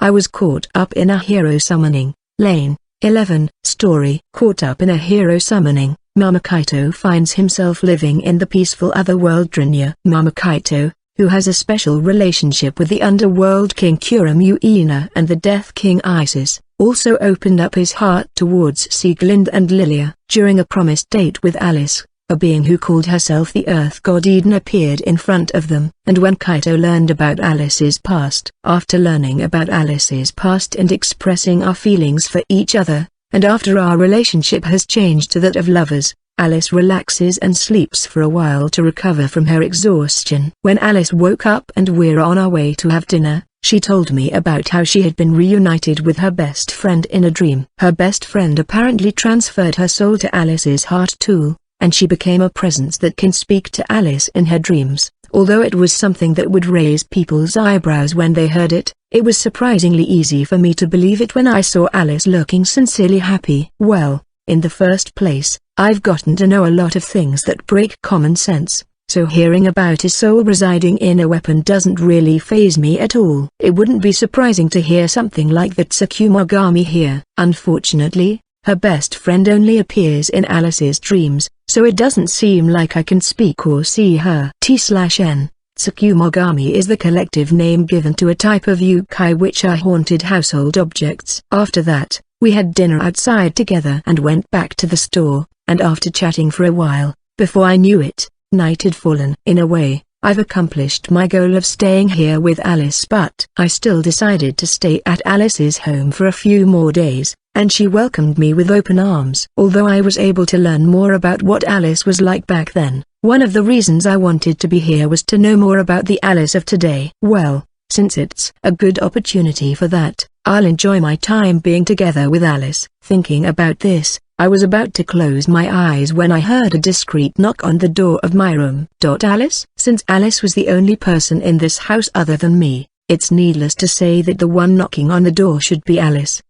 I was caught up in a hero summoning. Lane 11 story. Caught up in a hero summoning, Momokaito finds himself living in the peaceful otherworld Drinya. Momokaito, who has a special relationship with the underworld king Kuramuina and the death king Isis, also opened up his heart towards Sieglinde and Lilia. During a promised date with Alice, a being who called herself the Earth God Eden appeared in front of them. And when Kaito learned about Alice's past, after learning about Alice's past and expressing our feelings for each other, and after our relationship has changed to that of lovers, Alice relaxes and sleeps for a while to recover from her exhaustion. When Alice woke up and we're on our way to have dinner, she told me about how she had been reunited with her best friend in a dream. Her best friend apparently transferred her soul to Alice's heart tool, and she became a presence that can speak to Alice in her dreams. Although it was something that would raise people's eyebrows when they heard it, it was surprisingly easy for me to believe it when I saw Alice looking sincerely happy. Well, in the first place, I've gotten to know a lot of things that break common sense, so hearing about his soul residing in a weapon doesn't really faze me at all. It wouldn't be surprising to hear something like that Tsukumogami here. Unfortunately, her best friend only appears in Alice's dreams, so it doesn't seem like I can speak or see her. T/N Tsukumogami is the collective name given to a type of yokai which are haunted household objects. After that, we had dinner outside together and went back to the store, and after chatting for a while, before I knew it, night had fallen. In a way, I've accomplished my goal of staying here with Alice, but I still decided to stay at Alice's home for a few more days, and she welcomed me with open arms. Although I was able to learn more about what Alice was like back then, one of the reasons I wanted to be here was to know more about the Alice of today. Well, since it's a good opportunity for that, I'll enjoy my time being together with Alice. Thinking about this, I was about to close my eyes when I heard a discreet knock on the door of my room. Alice? Since Alice was the only person in this house other than me, it's needless to say that the one knocking on the door should be Alice.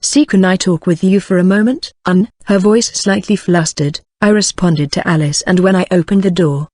See, can I talk with you for a moment? Her voice slightly flustered. I responded to Alice, and when I opened the door,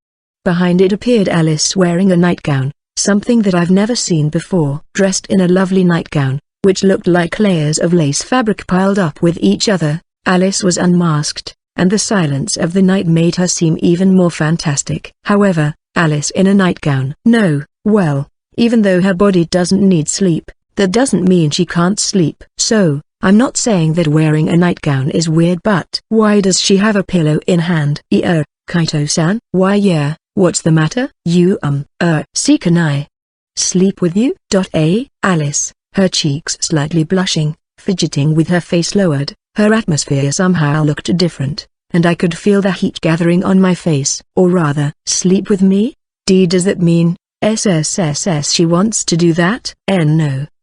behind it appeared Alice wearing a nightgown, something that I've never seen before. Dressed in a lovely nightgown, which looked like layers of lace fabric piled up with each other, Alice was unmasked, and the silence of the night made her seem even more fantastic. However, Alice in a nightgown. No, well, even though her body doesn't need sleep, that doesn't mean she can't sleep. So, I'm not saying that wearing a nightgown is weird, but why does she have a pillow in hand? Kaito-san? Why yeah, what's the matter? See, can I sleep with you? Alice, her cheeks slightly blushing, fidgeting with her face lowered, her atmosphere somehow looked different, and I could feel the heat gathering on my face. Or rather, sleep with me? Does that mean, she wants to do that?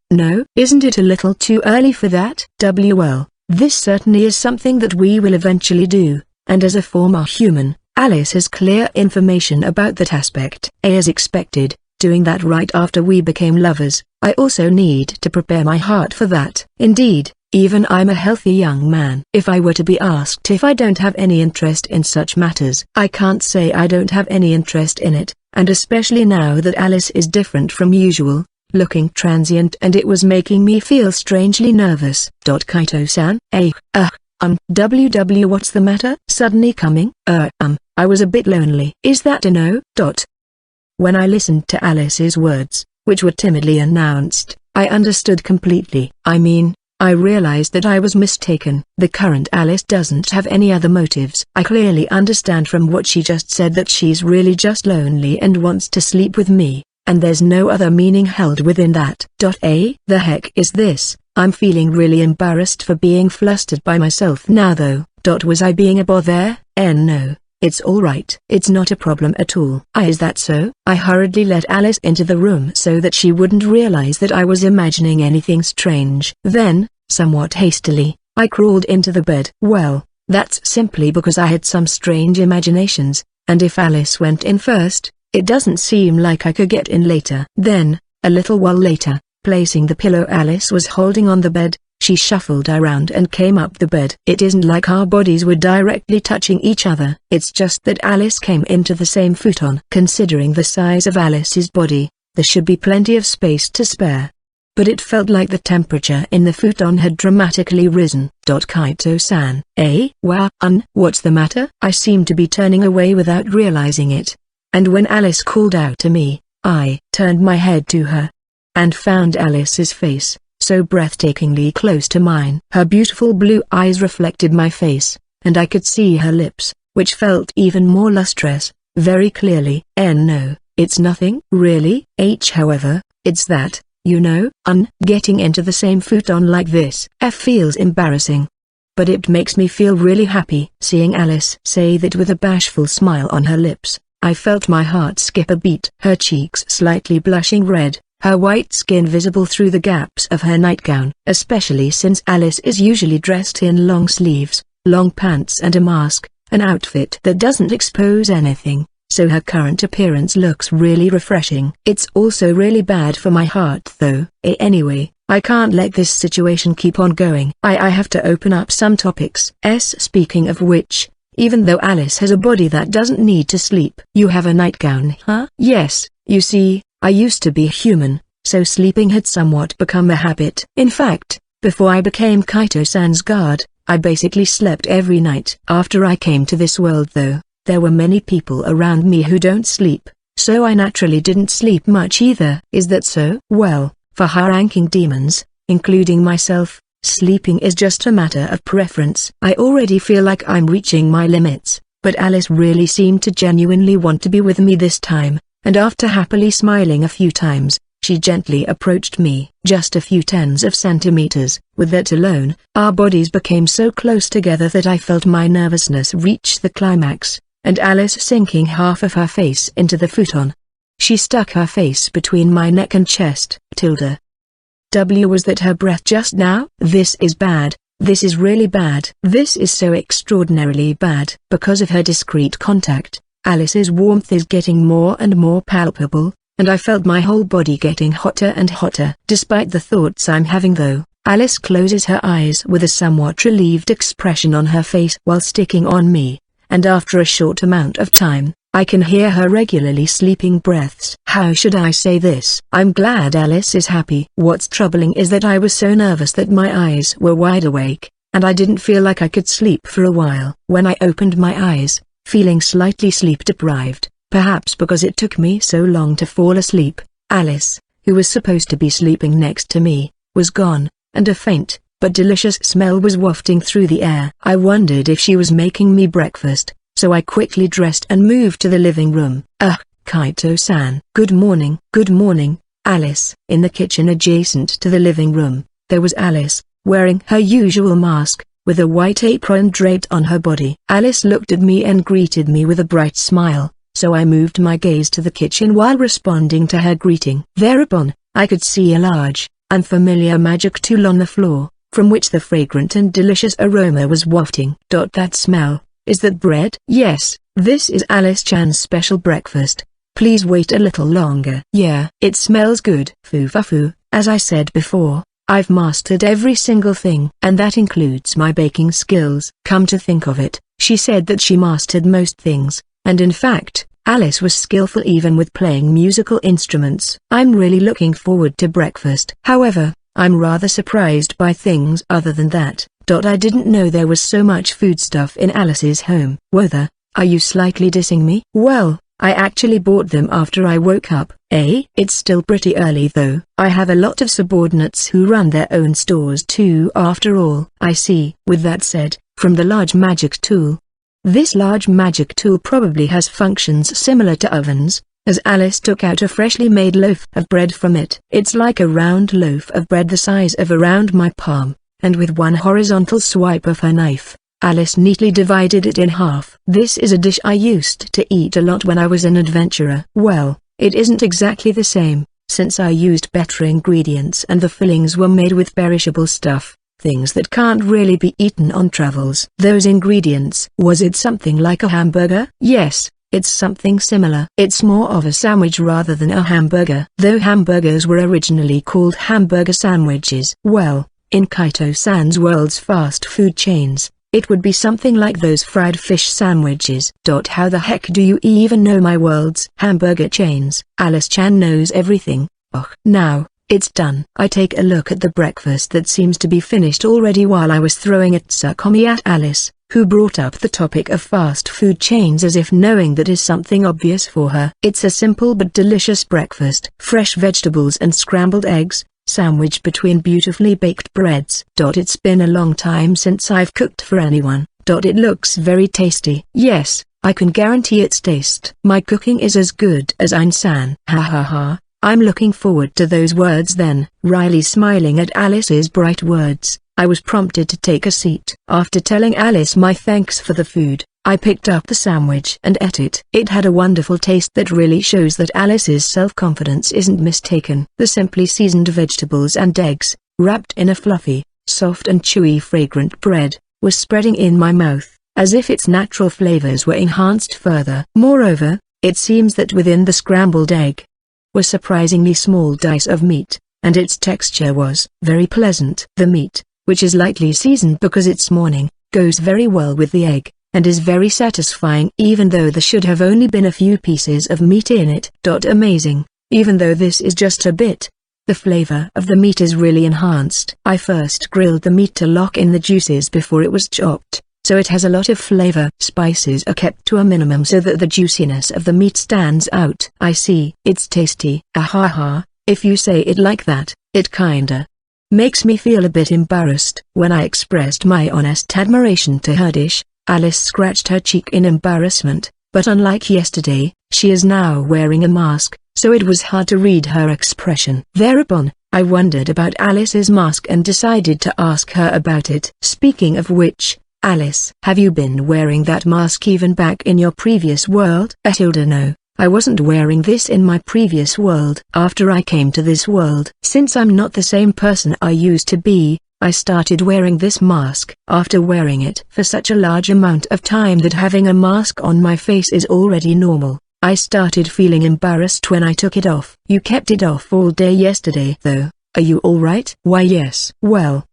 No, isn't it a little too early for that? Well, this certainly is something that we will eventually do, and as a former human, Alice has clear information about that aspect. As expected, doing that right after we became lovers, I also need to prepare my heart for that. Indeed, even I'm a healthy young man. If I were to be asked if I don't have any interest in such matters, I can't say I don't have any interest in it, and especially now that Alice is different from usual, looking transient, and it was making me feel strangely nervous. Kaito-san? What's the matter? Suddenly coming? I was a bit lonely. Is that a no? When I listened to Alice's words, which were timidly announced, I understood completely. I realized that I was mistaken. The current Alice doesn't have any other motives. I clearly understand from what she just said that she's really just lonely and wants to sleep with me, and there's no other meaning held within that. The heck is this? I'm feeling really embarrassed for being flustered by myself now though. Was I being a bother? No. It's alright. It's not a problem at all. Is that so? I hurriedly let Alice into the room so that she wouldn't realize that I was imagining anything strange. Then, somewhat hastily, I crawled into the bed. Well, that's simply because I had some strange imaginations, and if Alice went in first, it doesn't seem like I could get in later. Then, a little while later, placing the pillow Alice was holding on the bed, she shuffled around and came up the bed. It isn't like our bodies were directly touching each other. It's just that Alice came into the same futon. Considering the size of Alice's body, there should be plenty of space to spare. but it felt like the temperature in the futon had dramatically risen. Kaito-san. Wow, what's the matter? I seemed to be turning away without realizing it. And when Alice called out to me, I turned my head to her and found Alice's face, so breathtakingly close to mine. Her beautiful blue eyes reflected my face, and I could see her lips, which felt even more lustrous, very clearly. No, it's nothing. Really? However, it's that, getting into the same futon like this feels embarrassing. But it makes me feel really happy. Seeing Alice say that with a bashful smile on her lips, I felt my heart skip a beat. Her cheeks slightly blushing red, her white skin visible through the gaps of her nightgown, especially since Alice is usually dressed in long sleeves, long pants and a mask, an outfit that doesn't expose anything, so her current appearance looks really refreshing. It's also really bad for my heart though. Anyway, I can't let this situation keep on going. I have to open up some topics. Speaking of which, even though Alice has a body that doesn't need to sleep. You have a nightgown, huh? Yes, you see, I used to be human, so sleeping had somewhat become a habit. In fact, before I became Kaito-san's guard, I basically slept every night. After I came to this world though, there were many people around me who don't sleep, so I naturally didn't sleep much either. Is that so? Well, for high-ranking demons, including myself, sleeping is just a matter of preference. I already feel like I'm reaching my limits, but Alice really seemed to genuinely want to be with me this time, and after happily smiling a few times, she gently approached me. Just a few tens of centimeters. With that alone, our bodies became so close together that I felt my nervousness reach the climax, and Alice sinking half of her face into the futon. She stuck her face between my neck and chest. Was that her breath just now? This is bad. This is really bad. This is so extraordinarily bad. Because of her discreet contact, Alice's warmth is getting more and more palpable, and I felt my whole body getting hotter and hotter. Despite the thoughts I'm having though, Alice closes her eyes with a somewhat relieved expression on her face while sticking on me, and after a short amount of time, I can hear her regularly sleeping breaths. How should I say this? I'm glad Alice is happy. What's troubling is that I was so nervous that my eyes were wide awake, and I didn't feel like I could sleep for a while. When I opened my eyes, feeling slightly sleep-deprived, perhaps because it took me so long to fall asleep, Alice, who was supposed to be sleeping next to me, was gone, and a faint, but delicious smell was wafting through the air. I wondered if she was making me breakfast, so I quickly dressed and moved to the living room. Kaito-san. Good morning. Good morning, Alice. In the kitchen adjacent to the living room, there was Alice, wearing her usual mask, with a white apron draped on her body. Alice looked at me and greeted me with a bright smile, so I moved my gaze to the kitchen while responding to her greeting. Thereupon, I could see a large, unfamiliar magic tool on the floor, from which the fragrant and delicious aroma was wafting. That smell, is that bread? Yes, this is Alice-chan's special breakfast. Please wait a little longer. Yeah, it smells good. Foo-fa-foo, as I said before, I've mastered every single thing. And that includes my baking skills. Come to think of it, she said that she mastered most things, and in fact, Alice was skillful even with playing musical instruments. I'm really looking forward to breakfast. However, I'm rather surprised by things other than that. I didn't know there was so much foodstuff in Alice's home. Whether, are you slightly dissing me? Well, I actually bought them after I woke up. It's still pretty early though. I have a lot of subordinates who run their own stores too after all. I see. With that said, from the large magic tool. This large magic tool probably has functions similar to ovens, as Alice took out a freshly made loaf of bread from it. It's like a round loaf of bread the size of around my palm, and with one horizontal swipe of her knife, Alice neatly divided it in half. This is a dish I used to eat a lot when I was an adventurer. Well, it isn't exactly the same, since I used better ingredients and the fillings were made with perishable stuff, things that can't really be eaten on travels. Those ingredients. Was it something like a hamburger? Yes, it's something similar. It's more of a sandwich rather than a hamburger. Though hamburgers were originally called hamburger sandwiches. Well, in Kaito-san's world's fast food chains, it would be something like those fried fish sandwiches. How the heck do you even know my world's hamburger chains? Alice-chan knows everything. Now, It's done. I take a look at the breakfast that seems to be finished already while I was throwing a tsukkomi at Alice, who brought up the topic of fast food chains as if knowing that is something obvious for her. It's a simple but delicious breakfast. Fresh vegetables and scrambled eggs, sandwiched between beautifully baked breads. It's been a long time since I've cooked for anyone. It looks very tasty. Yes, I can guarantee its taste. My cooking is as good as Ain-san. Ha ha ha, I'm looking forward to those words then. Wryly smiling at Alice's bright words, I was prompted to take a seat. After telling Alice my thanks for the food, I picked up the sandwich and ate it. It had a wonderful taste that really shows that Alice's self-confidence isn't mistaken. The simply seasoned vegetables and eggs, wrapped in a fluffy, soft and chewy fragrant bread, was spreading in my mouth, as if its natural flavors were enhanced further. Moreover, it seems that within the scrambled egg were surprisingly small dice of meat, and its texture was very pleasant. The meat, which is lightly seasoned because it's morning, goes very well with the egg, and is very satisfying even though there should have only been a few pieces of meat in it. Amazing, even though this is just a bit. The flavor of the meat is really enhanced. I first grilled the meat to lock in the juices before it was chopped, so it has a lot of flavor. Spices are kept to a minimum so that the juiciness of the meat stands out. I see. It's tasty. Ahaha, if you say it like that, it kinda makes me feel a bit embarrassed. When I expressed my honest admiration to her dish, Alice scratched her cheek in embarrassment, but unlike yesterday, she is now wearing a mask, so it was hard to read her expression. Thereupon, I wondered about Alice's mask and decided to ask her about it. Speaking of which, Alice, have you been wearing that mask even back in your previous world? No, I wasn't wearing this in my previous world. After I came to this world, since I'm not the same person I used to be, I started wearing this mask. After wearing it for such a large amount of time that having a mask on my face is already normal, I started feeling embarrassed when I took it off. You kept it off all day yesterday though, are you alright? Why yes. Well,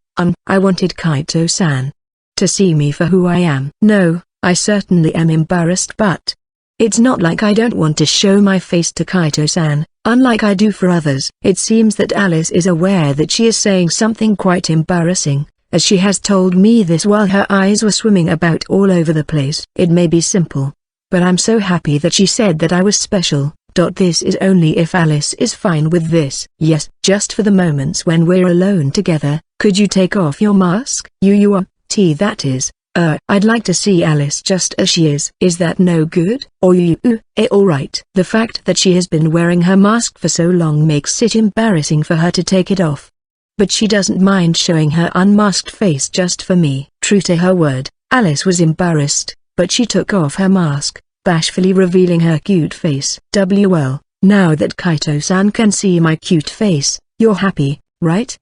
I wanted Kaito-san to see me for who I am. No, I certainly am embarrassed, but it's not like I don't want to show my face to Kaito-san, unlike I do for others. It seems that Alice is aware that she is saying something quite embarrassing, as she has told me this while her eyes were swimming about all over the place. It may be simple, but I'm so happy that she said that I was special. This is only if Alice is fine with this. Yes, just for the moments when we're alone together, could you take off your mask? You are, that is. I'd like to see Alice just as she is. Is that no good? Or alright. The fact that she has been wearing her mask for so long makes it embarrassing for her to take it off. But she doesn't mind showing her unmasked face just for me. True to her word, Alice was embarrassed, but she took off her mask, bashfully revealing her cute face. Well, now that Kaito-san can see my cute face, you're happy, right?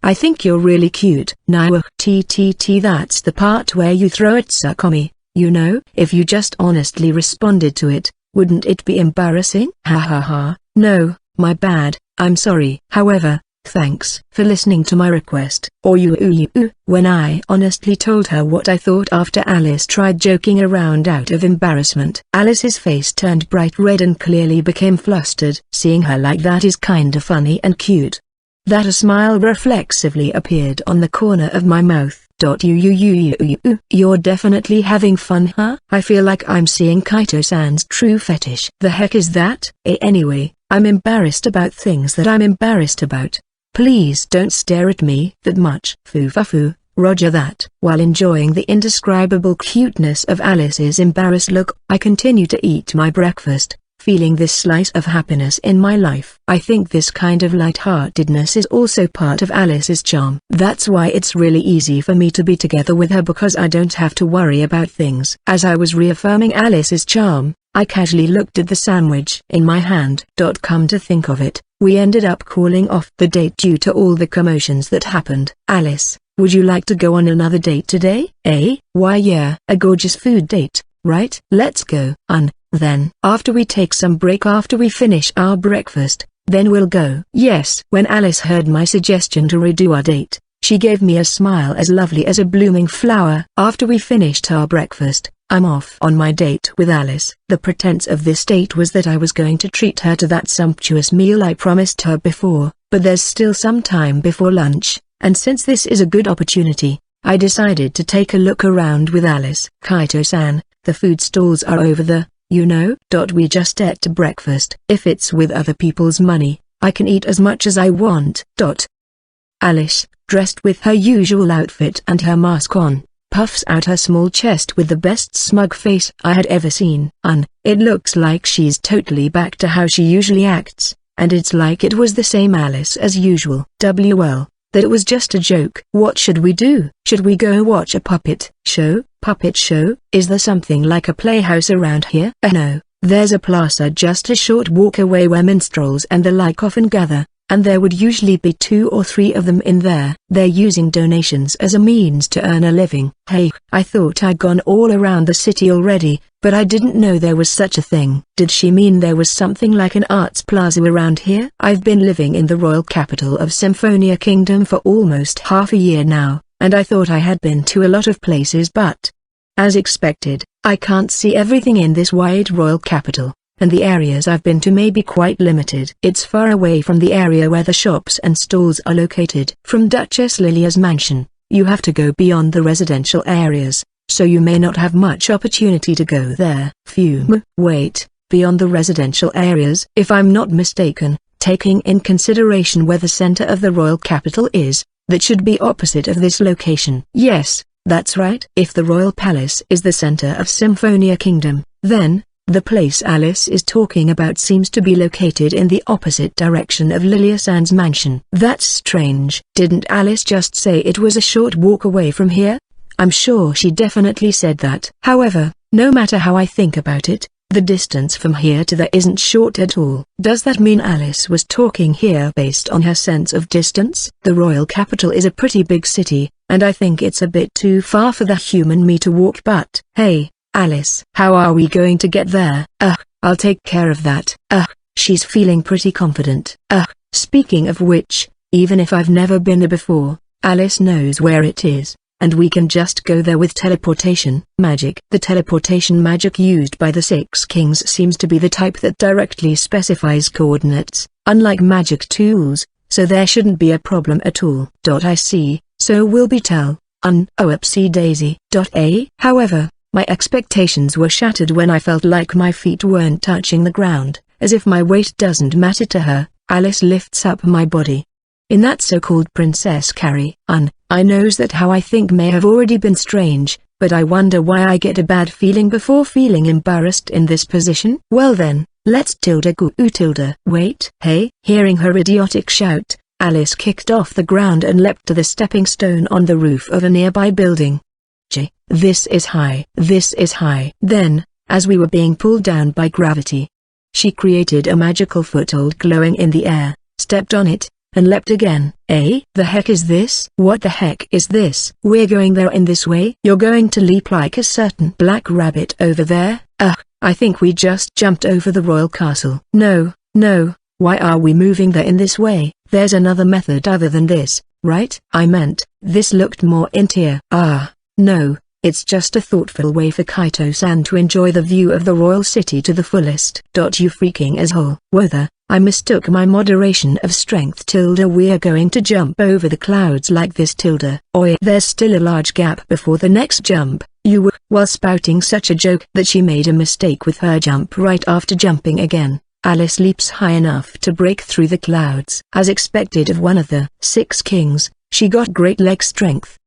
I think you're really cute. Now that's the part where you throw it tsukkomi, you know? If you just honestly responded to it, wouldn't it be embarrassing? Ha ha ha, no, my bad, I'm sorry. However, thanks for listening to my request. Or when I honestly told her what I thought after Alice tried joking around out of embarrassment. Alice's face turned bright red and clearly became flustered. Seeing her like that is kinda funny and cute. That a smile reflexively appeared on the corner of my mouth. You're definitely having fun, huh? I feel like I'm seeing Kaito-san's true fetish. The heck is that? Anyway, I'm embarrassed about things that I'm embarrassed about. Please don't stare at me that much. Foo-fa-foo, roger that. While enjoying the indescribable cuteness of Alice's embarrassed look, I continue to eat my breakfast, feeling this slice of happiness in my life. I think this kind of lightheartedness is also part of Alice's charm. That's why it's really easy for me to be together with her, because I don't have to worry about things. As I was reaffirming Alice's charm, I casually looked at the sandwich in my hand. Come to think of it, we ended up calling off the date due to all the commotions that happened. Alice, would you like to go on another date today? Why yeah, a gorgeous food date, right? Let's go. Then, after we take some break after we finish our breakfast, then we'll go. Yes. When Alice heard my suggestion to redo our date, She gave me a smile as lovely as a blooming flower. After we finished our breakfast, I'm off on my date with Alice. The pretense of this date was that I was going to treat her to that sumptuous meal I promised her before, but there's still some time before lunch, and since this is a good opportunity, I decided to take a look around with Alice. Kaito-san, the food stalls are over the, we just ate breakfast. If it's with other people's money, I can eat as much as I want. Alice, dressed with her usual outfit and her mask on, puffs out her small chest with the best smug face I had ever seen. It looks like she's totally back to how she usually acts, and it's like it was the same Alice as usual. Well, that it was just a joke. What should we do? Should we go watch a puppet show? Puppet show? Is there something like a playhouse around here? No, there's a plaza just a short walk away where minstrels and the like often gather, and there would usually be 2 or 3 of them in there. They're using donations as a means to earn a living. Hey, I thought I'd gone all around the city already, but I didn't know there was such a thing. Did she mean there was something like an arts plaza around here? I've been living in the royal capital of Symphonia Kingdom for almost half a year now, and I thought I had been to a lot of places, but as expected, I can't see everything in this wide royal capital, and the areas I've been to may be quite limited. It's far away from the area where the shops and stalls are located. From Duchess Lilia's mansion, you have to go beyond the residential areas, so you may not have much opportunity to go there. Wait, beyond the residential areas? If I'm not mistaken, taking in consideration where the center of the royal capital is, that should be opposite of this location. Yes, that's right. If the royal palace is the center of Symphonia Kingdom, then the place Alice is talking about seems to be located in the opposite direction of Lilia-san's mansion. That's strange. Didn't Alice just say it was a short walk away from here? I'm sure she definitely said that. However, no matter how I think about it, the distance from here to there isn't short at all. Does that mean Alice was talking here based on her sense of distance? The royal capital is a pretty big city, and I think it's a bit too far for the human me to walk. But hey, Alice, how are we going to get there? I'll take care of that. She's feeling pretty confident. Speaking of which, even if I've never been there before, Alice knows where it is, and we can just go there with teleportation magic. The teleportation magic used by the 6 kings seems to be the type that directly specifies coordinates, unlike magic tools, so there shouldn't be a problem at all. I see, so we'll be oopsie daisy. However, my expectations were shattered when I felt like my feet weren't touching the ground. As if my weight doesn't matter to her, Alice lifts up my body. In that so-called princess carry, I knows that how I think may have already been strange, but I wonder why I get a bad feeling before feeling embarrassed in this position. Well then, let's go tilde. Wait. Hey. Hearing her idiotic shout, Alice kicked off the ground and leapt to the stepping stone on the roof of a nearby building. This is high. This is high. Then, as we were being pulled down by gravity, she created a magical foothold glowing in the air, stepped on it, and leapt again. The heck is this? What the heck is this? We're going there in this way? You're going to leap like a certain black rabbit over there? I think we just jumped over the royal castle. No, why are we moving there in this way? There's another method other than this, right? I meant, this looked more interior. No, it's just a thoughtful way for Kaito-san to enjoy the view of the royal city to the fullest. You freaking asshole. Whether I mistook my moderation of strength we're going to jump over the clouds like this Oi, there's still a large gap before the next jump. While spouting such a joke that she made a mistake with her jump right after jumping again, Alice leaps high enough to break through the clouds. As expected of one of the 6 kings, she got great leg strength.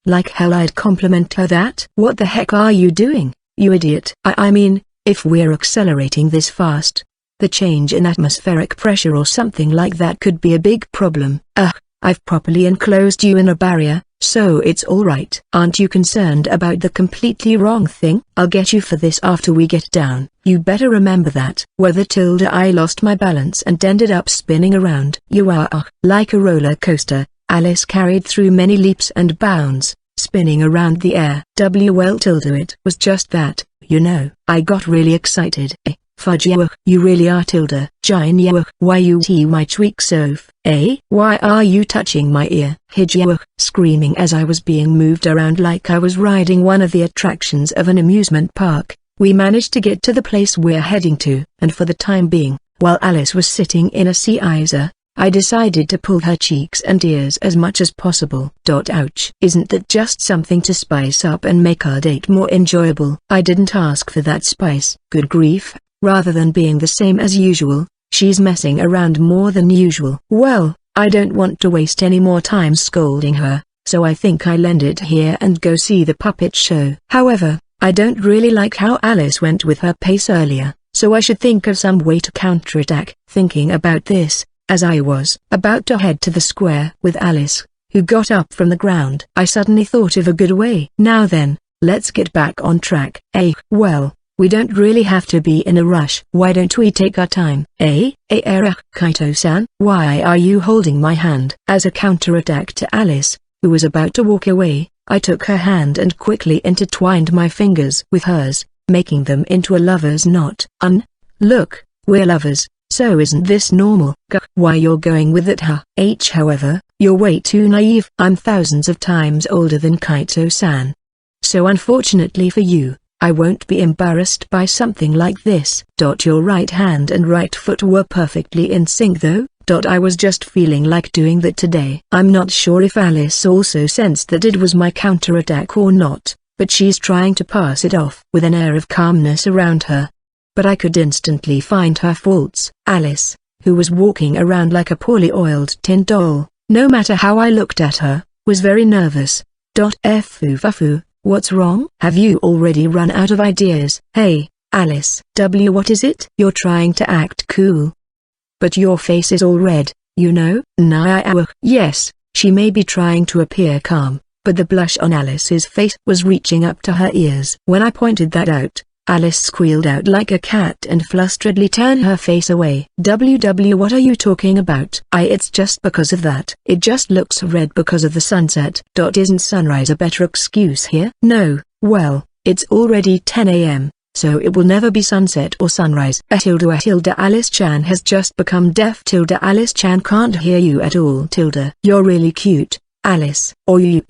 Like hell I'd compliment her that. What the heck are you doing, you idiot? I mean, if we're accelerating this fast, the change in atmospheric pressure or something like that could be a big problem. I've properly enclosed you in a barrier, so it's alright. Aren't you concerned about the completely wrong thing? I'll get you for this after we get down. You better remember that. Whether I lost my balance and ended up spinning around. You are like a roller coaster. Alice carried through many leaps and bounds, spinning around the air. It was just that, I got really excited. Fudge you really are Tilda. Jine why you tea my cheek so why are you touching my ear? Hid screaming as I was being moved around like I was riding one of the attractions of an amusement park. We managed to get to the place we're heading to, and for the time being, while Alice was sitting in a sea eyser, I decided to pull her cheeks and ears as much as possible. Ouch. Isn't that just something to spice up and make our date more enjoyable? I didn't ask for that spice. Good grief, rather than being the same as usual, she's messing around more than usual. Well, I don't want to waste any more time scolding her, so I think I'll end it here and go see the puppet show. However, I don't really like how Alice went with her pace earlier, so I should think of some way to counterattack. Thinking about this, as I was about to head to the square with Alice, who got up from the ground, I suddenly thought of a good way. Now then, let's get back on track. Well, we don't really have to be in a rush. Why don't we take our time? Kaito-san, why are you holding my hand? As a counterattack to Alice, who was about to walk away, I took her hand and quickly intertwined my fingers with hers, making them into a lover's knot. Look, we're lovers. So isn't this normal? Why you're going with it, huh? However, you're way too naive. I'm thousands of times older than Kaito-san. So unfortunately for you, I won't be embarrassed by something like this. Your right hand and right foot were perfectly in sync though. I was just feeling like doing that today. I'm not sure if Alice also sensed that it was my counterattack or not, but she's trying to pass it off with an air of calmness around her. But I could instantly find her faults. Alice, who was walking around like a poorly oiled tin doll, no matter how I looked at her, was very nervous. Fufu, what's wrong? Have you already run out of ideas? Hey, Alice. What is it? You're trying to act cool. But your face is all red, you know? Yes, she may be trying to appear calm, but the blush on Alice's face was reaching up to her ears. When I pointed that out, Alice squealed out like a cat and flustredly turned her face away. What are you talking about? It's just because of that. It just looks red because of the sunset. Isn't sunrise a better excuse here? No, well, it's already 10 a.m., so it will never be sunset or sunrise. Alice-chan has just become deaf. Alice-chan can't hear you at all. You're really cute, Alice. I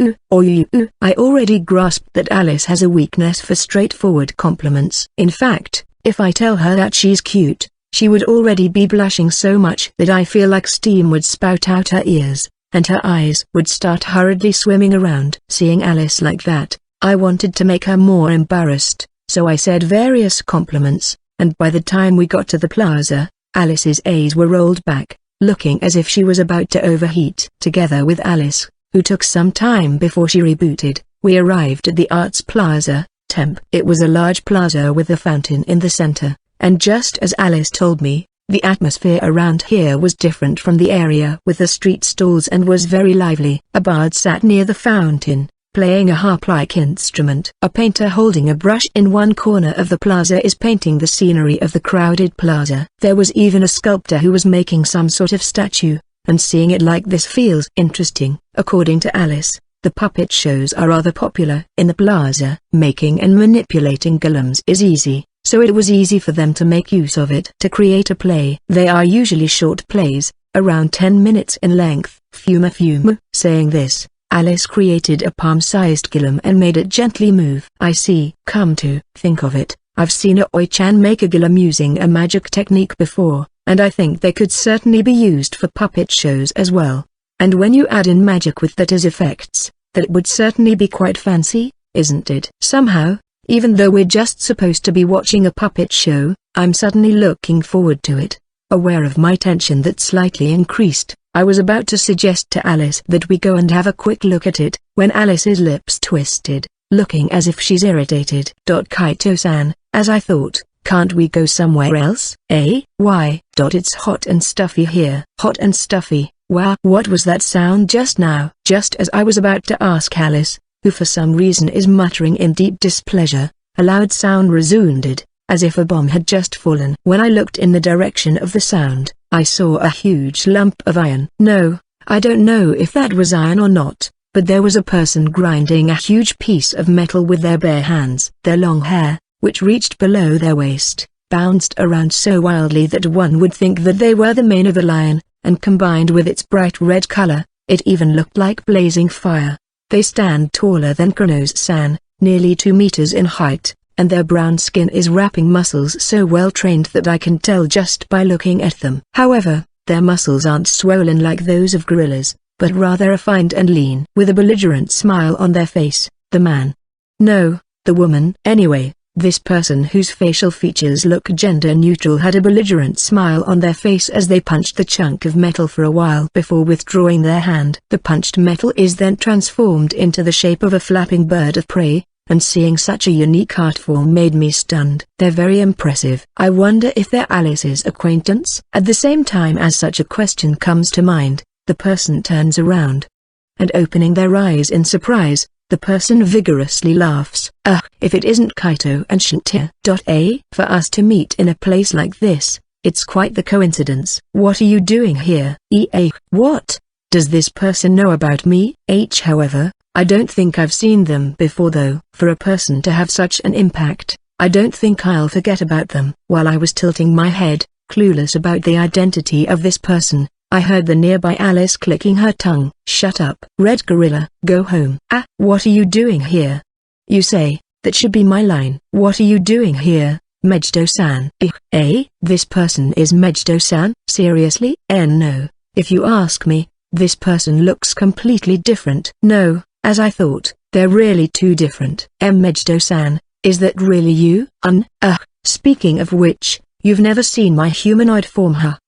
already grasped that Alice has a weakness for straightforward compliments. In fact, if I tell her that she's cute, she would already be blushing so much that I feel like steam would spout out her ears, and her eyes would start hurriedly swimming around. Seeing Alice like that, I wanted to make her more embarrassed, so I said various compliments, and by the time we got to the plaza, Alice's eyes were rolled back, looking as if she was about to overheat. Together with Alice, who took some time before she rebooted, we arrived at the Arts Plaza, Temp. It was a large plaza with a fountain in the center, and just as Alice told me, the atmosphere around here was different from the area with the street stalls and was very lively. A bard sat near the fountain, playing a harp-like instrument. A painter holding a brush in one corner of the plaza is painting the scenery of the crowded plaza. There was even a sculptor who was making some sort of statue, and seeing it like this feels interesting. According to Alice, the puppet shows are rather popular in the plaza. Making and manipulating golems is easy, so it was easy for them to make use of it to create a play. They are usually short plays, around 10 minutes in length. Fume. Saying this, Alice created a palm-sized golem and made it gently move. I see. Come to think of it, I've seen Aoi-chan make a golem using a magic technique before, and I think they could certainly be used for puppet shows as well. And when you add in magic with that as effects, that would certainly be quite fancy, isn't it? Somehow, even though we're just supposed to be watching a puppet show, I'm suddenly looking forward to it. Aware of my tension that slightly increased, I was about to suggest to Alice that we go and have a quick look at it, when Alice's lips twisted, looking as if she's irritated. Kaito-san, as I thought, can't we go somewhere else? Why? It's hot and stuffy here. Hot and stuffy? Wow, what was that sound just now? Just as I was about to ask Alice, who for some reason is muttering in deep displeasure, a loud sound resounded, as if a bomb had just fallen. When I looked in the direction of the sound, I saw a huge lump of iron. No, I don't know if that was iron or not, but there was a person grinding a huge piece of metal with their bare hands. Their long hair, which reached below their waist, bounced around so wildly that one would think that they were the mane of a lion, and combined with its bright red color, it even looked like blazing fire. They stand taller than Kronos-san, nearly 2 meters in height, and their brown skin is wrapping muscles so well trained that I can tell just by looking at them. However, their muscles aren't swollen like those of gorillas, but rather refined and lean. With a belligerent smile on their face, the man. No, the woman. Anyway, this person whose facial features look gender neutral had a belligerent smile on their face as they punched the chunk of metal for a while before withdrawing their hand. The punched metal is then transformed into the shape of a flapping bird of prey, and seeing such a unique art form made me stunned. They're very impressive. I wonder if they're Alice's acquaintance? At the same time as such a question comes to mind, the person turns around. And opening their eyes in surprise, the person vigorously laughs. If it isn't Kaito and Shiltir. For us to meet in a place like this, it's quite the coincidence. What are you doing here? What? Does this person know about me? However, I don't think I've seen them before though. For a person to have such an impact, I don't think I'll forget about them. While I was tilting my head, clueless about the identity of this person, I heard the nearby Alice clicking her tongue. Shut up. Red Gorilla. Go home. What are you doing here? You say, that should be my line. What are you doing here, Mejido-san? This person is Mejido-san? Seriously? No. If you ask me, this person looks completely different. No, as I thought, they're really too different. Mejido-san, is that really you? Speaking of which, you've never seen my humanoid form, huh?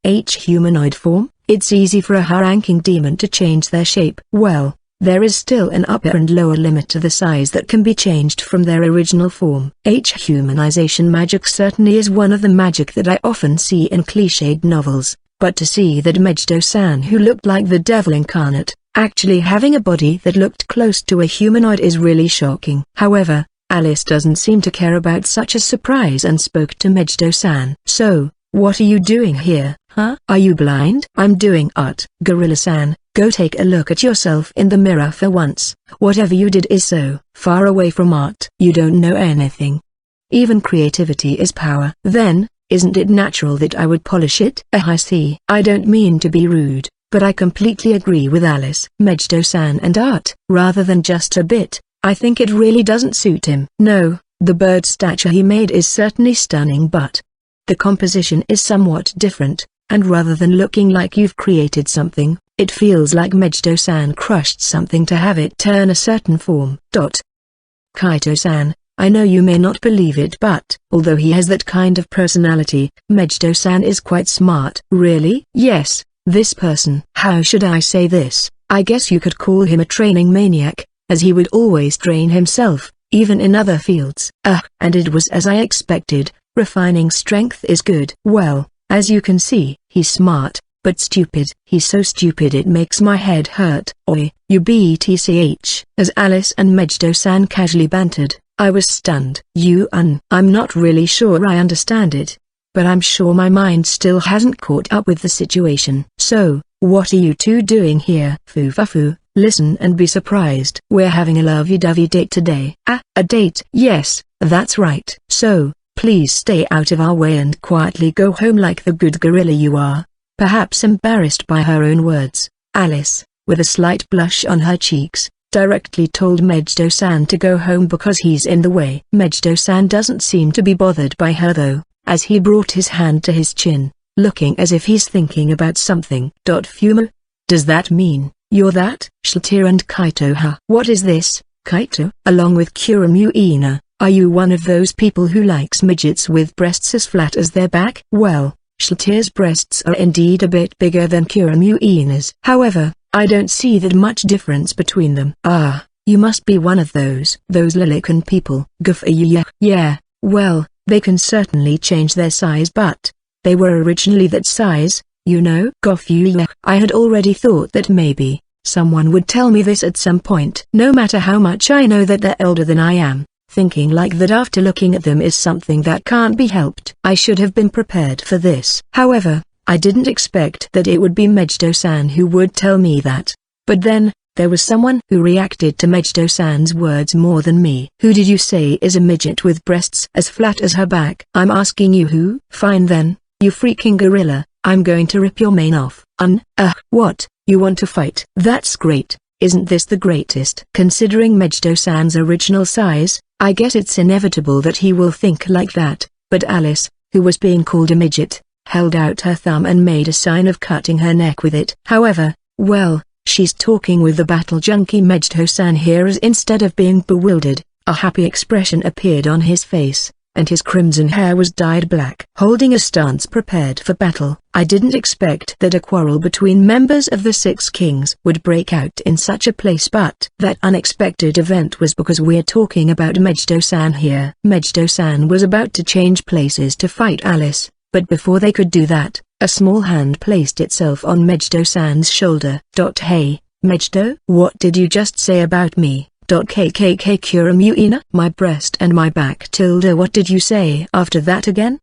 Humanoid form? It's easy for a high-ranking demon to change their shape. Well, there is still an upper and lower limit to the size that can be changed from their original form. Humanization magic certainly is one of the magic that I often see in cliched novels, but to see that Mejido-san, who looked like the devil incarnate, actually having a body that looked close to a humanoid is really shocking. However, Alice doesn't seem to care about such a surprise and spoke to Mejido-san. So, what are you doing here, huh? Are you blind? I'm doing art. Gorilla-san, go take a look at yourself in the mirror for once. Whatever you did is so far away from art. You don't know anything. Even creativity is power. Then, isn't it natural that I would polish it? I see. I don't mean to be rude, but I completely agree with Alice. Mejido-san and art, rather than just a bit, I think it really doesn't suit him. No, the bird statue he made is certainly stunning, but the composition is somewhat different, and rather than looking like you've created something, it feels like Mejido-san crushed something to have it turn a certain form. Kaito-san, I know you may not believe it, but although he has that kind of personality, Mejido-san is quite smart. Really? Yes, this person. How should I say this? I guess you could call him a training maniac, as he would always train himself, even in other fields. And it was as I expected, refining strength is good. Well, as you can see, he's smart, but stupid. He's so stupid it makes my head hurt. Oi, you BTCH. As Alice and Mejido-san casually bantered, I was stunned. I'm not really sure I understand it, but I'm sure my mind still hasn't caught up with the situation. So, what are you two doing here? Fufafu. Listen and be surprised. We're having a lovey-dovey date today. A date? Yes, that's right. So, please stay out of our way and quietly go home like the good gorilla you are. Perhaps embarrassed by her own words, Alice, with a slight blush on her cheeks, directly told Mejido-san to go home because he's in the way. Mejido-san doesn't seem to be bothered by her though, as he brought his hand to his chin, looking as if he's thinking about something. Fumo? Does that mean you're that? Shiltir and Kaito, huh? What is this, Kaito? Along with Kuramuina, are you one of those people who likes midgets with breasts as flat as their back? Well, Shiltir's breasts are indeed a bit bigger than Kuramuina's. However, I don't see that much difference between them. You must be one of those Lilican people. Yeah, well, they can certainly change their size, but they were originally that size, you know. I had already thought that maybe someone would tell me this at some point. No matter how much I know that they're older than I am, thinking like that after looking at them is something that can't be helped. I should have been prepared for this. However, I didn't expect that it would be Mejido-san who would tell me that. But then, There was someone who reacted to Mejido-san's words more than me. Who did you say is a midget with breasts as flat as her back? I'm asking you who? Fine then, you freaking gorilla, I'm going to rip your mane off. What? You want to fight? That's great. Isn't this the greatest? Considering Mejido-san's original size, I guess it's inevitable that he will think like that, but Alice, who was being called a midget, held out her thumb and made a sign of cutting her neck with it. However, well, she's talking with the battle junkie Mejido-san here. As instead of being bewildered, a happy expression appeared on his face, and his crimson hair was dyed black. Holding a stance prepared for battle, I didn't expect that a quarrel between members of the Six Kings would break out in such a place, but that unexpected event was because we're talking about Mejido-san here. Mejido-san was about to change places to fight Alice, but before they could do that, a small hand placed itself on Mejido-san's shoulder. Hey, Mejido? What did you just say about me? KKK Kuramuina? My breast and my back. What did you say after that again?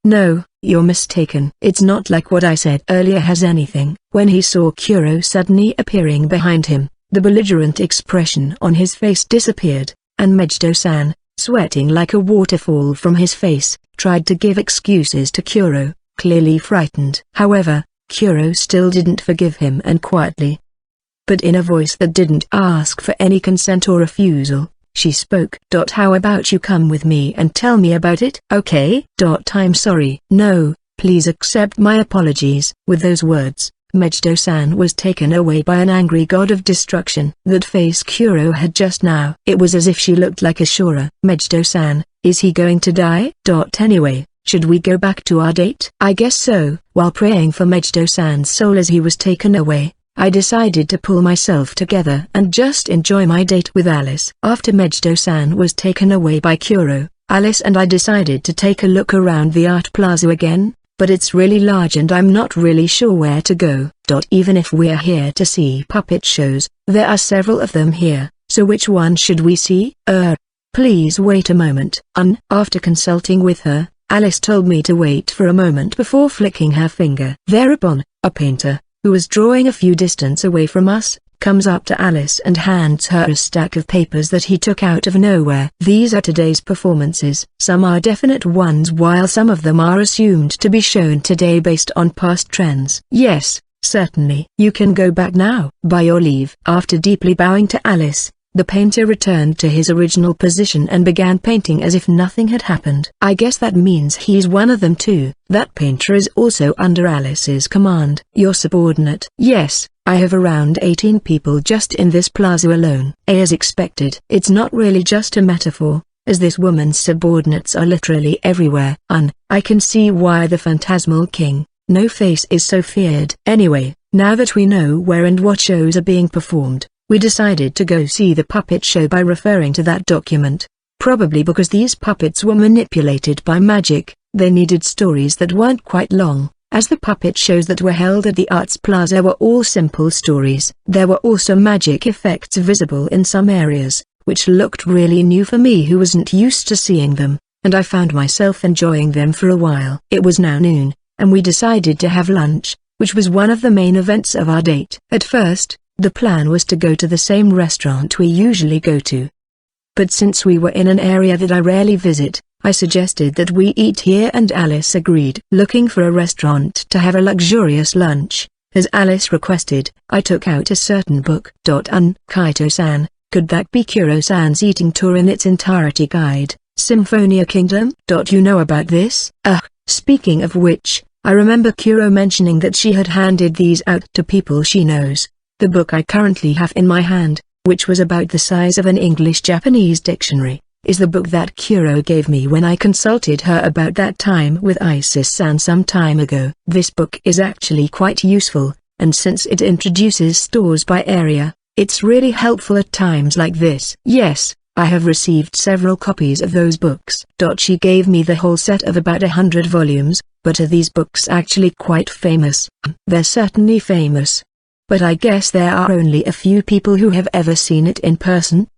No, you're mistaken. It's not like what I said earlier has anything. When he saw Kuro suddenly appearing behind him, the belligerent expression on his face disappeared, and Mejido-san, sweating like a waterfall from his face, tried to give excuses to Kuro, clearly frightened. However, Kuro still didn't forgive him and quietly, but in a voice that didn't ask for any consent or refusal, she spoke. How about you come with me and tell me about it? Okay. I'm sorry. No, please accept my apologies. With those words, Mejido-san was taken away by an angry god of destruction. That face Kuro had just now. It was as if she looked like Ashura. Mejido-san, is he going to die? Anyway, should we go back to our date? I guess so. While praying for Mejido-san's soul as he was taken away, I decided to pull myself together and just enjoy my date with Alice. After Mejido-san was taken away by Kuro, Alice and I decided to take a look around the art plaza again, but it's really large and I'm not really sure where to go. Even if we're here to see puppet shows, there are several of them here, so which one should we see? Please wait a moment. After consulting with her, Alice told me to wait for a moment before flicking her finger. Thereupon, a painter, who was drawing a few distance away from us, comes up to Alice and hands her a stack of papers that he took out of nowhere. These are today's performances. Some are definite ones while some of them are assumed to be shown today based on past trends. Yes, certainly. You can go back now. By your leave. After deeply bowing to Alice, the painter returned to his original position and began painting as if nothing had happened. I guess that means he's one of them too. That painter is also under Alice's command. Your subordinate? Yes, I have around 18 people just in this plaza alone. As expected. It's not really just a metaphor, as this woman's subordinates are literally everywhere. I can see why the Phantasmal King, No Face, is so feared. Anyway, now that we know where and what shows are being performed, we decided to go see the puppet show by referring to that document. Probably because these puppets were manipulated by magic, they needed stories that weren't quite long, as the puppet shows that were held at the Arts Plaza were all simple stories. There were also magic effects visible in some areas, which looked really new for me who wasn't used to seeing them, and I found myself enjoying them for a while. It was now noon, and we decided to have lunch, which was one of the main events of our date. At first, the plan was to go to the same restaurant we usually go to. But since we were in an area that I rarely visit, I suggested that we eat here and Alice agreed. Looking for a restaurant to have a luxurious lunch, as Alice requested, I took out a certain book. Kaito-san, could that be Kuro-san's eating tour in its entirety guide, Symphonia Kingdom? You know about this? Speaking of which, I remember Kuro mentioning that she had handed these out to people she knows. The book I currently have in my hand, which was about the size of an English-Japanese dictionary, is the book that Kuro gave me when I consulted her about that time with Isis-san some time ago. This book is actually quite useful, and since it introduces stores by area, it's really helpful at times like this. Yes, I have received several copies of those books. She gave me the whole set of about 100 volumes, but are these books actually quite famous? They're certainly famous, but I guess there are only a few people who have ever seen it in person.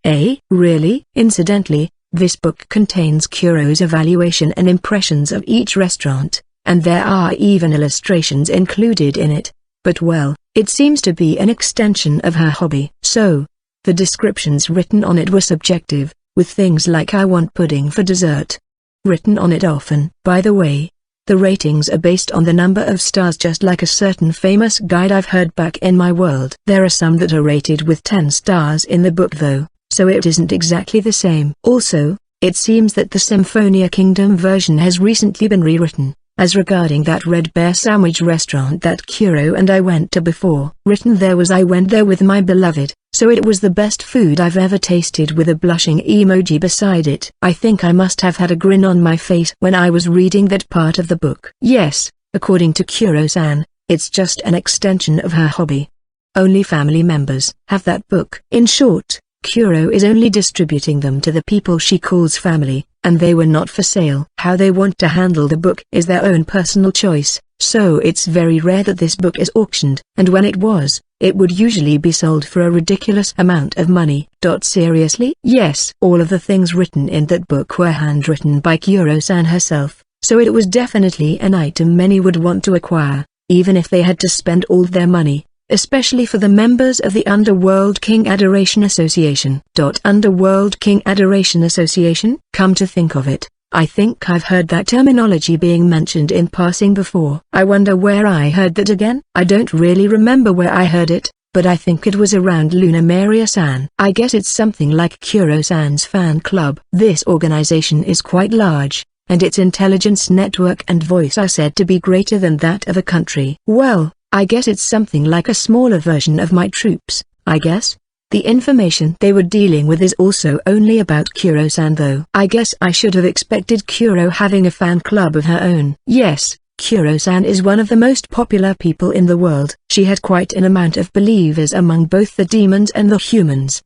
Really? Incidentally, this book contains Kuro's evaluation and impressions of each restaurant, and there are even illustrations included in it. but well, it seems to be an extension of her hobby. So, the descriptions written on it were subjective, with things like "I want pudding for dessert" written on it often. By the way, the ratings are based on the number of stars, just like a certain famous guide I've heard back in my world. There are some that are rated with 10 stars in the book though, so it isn't exactly the same. Also, it seems that the Symphonia Kingdom version has recently been rewritten, as regarding that Red Bear sandwich restaurant that Kuro and I went to before. Written there was "I went there with my beloved, so it was the best food I've ever tasted," with a blushing emoji beside it. I think I must have had a grin on my face when I was reading that part of the book. Yes, according to Kuro-san, it's just an extension of her hobby. Only family members have that book. In short, Kuro is only distributing them to the people she calls family, and they were not for sale. How they want to handle the book is their own personal choice, so it's very rare that this book is auctioned, and when it was, it would usually be sold for a ridiculous amount of money. Seriously? Yes. All of the things written in that book were handwritten by Kuro-san herself, so it was definitely an item many would want to acquire, even if they had to spend all their money. Especially for the members of the Underworld King Adoration Association. Underworld King Adoration Association? Come to think of it, I think I've heard that terminology being mentioned in passing before. I wonder where I heard that again? I don't really remember where I heard it, but I think it was around Luna Maria-san. I guess it's something like Kuro-san's fan club. This organization is quite large, and its intelligence network and voice are said to be greater than that of a country. Well, I guess it's something like a smaller version of my troops, I guess. The information they were dealing with is also only about Kuro-san though. I guess I should have expected Kuro having a fan club of her own. Yes, Kuro-san is one of the most popular people in the world. She had quite an amount of believers among both the demons and the humans.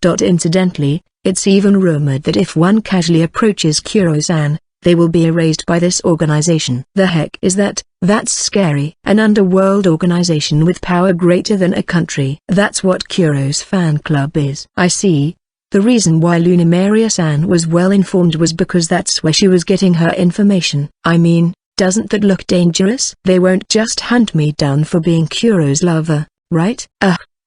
Incidentally, it's even rumored that if one casually approaches Kuro-san, they will be erased by this organization. The heck is that? That's scary. An underworld organization with power greater than a country. That's what Kuro's fan club is. I see. The reason why Luna Maria-san was well informed was because that's where she was getting her information. I mean, doesn't that look dangerous? They won't just hunt me down for being Kuro's lover, right?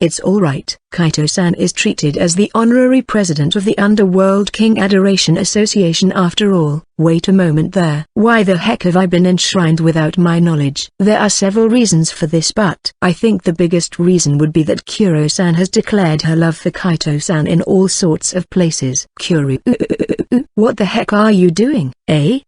It's alright. Kaito-san is treated as the honorary president of the Underworld King Adoration Association after all. Wait a moment there. Why the heck have I been enshrined without my knowledge? There are several reasons for this, but I think the biggest reason would be that Kuro-san has declared her love for Kaito-san in all sorts of places. Kuro, what the heck are you doing?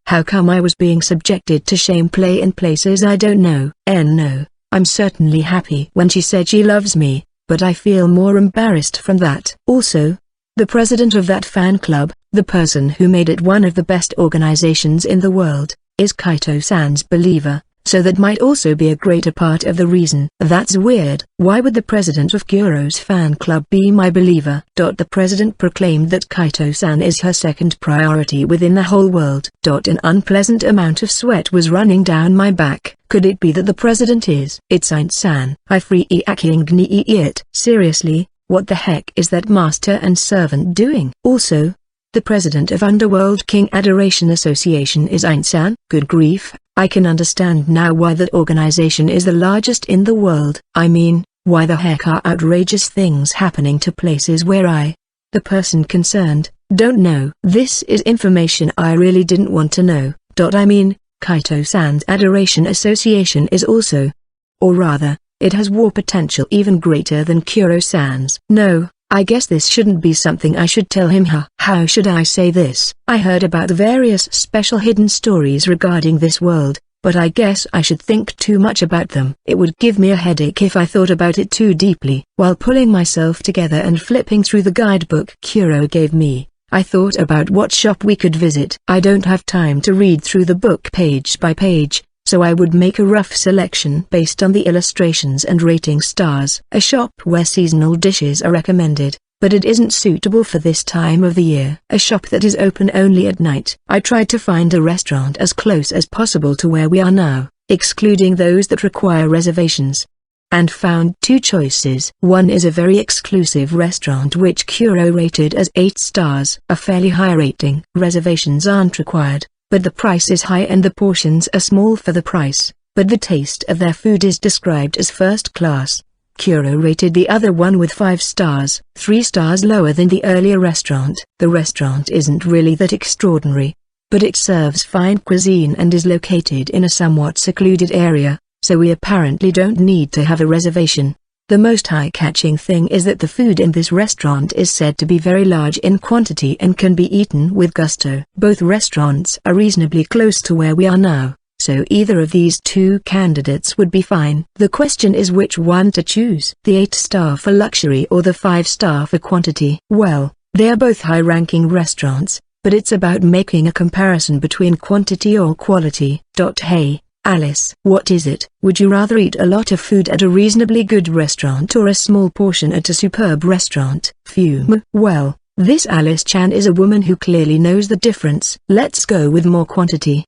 How come I was being subjected to shame play in places I don't know? No, I'm certainly happy when she said she loves me, but I feel more embarrassed from that. Also, the president of that fan club, the person who made it one of the best organizations in the world, is Kaito-san's believer, so that might also be a greater part of the reason. That's weird. Why would the president of Kuro's fan club be my believer? The president proclaimed that Kaito-san is her second priority within the whole world. An unpleasant amount of sweat was running down my back. Could it be that the president is? It's Ain't-san. I free it. Seriously, what the heck is that master and servant doing? Also, the president of Underworld King Adoration Association is Ain't-san. Good grief, I can understand now why that organization is the largest in the world. I mean, why the heck are outrageous things happening to places where I, the person concerned, don't know? This is information I really didn't want to know. I mean, Kaito-san's Adoration Association is also, or rather, it has war potential even greater than Kuro-san's. No, I guess this shouldn't be something I should tell him. How should I say this? I heard about various special hidden stories regarding this world, but I guess I should think too much about them. It would give me a headache if I thought about it too deeply. While pulling myself together and flipping through the guidebook Kuro gave me, I thought about what shop we could visit. I don't have time to read through the book page by page, so I would make a rough selection based on the illustrations and rating stars. A shop where seasonal dishes are recommended, but it isn't suitable for this time of the year. A shop that is open only at night. I tried to find a restaurant as close as possible to where we are now, excluding those that require reservations, and found two choices. One is a very exclusive restaurant which Kuro rated as 8 stars. A fairly high rating. Reservations aren't required, but the price is high and the portions are small for the price. but the taste of their food is described as first class. Kuro rated the other one with 5 stars, 3 stars lower than the earlier restaurant. The restaurant isn't really that extraordinary, but it serves fine cuisine and is located in a somewhat secluded area, so we apparently don't need to have a reservation. The most eye-catching thing is that the food in this restaurant is said to be very large in quantity and can be eaten with gusto. Both restaurants are reasonably close to where we are now, so either of these two candidates would be fine. The question is which one to choose, the 8-star for luxury or the 5-star for quantity. Well, they are both high-ranking restaurants, but it's about making a comparison between quantity or quality. Hey, Alice, what is it? Would you rather eat a lot of food at a reasonably good restaurant or a small portion at a superb restaurant? Fume. Well, this Alice-chan is a woman who clearly knows the difference. Let's go with more quantity.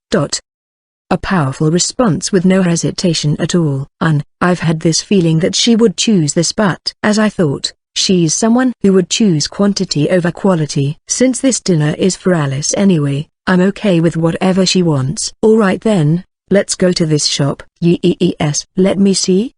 A powerful response with no hesitation at all. I've had this feeling that she would choose this, but as I thought, she's someone who would choose quantity over quality. Since this dinner is for Alice anyway, I'm okay with whatever she wants. Alright then. Let's go to this shop. Yes, let me see.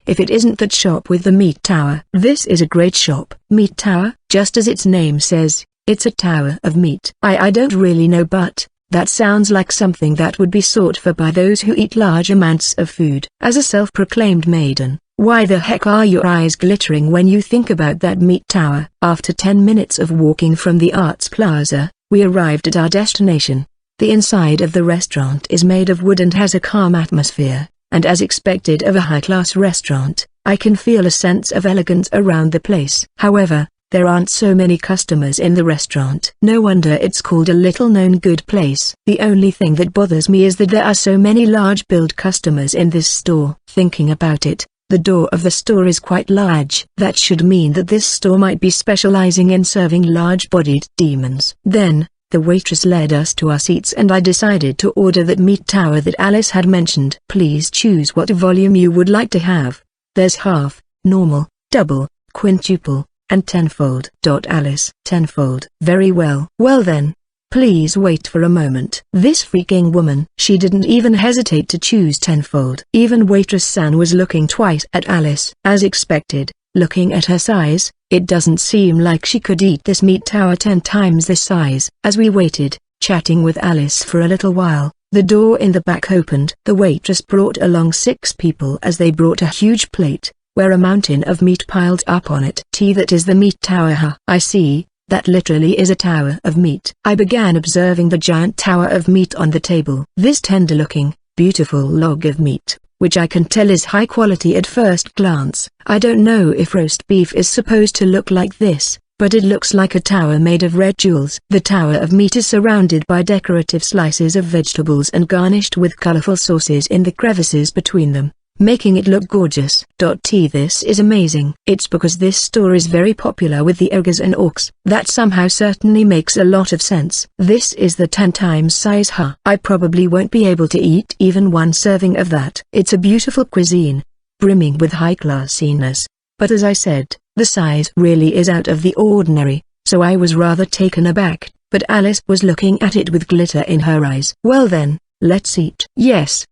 If it isn't that shop with the meat tower. This is a great shop. Meat tower, just as its name says, it's a tower of meat. I don't really know, but that sounds like something that would be sought for by those who eat large amounts of food. As a self-proclaimed maiden, why the heck are your eyes glittering when you think about that meat tower? After 10 minutes of walking from the Arts Plaza, we arrived at our destination. The inside of the restaurant is made of wood and has a calm atmosphere, and as expected of a high-class restaurant, I can feel a sense of elegance around the place. However, there aren't so many customers in the restaurant. No wonder it's called a little-known good place. The only thing that bothers me is that there are so many large-billed customers in this store. Thinking about it, the door of the store is quite large. That should mean that this store might be specializing in serving large-bodied demons. Then, the waitress led us to our seats and I decided to order that meat tower that Alice had mentioned. Please choose what volume you would like to have. There's half, normal, double, quintuple, and tenfold. Alice. Tenfold. Very well. Well then. Please wait for a moment. This freaking woman. She didn't even hesitate to choose tenfold. Even waitress-san was looking twice at Alice. As expected, looking at her size, it doesn't seem like she could eat this meat tower 10 times this size. As we waited, chatting with Alice for a little while, the door in the back opened. The waitress brought along 6 people as they brought a huge plate, where a mountain of meat piled up on it. That is the meat tower, huh? I see, that literally is a tower of meat. I began observing the giant tower of meat on the table. This tender-looking, beautiful log of meat, which I can tell is high quality at first glance. I don't know if roast beef is supposed to look like this, but it looks like a tower made of red jewels. The tower of meat is surrounded by decorative slices of vegetables and garnished with colorful sauces in the crevices between them, making it look gorgeous. This is amazing. It's because this store is very popular with the ogres and orcs. That somehow certainly makes a lot of sense. This is the 10 times size, huh? I probably won't be able to eat even one serving of that. It's a beautiful cuisine, brimming with high-classiness, but as I said, the size really is out of the ordinary, so I was rather taken aback, but Alice was looking at it with glitter in her eyes. Well then, let's eat. Yes,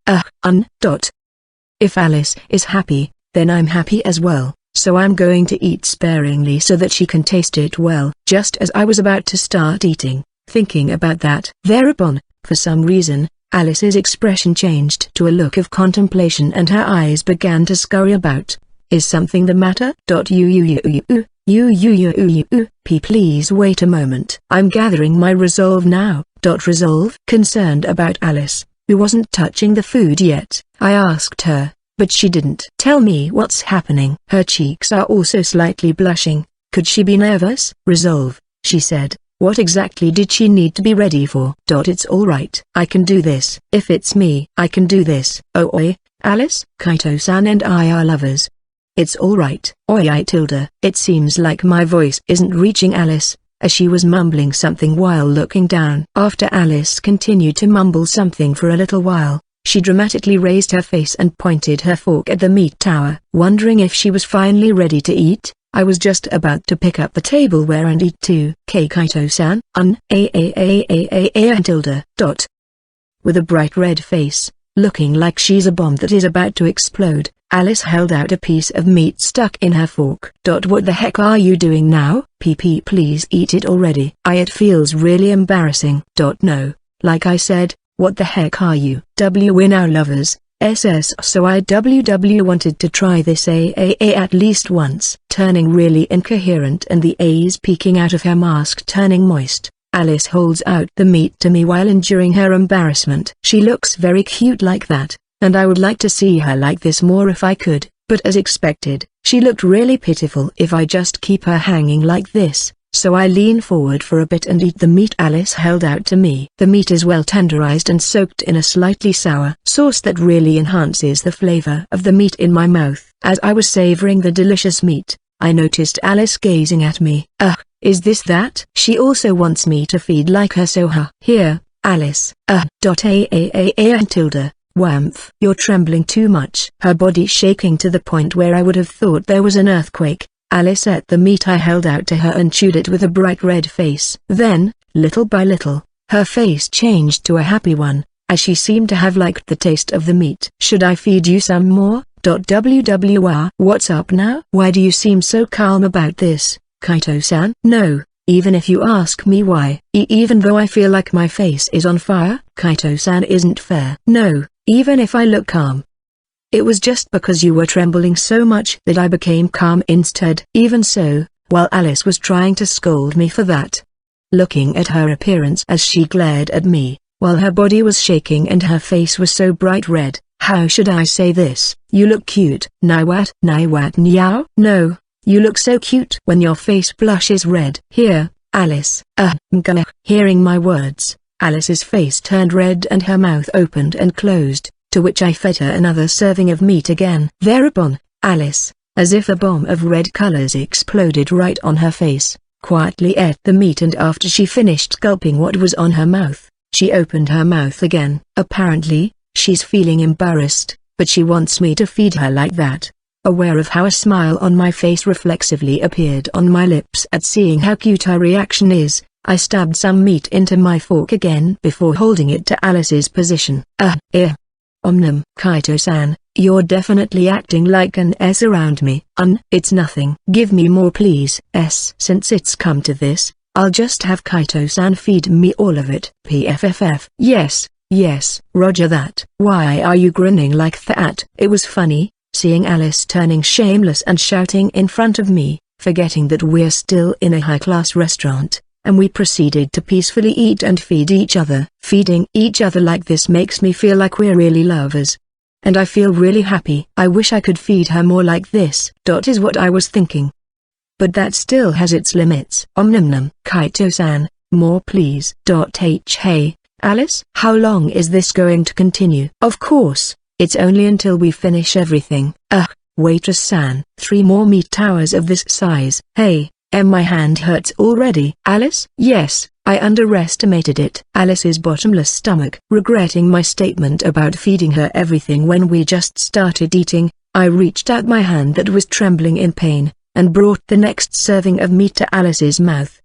If Alice is happy, then I'm happy as well, so I'm going to eat sparingly so that she can taste it well. Just as I was about to start eating, thinking about that, thereupon, for some reason, Alice's expression changed to a look of contemplation and her eyes began to scurry about. Is something the matter? Please wait a moment. I'm gathering my resolve now. Resolve? Concerned about Alice, who wasn't touching the food yet, I asked her, but she didn't tell me what's happening. Her cheeks are also slightly blushing. Could she be nervous? Resolve, she said. What exactly did she need to be ready for? It's alright. I can do this. If it's me, I can do this. Oi, Alice, Kaito-san and I are lovers. It's alright. Oi, Tilda. It seems like my voice isn't reaching Alice, as she was mumbling something while looking down. After Alice continued to mumble something for a little while, she dramatically raised her face and pointed her fork at the meat tower. Wondering if she was finally ready to eat, I was just about to pick up the tableware and eat too. Kaito-san, Tilda. With a bright red face, looking like she's a bomb that is about to explode. Alice held out a piece of meat stuck in her fork. What the heck are you doing now? PP, please eat it already. It feels really embarrassing. No, like I said, what the heck are you? We're now lovers. SS. So IWW wanted to try this AAA at least once. Turning really incoherent and the A's peeking out of her mask turning moist, Alice holds out the meat to me while enduring her embarrassment. She looks very cute like that, and I would like to see her like this more if I could, but as expected, she looked really pitiful if I just keep her hanging like this. So I lean forward for a bit and eat the meat Alice held out to me. The meat is well tenderized and soaked in a slightly sour sauce that really enhances the flavor of the meat in my mouth. As I was savoring the delicious meat, I noticed Alice gazing at me. Is this that? She also wants me to feed like her, so here, Alice. Tilde. Warmth. You're trembling too much. Her body shaking to the point where I would have thought there was an earthquake. Alice ate the meat I held out to her and chewed it with a bright red face. Then, little by little, her face changed to a happy one, as she seemed to have liked the taste of the meat. Should I feed you some more? WWR. What's up now? Why do you seem so calm about this, Kaito-san? No, even if you ask me why. Even though I feel like my face is on fire? Kaito-san isn't fair. No, even if I look calm. It was just because you were trembling so much that I became calm instead. Even so, while Alice was trying to scold me for that, looking at her appearance as she glared at me, while her body was shaking and her face was so bright red, how should I say this? You look cute. Niwat Niao? No, you look so cute when your face blushes red. Here, Alice. Hearing my words, Alice's face turned red and her mouth opened and closed, to which I fed her another serving of meat again. Thereupon, Alice, as if a bomb of red colors exploded right on her face, quietly ate the meat, and after she finished gulping what was on her mouth, she opened her mouth again. Apparently, she's feeling embarrassed, but she wants me to feed her like that. Aware of how a smile on my face reflexively appeared on my lips at seeing how cute her reaction is, I stabbed some meat into my fork again before holding it to Alice's position. Omnum. Kaito-san, you're definitely acting like an S around me. It's nothing. Give me more please. Since it's come to this, I'll just have Kaito-san feed me all of it. PFFF. Yes, roger that. Why are you grinning like that? It was funny, seeing Alice turning shameless and shouting in front of me, forgetting that we're still in a high-class restaurant, and we proceeded to peacefully eat and feed each other. Feeding each other like this makes me feel like we're really lovers. And I feel really happy. I wish I could feed her more like this. Is what I was thinking. But that still has its limits. Omnumnum. Kaito-san, more please. Hey, Alice? How long is this going to continue? Of course, it's only until we finish everything. Waitress-san. 3 more meat towers of this size. Hey. My hand hurts already. Alice? Yes, I underestimated it. Alice's bottomless stomach. Regretting my statement about feeding her everything when we just started eating, I reached out my hand that was trembling in pain, and brought the next serving of meat to Alice's mouth.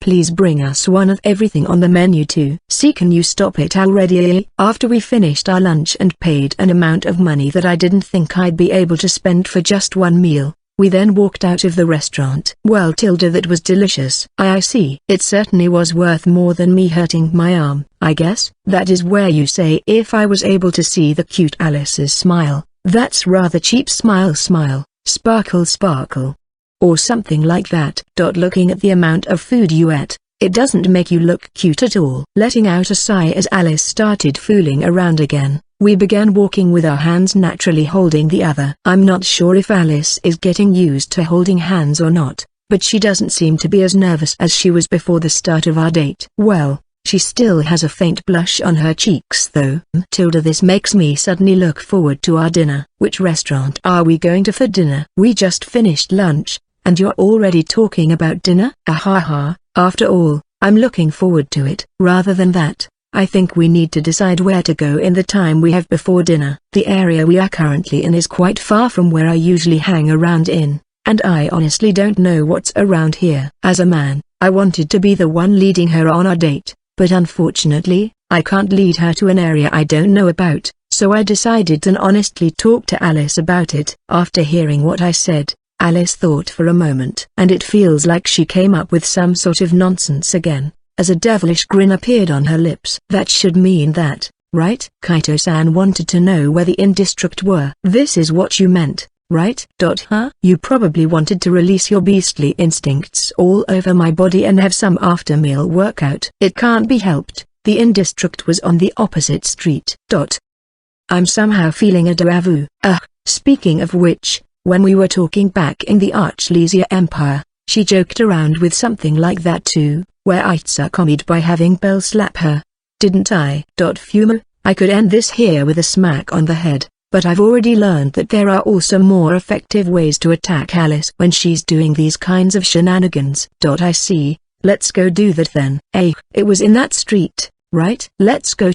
Please bring us one of everything on the menu too. Can you stop it already? After we finished our lunch and paid an amount of money that I didn't think I'd be able to spend for just one meal, we then walked out of the restaurant. Well, that was delicious. I see. It certainly was worth more than me hurting my arm. I guess that is where you say if I was able to see the cute Alice's smile. That's rather cheap smile, sparkle. Or something like that. Looking at the amount of food you ate, it doesn't make you look cute at all. Letting out a sigh as Alice started fooling around again, we began walking with our hands naturally holding the other. I'm not sure if Alice is getting used to holding hands or not, but she doesn't seem to be as nervous as she was before the start of our date. Well, she still has a faint blush on her cheeks though. This makes me suddenly look forward to our dinner. Which restaurant are we going to for dinner? We just finished lunch, and you're already talking about dinner? After all, I'm looking forward to it. Rather than that, I think we need to decide where to go in the time we have before dinner. The area we are currently in is quite far from where I usually hang around in, and I honestly don't know what's around here. As a man, I wanted to be the one leading her on our date, but unfortunately, I can't lead her to an area I don't know about, so I decided to honestly talk to Alice about it. After hearing what I said, Alice thought for a moment. And it feels like she came up with some sort of nonsense again, as a devilish grin appeared on her lips. That should mean that, right? Kaito-san wanted to know where the in-district were. This is what you meant, right? Huh? You probably wanted to release your beastly instincts all over my body and have some after-meal workout. It can't be helped, the in-district was on the opposite street. I'm somehow feeling a déjà vu. Speaking of which, when we were talking back in the Archlesia Empire, she joked around with something like that too, where Itsuka commied by having Belle slap her. Didn't I? Fumo, I could end this here with a smack on the head, but I've already learned that there are also more effective ways to attack Alice when she's doing these kinds of shenanigans. I see, let's go do that then. It was in that street, right? Let's go.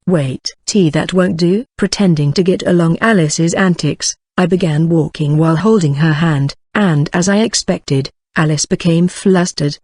Wait. That won't do. Pretending to get along Alice's antics, I began walking while holding her hand, and as I expected, Alice became flustered.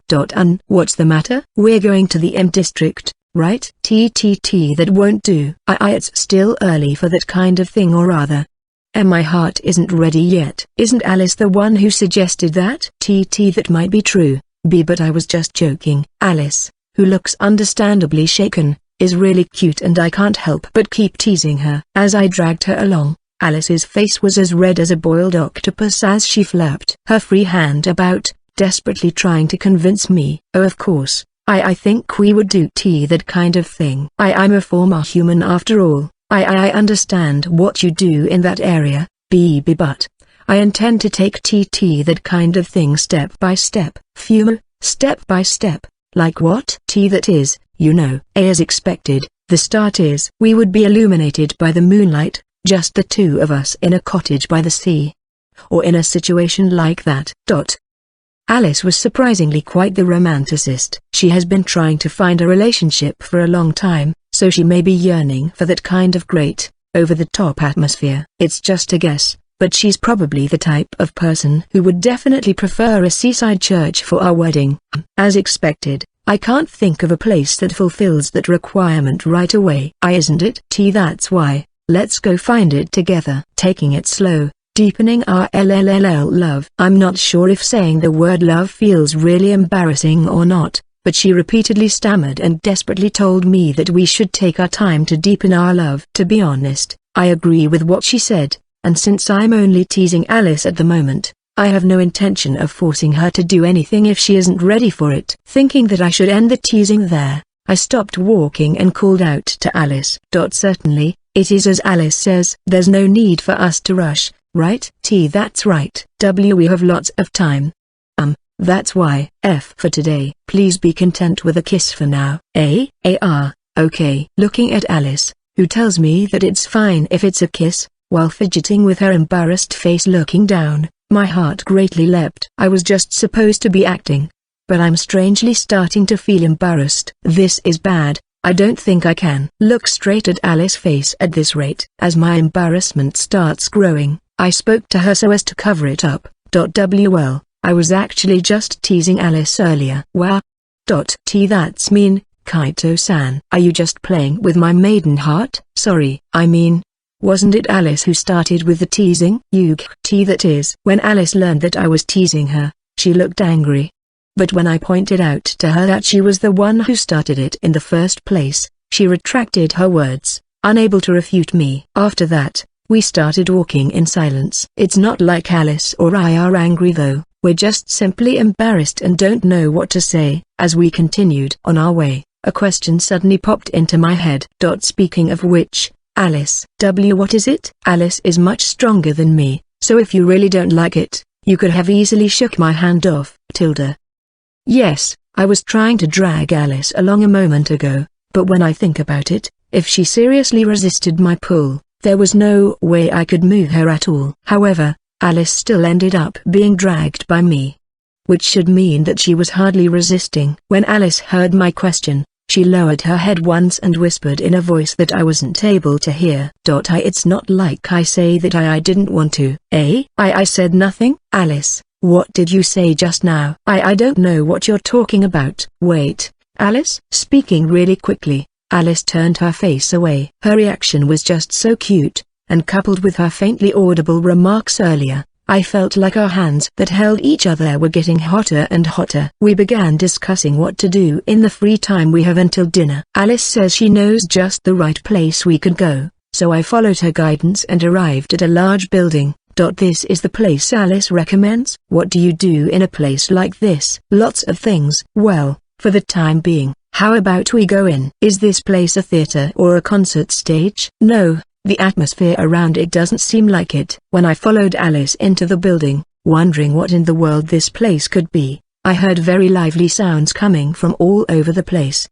What's the matter? We're going to the M district, right? That won't do. It's still early for that kind of thing, or rather, and my heart isn't ready yet. Isn't Alice the one who suggested that? That might be true, but I was just joking. Alice, who looks understandably shaken, is really cute and I can't help but keep teasing her. As I dragged her along, Alice's face was as red as a boiled octopus as she flapped her free hand about, desperately trying to convince me. Oh, of course, I think we would do that kind of thing. I'm a former human after all. I understand what you do in that area, but I intend to take that kind of thing step by step. Fumo, step by step, like what? That is, as expected, the start is we would be illuminated by the moonlight, just the two of us in a cottage by the sea. Or in a situation like that. Alice was surprisingly quite the romanticist. She has been trying to find a relationship for a long time, so she may be yearning for that kind of great, over-the-top atmosphere. It's just a guess, but she's probably the type of person who would definitely prefer a seaside church for our wedding. As expected, I can't think of a place that fulfills that requirement right away. Isn't it? That's why, let's go find it together. Taking it slow, deepening our love. I'm not sure if saying the word love feels really embarrassing or not, but she repeatedly stammered and desperately told me that we should take our time to deepen our love. To be honest, I agree with what she said, and since I'm only teasing Alice at the moment, I have no intention of forcing her to do anything if she isn't ready for it. Thinking that I should end the teasing there, I stopped walking and called out to Alice. Certainly, it is as Alice says. There's no need for us to rush, right? That's right. We have lots of time. That's why. For today. Please be content with a kiss for now. Okay. Looking at Alice, who tells me that it's fine if it's a kiss, while fidgeting with her embarrassed face looking down, my heart greatly leapt. I was just supposed to be acting, but I'm strangely starting to feel embarrassed. This is bad. I don't think I can look straight at Alice's face at this rate. As my embarrassment starts growing, I spoke to her so as to cover it up. Well, I was actually just teasing Alice earlier. Wow. That's mean, Kaito-san. Are you just playing with my maiden heart? Sorry, wasn't it Alice who started with the teasing? That is. When Alice learned that I was teasing her, she looked angry. But when I pointed out to her that she was the one who started it in the first place, she retracted her words, unable to refute me. After that, we started walking in silence. It's not like Alice or I are angry though, we're just simply embarrassed and don't know what to say. As we continued on our way, a question suddenly popped into my head. Speaking of which, Alice. What is it? Alice is much stronger than me, so if you really don't like it, you could have easily shook my hand off. Yes, I was trying to drag Alice along a moment ago, but when I think about it, if she seriously resisted my pull, there was no way I could move her at all. However, Alice still ended up being dragged by me, which should mean that she was hardly resisting. When Alice heard my question, she lowered her head once and whispered in a voice that I wasn't able to hear. It's not like I say that I didn't want to. I said nothing. Alice, what did you say just now? I don't know what you're talking about. Wait, Alice? Speaking really quickly, Alice turned her face away. Her reaction was just so cute, and coupled with her faintly audible remarks earlier, I felt like our hands that held each other were getting hotter and hotter. We began discussing what to do in the free time we have until dinner. Alice says she knows just the right place we could go, so I followed her guidance and arrived at a large building. This is the place Alice recommends. What do you do in a place like this? Lots of things. Well, for the time being, how about we go in? Is this place a theater or a concert stage? No, the atmosphere around it doesn't seem like it. When I followed Alice into the building, wondering what in the world this place could be, I heard very lively sounds coming from all over the place.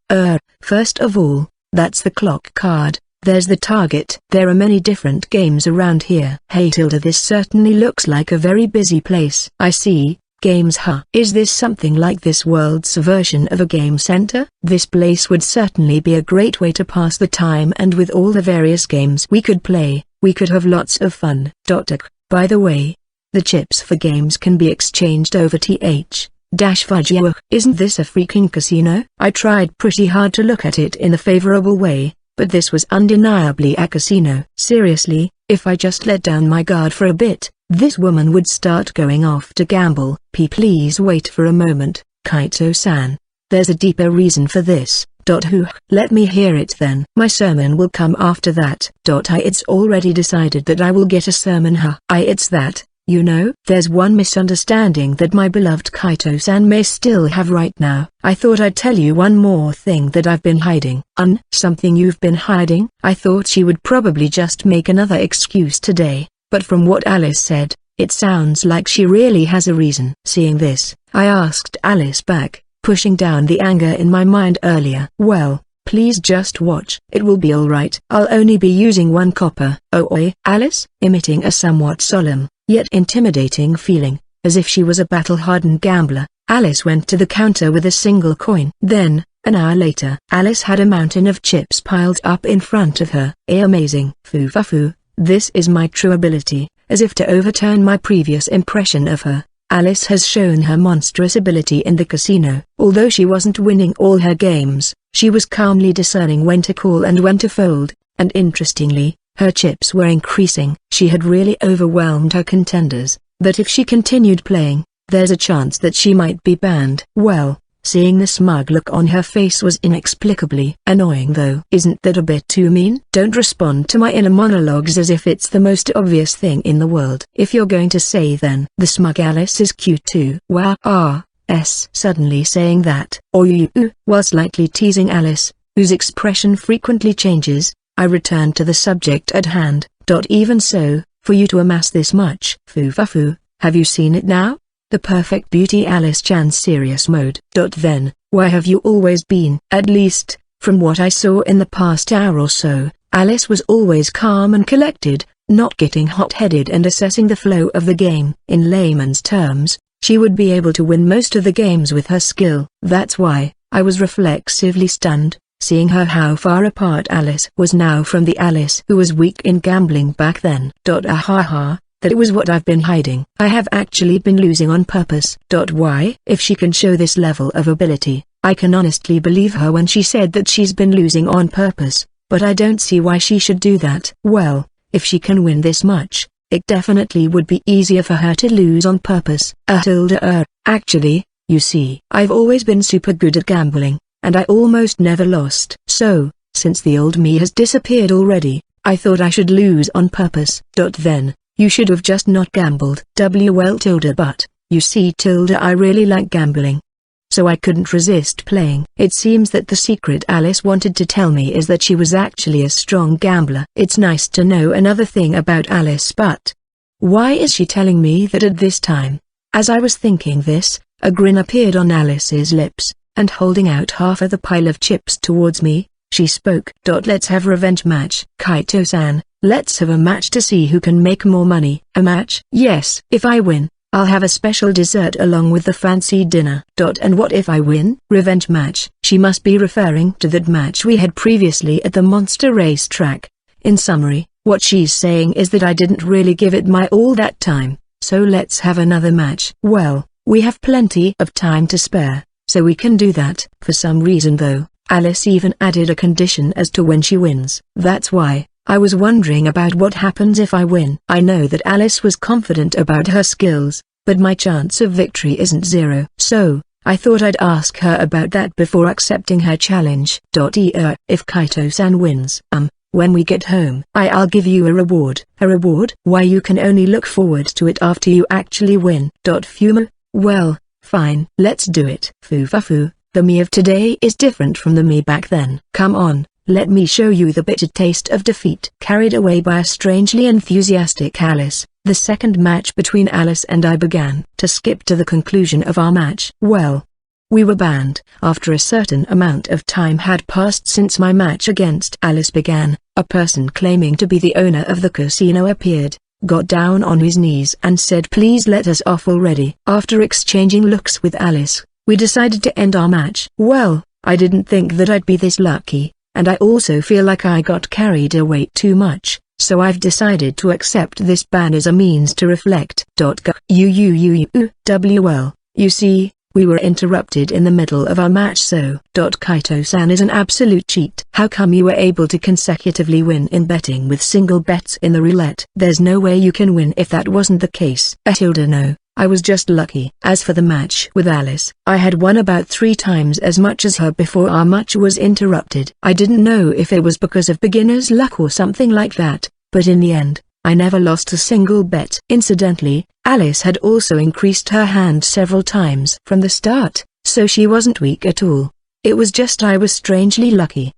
First of all, that's the clock card. There's the target. There are many different games around here. Hey Tilda, this certainly looks like a very busy place. I see, games huh? Is this something like this world's version of a game center? This place would certainly be a great way to pass the time, and with all the various games we could play, we could have lots of fun. By the way, the chips for games can be exchanged over th-fudge. Isn't this a freaking casino? I tried pretty hard to look at it in a favorable way, but this was undeniably a casino. Seriously, if I just let down my guard for a bit, this woman would start going off to gamble. Please wait for a moment, Kaito-san. There's a deeper reason for this. Let me hear it then. My sermon will come after that. It's already decided that I will get a sermon it's that. You know, there's one misunderstanding that my beloved Kaito-san may still have right now. I thought I'd tell you one more thing that I've been hiding. Something you've been hiding? I thought she would probably just make another excuse today, but from what Alice said, it sounds like she really has a reason. Seeing this, I asked Alice back, pushing down the anger in my mind earlier. Well, please just watch. It will be alright. I'll only be using 1 copper. Alice, emitting a somewhat solemn, yet intimidating feeling, as if she was a battle-hardened gambler, Alice went to the counter with a single coin. Then, an hour later, Alice had a mountain of chips piled up in front of her. Amazing. Foo-fa-foo, this is my true ability. As if to overturn my previous impression of her, Alice has shown her monstrous ability in the casino. Although she wasn't winning all her games, she was calmly discerning when to call and when to fold, and interestingly, her chips were increasing. She had really overwhelmed her contenders, but if she continued playing, there's a chance that she might be banned. Well, seeing the smug look on her face was inexplicably annoying though. Isn't that a bit too mean? Don't respond to my inner monologues as if it's the most obvious thing in the world. If you're going to say then, the smug Alice is cute too. Wow. Suddenly saying that, or you, while slightly teasing Alice, whose expression frequently changes, I returned to the subject at hand. Even so, for you to amass this much foo-fa-foo, have you seen it now? The perfect beauty. Alice-chan's serious mode. Then, why have you always been? At least, from what I saw in the past hour or so, Alice was always calm and collected, not getting hot-headed and assessing the flow of the game. In layman's terms, she would be able to win most of the games with her skill. That's why, I was reflexively stunned, seeing how far apart Alice was now from the Alice who was weak in gambling back then. That was what I've been hiding. I have actually been losing on purpose. Why? If she can show this level of ability, I can honestly believe her when she said that she's been losing on purpose, but I don't see why she should do that. Well, if she can win this much, it definitely would be easier for her to lose on purpose. Actually, you see, I've always been super good at gambling, and I almost never lost. So, since the old me has disappeared already, I thought I should lose on purpose. Then, you should have just not gambled. But, you see I really like gambling. So I couldn't resist playing. It seems that the secret Alice wanted to tell me is that she was actually a strong gambler. It's nice to know another thing about Alice, but why is she telling me that at this time? As I was thinking this, a grin appeared on Alice's lips, and holding out half of the pile of chips towards me, she spoke. Let's have a revenge match. Kaito-san, let's have a match to see who can make more money. A match? Yes. If I win, I'll have a special dessert along with the fancy dinner. And what if I win? Revenge match. She must be referring to that match we had previously at the monster race track. In summary, what she's saying is that I didn't really give it my all that time, so let's have another match. Well, we have plenty of time to spare, so we can do that. For some reason though, Alice even added a condition as to when she wins. That's why I was wondering about what happens if I win. I know that Alice was confident about her skills, but my chance of victory isn't zero. So, I thought I'd ask her about that before accepting her challenge. If Kaito-san wins, when we get home, I'll give you a reward. A reward? Why, you can only look forward to it after you actually win. Fumo? Well, fine. Let's do it. Fufafu, the me of today is different from the me back then. Come on, let me show you the bitter taste of defeat. Carried away by a strangely enthusiastic Alice, the second match between Alice and I began. To skip to the conclusion of our match. Well, we were banned. After a certain amount of time had passed since my match against Alice began, a person claiming to be the owner of the casino appeared, got down on his knees and said, "Please let us off already." After exchanging looks with Alice, we decided to end our match. Well, I didn't think that I'd be this lucky, and I also feel like I got carried away too much, so I've decided to accept this ban as a means to reflect. Well, you see, we were interrupted in the middle of our match, so Kaito-san is an absolute cheat. How come you were able to consecutively win in betting with single bets in the roulette? There's no way you can win if that wasn't the case. Hilda, no, I was just lucky. As for the match with Alice, I had won about 3 times as much as her before our match was interrupted. I didn't know if it was because of beginner's luck or something like that, but in the end, I never lost a single bet. Incidentally, Alice had also increased her hand several times from the start, so she wasn't weak at all. It was just I was strangely lucky.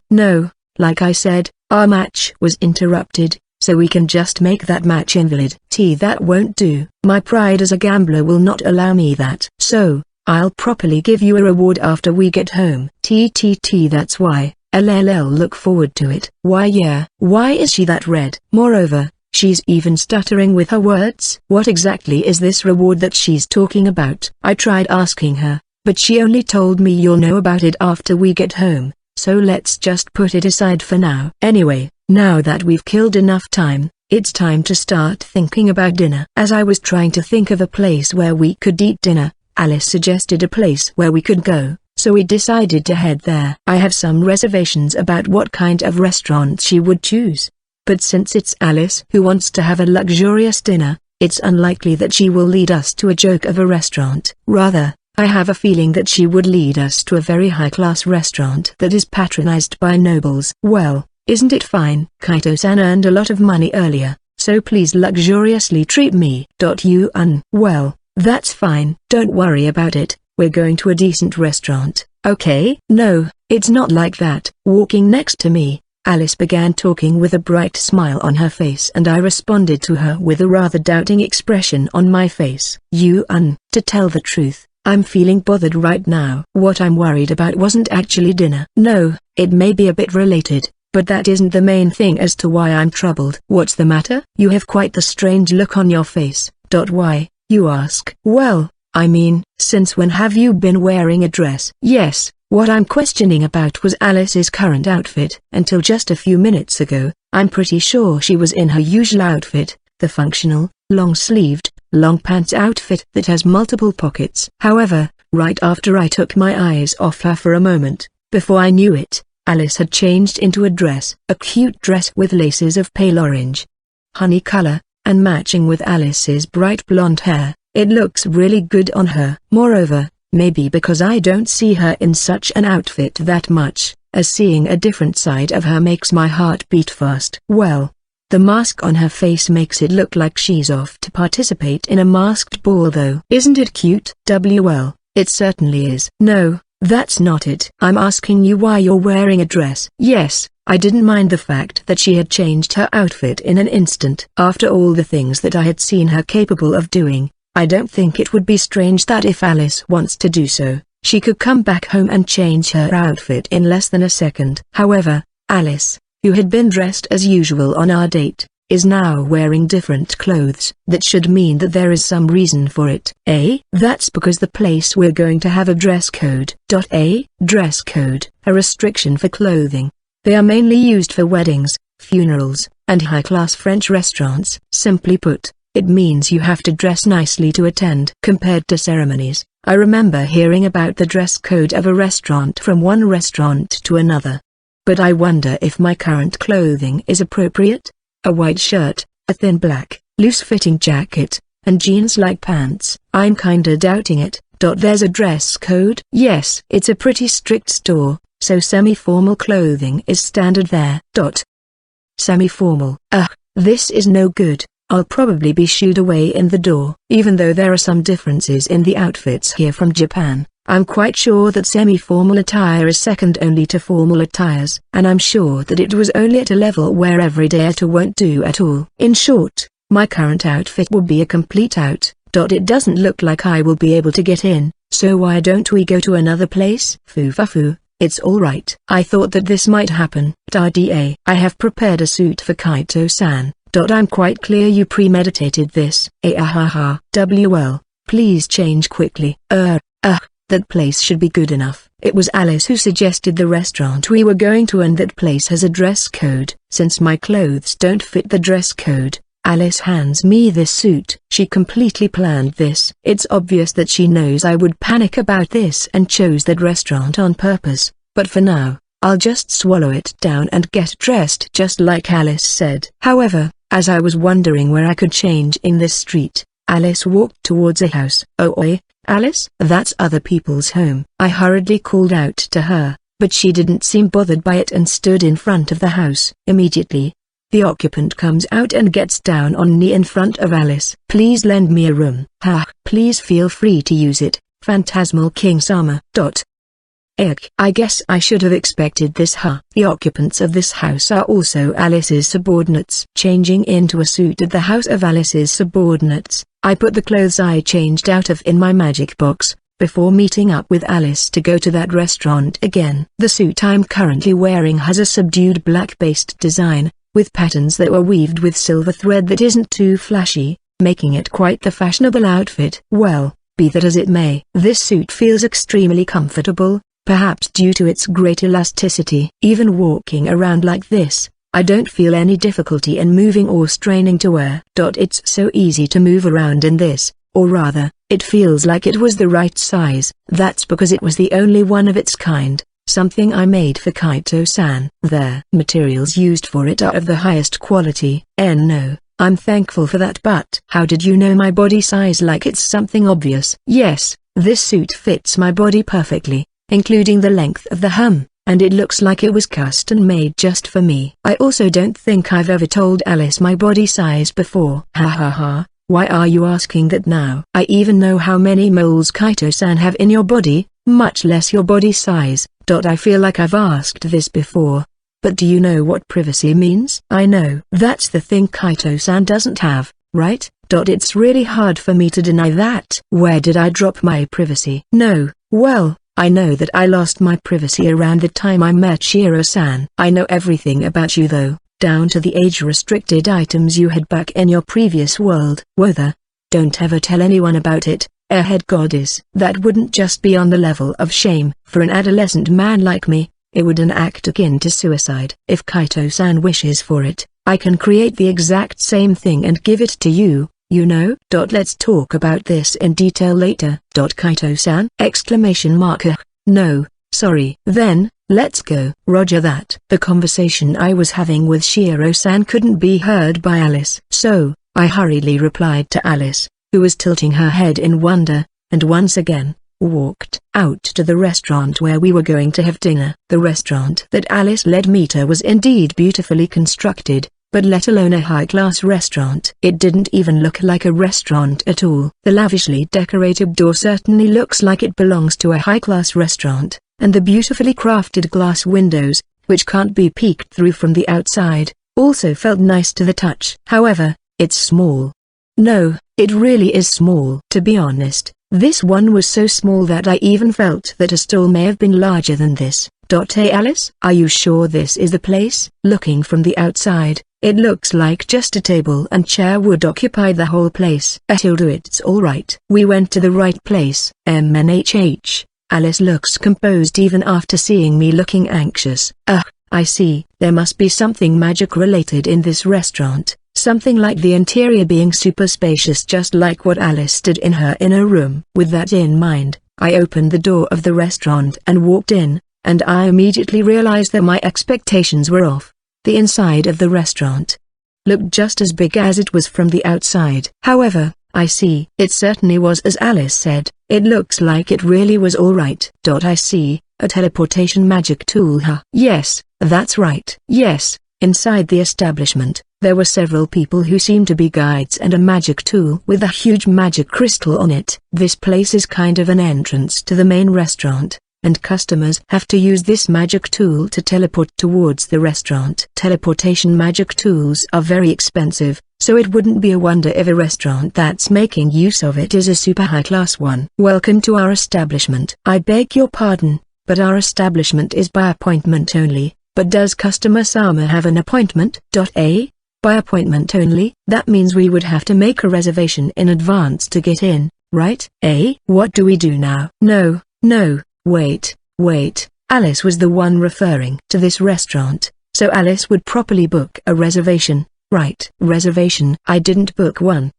No, like I said, our match was interrupted, so we can just make that match invalid. That won't do. My pride as a gambler will not allow me that. So, I'll properly give you a reward after we get home. That's why. LLL, look forward to it. Why, yeah. Why is she that red? Moreover, she's even stuttering with her words. What exactly is this reward that she's talking about? I tried asking her, but she only told me you'll know about it after we get home, so let's just put it aside for now. Anyway, now that we've killed enough time, it's time to start thinking about dinner. As I was trying to think of a place where we could eat dinner, Alice suggested a place where we could go, so we decided to head there. I have some reservations about what kind of restaurant she would choose, but since it's Alice who wants to have a luxurious dinner, it's unlikely that she will lead us to a joke of a restaurant. Rather, I have a feeling that she would lead us to a very high-class restaurant that is patronized by nobles. Well, isn't it fine? Kaito-san earned a lot of money earlier, so please luxuriously treat me. Well, that's fine. Don't worry about it. We're going to a decent restaurant, okay? No, it's not like that. Walking next to me, Alice began talking with a bright smile on her face, and I responded to her with a rather doubting expression on my face. To tell the truth, I'm feeling bothered right now. What I'm worried about wasn't actually dinner. No, it may be a bit related, but that isn't the main thing as to why I'm troubled. What's the matter? You have quite the strange look on your face. Why, you ask? Well, I mean, since when have you been wearing a dress? Yes, what I'm questioning about was Alice's current outfit. Until just a few minutes ago, I'm pretty sure she was in her usual outfit, the functional, long-sleeved, long pants outfit that has multiple pockets. However, right after I took my eyes off her for a moment, before I knew it, Alice had changed into a dress. A cute dress with laces of pale orange, honey color, and matching with Alice's bright blonde hair. It looks really good on her. Moreover, maybe because I don't see her in such an outfit that much, as seeing a different side of her makes my heart beat fast. Well, the mask on her face makes it look like she's off to participate in a masked ball though. Isn't it cute? Well, it certainly is. No, that's not it. I'm asking you why you're wearing a dress. Yes, I didn't mind the fact that she had changed her outfit in an instant. After all the things that I had seen her capable of doing, I don't think it would be strange that if Alice wants to do so, she could come back home and change her outfit in less than a second. However, Alice, who had been dressed as usual on our date, is now wearing different clothes. That should mean that there is some reason for it. That's because the place we're going to have a dress code. A dress code, a restriction for clothing. They are mainly used for weddings, funerals, and high-class French restaurants. Simply put, It means you have to dress nicely to attend. Compared to ceremonies, I remember hearing about the dress code of a restaurant from one restaurant to another. But I wonder if my current clothing is appropriate? A white shirt, a thin black, loose-fitting jacket, and jeans-like pants. I'm kinda doubting it. There's a dress code? Yes, it's a pretty strict store, so semi-formal clothing is standard there. Semi-formal. Ugh, this is no good. I'll probably be shooed away in the door. Even though there are some differences in the outfits here from Japan, I'm quite sure that semi-formal attire is second only to formal attires. And I'm sure that it was only at a level where everyday attire won't do at all. In short, my current outfit will be a complete out. It doesn't look like I will be able to get in, so why don't we go to another place? Foo-fa-foo, it's alright. I thought that this might happen. I have prepared a suit for Kaito-san. I'm quite clear you premeditated this. WL, please change quickly. That place should be good enough. It was Alice who suggested the restaurant we were going to, and that place has a dress code. Since my clothes don't fit the dress code, Alice hands me this suit. She completely planned this. It's obvious that she knows I would panic about this and chose that restaurant on purpose, but for now, I'll just swallow it down and get dressed just like Alice said. However, as I was wondering where I could change in this street, Alice walked towards a house. Oi, Alice? That's other people's home. I hurriedly called out to her, but she didn't seem bothered by it and stood in front of the house. Immediately, the occupant comes out and gets down on knee in front of Alice. Please lend me a room. Please feel free to use it, Phantasmal King-sama. I guess I should have expected this. The occupants of this house are also Alice's subordinates. Changing into a suit at the house of Alice's subordinates, I put the clothes I changed out of in my magic box, before meeting up with Alice to go to that restaurant again. The suit I'm currently wearing has a subdued black-based design, with patterns that were weaved with silver thread that isn't too flashy, making it quite the fashionable outfit. Well, be that as it may, this suit feels extremely comfortable, perhaps due to its great elasticity. Even walking around like this, I don't feel any difficulty in moving or straining to wear. It's so easy to move around in this, or rather, it feels like it was the right size. That's because it was the only one of its kind. Something I made for Kaito-san. The materials used for it are of the highest quality. No, I'm thankful for that. But how did you know my body size? Like it's something obvious. Yes, this suit fits my body perfectly, including the length of the hem, and it looks like it was custom made just for me. I also don't think I've ever told Alice my body size before. Why are you asking that now? I even know how many moles Kaito-san have in your body, much less your body size. I feel like I've asked this before. But do you know what privacy means? I know. That's the thing Kaito-san doesn't have, right? It's really hard for me to deny that. Where did I drop my privacy? No, well, I know that I lost my privacy around the time I met Shiro-san. I know everything about you though, down to the age-restricted items you had back in your previous world. Wother, don't ever tell anyone about it. Airhead goddess. That wouldn't just be on the level of shame. For an adolescent man like me, it would an act akin to suicide. If Kaito-san wishes for it, I can create the exact same thing and give it to you, you know? Let's talk about this in detail later. Kaito-san? No, sorry. Then, let's go. Roger that. The conversation I was having with Shiro-san couldn't be heard by Alice. So, I hurriedly replied to Alice, who was tilting her head in wonder, and once again, walked out to the restaurant where we were going to have dinner. The restaurant that Alice led me to was indeed beautifully constructed, but let alone a high-class restaurant. It didn't even look like a restaurant at all. The lavishly decorated door certainly looks like it belongs to a high-class restaurant, and the beautifully crafted glass windows, which can't be peeked through from the outside, also felt nice to the touch. However, it's small. No, it really is small. To be honest, this one was so small that I even felt that a stall may have been larger than this. Hey Alice, are you sure this is the place? Looking from the outside, it looks like just a table and chair would occupy the whole place. It's alright. We went to the right place. Alice looks composed even after seeing me looking anxious. I see. There must be something magic related in this restaurant. something like the interior being super spacious, just like what Alice did in her inner room. With that in mind, I opened the door of the restaurant and walked in, and I immediately realized that my expectations were off. The inside of the restaurant looked just as big as it was from the outside. However, I see, it certainly was as Alice said. It looks like it really was alright. I see, a teleportation magic tool, huh? Yes, that's right. Yes, inside the establishment, there were several people who seemed to be guides and a magic tool with a huge magic crystal on it. This place is kind of an entrance to the main restaurant, and customers have to use this magic tool to teleport towards the restaurant. Teleportation magic tools are very expensive, so it wouldn't be a wonder if a restaurant that's making use of it is a super high-class one. Welcome to our establishment. I beg your pardon, but our establishment is by appointment only. But does customer Sama have an appointment? By appointment only? That means we would have to make a reservation in advance to get in, right? What do we do now? No. Wait. Alice was the one referring to this restaurant, so Alice would properly book a reservation, right? Reservation? I didn't book one.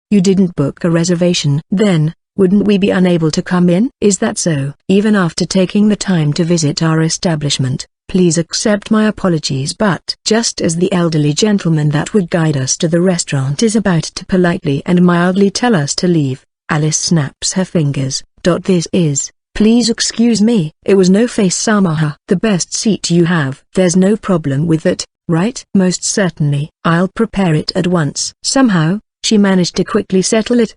You didn't book a reservation? Then, wouldn't we be unable to come in? Is that so? Even after taking the time to visit our establishment, please accept my apologies, but just as the elderly gentleman that would guide us to the restaurant is about to politely and mildly tell us to leave, Alice snaps her fingers. This is, please excuse me, it was No-Face Samaha. The best seat you have. There's no problem with it, right? Most certainly. I'll prepare it at once. Somehow, she managed to quickly settle it.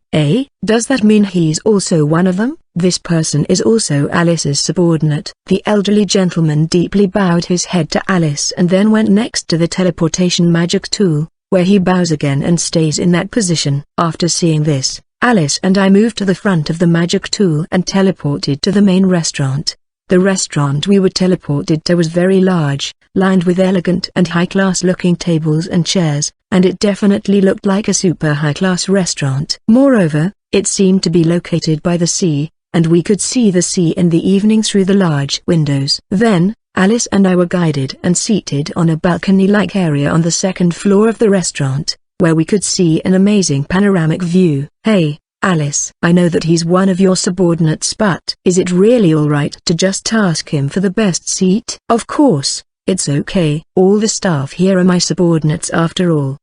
Does that mean he's also one of them? This person is also Alice's subordinate. The elderly gentleman deeply bowed his head to Alice and then went next to the teleportation magic tool, where he bows again and stays in that position. After seeing this, Alice and I moved to the front of the magic tool and teleported to the main restaurant. The restaurant we were teleported to was very large, lined with elegant and high-class looking tables and chairs, and it definitely looked like a super high-class restaurant. Moreover, it seemed to be located by the sea, and we could see the sea in the evening through the large windows. Then, Alice and I were guided and seated on a balcony-like area on the second floor of the restaurant, where we could see an amazing panoramic view. Hey, Alice, I know that he's one of your subordinates, but is it really alright to just ask him for the best seat? Of course, it's okay. All the staff here are my subordinates after all.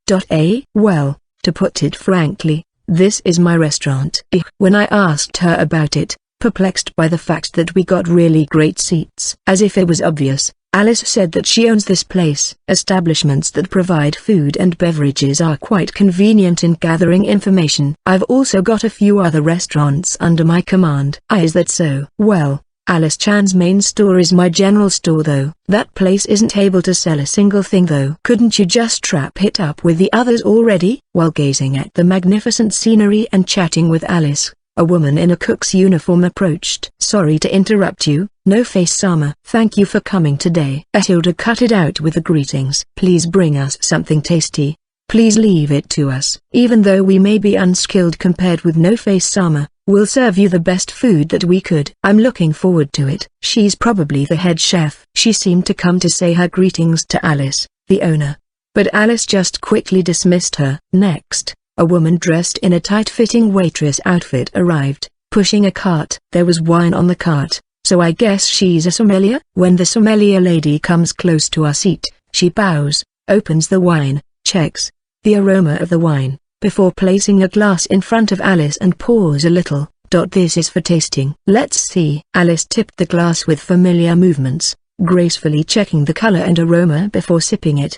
Well, to put it frankly, this is my restaurant. When I asked her about it, perplexed by the fact that we got really great seats, as if it was obvious, Alice said that she owns this place. Establishments that provide food and beverages are quite convenient in gathering information. I've also got a few other restaurants under my command. Is that so? Well, Alice Chan's main store is my general store though. That place isn't able to sell a single thing though. Couldn't you just trap it up with the others already? While gazing at the magnificent scenery and chatting with Alice, a woman in a cook's uniform approached. Sorry to interrupt you, No-Face Sama. Thank you for coming today. Hilda cut it out with the greetings. Please bring us something tasty. Please leave it to us. Even though we may be unskilled compared with No-Face Sama, we'll serve you the best food that we could. I'm looking forward to it. She's probably the head chef. She seemed to come to say her greetings to Alice, the owner. But Alice just quickly dismissed her. Next, a woman dressed in a tight-fitting waitress outfit arrived, pushing a cart. There was wine on the cart, so I guess she's a sommelier? When the sommelier lady comes close to our seat, she bows, opens the wine, checks the aroma of the wine, before placing a glass in front of Alice and pours a little. This is for tasting. Let's see. Alice tipped the glass with familiar movements, gracefully checking the color and aroma before sipping it.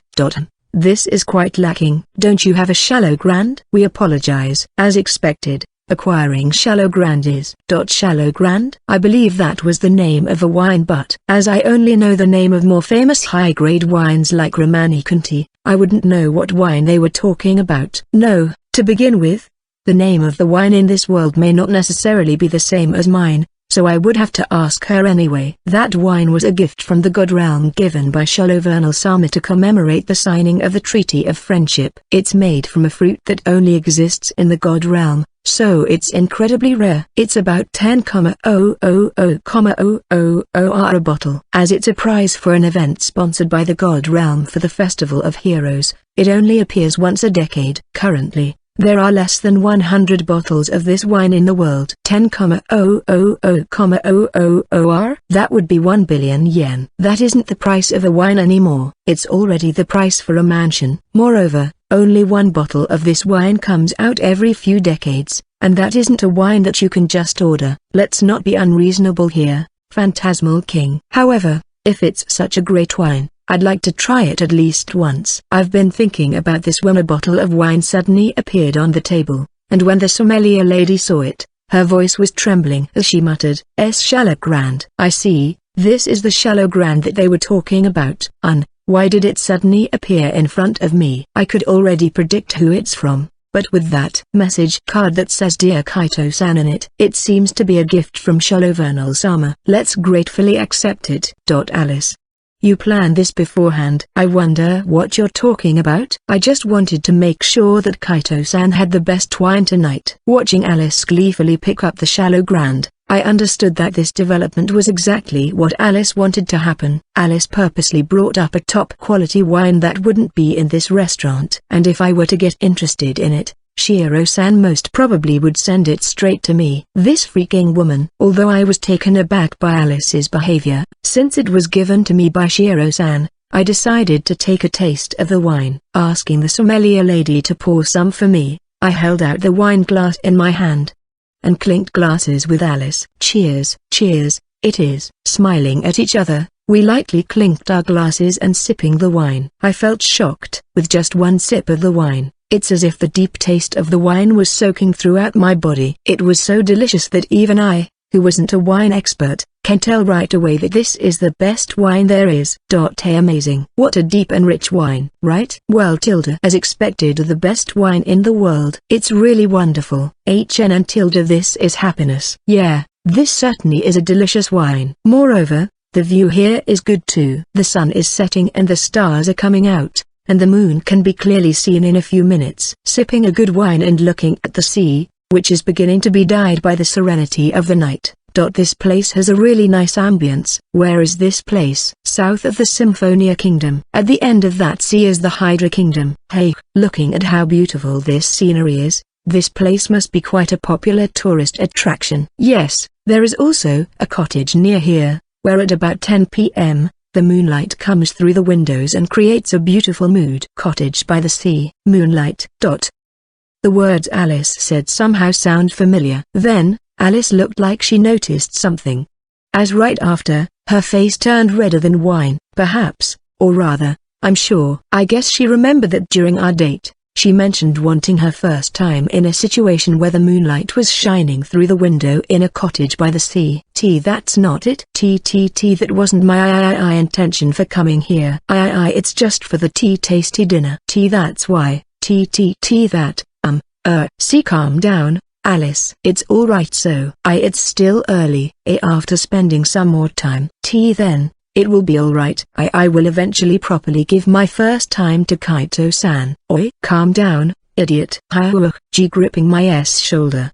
This is quite lacking. Don't you have a Shallow Grand? We apologize. As expected, acquiring Shallow Grand is. Shallow Grand? I believe that was the name of a wine, but as I only know the name of more famous high-grade wines like Romani Conti, I wouldn't know what wine they were talking about. No, to begin with, the name of the wine in this world may not necessarily be the same as mine, so I would have to ask her anyway. That wine was a gift from the God Realm given by Shalovernal Sama to commemorate the signing of the Treaty of Friendship. It's made from a fruit that only exists in the God Realm, so it's incredibly rare. It's about 10,000,000 a bottle. As it's a prize for an event sponsored by the God Realm for the Festival of Heroes, It only appears once a decade. Currently, there are less than 100 bottles of this wine in the world. 10,000,000,000. That would be 1 billion yen. That isn't the price of a wine anymore. It's already the price for a mansion. Moreover, only one bottle of this wine comes out every few decades, and that isn't a wine that you can just order. Let's not be unreasonable here, Phantasmal King. However, if it's such a great wine, I'd like to try it at least once. I've been thinking about this when a bottle of wine suddenly appeared on the table, and when the sommelier lady saw it, her voice was trembling as she muttered, Shallow Grand. I see, this is the Shallow Grand that they were talking about. Why did it suddenly appear in front of me? I could already predict who it's from, but with that message card that says Dear Kaito-san in it, it seems to be a gift from Shallow Vernal-sama. Let's gratefully accept it. Alice. You planned this beforehand. I wonder what you're talking about. I just wanted to make sure that Kaito-san had the best wine tonight. Watching Alice gleefully pick up the Shallow Grand, I understood that this development was exactly what Alice wanted to happen. Alice purposely brought up a top-quality wine that wouldn't be in this restaurant. And if I were to get interested in it, Shiro-san most probably would send it straight to me. This freaking woman. Although I was taken aback by Alice's behavior, since it was given to me by Shiro-san, I decided to take a taste of the wine. Asking the sommelier lady to pour some for me, I held out the wine glass in my hand and clinked glasses with Alice. Cheers. Cheers, it is. Smiling at each other, we lightly clinked our glasses and sipping the wine. I felt shocked. With just one sip of the wine, it's as if the deep taste of the wine was soaking throughout my body. It was so delicious that even I, who wasn't a wine expert, can tell right away that this is the best wine there is. Amazing. What a deep and rich wine, right? Well, as expected, the best wine in the world. It's really wonderful. And this is happiness. Yeah, this certainly is a delicious wine. Moreover, the view here is good too. The sun is setting and the stars are coming out, and the moon can be clearly seen in a few minutes. Sipping a good wine and looking at the sea, which is beginning to be dyed by the serenity of the night. This place has a really nice ambience. Where is this place? South of the Symphonia Kingdom. At the end of that sea is the Hydra Kingdom. Hey, looking at how beautiful this scenery is, this place must be quite a popular tourist attraction. Yes, there is also a cottage near here, where at about 10 p.m., the moonlight comes through the windows and creates a beautiful mood. Cottage by the sea. Moonlight. The words Alice said somehow sound familiar. Then, Alice looked like she noticed something. As right after, her face turned redder than wine. Perhaps, or rather, I'm sure. I guess she remembered that during our date, she mentioned wanting her first time in a situation where the moonlight was shining through the window in a cottage by the sea. That's not it. That wasn't my intention for coming here. It's just for the tasty dinner. That's why. That. See, calm down, Alice. It's alright so. It's still early. After spending some more time. Then, it will be alright. I will eventually properly give my first time to Kaito-san. Oi, calm down, idiot. G gripping my shoulder.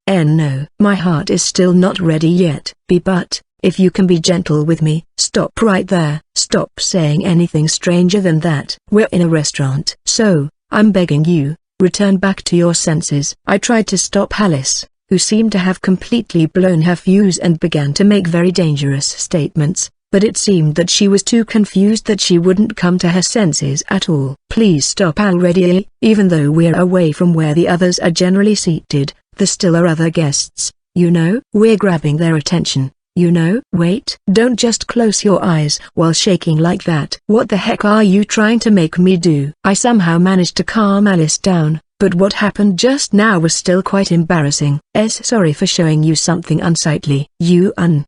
No. My heart is still not ready yet. But, if you can be gentle with me, stop right there. Stop saying anything stranger than that. We're in a restaurant. So, I'm begging you, return back to your senses. I tried to stop Alice, who seemed to have completely blown her fuse and began to make very dangerous statements, but it seemed that she was too confused that she wouldn't come to her senses at all. Please stop already. Even though we're away from where the others are generally seated, there still are other guests, you know? We're grabbing their attention, you know? Wait. Don't just close your eyes while shaking like that. What the heck are you trying to make me do? I somehow managed to calm Alice down, but what happened just now was still quite embarrassing. Sorry for showing you something unsightly.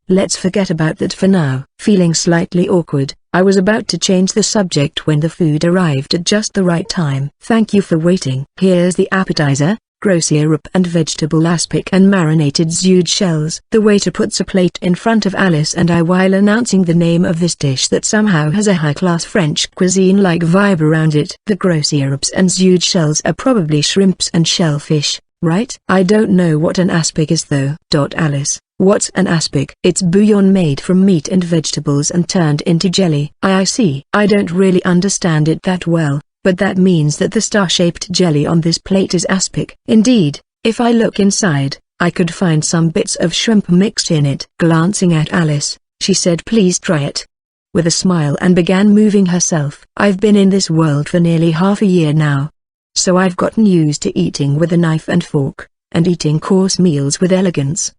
Let's forget about that for now. Feeling slightly awkward, I was about to change the subject when the food arrived at just the right time. Thank you for waiting. Here's the appetizer. Grossyrup and vegetable aspic and marinated zewed shells. The waiter puts a plate in front of Alice and I while announcing the name of this dish that somehow has a high-class French cuisine-like vibe around it. The grossyrups and zewed shells are probably shrimps and shellfish, right? I don't know what an aspic is though. Alice, what's an aspic? It's bouillon made from meat and vegetables and turned into jelly. I see. I don't really understand it that well, but that means that the star-shaped jelly on this plate is aspic. Indeed, if I look inside, I could find some bits of shrimp mixed in it. Glancing at Alice, she said, "Please try it." With a smile, and began moving herself. "I've been in this world for nearly half a year now, so I've gotten used to eating with a knife and fork, and eating coarse meals with elegance.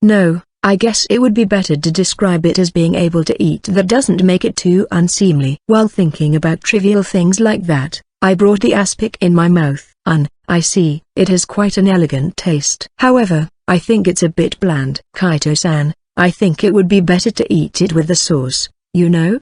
No, I guess it would be better to describe it as being able to eat that doesn't make it too unseemly." While thinking about trivial things like that, I brought the aspic in my mouth. I see, it has quite an elegant taste. However, I think it's a bit bland. Kaito-san, I think it would be better to eat it with the sauce, you know.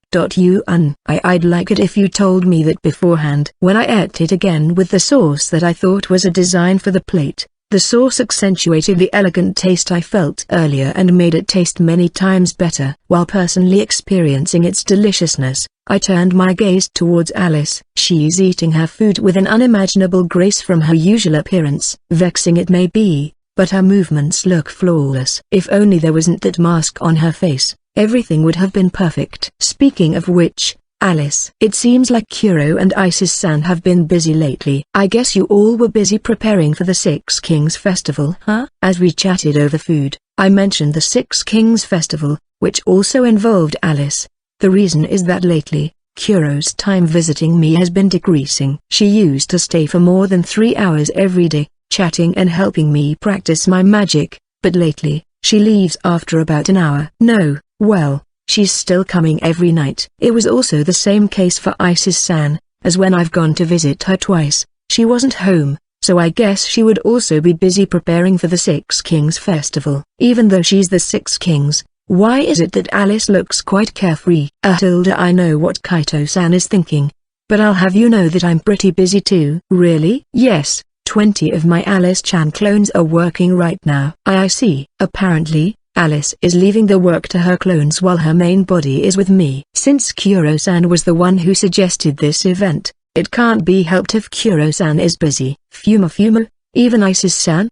I'd like it if you told me that beforehand. When I ate it again with the sauce that I thought was a design for the plate, the sauce accentuated the elegant taste I felt earlier and made it taste many times better. While personally experiencing its deliciousness, I turned my gaze towards Alice. She's eating her food with an unimaginable grace from her usual appearance. Vexing it may be, but her movements look flawless. If only there wasn't that mask on her face, everything would have been perfect. Speaking of which, Alice, it seems like Kuro and Isis-san have been busy lately. I guess you all were busy preparing for the Six Kings Festival, huh? As we chatted over food, I mentioned the Six Kings Festival, which also involved Alice. The reason is that lately, Kuro's time visiting me has been decreasing. She used to stay for more than 3 hours every day, chatting and helping me practice my magic, but lately, she leaves after about an hour. No, well, she's still coming every night. It was also the same case for Isis-san, as when I've gone to visit her twice, she wasn't home, so I guess she would also be busy preparing for the Six Kings Festival. Even though she's the Six Kings, why is it that Alice looks quite carefree? I know what Kaito-san is thinking, but I'll have you know that I'm pretty busy too. Really? Yes, 20 of my Alice-chan clones are working right now. I see. Apparently, Alice is leaving the work to her clones while her main body is with me. Since Kuro-san was the one who suggested this event, it can't be helped if Kuro-san is busy. Fumu. Even Isis-san?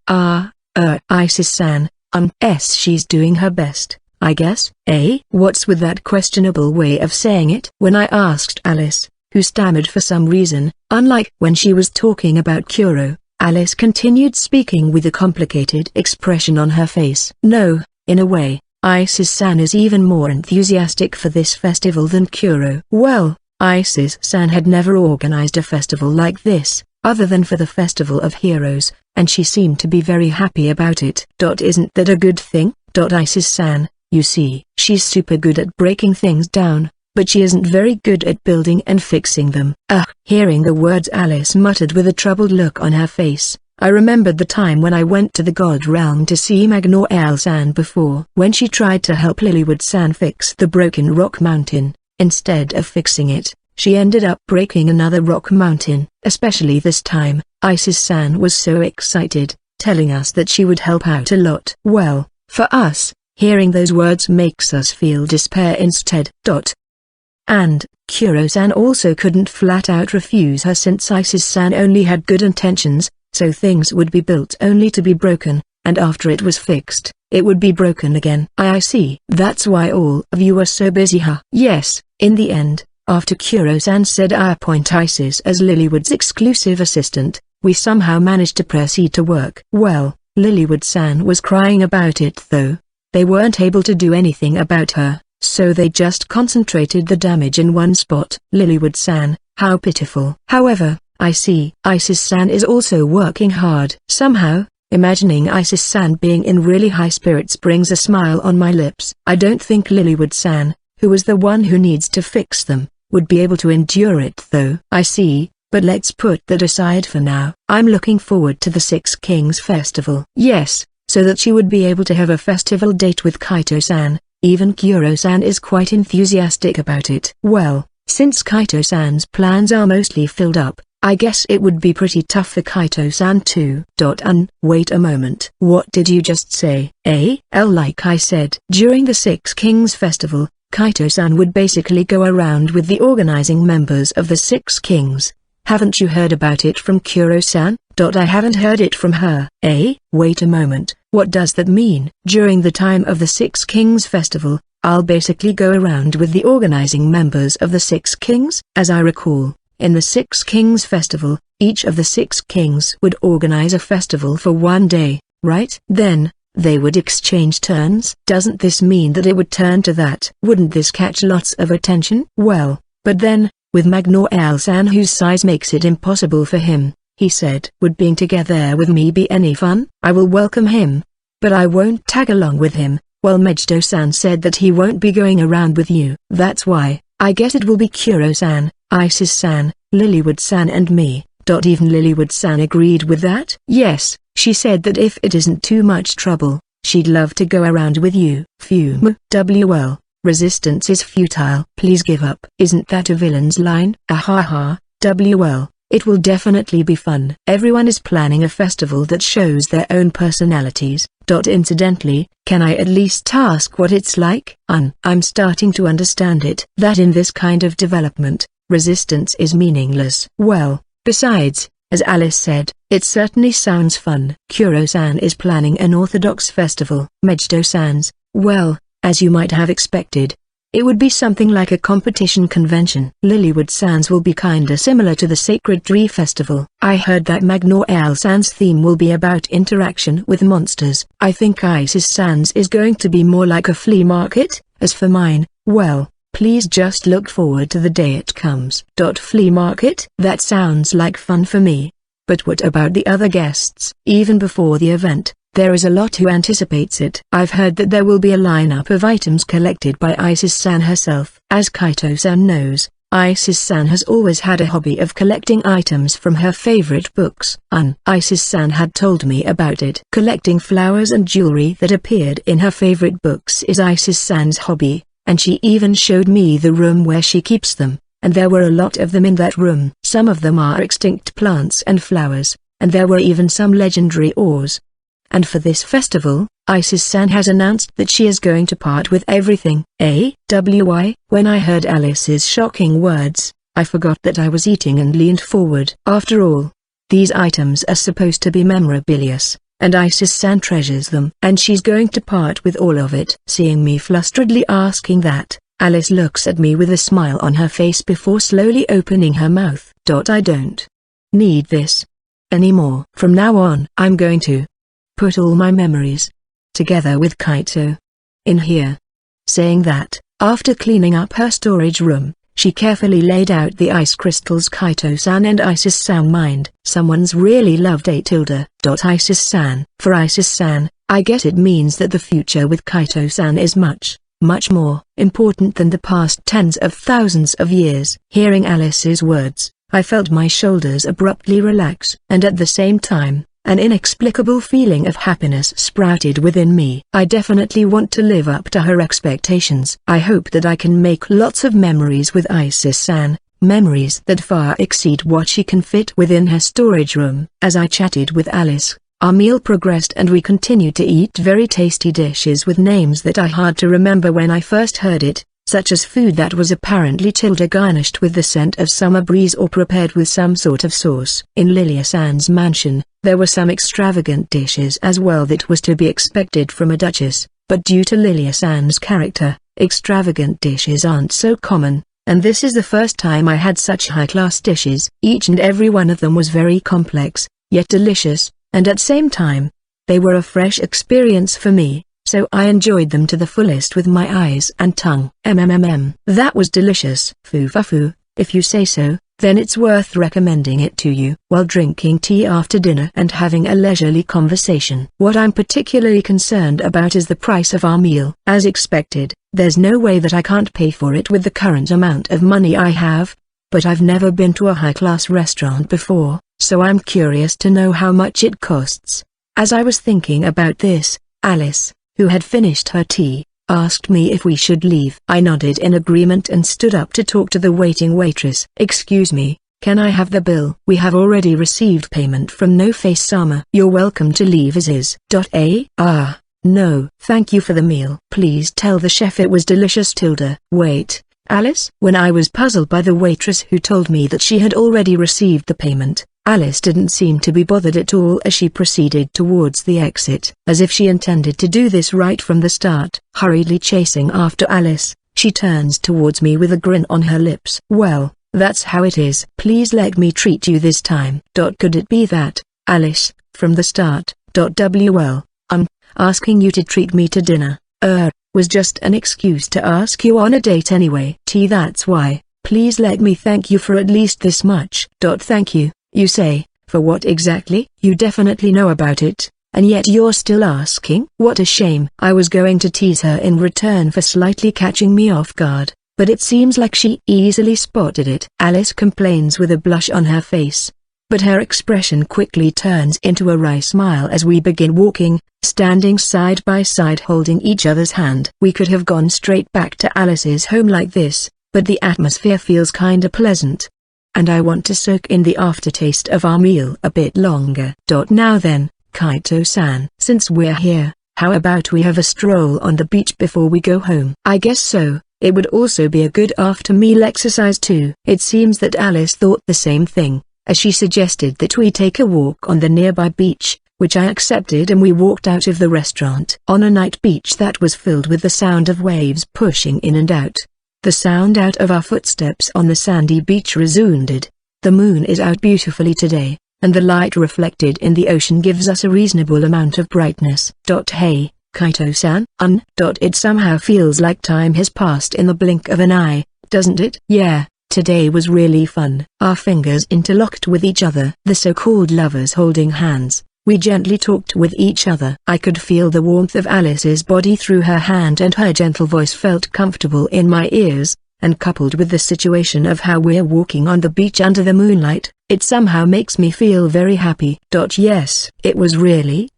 Isis-san, she's doing her best, I guess. What's with that questionable way of saying it? When I asked Alice, who stammered for some reason, unlike when she was talking about Kuro, Alice continued speaking with a complicated expression on her face. No. In a way, Isis-san is even more enthusiastic for this festival than Kuro. Well, Isis-san had never organized a festival like this, other than for the Festival of Heroes, and she seemed to be very happy about it. Isn't that a good thing? Isis-san, you see, she's super good at breaking things down, but she isn't very good at building and fixing them. Hearing the words Alice muttered with a troubled look on her face, I remembered the time when I went to the God Realm to see Magnoel-san before. When she tried to help Lilywood-san fix the broken rock mountain, instead of fixing it, she ended up breaking another rock mountain. Especially this time, Isis-san was so excited, telling us that she would help out a lot. Well, for us, hearing those words makes us feel despair instead. And, Kuro-san also couldn't flat out refuse her since Isis-san only had good intentions. So things would be built only to be broken, and after it was fixed, it would be broken again. I see. That's why all of you are so busy, huh? Yes, in the end, after Kuro-san said I appoint Isis as Lilywood's exclusive assistant, we somehow managed to proceed to work. Well, Lilywood-san was crying about it though. They weren't able to do anything about her, so they just concentrated the damage in one spot. Lilywood-san, how pitiful. However, I see. Isis-san is also working hard. Somehow, imagining Isis-san being in really high spirits brings a smile on my lips. I don't think Lilywood-san, who is the one who needs to fix them, would be able to endure it though. I see, but let's put that aside for now. I'm looking forward to the Six Kings Festival. Yes, so that she would be able to have a festival date with Kaito-san. Even Kuro-san is quite enthusiastic about it. Well, since Kaito-san's plans are mostly filled up, I guess it would be pretty tough for Kaito-san too. Wait a moment. What did you just say? Like I said, during the Six Kings Festival, Kaito-san would basically go around with the organizing members of the Six Kings. Haven't you heard about it from Kuro-san? I haven't heard it from her. Wait a moment. What does that mean? During the time of the Six Kings Festival, I'll basically go around with the organizing members of the Six Kings? As I recall, in the Six Kings Festival, each of the 6 kings would organize a festival for one day, right? Then, they would exchange turns. Doesn't this mean that it would turn to that? Wouldn't this catch lots of attention? Well, but then, with Magnoel-san whose size makes it impossible for him, he said. Would being together with me be any fun? I will welcome him, but I won't tag along with him. Well, Mejido-san said that he won't be going around with you. That's why, I guess it will be Kuro-san, Isis-san, Lilywood-san and me. Even Lilywood-san agreed with that? Yes, she said that if it isn't too much trouble, she'd love to go around with you. Fume. WL, resistance is futile. Please give up. Isn't that a villain's line? Ahaha, WL, it will definitely be fun. Everyone is planning a festival that shows their own personalities. Incidentally, can I at least ask what it's like? I'm starting to understand it. That in this kind of development, resistance is meaningless. Well, besides, as Alice said, it certainly sounds fun. Kuro-san is planning an Orthodox festival. Mejido-san's, well, as you might have expected, it would be something like a competition convention. Lilywood-san's will be kinda similar to the Sacred Tree Festival. I heard that Magnoel-san's theme will be about interaction with monsters. I think Isis-san's is going to be more like a flea market. As for mine, well, please just look forward to the day it comes. Flea market? That sounds like fun for me. But what about the other guests? Even before the event, there is a lot who anticipates it. I've heard that there will be a lineup of items collected by Isis-san herself. As Kaito-san knows, Isis-san has always had a hobby of collecting items from her favorite books. Isis-san had told me about it. Collecting flowers and jewelry that appeared in her favorite books is Isis-san's hobby, and she even showed me the room where she keeps them, and there were a lot of them in that room. Some of them are extinct plants and flowers, and there were even some legendary ores. And for this festival, Isis-san has announced that she is going to part with everything. When I heard Alice's shocking words, I forgot that I was eating and leaned forward. After all, these items are supposed to be memorabilia, and Isis-san treasures them. And she's going to part with all of it. Seeing me flustredly asking that, Alice looks at me with a smile on her face before slowly opening her mouth. I don't need this anymore. From now on, I'm going to put all my memories together with Kaito in here. Saying that, after cleaning up her storage room, she carefully laid out the ice crystals Kaito-san and Isis-san mined. Someone's really loved a tilde. Isis-san. For Isis-san, I guess it means that the future with Kaito-san is much more important than the past tens of thousands of years. Hearing Alice's words, I felt my shoulders abruptly relax, and at the same time, an inexplicable feeling of happiness sprouted within me. I definitely want to live up to her expectations. I hope that I can make lots of memories with Isis-san, memories that far exceed what she can fit within her storage room. As I chatted with Alice, our meal progressed and we continued to eat very tasty dishes with names that I had to remember when I first heard it, such as food that was apparently tilde garnished with the scent of summer breeze or prepared with some sort of sauce. In Lilia-san's mansion, there were some extravagant dishes as well that was to be expected from a duchess, but due to Lilia-san's character, extravagant dishes aren't so common, and this is the first time I had such high-class dishes. Each and every one of them was very complex, yet delicious, and at same time, they were a fresh experience for me. So I enjoyed them to the fullest with my eyes and tongue. That was delicious. Foo-fa-foo, if you say so, then it's worth recommending it to you. While drinking tea after dinner and having a leisurely conversation. What I'm particularly concerned about is the price of our meal. As expected, there's no way that I can't pay for it with the current amount of money I have, but I've never been to a high-class restaurant before, so I'm curious to know how much it costs. As I was thinking about this, Alice, who had finished her tea, asked me if we should leave. I nodded in agreement and stood up to talk to the waiting waitress. Excuse me, can I have the bill? We have already received payment from No Face Sama. You're welcome to leave as is. No, thank you for the meal. Please tell the chef it was delicious. Wait, Alice? When I was puzzled by the waitress who told me that she had already received the payment, Alice didn't seem to be bothered at all as she proceeded towards the exit, as if she intended to do this right from the start. Hurriedly chasing after Alice, she turns towards me with a grin on her lips. Well, That's how it is. Please let me treat you this time. Could it be that, Alice, from the start, well, asking you to treat me to dinner, was just an excuse to ask you on a date anyway. That's why. Please let me thank you for at least this much. Thank you, you say, for what exactly? You definitely know about it, and yet you're still asking? What a shame. I was going to tease her in return for slightly catching me off guard, but it seems like she easily spotted it. Alice complains with a blush on her face, but her expression quickly turns into a wry smile as we begin walking, standing side by side holding each other's hand. We could have gone straight back to Alice's home like this, but the atmosphere feels kinda pleasant, and I want to soak in the aftertaste of our meal a bit longer. Now then, Kaito-san, since we're here, how about we have a stroll on the beach before we go home? I guess so. It would also be a good after-meal exercise too. It seems that Alice thought the same thing, as she suggested that we take a walk on the nearby beach, which I accepted, and we walked out of the restaurant. On a night beach that was filled with the sound of waves pushing in and out, the sound out of our footsteps on the sandy beach resounded. The moon is out beautifully today, and the light reflected in the ocean gives us a reasonable amount of brightness. Hey, Kaito-san? It somehow feels like time has passed in the blink of an eye, doesn't it? Yeah, today was really fun. Our fingers interlocked with each other. The so-called lovers holding hands, we gently talked with each other. I could feel the warmth of Alice's body through her hand, and her gentle voice felt comfortable in my ears, and coupled with the situation of how we're walking on the beach under the moonlight, it somehow makes me feel very happy. Yes, it was really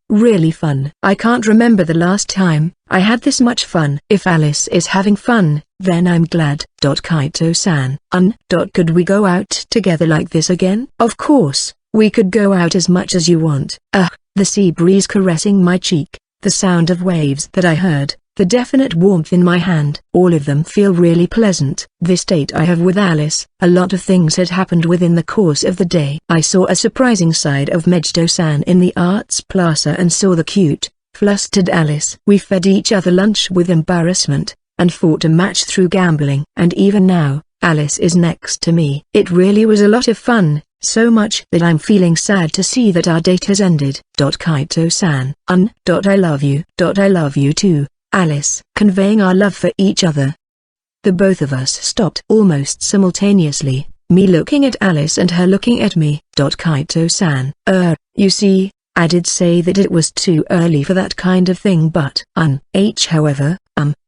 fun. I can't remember the last time I had this much fun. If Alice is having fun, then I'm glad. Kaito-san, could we go out together like this again? Of course, we could go out as much as you want. The sea breeze caressing my cheek, the sound of waves that I heard, the definite warmth in my hand, all of them feel really pleasant. This date I have with Alice, a lot of things had happened within the course of the day. I saw a surprising side of Mejido-san in the Arts Plaza and saw the cute, flustered Alice. We fed each other lunch with embarrassment, and fought a match through gambling. And even now, Alice is next to me. It really was a lot of fun, so much that I'm feeling sad to see that our date has ended. Kaito-san, I love you. I love you too, Alice. Conveying our love for each other. The both of us stopped almost simultaneously, me looking at Alice and her looking at me. Kaito-san, you see, I did say that it was too early for that kind of thing, but however,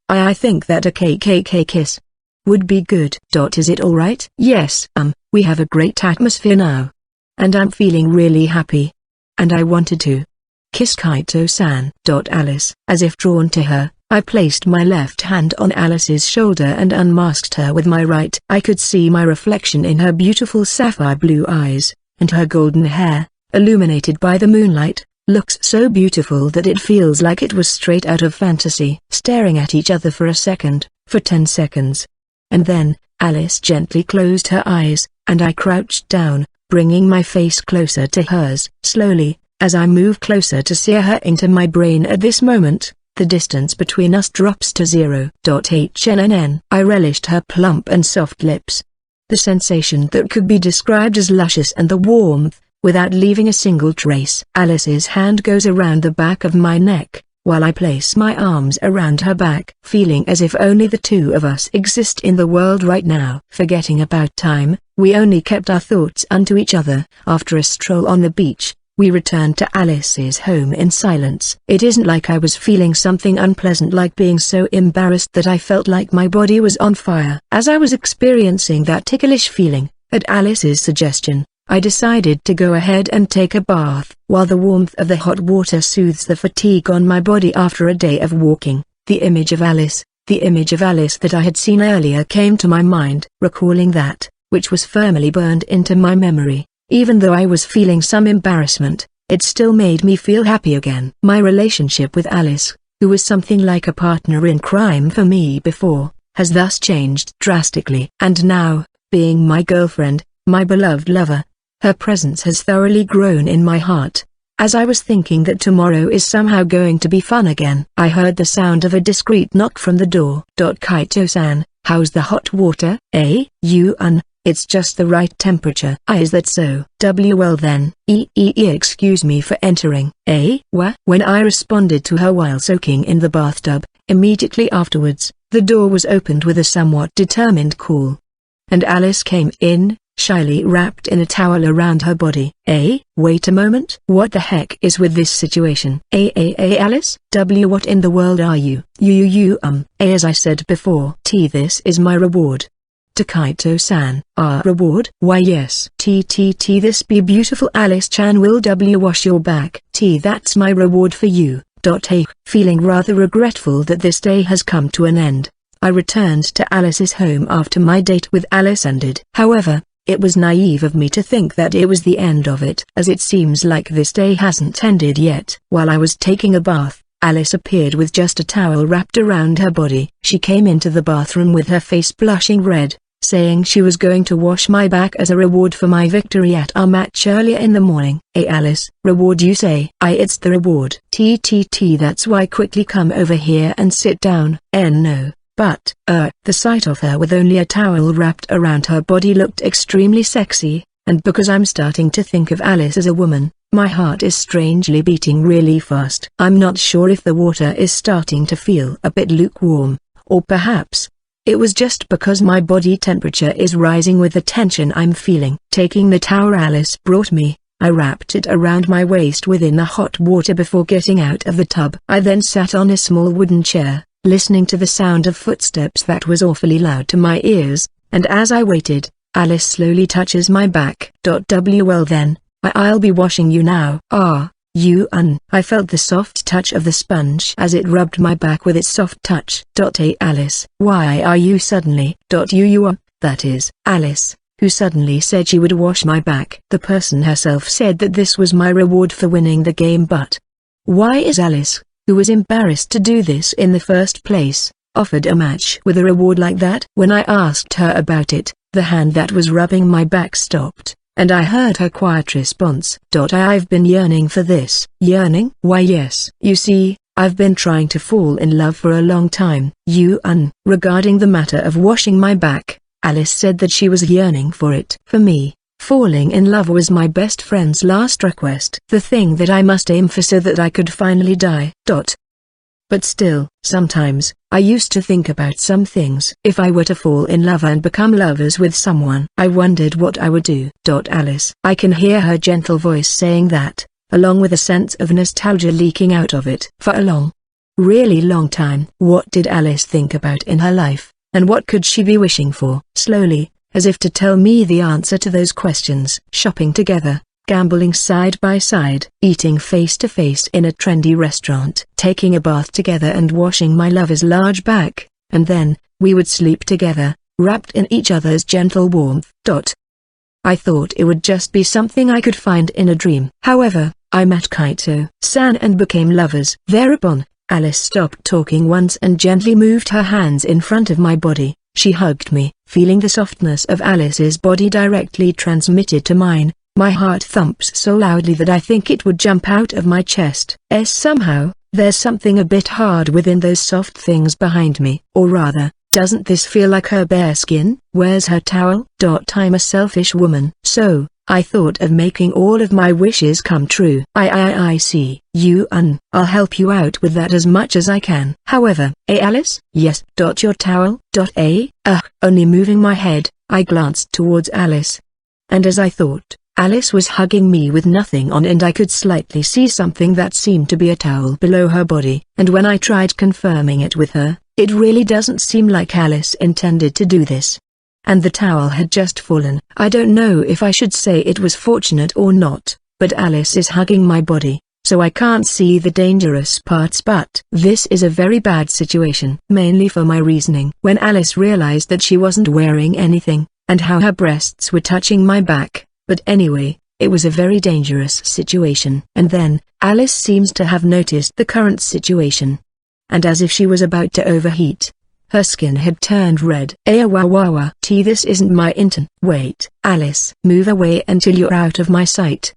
I think that a KKK kiss would be good. Is it alright? Yes, we have a great atmosphere now, and I'm feeling really happy, and I wanted to kiss Kaito-san. Alice, as if drawn to her, I placed my left hand on Alice's shoulder and unmasked her with my right. I could see my reflection in her beautiful sapphire blue eyes, and her golden hair, illuminated by the moonlight, looks so beautiful that it feels like it was straight out of fantasy. Staring at each other for a second, for 10 seconds. And then, Alice gently closed her eyes, and I crouched down, bringing my face closer to hers. Slowly, as I move closer to sear her into my brain at this moment, the distance between us drops to 0. I relished her plump and soft lips. The sensation that could be described as luscious, and the warmth, without leaving a single trace. Alice's hand goes around the back of my neck, while I place my arms around her back, feeling as if only the two of us exist in the world right now. Forgetting about time, we only kept our thoughts unto each other. After a stroll on the beach, we returned to Alice's home in silence. It isn't like I was feeling something unpleasant like being so embarrassed that I felt like my body was on fire. As I was experiencing that ticklish feeling, at Alice's suggestion, I decided to go ahead and take a bath. While the warmth of the hot water soothes the fatigue on my body after a day of walking, the image of Alice that I had seen earlier came to my mind. Recalling that, which was firmly burned into my memory, even though I was feeling some embarrassment, it still made me feel happy again. My relationship with Alice, who was something like a partner in crime for me before, has thus changed drastically. And now, being my girlfriend, my beloved lover, her presence has thoroughly grown in my heart. As I was thinking that tomorrow is somehow going to be fun again, I heard the sound of a discreet knock from the door. Kaito-san, how's the hot water? You it's just the right temperature. Is that so? Well then, excuse me for entering. When I responded to her while soaking in the bathtub, immediately afterwards, the door was opened with a somewhat determined call. And Alice came in, shyly wrapped in a towel around her body. Wait a moment. What the heck is with this situation? Alice? What in the world are you? As I said before. This is my reward. Takaito-san. Reward? Why yes. This be beautiful. Alice-chan will wash your back. That's my reward for you. Feeling rather regretful that this day has come to an end, I returned to Alice's home after my date with Alice ended. However, it was naive of me to think that it was the end of it, as it seems like this day hasn't ended yet. While I was taking a bath, Alice appeared with just a towel wrapped around her body. She came into the bathroom with her face blushing red, saying she was going to wash my back as a reward for my victory at our match earlier in the morning. Alice, reward you say? It's the reward. That's why quickly come over here and sit down. No. But, the sight of her with only a towel wrapped around her body looked extremely sexy, and because I'm starting to think of Alice as a woman, my heart is strangely beating really fast. I'm not sure if the water is starting to feel a bit lukewarm, or perhaps it was just because my body temperature is rising with the tension I'm feeling. Taking the towel Alice brought me, I wrapped it around my waist within the hot water before getting out of the tub. I then sat on a small wooden chair, listening to the sound of footsteps that was awfully loud to my ears, and as I waited, Alice slowly touches my back. Well then, I'll be washing you now. I felt the soft touch of the sponge as it rubbed my back with its soft touch. Alice, why are you suddenly? That is, Alice, who suddenly said she would wash my back. The person herself said that this was my reward for winning the game, but why is Alice, who was embarrassed to do this in the first place, offered a match with a reward like that? When I asked her about it, the hand that was rubbing my back stopped, and I heard her quiet response. I've been yearning for this. Yearning? Why yes. You see, I've been trying to fall in love for a long time. Regarding the matter of washing my back, Alice said that she was yearning for it. For me, falling in love was my best friend's last request. The thing that I must aim for so that I could finally die. But still, sometimes, I used to think about some things. If I were to fall in love and become lovers with someone, I wondered what I would do. Alice. I can hear her gentle voice saying that, along with a sense of nostalgia leaking out of it. For a really long time. What did Alice think about in her life, and what could she be wishing for? Slowly, as if to tell me the answer to those questions. Shopping together, gambling side by side, eating face to face in a trendy restaurant, taking a bath together and washing my lover's large back, and then, we would sleep together, wrapped in each other's gentle warmth. I thought it would just be something I could find in a dream. However, I met Kaito-san and became lovers. Thereupon, Alice stopped talking once and gently moved her hands in front of my body. She hugged me. Feeling the softness of Alice's body directly transmitted to mine, my heart thumps so loudly that I think it would jump out of my chest. Somehow, there's something a bit hard within those soft things behind me. Or rather, doesn't this feel like her bare skin? Where's her towel? I'm a selfish woman. So, I thought of making all of my wishes come true. I see. I'll help you out with that as much as I can. However, Alice? Yes. Your towel? Only moving my head, I glanced towards Alice. And as I thought, Alice was hugging me with nothing on, and I could slightly see something that seemed to be a towel below her body. And when I tried confirming it with her, it really doesn't seem like Alice intended to do this. And the towel had just fallen. I don't know if I should say it was fortunate or not, but Alice is hugging my body, so I can't see the dangerous parts. But this is a very bad situation. Mainly for my reasoning. When Alice realized that she wasn't wearing anything, and how her breasts were touching my back. But anyway, it was a very dangerous situation. And then, Alice seems to have noticed the current situation. And as if she was about to overheat, her skin had turned red. This isn't my intent. Wait, Alice. Move away until you're out of my sight.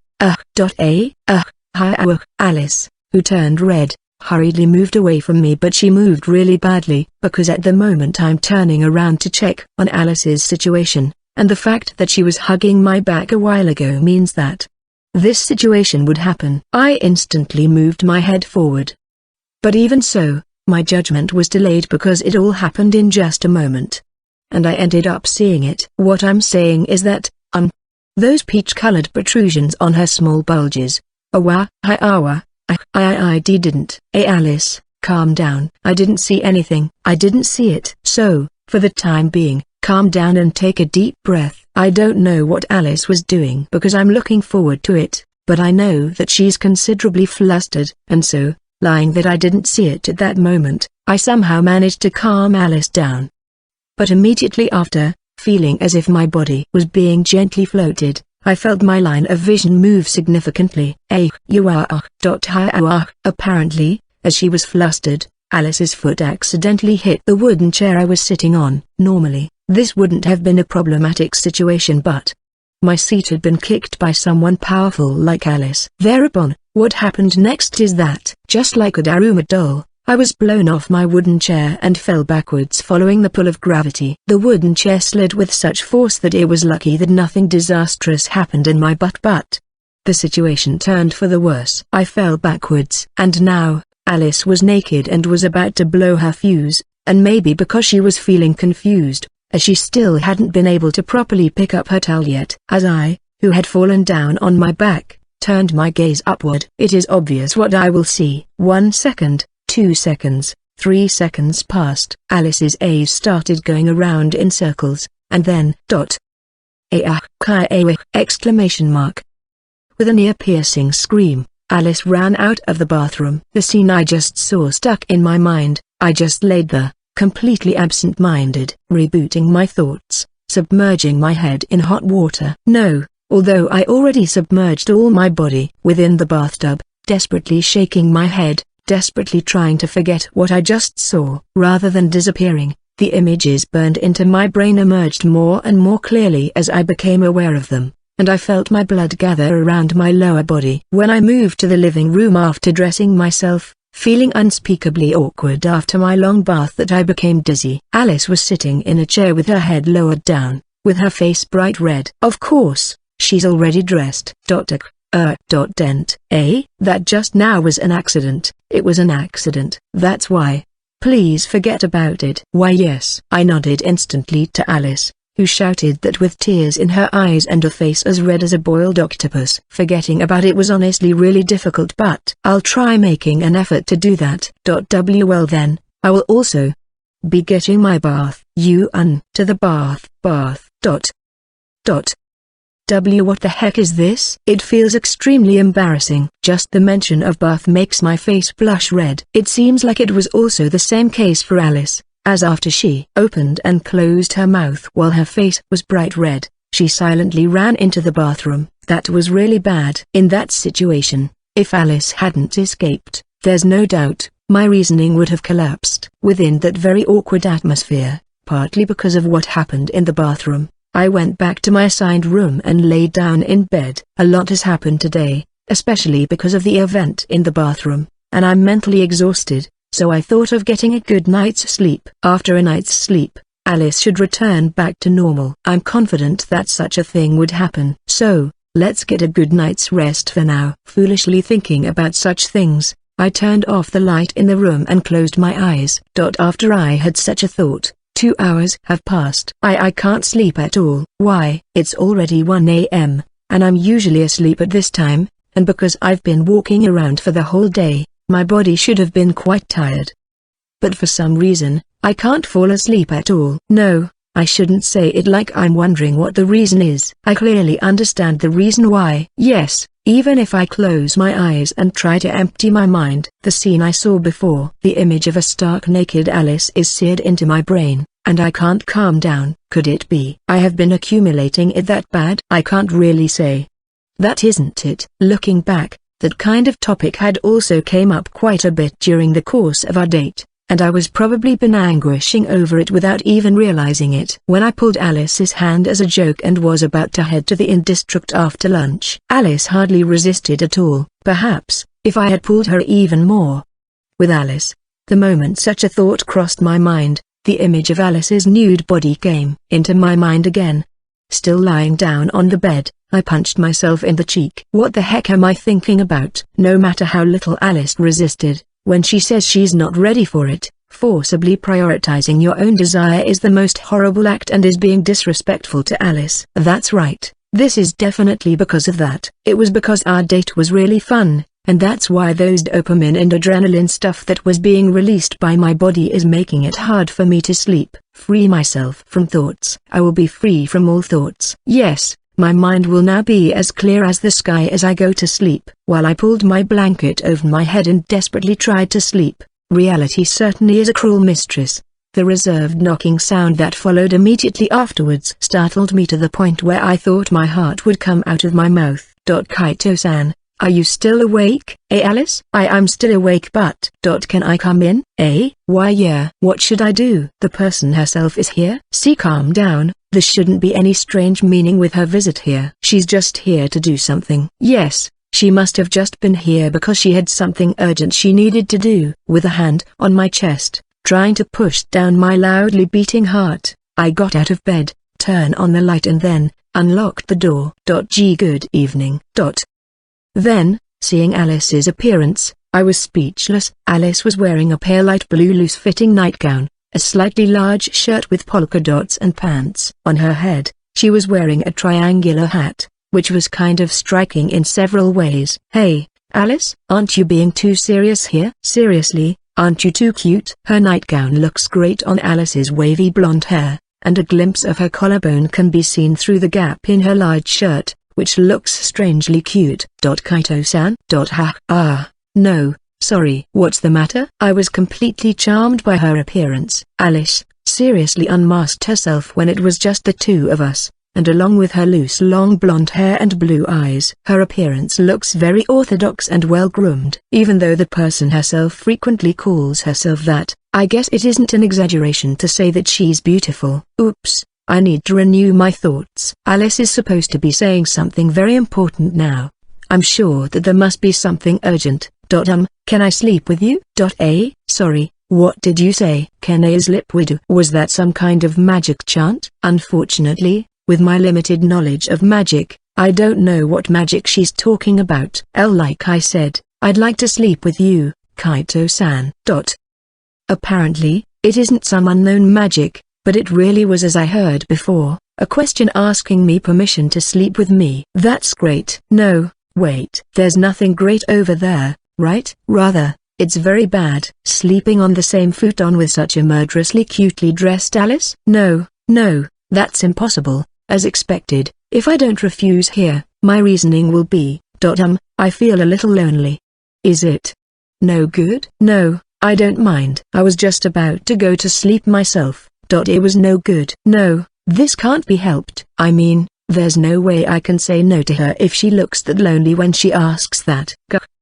Alice, who turned red, hurriedly moved away from me, but she moved really badly, because at the moment I'm turning around to check on Alice's situation, and the fact that she was hugging my back a while ago means that this situation would happen. I instantly moved my head forward. But even so, my judgment was delayed because it all happened in just a moment. And I ended up seeing it. What I'm saying is that, those peach-colored protrusions on her small bulges. I didn't. Hey Alice, calm down. I didn't see anything. I didn't see it. So, for the time being, calm down and take a deep breath. I don't know what Alice was doing because I'm looking forward to it, but I know that she's considerably flustered, and so, lying that I didn't see it at that moment, I somehow managed to calm Alice down. But immediately after, feeling as if my body was being gently floated, I felt my line of vision move significantly. Apparently, as she was flustered, Alice's foot accidentally hit the wooden chair I was sitting on. Normally, this wouldn't have been a problematic situation, but my seat had been kicked by someone powerful like Alice. Thereupon, what happened next is that, just like a Daruma doll, I was blown off my wooden chair and fell backwards following the pull of gravity. The wooden chair slid with such force that it was lucky that nothing disastrous happened in my butt, but the situation turned for the worse. I fell backwards. And now, Alice was naked and was about to blow her fuse, and maybe because she was feeling confused, as she still hadn't been able to properly pick up her towel yet. As I, who had fallen down on my back, turned my gaze upward. It is obvious what I will see. 1 second. 2 seconds, 3 seconds passed. Alice's eyes started going around in circles, and then, exclamation mark. With an ear-piercing scream, Alice ran out of the bathroom. The scene I just saw stuck in my mind. I just laid there, completely absent-minded, rebooting my thoughts, submerging my head in hot water. No, although I already submerged all my body within the bathtub, desperately shaking my head, desperately trying to forget what I just saw. Rather than disappearing, the images burned into my brain emerged more and more clearly as I became aware of them, and I felt my blood gather around my lower body. When I moved to the living room after dressing myself, feeling unspeakably awkward after my long bath, that I became dizzy. Alice was sitting in a chair with her head lowered down, with her face bright red. Of course, she's already dressed. Dent. That just now was an accident. It was an accident. That's why. Please forget about it. Why yes. I nodded instantly to Alice, who shouted that with tears in her eyes and a face as red as a boiled octopus. Forgetting about it was honestly really difficult, but I'll try making an effort to do that. Well then, I will also be getting my bath. To the bath. What the heck is this? It feels extremely embarrassing. Just the mention of bath makes my face blush red. It seems like it was also the same case for Alice, as after she opened and closed her mouth while her face was bright red, she silently ran into the bathroom. That was really bad. In that situation, if Alice hadn't escaped, there's no doubt, my reasoning would have collapsed. Within that very awkward atmosphere, partly because of what happened in the bathroom, I went back to my assigned room and lay down in bed. A lot has happened today, especially because of the event in the bathroom, and I'm mentally exhausted, so I thought of getting a good night's sleep. After a night's sleep, Alice should return back to normal. I'm confident that such a thing would happen. So, let's get a good night's rest for now. Foolishly thinking about such things, I turned off the light in the room and closed my eyes. After I had such a thought, 2 hours have passed. I can't sleep at all. Why? It's already 1 a.m., and I'm usually asleep at this time, and because I've been walking around for the whole day, my body should have been quite tired. But for some reason, I can't fall asleep at all. No, I shouldn't say it like I'm wondering what the reason is. I clearly understand the reason why. Yes, even if I close my eyes and try to empty my mind, the scene I saw before, the image of a stark naked Alice is seared into my brain, and I can't calm down. Could it be I have been accumulating it that bad? I can't really say. That isn't it. Looking back, that kind of topic had also came up quite a bit during the course of our date, and I was probably been anguishing over it without even realizing it. When I pulled Alice's hand as a joke and was about to head to the inn district after lunch, Alice hardly resisted at all. Perhaps, if I had pulled her even more. With Alice, the moment such a thought crossed my mind, the image of Alice's nude body came into my mind again. Still lying down on the bed, I punched myself in the cheek. What the heck am I thinking about? No matter how little Alice resisted, when she says she's not ready for it, forcibly prioritizing your own desire is the most horrible act and is being disrespectful to Alice. That's right, this is definitely because of that. It was because our date was really fun, and that's why those dopamine and adrenaline stuff that was being released by my body is making it hard for me to sleep. Free myself from thoughts. I will be free from all thoughts. Yes, my mind will now be as clear as the sky as I go to sleep. While I pulled my blanket over my head and desperately tried to sleep, reality certainly is a cruel mistress. The reserved knocking sound that followed immediately afterwards startled me to the point where I thought my heart would come out of my mouth. Kaito-san, are you still awake? Alice? I'm still awake but... Can I come in? Why yeah. What should I do? The person herself is here? See, calm down, there shouldn't be any strange meaning with her visit here. She's just here to do something. Yes, she must have just been here because she had something urgent she needed to do. With a hand on my chest, trying to push down my loudly beating heart, I got out of bed, turned on the light and then, unlocked the door. Good evening. Then, seeing Alice's appearance, I was speechless. Alice was wearing a pale light blue loose-fitting nightgown, a slightly large shirt with polka dots and pants. On her head, she was wearing a triangular hat, which was kind of striking in several ways. Hey, Alice, aren't you being too serious here? Seriously, aren't you too cute? Her nightgown looks great on Alice's wavy blonde hair, and a glimpse of her collarbone can be seen through the gap in her large shirt, which looks strangely cute. Kaito-san? No, sorry. What's the matter? I was completely charmed by her appearance. Alice seriously unmasked herself when it was just the two of us, and along with her loose long blonde hair and blue eyes. Her appearance looks very orthodox and well-groomed. Even though the person herself frequently calls herself that, I guess it isn't an exaggeration to say that she's beautiful. Oops. I need to renew my thoughts. Alice is supposed to be saying something very important now. I'm sure that there must be something urgent. Can I sleep with you? Sorry, what did you say? Kene's lip widu. Was that some kind of magic chant? Unfortunately, with my limited knowledge of magic, I don't know what magic she's talking about. Like I said, I'd like to sleep with you, Kaito-san. Apparently, it isn't some unknown magic. But it really was, as I heard before, a question asking me permission to sleep with me. That's great. No, wait. There's nothing great over there, right? Rather, it's very bad. Sleeping on the same futon with such a murderously cutely dressed Alice? No, that's impossible. As expected, if I don't refuse here, my reasoning will be, I feel a little lonely. Is it no good? No, I don't mind. I was just about to go to sleep myself. It was no good. No, this can't be helped. I mean, there's no way I can say no to her if she looks that lonely when she asks that.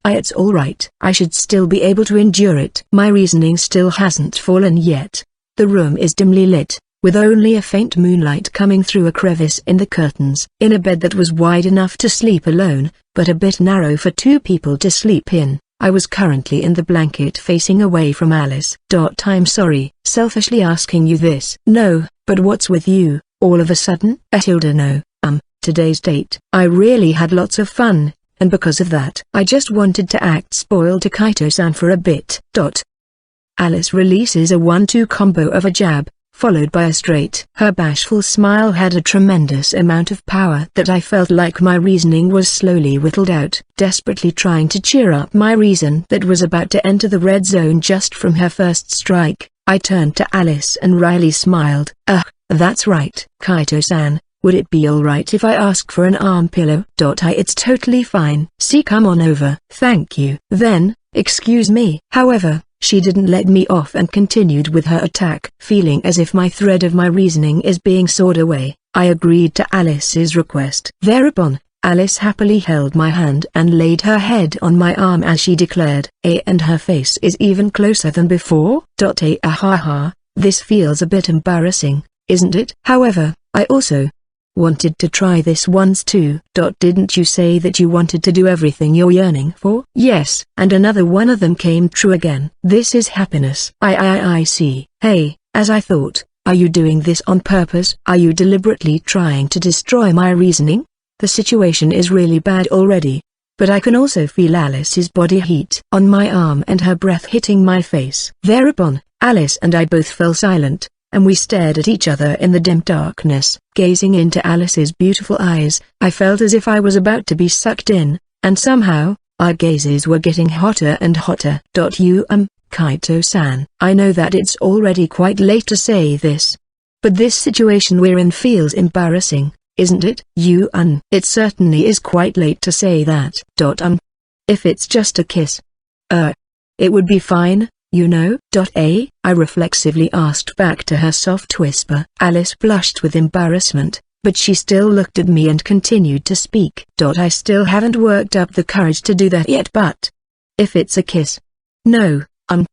It's alright. I should still be able to endure it. My reasoning still hasn't fallen yet. The room is dimly lit, with only a faint moonlight coming through a crevice in the curtains. In a bed that was wide enough to sleep alone, but a bit narrow for two people to sleep in, I was currently in the blanket facing away from Alice. I'm sorry, selfishly asking you this. No, but what's with you, all of a sudden? Hilda, no, today's date. I really had lots of fun, and because of that, I just wanted to act spoiled to Kaito-san for a bit. Alice releases a 1-2 combo of a jab, followed by a straight. Her bashful smile had a tremendous amount of power that I felt like my reasoning was slowly whittled out. Desperately trying to cheer up my reason that was about to enter the red zone just from her first strike, I turned to Alice and wryly smiled. That's right. Kaito-san, would it be alright if I ask for an arm pillow? It's totally fine. See, come on over. Thank you. Then, excuse me. However, she didn't let me off and continued with her attack. Feeling as if my thread of my reasoning is being sawed away, I agreed to Alice's request. Thereupon, Alice happily held my hand and laid her head on my arm as she declared, and her face is even closer than before? This feels a bit embarrassing, isn't it? However, I also wanted to try this once too. Didn't you say that you wanted to do everything you're yearning for? Yes, and another one of them came true again. This is happiness. I see. Hey, as I thought, Are you doing this on purpose? Are you deliberately trying to destroy my reasoning? The situation is really bad already. But I can also feel Alice's body heat on my arm and her breath hitting my face. Thereupon, Alice and I both fell silent, and we stared at each other in the dim darkness. Gazing into Alice's beautiful eyes, I felt as if I was about to be sucked in, and somehow, our gazes were getting hotter and hotter. Kaito-san, I know that it's already quite late to say this. But this situation we're in feels embarrassing, isn't it? It certainly is quite late to say that. If it's just a kiss. It would be fine, you know. I reflexively asked back to her soft whisper. Alice blushed with embarrassment, but she still looked at me and continued to speak. I still haven't worked up the courage to do that yet, but if it's a kiss. No.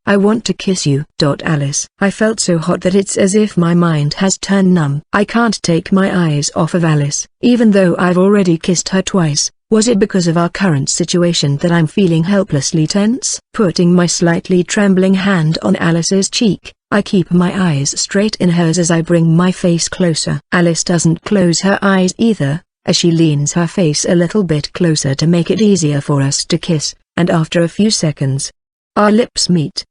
I want to kiss you. Alice. I felt so hot that it's as if my mind has turned numb. I can't take my eyes off of Alice, even though I've already kissed her twice. Was it because of our current situation that I'm feeling helplessly tense? Putting my slightly trembling hand on Alice's cheek, I keep my eyes straight in hers as I bring my face closer. Alice doesn't close her eyes either, as she leans her face a little bit closer to make it easier for us to kiss, and after a few seconds, our lips meet.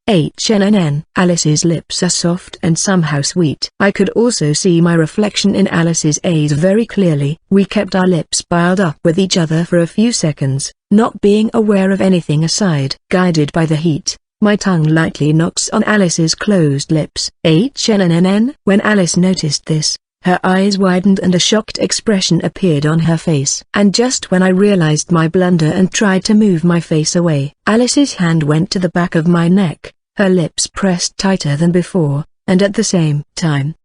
Alice's lips are soft and somehow sweet. I could also see my reflection in Alice's eyes very clearly. We kept our lips piled up with each other for a few seconds, not being aware of anything aside. Guided by the heat, my tongue lightly knocks on Alice's closed lips. When Alice noticed this, her eyes widened and a shocked expression appeared on her face. And just when I realized my blunder and tried to move my face away, Alice's hand went to the back of my neck, her lips pressed tighter than before, and at the same time,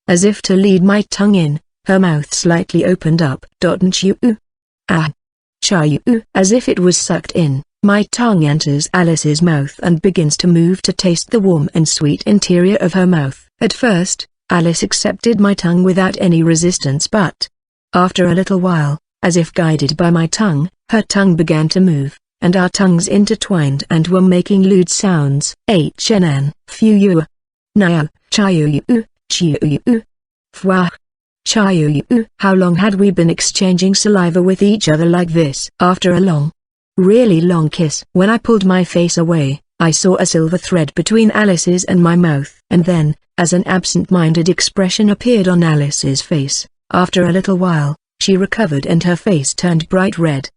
as if to lead my tongue in, her mouth slightly opened up. As if it was sucked in, my tongue enters Alice's mouth and begins to move to taste the warm and sweet interior of her mouth. At first, Alice accepted my tongue without any resistance, but after a little while, as if guided by my tongue, her tongue began to move, and our tongues intertwined and were making lewd sounds. Fuyu. Naya, chayu, chiyu. Fwa. Chayu. How long had we been exchanging saliva with each other like this? After a long, really long kiss. When I pulled my face away, I saw a silver thread between Alice's and my mouth, and then, as an absent-minded expression appeared on Alice's face, after a little while, she recovered and her face turned bright red.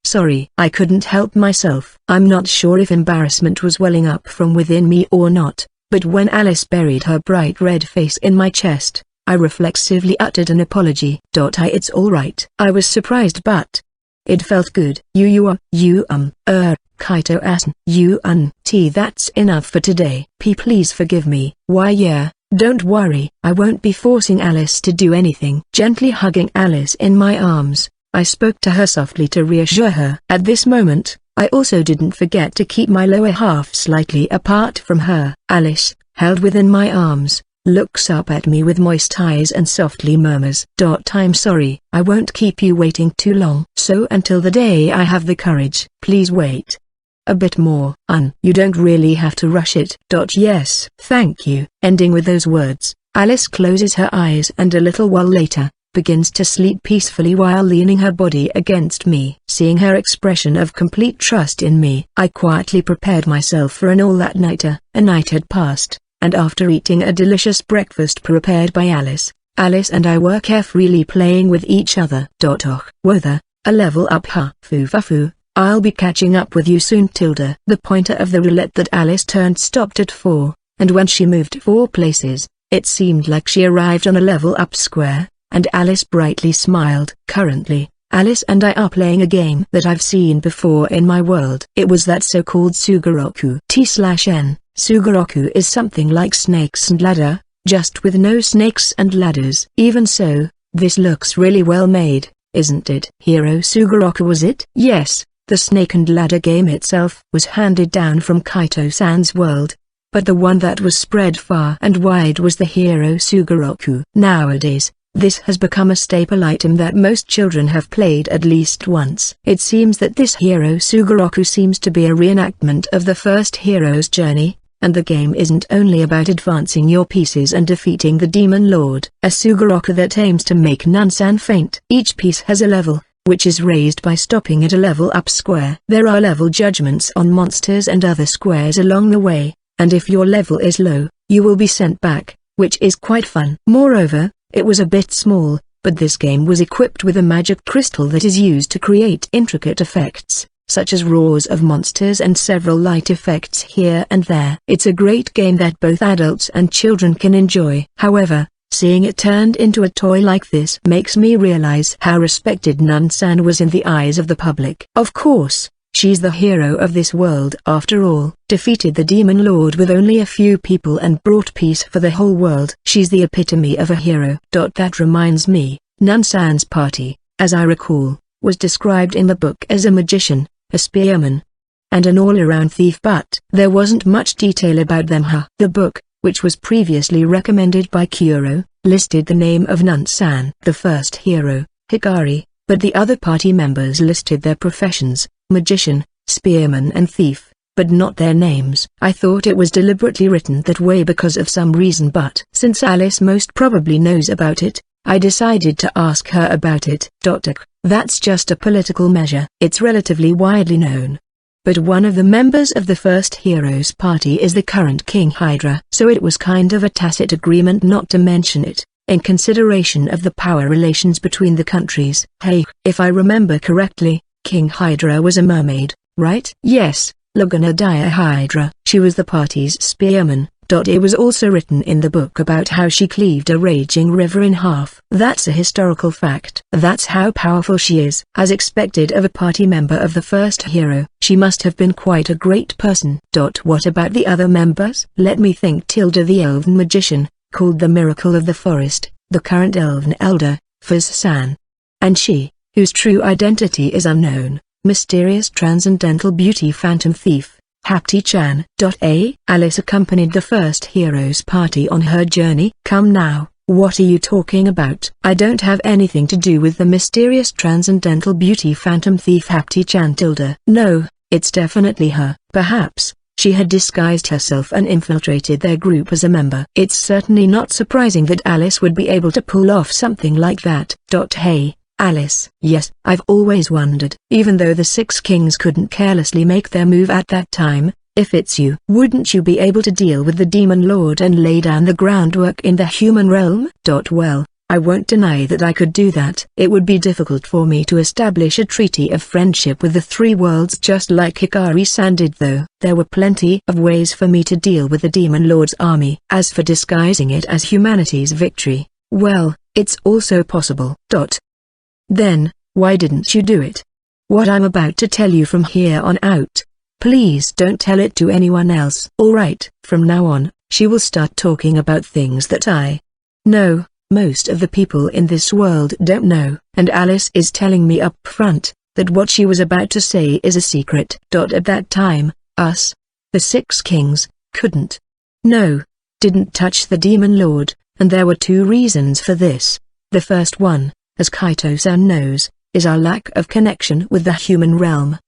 Sorry, I couldn't help myself. I'm not sure if embarrassment was welling up from within me or not, but when Alice buried her bright red face in my chest, I reflexively uttered an apology. It's alright. I was surprised, but it felt good. Kaito-san. That's enough for today. Please forgive me. Why yeah, don't worry. I won't be forcing Alice to do anything. Gently hugging Alice in my arms, I spoke to her softly to reassure her. At this moment, I also didn't forget to keep my lower half slightly apart from her. Alice, held within my arms, looks up at me with moist eyes and softly murmurs. I'm sorry. I won't keep you waiting too long. So until the day I have the courage. Please wait a bit more. You don't really have to rush it. Yes, thank you. Ending with those words, Alice closes her eyes and a little while later, begins to sleep peacefully while leaning her body against me. Seeing her expression of complete trust in me, I quietly prepared myself for an all-that-nighter. A night had passed, and after eating a delicious breakfast prepared by Alice and I were carefreely playing with each other. Wother, a level up Fufafu. I'll be catching up with you soon. The pointer of the roulette that Alice turned stopped at 4, and when she moved 4 places, it seemed like she arrived on a level up square, and Alice brightly smiled. Currently, Alice and I are playing a game that I've seen before in my world. It was that so-called Sugoroku. T/N. Sugoroku is something like Snakes and Ladder, just with no snakes and ladders. Even so, this looks really well made, isn't it? Hero Sugoroku, was it? Yes. The snake and ladder game itself was handed down from Kaito-san's world, but the one that was spread far and wide was the Hero Sugoroku. Nowadays, this has become a staple item that most children have played at least once. It seems that this Hero Sugoroku seems to be a reenactment of the first hero's journey, And the game isn't only about advancing your pieces and defeating the Demon Lord, a Sugoroku that aims to make Nansan faint. Each piece has a level, which is raised by stopping at a level up square. There are level judgments on monsters and other squares along the way, and if your level is low, you will be sent back, which is quite fun. Moreover, it was a bit small, but this game was equipped with a magic crystal that is used to create intricate effects, such as roars of monsters and several light effects here and there. It's a great game that both adults and children can enjoy. However, seeing it turned into a toy like this makes me realize how respected Nansan was in the eyes of the public. Of course, she's the hero of this world after all. Defeated the Demon Lord with only a few people and brought peace for the whole world. She's the epitome of a hero. That reminds me, Nansan's party, as I recall, was described in the book as a magician, a spearman, and an all-around thief, but there wasn't much detail about them. The book, which was previously recommended by Kuro, listed the name of Nansan, the first hero, Hikari, but the other party members listed their professions, magician, spearman and thief, but not their names. I thought it was deliberately written that way because of some reason, but since Alice most probably knows about it, I decided to ask her about it. That's just a political measure. It's relatively widely known. But one of the members of the first hero's party is the current King Hydra. So it was kind of a tacit agreement not to mention it, in consideration of the power relations between the countries. Hey, if I remember correctly, King Hydra was a mermaid, right? Yes, Laganadaya Hydra. She was the party's spearman. It was also written in the book about how she cleaved a raging river in half. That's a historical fact. That's how powerful she is. As expected of a party member of the first hero, she must have been quite a great person. What about the other members? Let me think. Tilda, the elven magician, called the Miracle of the Forest, the current elven elder, Fuz-san. And she, whose true identity is unknown, mysterious transcendental beauty phantom thief, Hapti-chan. Alice accompanied the first hero's party on her journey. Come now, what are you talking about? I don't have anything to do with the mysterious transcendental beauty phantom thief Hapti-chan. No, it's definitely her. Perhaps she had disguised herself and infiltrated their group as a member. It's certainly not surprising that Alice would be able to pull off something like that. Hey, Alice. Yes, I've always wondered. Even though the Six Kings couldn't carelessly make their move at that time, if it's you, wouldn't you be able to deal with the Demon Lord and lay down the groundwork in the human realm? Well, I won't deny that I could do that. It would be difficult for me to establish a treaty of friendship with the three worlds just like Hikari-san did, though. There were plenty of ways for me to deal with the Demon Lord's army. As for disguising it as humanity's victory, well, it's also possible. Then, why didn't you do it? What I'm about to tell you from here on out, please don't tell it to anyone else. Alright, from now on, she will start talking about things that I know, most of the people in this world don't know. And Alice is telling me up front, that what she was about to say is a secret. At that time, us, the Six Kings, didn't touch the Demon Lord, and there were two reasons for this. The first one, as Kaito-san knows, is our lack of connection with the human realm.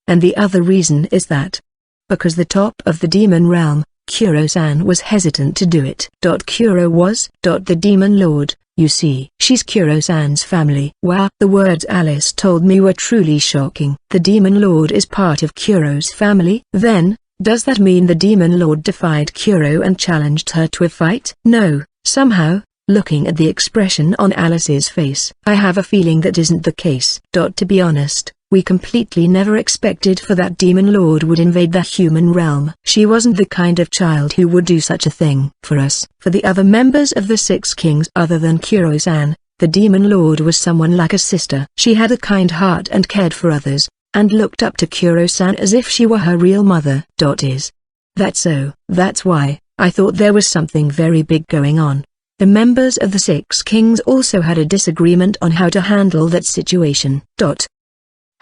And the other reason is that, because the top of the demon realm, Kuro-san was hesitant to do it. Kuro was, the Demon Lord, you see. She's Kuro-san's family. Wow. The words Alice told me were truly shocking. The Demon Lord is part of Kuro's family? Then, does that mean the Demon Lord defied Kuro and challenged her to a fight? No, somehow, looking at the expression on Alice's face, I have a feeling that isn't the case. To be honest, we completely never expected for that Demon Lord would invade the human realm. She wasn't the kind of child who would do such a thing. For us, for the other members of the Six Kings other than Kuro-san, the Demon Lord was someone like a sister. She had a kind heart and cared for others, and looked up to Kuro-san as if she were her real mother. Is that so? That's why I thought there was something very big going on. The members of the Six Kings also had a disagreement on how to handle that situation.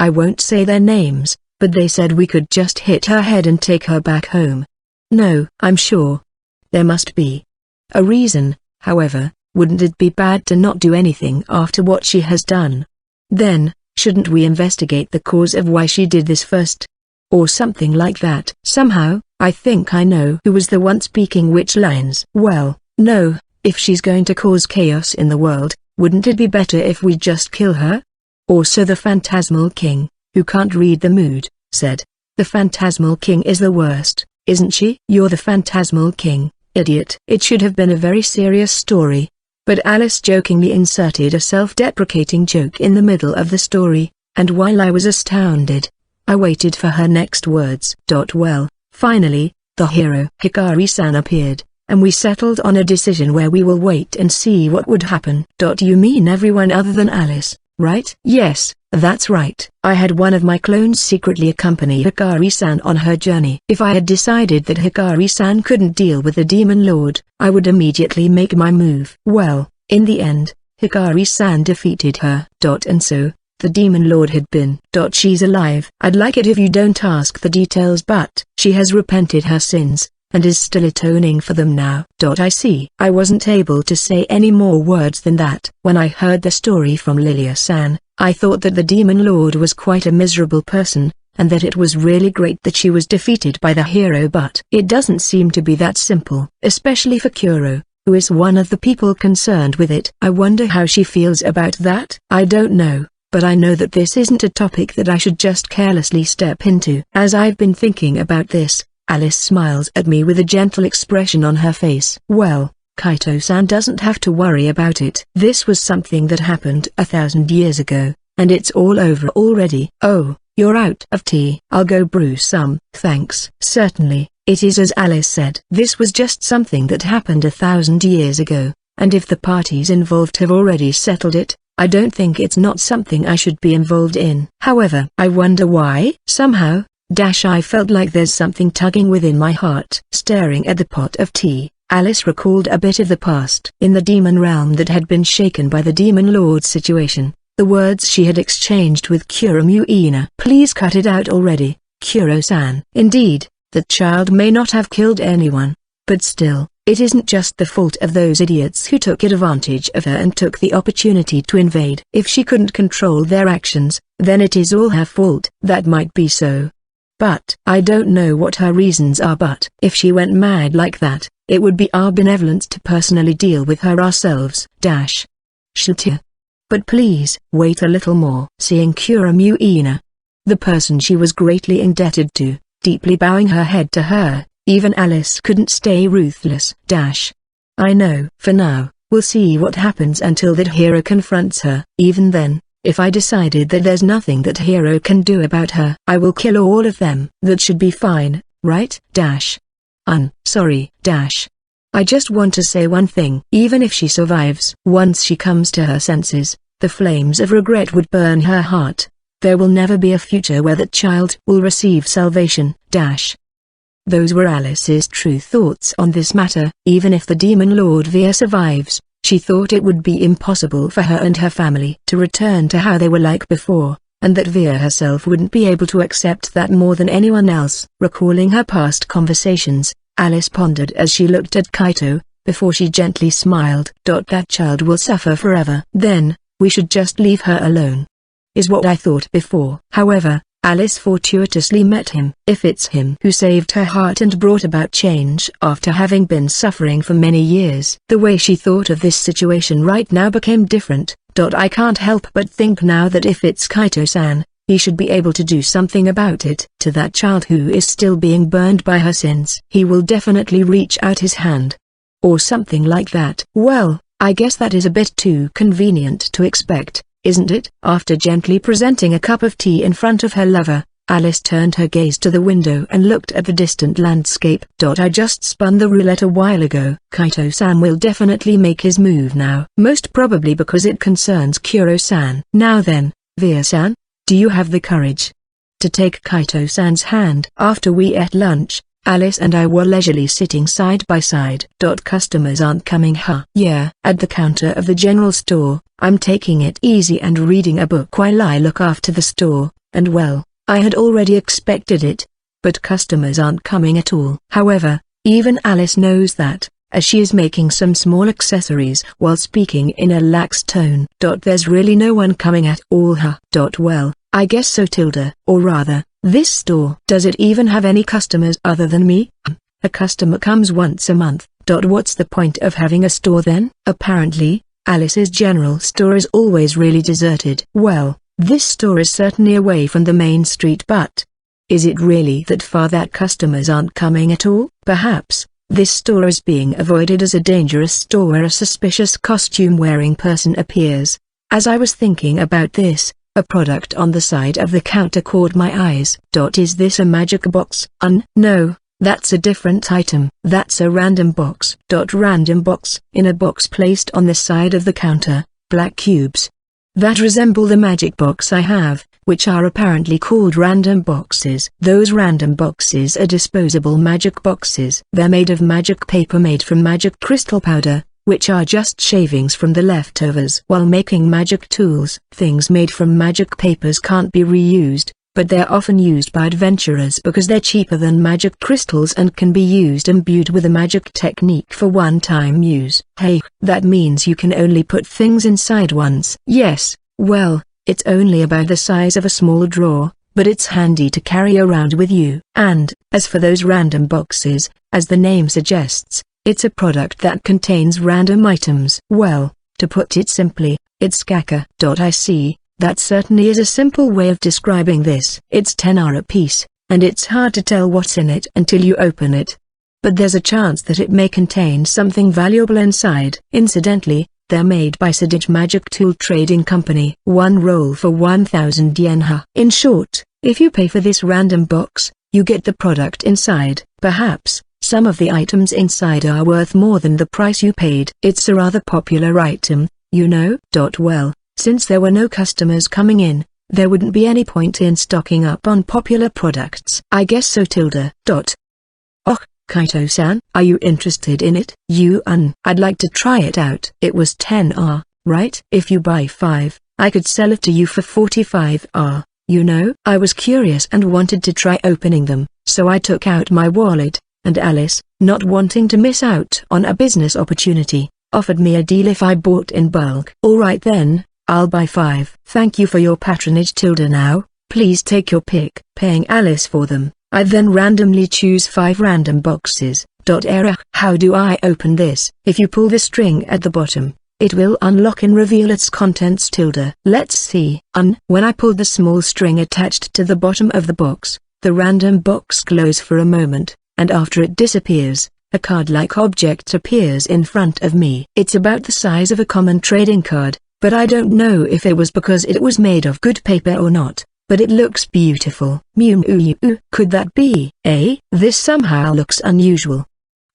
I won't say their names, but they said we could just hit her head and take her back home. No, I'm sure there must be a reason. However, wouldn't it be bad to not do anything after what she has done? Then, shouldn't we investigate the cause of why she did this first? Or something like that. Somehow, I think I know who was the one speaking which lines. Well, no, if she's going to cause chaos in the world, wouldn't it be better if we just kill her? Also the Phantasmal King, who can't read the mood, said. The Phantasmal King is the worst, isn't she? You're the Phantasmal King, idiot. It should have been a very serious story. But Alice jokingly inserted a self-deprecating joke in the middle of the story, and while I was astounded, I waited for her next words. Well, finally, the hero Hikari-san appeared, and we settled on a decision where we will wait and see what would happen. You mean everyone other than Alice, right? Yes, that's right. I had one of my clones secretly accompany Hikari-san on her journey. If I had decided that Hikari-san couldn't deal with the Demon Lord, I would immediately make my move. Well, in the end, Hikari-san defeated her. And so, the Demon Lord had been. She's alive. I'd like it if you don't ask the details, but she has repented her sins, and is still atoning for them now. I see. I wasn't able to say any more words than that. When I heard the story from Lilia-san, I thought that the Demon Lord was quite a miserable person, and that it was really great that she was defeated by the hero, but it doesn't seem to be that simple, especially for Kuro, who is one of the people concerned with it. I wonder how she feels about that. I don't know, but I know that this isn't a topic that I should just carelessly step into. As I've been thinking about this, Alice smiles at me with a gentle expression on her face. Well, Kaito-san doesn't have to worry about it. This was something that happened 1,000 years ago, and it's all over already. Oh, you're out of tea. I'll go brew some. Thanks. Certainly, it is as Alice said. This was just something that happened 1,000 years ago, and if the parties involved have already settled it, I don't think it's not something I should be involved in. However, I wonder why. Somehow, I felt like there's something tugging within my heart. Staring at the pot of tea, Alice recalled a bit of the past. In the demon realm that had been shaken by the Demon Lord situation, the words she had exchanged with Kuro-Muina. Please cut it out already, Kuro-san. Indeed, the child may not have killed anyone, but still, it isn't just the fault of those idiots who took advantage of her and took the opportunity to invade. If she couldn't control their actions, then it is all her fault. That might be so. But I don't know what her reasons are, but if she went mad like that, it would be our benevolence to personally deal with her ourselves. Shiltia. But please, wait a little more. Seeing Kuro-Muina, the person she was greatly indebted to, deeply bowing her head to her, even Alice couldn't stay ruthless. I know. For now, we'll see what happens until that hero confronts her. Even then, if I decided that there's nothing that hero can do about her, I will kill all of them. That should be fine, right? Sorry. I just want to say one thing. Even if she survives, once she comes to her senses, the flames of regret would burn her heart. There will never be a future where that child will receive salvation. Those were Alice's true thoughts on this matter. Even if the Demon Lord Via survives, she thought it would be impossible for her and her family to return to how they were like before, and that Via herself wouldn't be able to accept that more than anyone else. Recalling her past conversations, Alice pondered as she looked at Kaito, before she gently smiled. That child will suffer forever. Then, we should just leave her alone, is what I thought before. However, Alice fortuitously met him. If it's him who saved her heart and brought about change after having been suffering for many years. The way she thought of this situation right now became different. I can't help but think now that if it's Kaito-san, he should be able to do something about it. To that child who is still being burned by her sins, he will definitely reach out his hand. Or something like that. Well, I guess that is a bit too convenient to expect, isn't it? After gently presenting a cup of tea in front of her lover, Alice turned her gaze to the window and looked at the distant landscape. I just spun the roulette a while ago. Kaito-san will definitely make his move now. Most probably because it concerns Kuro-san. Now then, Via-san, do you have the courage to take Kaito-san's hand? After we ate lunch, Alice and I were leisurely sitting side by side. Customers aren't coming, huh? Yeah. At the counter of the general store, I'm taking it easy and reading a book while I look after the store, and well, I had already expected it. But customers aren't coming at all. However, even Alice knows that, as she is making some small accessories while speaking in a lax tone. There's really no one coming at all, huh? Well, I guess so, Tilda. Or rather, This store. Does it even have any customers other than me? A customer comes once a month. What's the point of having a store then? Apparently, Alice's general store is always really deserted. Well, this store is certainly away from the main street, but is it really that far that customers aren't coming at all? Perhaps this store is being avoided as a dangerous store where a suspicious costume-wearing person appears. As I was thinking about this, a product on the side of the counter caught my eyes. Is this a magic box? No, that's a different item. That's a random box. Random box. In a box placed on the side of the counter, black cubes that resemble the magic box I have, which are apparently called random boxes. Those random boxes are disposable magic boxes. They're made of magic paper made from magic crystal powder, which are just shavings from the leftovers. While making magic tools, things made from magic papers can't be reused, but they're often used by adventurers because they're cheaper than magic crystals and can be used imbued with a magic technique for one-time use. Hey, that means you can only put things inside once. Yes, well, it's only about the size of a small drawer, but it's handy to carry around with you. And, as for those random boxes, as the name suggests, it's a product that contains random items. Well, to put it simply, it's caca. I see. That certainly is a simple way of describing this. It's 10 a piece, and it's hard to tell what's in it until you open it. But there's a chance that it may contain something valuable inside. Incidentally, they're made by Sidich Magic Tool Trading Company. One roll for 1,000 yen. In short, if you pay for this random box, you get the product inside. Perhaps some of the items inside are worth more than the price you paid. It's a rather popular item, you know. Well, since there were no customers coming in, there wouldn't be any point in stocking up on popular products. I guess so. Oh, Kaito-san, are you interested in it? I'd like to try it out. It was 10 right? If you buy 5, I could sell it to you for 45 you know. I was curious and wanted to try opening them, so I took out my wallet, and Alice, not wanting to miss out on a business opportunity, offered me a deal if I bought in bulk. Alright then, I'll buy 5. Thank you for your patronage. Now, please take your pick. Paying Alice for them, I then randomly choose 5 random boxes. Error. How do I open this? If you pull the string at the bottom, it will unlock and reveal its contents. Let's see. When I pull the small string attached to the bottom of the box, the random box glows for a moment, and after it disappears, a card-like object appears in front of me. It's about the size of a common trading card, but I don't know if it was because it was made of good paper or not, but it looks beautiful. Could that be? This somehow looks unusual.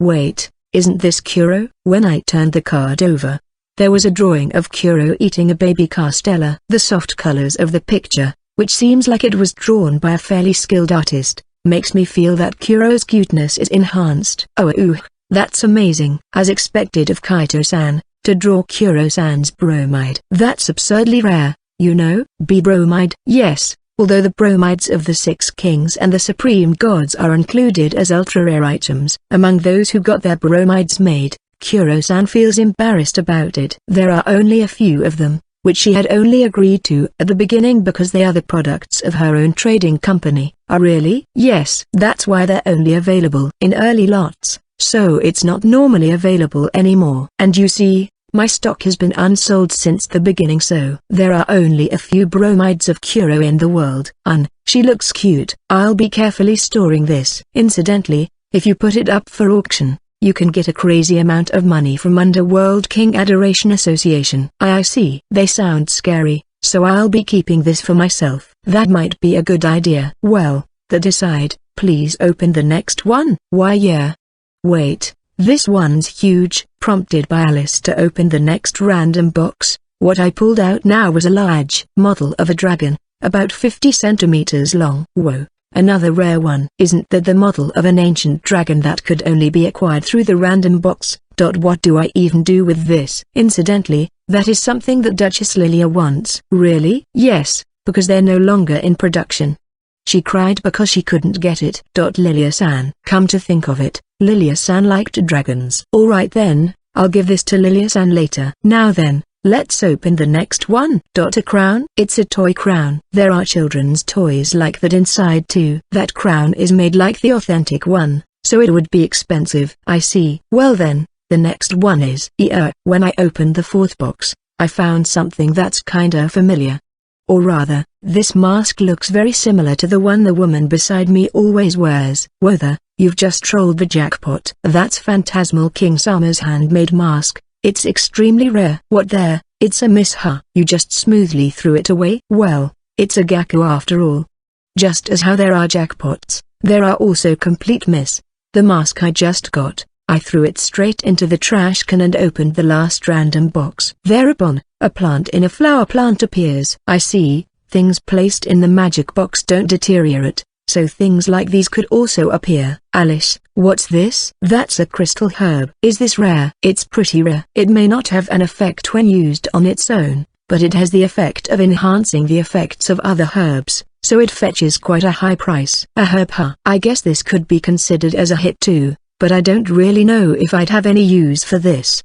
Wait, isn't this Kuro? When I turned the card over, there was a drawing of Kuro eating a baby Castella. The soft colors of the picture, which seems like it was drawn by a fairly skilled artist, makes me feel that Kuro's cuteness is enhanced. That's amazing. As expected of Kaito-san, to draw Kuro-san's bromide. That's absurdly rare, you know. Bromide? Yes, although the bromides of the 6 kings and the supreme gods are included as ultra-rare items. Among those who got their bromides made, Kuro-san feels embarrassed about it. There are only a few of them, which she had only agreed to at the beginning because they are the products of her own trading company. Really? Yes. That's why they're only available in early lots, so it's not normally available anymore. And you see, my stock has been unsold since the beginning, so there are only a few bromides of Kuro in the world. She looks cute. I'll be carefully storing this. Incidentally, if you put it up for auction, you can get a crazy amount of money from Underworld King Adoration Association. I see. They sound scary, so I'll be keeping this for myself. That might be a good idea. Well, decide. Please open the next one. Why yeah. Wait. This one's huge. Prompted by Alice to open the next random box, what I pulled out now was a large model of a dragon, about 50 centimeters long. Whoa, another rare one. Isn't that the model of an ancient dragon that could only be acquired through the random box? What do I even do with this? Incidentally, that is something that Duchess Lilia wants. Really? Yes, because they're no longer in production. She cried because she couldn't get it. Lilia-san. Come to think of it, Lilia-san liked dragons. Alright then, I'll give this to Lilia-san later. Now then, Let's open the next one. A crown? It's a toy crown. There are children's toys like that inside too. That crown is made like the authentic one, so it would be expensive. I see. Well then, the next one is... When I opened the fourth box, I found something that's kinda familiar. Or rather, this mask looks very similar to the one the woman beside me always wears. Whether, you've just trolled the jackpot. That's Phantasmal King Sama's handmade mask. It's extremely rare. What there? It's a miss, huh? You just smoothly threw it away? Well, it's a Gaku after all. Just as how there are jackpots, there are also complete miss. The mask I just got, I threw it straight into the trash can and opened the last random box. Thereupon, a plant in a flower plant appears. I see, things placed in the magic box don't deteriorate, so things like these could also appear. Alice, what's this? That's a crystal herb. Is this rare? It's pretty rare. It may not have an effect when used on its own, but it has the effect of enhancing the effects of other herbs, so it fetches quite a high price. A herb, huh? I guess this could be considered as a hit too, but I don't really know if I'd have any use for this.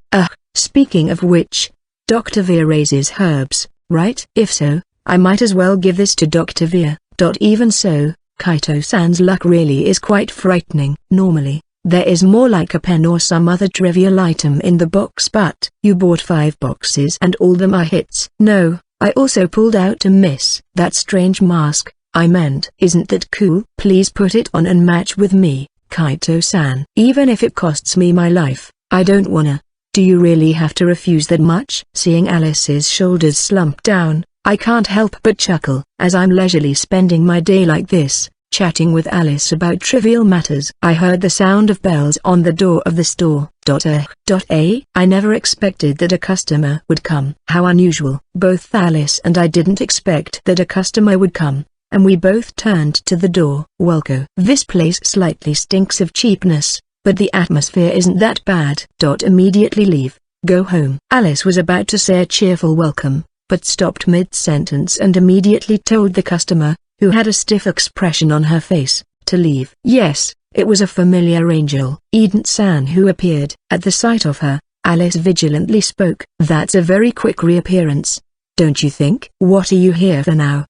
Speaking of which, Dr. Veer raises herbs, right? If so, I might as well give this to Dr. Veer. Even so, Kaito-san's luck really is quite frightening. Normally, there is more like a pen or some other trivial item in the box, but you bought 5 boxes and all them are hits. No, I also pulled out a miss. That strange mask, I meant. Isn't that cool? Please put it on and match with me, Kaito-san. Even if it costs me my life, I don't wanna. Do you really have to refuse that much? Seeing Alice's shoulders slump down, I can't help but chuckle. As I'm leisurely spending my day like this, chatting with Alice about trivial matters, I heard the sound of bells on the door of the store. I never expected that a customer would come. How unusual. Both Alice and I didn't expect that a customer would come, and we both turned to the door. Welcome. This place slightly stinks of cheapness, but the atmosphere isn't that bad. Immediately leave. Go home. Alice was about to say a cheerful welcome, but stopped mid-sentence and immediately told the customer, who had a stiff expression on her face, to leave. Yes, it was a familiar angel, Eden-san, who appeared. At the sight of her, Alice vigilantly spoke. That's a very quick reappearance, don't you think? What are you here for now?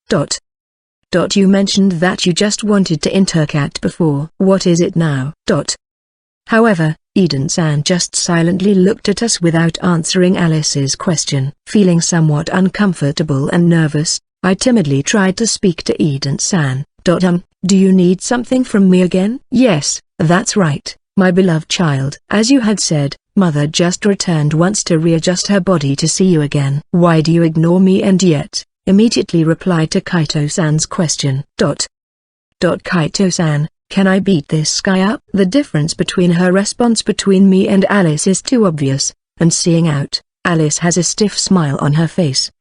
You mentioned that you just wanted to intercat before. What is it now? However, Eden-san just silently looked at us without answering Alice's question. Feeling somewhat uncomfortable and nervous, I timidly tried to speak to Eden-san. Do you need something from me again? Yes, that's right, my beloved child. As you had said, Mother just returned once to readjust her body to see you again. Why do you ignore me and yet, immediately replied to Kaito-san's question. Kaito-san, can I beat this guy up? The difference between her response between me and Alice is too obvious, and seeing out, Alice has a stiff smile on her face.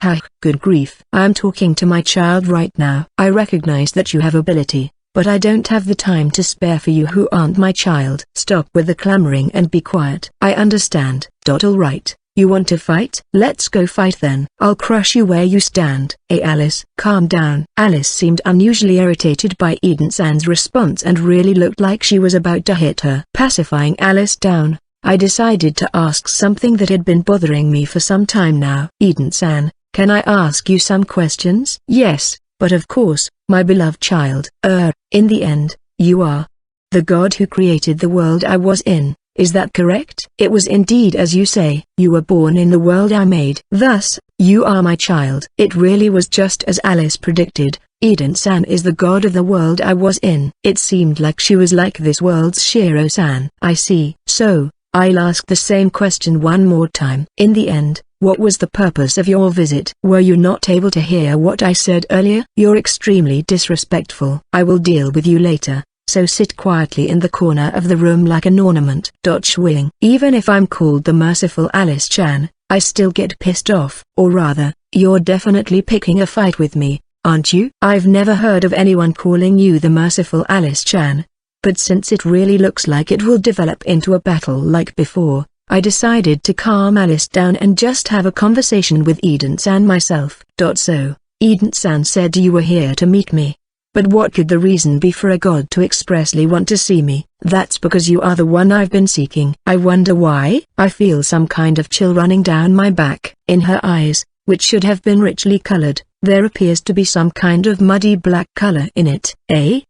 Good grief. I'm talking to my child right now. I recognize that you have ability, but I don't have the time to spare for you who aren't my child. Stop with the clamoring and be quiet. I understand. Alright. You want to fight? Let's go fight then. I'll crush you where you stand. Hey Alice, calm down. Alice seemed unusually irritated by Eden-san's response and really looked like she was about to hit her. Pacifying Alice down, I decided to ask something that had been bothering me for some time now. Eden-san, can I ask you some questions? Yes, but of course, my beloved child. In the end, you are the god who created the world I was in. Is that correct? It was indeed as you say. You were born in the world I made. Thus, you are my child. It really was just as Alice predicted. Eden-san is the god of the world I was in. It seemed like she was like this world's Shiro-san. I see. So, I'll ask the same question one more time. In the end, what was the purpose of your visit? Were you not able to hear what I said earlier? You're extremely disrespectful. I will deal with you later. So sit quietly in the corner of the room like an ornament. Schwing. Even if I'm called the merciful Alice-chan, I still get pissed off. Or rather, you're definitely picking a fight with me, aren't you? I've never heard of anyone calling you the merciful Alice-chan. But since it really looks like it will develop into a battle like before, I decided to calm Alice down and just have a conversation with Eden-san myself. So, Eden-san said you were here to meet me. But what could the reason be for a god to expressly want to see me? That's because you are the one I've been seeking. I wonder why? I feel some kind of chill running down my back. In her eyes, which should have been richly colored, there appears to be some kind of muddy black color in it.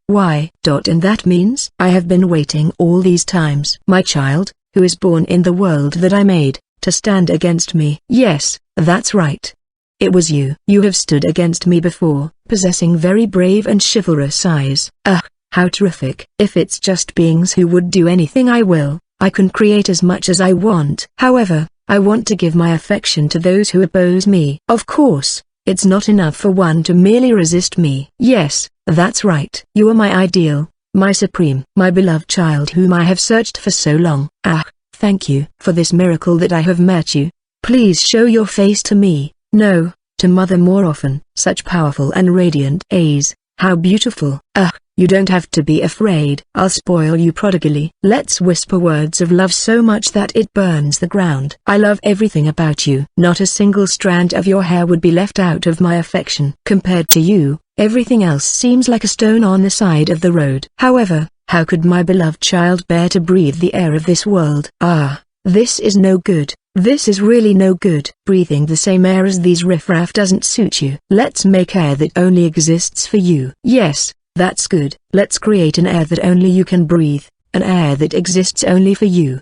Why? And that means I have been waiting all these times. My child, who is born in the world that I made, to stand against me. Yes, that's right. It was you. You have stood against me before, possessing very brave and chivalrous eyes. How terrific. If it's just beings who would do anything I will, I can create as much as I want. However, I want to give my affection to those who oppose me. Of course, it's not enough for one to merely resist me. Yes, that's right. You are my ideal, my supreme, my beloved child whom I have searched for so long. Thank you for this miracle that I have met you. Please show your face to me. No, to Mother more often. Such powerful and radiant eyes. How beautiful. You don't have to be afraid. I'll spoil you prodigally. Let's whisper words of love so much that it burns the ground. I love everything about you. Not a single strand of your hair would be left out of my affection. Compared to you, everything else seems like a stone on the side of the road. However, how could my beloved child bear to breathe the air of this world? This is no good. This is really no good. Breathing the same air as these riffraff doesn't suit you. Let's make air that only exists for you. Yes, that's good. Let's create an air that only you can breathe, an air that exists only for you.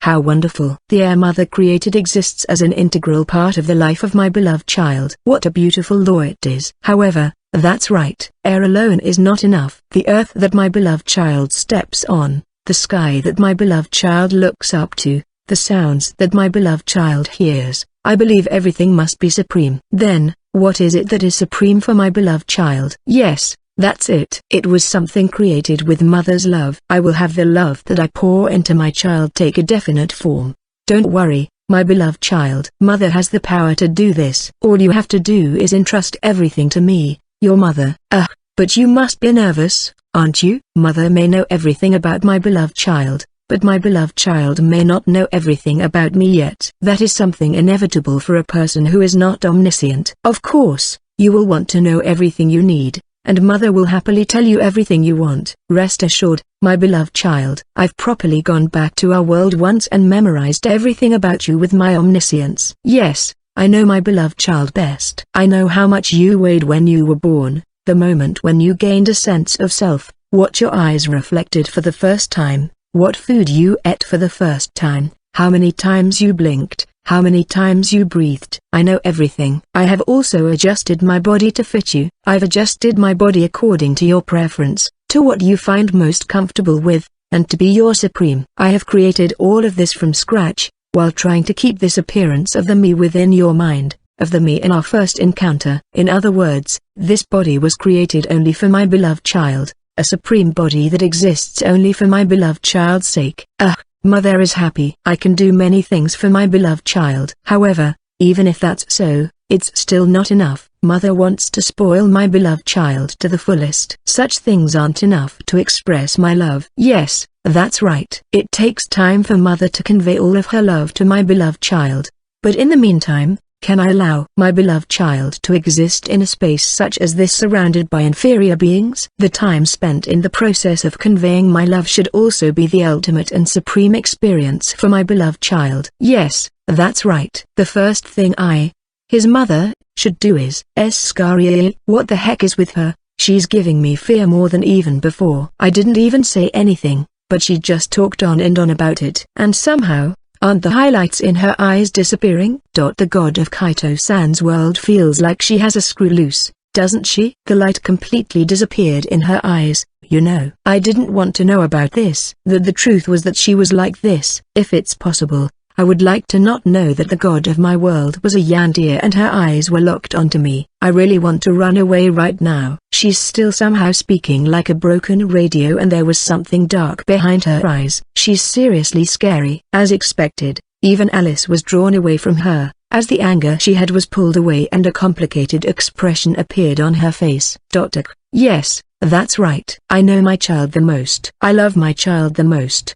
How wonderful. The air Mother created exists as an integral part of the life of my beloved child. What a beautiful law it is. However, that's right. Air alone is not enough. The earth that my beloved child steps on, the sky that my beloved child looks up to, the sounds that my beloved child hears, I believe everything must be supreme. Then, what is it that is supreme for my beloved child? Yes, that's it. It was something created with Mother's love. I will have the love that I pour into my child take a definite form. Don't worry, my beloved child. Mother has the power to do this. All you have to do is entrust everything to me, your mother. But you must be nervous, aren't you? Mother may know everything about my beloved child, but my beloved child may not know everything about me yet. That is something inevitable for a person who is not omniscient. Of course, you will want to know everything you need, and Mother will happily tell you everything you want. Rest assured, my beloved child. I've properly gone back to our world once and memorized everything about you with my omniscience. Yes, I know my beloved child best. I know how much you weighed when you were born, the moment when you gained a sense of self, what your eyes reflected for the first time, what food you ate for the first time, how many times you blinked, how many times you breathed. I know everything. I have also adjusted my body to fit you. I've adjusted my body according to your preference, to what you find most comfortable with, and to be your supreme. I have created all of this from scratch, while trying to keep this appearance of the me within your mind, of the me in our first encounter. In other words, this body was created only for my beloved child. A supreme body that exists only for my beloved child's sake. Mother is happy. I can do many things for my beloved child. However, even if that's so, it's still not enough. Mother wants to spoil my beloved child to the fullest. Such things aren't enough to express my love. Yes, that's right. It takes time for Mother to convey all of her love to my beloved child. But in the meantime, can I allow my beloved child to exist in a space such as this surrounded by inferior beings? The time spent in the process of conveying my love should also be the ultimate and supreme experience for my beloved child. Yes, that's right. The first thing his mother, should do is Scaria. What the heck is with her? She's giving me fear more than even before. I didn't even say anything, but she just talked on and on about it. And somehow, aren't the highlights in her eyes disappearing? The god of Kaito-san's world feels like she has a screw loose, doesn't she? The light completely disappeared in her eyes. You know, I didn't want to know about this. The truth was that she was like this. If it's possible, I would like to not know that the god of my world was a Yandere and her eyes were locked onto me. I really want to run away right now. She's still somehow speaking like a broken radio and there was something dark behind her eyes. She's seriously scary. As expected, even Alice was drawn away from her, as the anger she had was pulled away and a complicated expression appeared on her face. Yes, that's right. I know my child the most. I love my child the most.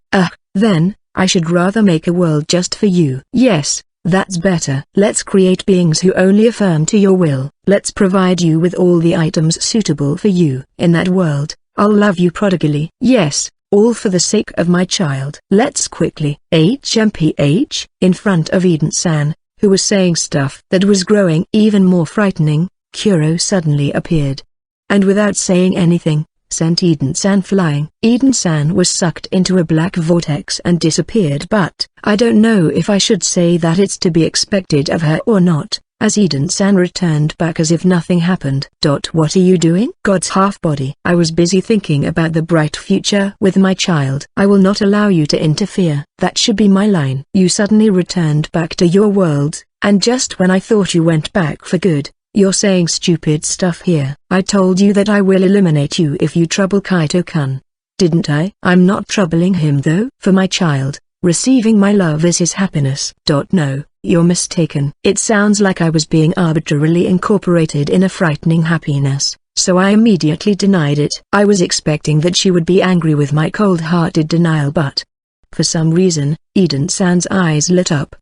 Then, I should rather make a world just for you. Yes, That's better. Let's create beings who only affirm to your will. Let's provide you with all the items suitable for you. In that world, I'll love you prodigally. Yes, all for the sake of my child. Let's quickly. HMPH. In front of Eden-san, who was saying stuff that was growing even more frightening, Kuro suddenly appeared. And without saying anything, sent Eden-san flying. Eden-san was sucked into a black vortex and disappeared, but I don't know if I should say that it's to be expected of her or not, as Eden-san returned back as if nothing happened. What are you doing? God's half-body. I was busy thinking about the bright future with my child. I will not allow you to interfere. That should be my line. You suddenly returned back to your world, and just when I thought you went back for good, you're saying stupid stuff here. I told you that I will eliminate you if you trouble Kaito-kun. Didn't I? I'm not troubling him though. For my child, receiving my love is his happiness. No, you're mistaken. It sounds like I was being arbitrarily incorporated in a frightening happiness, so I immediately denied it. I was expecting that she would be angry with my cold-hearted denial, but for some reason, Eden-san's eyes lit up.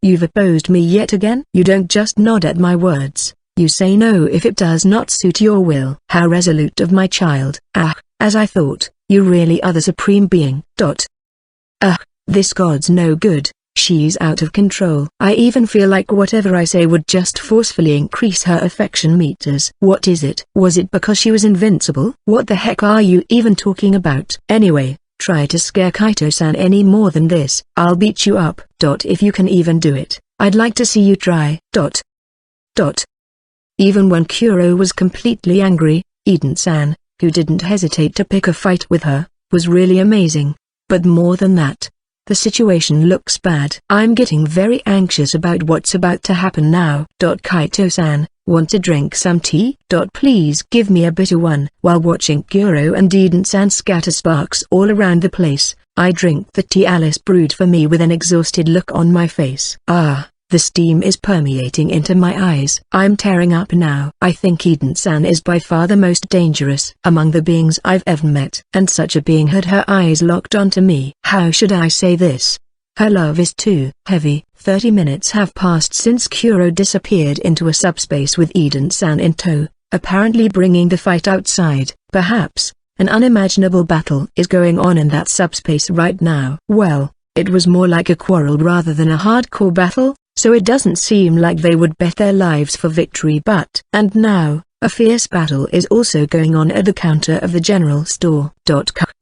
You've opposed me yet again? You don't just nod at my words, you say no if it does not suit your will. How resolute of my child. As I thought, you really are the supreme being. This god's no good, she's out of control. I even feel like whatever I say would just forcefully increase her affection meters. What is it? Was it because she was invincible? What the heck are you even talking about? Anyway, try to scare Kaito-san any more than this, I'll beat you up. If you can even do it, I'd like to see you try. Even when Kuro was completely angry, Eden-san, who didn't hesitate to pick a fight with her, was really amazing. But more than that, the situation looks bad. I'm getting very anxious about what's about to happen now. Kaito-san, want to drink some tea? Please give me a bitter one. While watching Kuro and Eden-san scatter sparks all around the place, I drink the tea Alice brewed for me with an exhausted look on my face. The steam is permeating into my eyes. I'm tearing up now. I think Eden-san is by far the most dangerous among the beings I've ever met. And such a being had her eyes locked onto me. How should I say this? Her love is too heavy. 30 minutes have passed since Kuro disappeared into a subspace with Eden-san in tow, apparently bringing the fight outside. Perhaps an unimaginable battle is going on in that subspace right now. Well, it was more like a quarrel rather than a hardcore battle, so it doesn't seem like they would bet their lives for victory. And now, a fierce battle is also going on at the counter of the general store.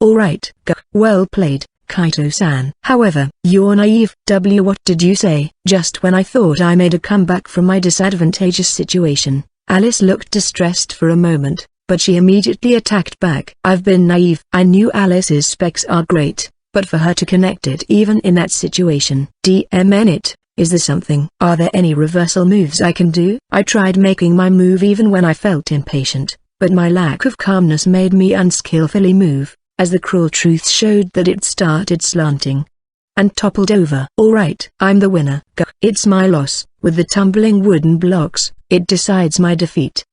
Alright, well played, Kaito-san. However, you're naive. What did you say? Just when I thought I made a comeback from my disadvantageous situation, Alice looked distressed for a moment, but she immediately attacked back. I've been naive. I knew Alice's specs are great, but for her to connect it even in that situation. DMN it. Is there something? Are there any reversal moves I can do? I tried making my move even when I felt impatient, but my lack of calmness made me unskillfully move, as the cruel truth showed that it started slanting and toppled over. Alright, I'm the winner. It's my loss. With the tumbling wooden blocks, it decides my defeat.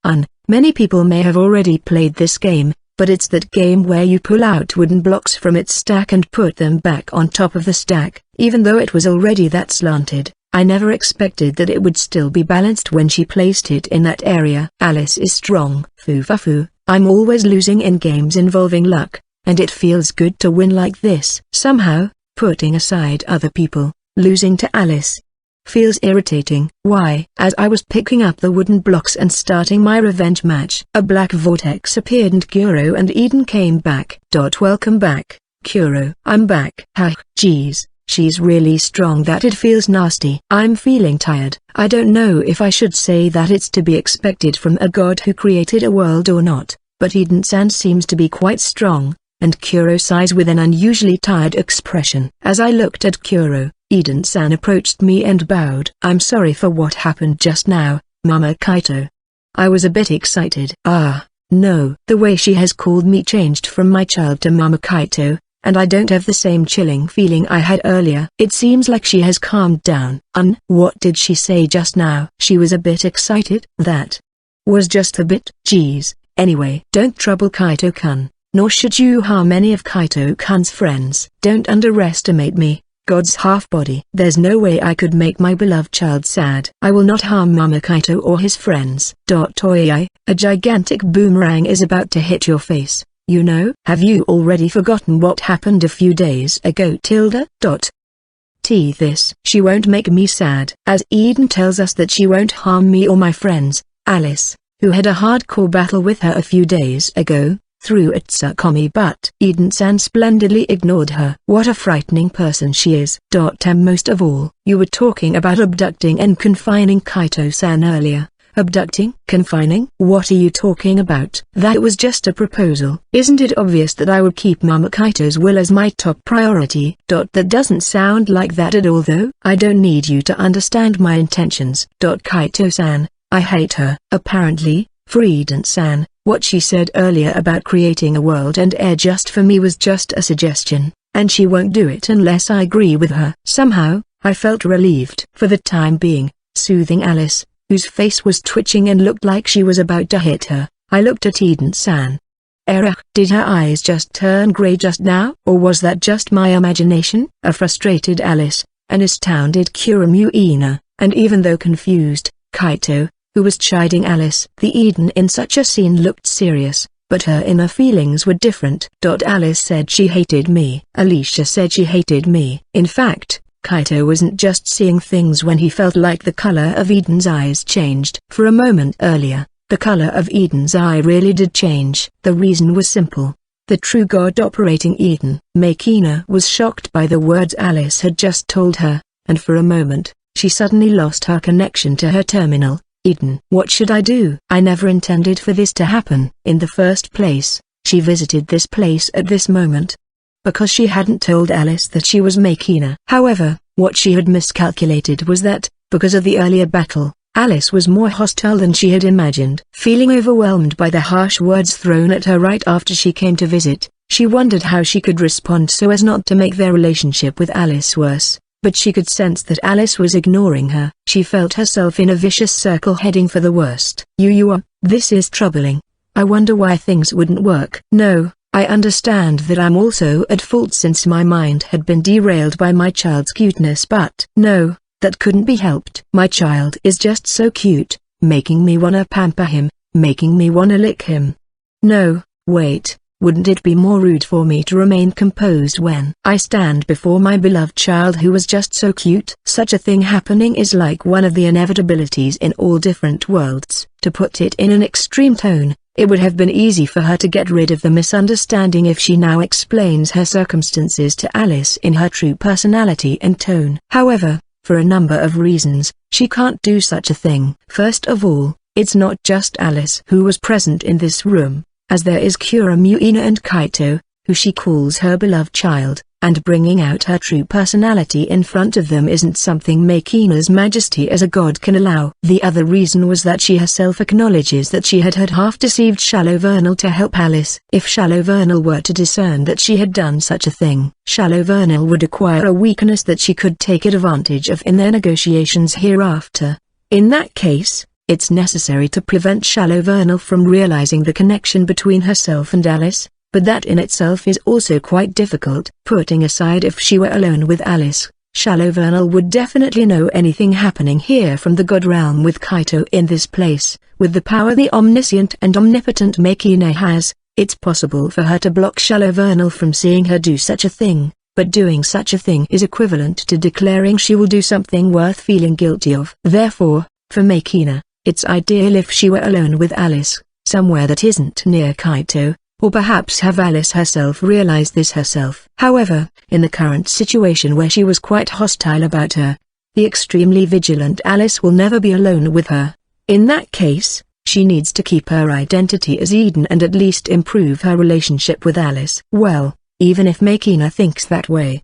Many people may have already played this game, but it's that game where you pull out wooden blocks from its stack and put them back on top of the stack. Even though it was already that slanted, I never expected that it would still be balanced when she placed it in that area. Alice is strong. Foo-fa-foo, I'm always losing in games involving luck, and it feels good to win like this. Somehow, putting aside other people, losing to Alice feels irritating. Why? As I was picking up the wooden blocks and starting my revenge match, a black vortex appeared and Kuro and Eden came back. Welcome back, Kuro. I'm back. Geez, she's really strong that it feels nasty. I'm feeling tired. I don't know if I should say that it's to be expected from a god who created a world or not, but Eden-san seems to be quite strong, and Kuro sighs with an unusually tired expression. As I looked at Kuro, Eden-san approached me and bowed. I'm sorry for what happened just now, Mama Kaito. I was a bit excited. No. The way she has called me changed from my child to Mama Kaito, and I don't have the same chilling feeling I had earlier. It seems like she has calmed down. What did she say just now? She was a bit excited? That was just a bit. Geez. Anyway, don't trouble Kaito-kun, nor should you harm any of Kaito-kun's friends. Don't underestimate me, God's half-body. There's no way I could make my beloved child sad. I will not harm Mamakaito or his friends. Oi, a gigantic boomerang is about to hit your face, you know. Have you already forgotten what happened a few days ago, Tilda? This. She won't make me sad. As Eden tells us that she won't harm me or my friends, Alice, who had a hardcore battle with her a few days ago, threw at Tsukumi, but Eden-san splendidly ignored her. What a frightening person she is. And most of all, you were talking about abducting and confining Kaito-san earlier. Abducting? Confining? What are you talking about? That was just a proposal. Isn't it obvious that I would keep Mamakaito's will as my top priority? That doesn't sound like that at all though. I don't need you to understand my intentions. Kaito-san, I hate her. Apparently, for Eden-san, what she said earlier about creating a world and air just for me was just a suggestion, and she won't do it unless I agree with her. Somehow, I felt relieved. For the time being, soothing Alice, whose face was twitching and looked like she was about to hit her, I looked at Eden-san. Did her eyes just turn grey just now? Or was that just my imagination? A frustrated Alice, an astounded Kuramuina, and even though confused, Kaito, who was chiding Alice. The Eden in such a scene looked serious, but her inner feelings were different. Alice said she hated me. Alicia said she hated me. In fact, Kaito wasn't just seeing things when he felt like the color of Eden's eyes changed. For a moment earlier, the color of Eden's eye really did change. The reason was simple. The true God operating Eden. Makina was shocked by the words Alice had just told her, and for a moment, she suddenly lost her connection to her terminal. Eden. What should I do? I never intended for this to happen. In the first place, she visited this place at this moment because she hadn't told Alice that she was Makina. However, what she had miscalculated was that, because of the earlier battle, Alice was more hostile than she had imagined. Feeling overwhelmed by the harsh words thrown at her right after she came to visit, she wondered how she could respond so as not to make their relationship with Alice worse. But she could sense that Alice was ignoring her. She felt herself in a vicious circle heading for the worst. This is troubling. I wonder why things wouldn't work. No, I understand that I'm also at fault since my mind had been derailed by my child's cuteness, but no, that couldn't be helped. My child is just so cute, making me wanna pamper him, making me wanna lick him. No, wait. Wouldn't it be more rude for me to remain composed when I stand before my beloved child who was just so cute? Such a thing happening is like one of the inevitabilities in all different worlds. To put it in an extreme tone, it would have been easy for her to get rid of the misunderstanding if she now explains her circumstances to Alice in her true personality and tone. However, for a number of reasons, she can't do such a thing. First of all, it's not just Alice who was present in this room, as there is Kuramuina and Kaito, who she calls her beloved child, and bringing out her true personality in front of them isn't something Makina's majesty as a god can allow. The other reason was that she herself acknowledges that she had half-deceived Shallow Vernal to help Alice. If Shallow Vernal were to discern that she had done such a thing, Shallow Vernal would acquire a weakness that she could take advantage of in their negotiations hereafter. In that case, it's necessary to prevent Shallow Vernal from realizing the connection between herself and Alice, but that in itself is also quite difficult. Putting aside if she were alone with Alice, Shallow Vernal would definitely know anything happening here from the God realm with Kaito in this place. With the power the omniscient and omnipotent Makina has, it's possible for her to block Shallow Vernal from seeing her do such a thing, but doing such a thing is equivalent to declaring she will do something worth feeling guilty of. Therefore, for Makina, it's ideal if she were alone with Alice, somewhere that isn't near Kaito, or perhaps have Alice herself realize this herself. However, in the current situation where she was quite hostile about her, the extremely vigilant Alice will never be alone with her. In that case, she needs to keep her identity as Eden and at least improve her relationship with Alice. Well, even if Makina thinks that way.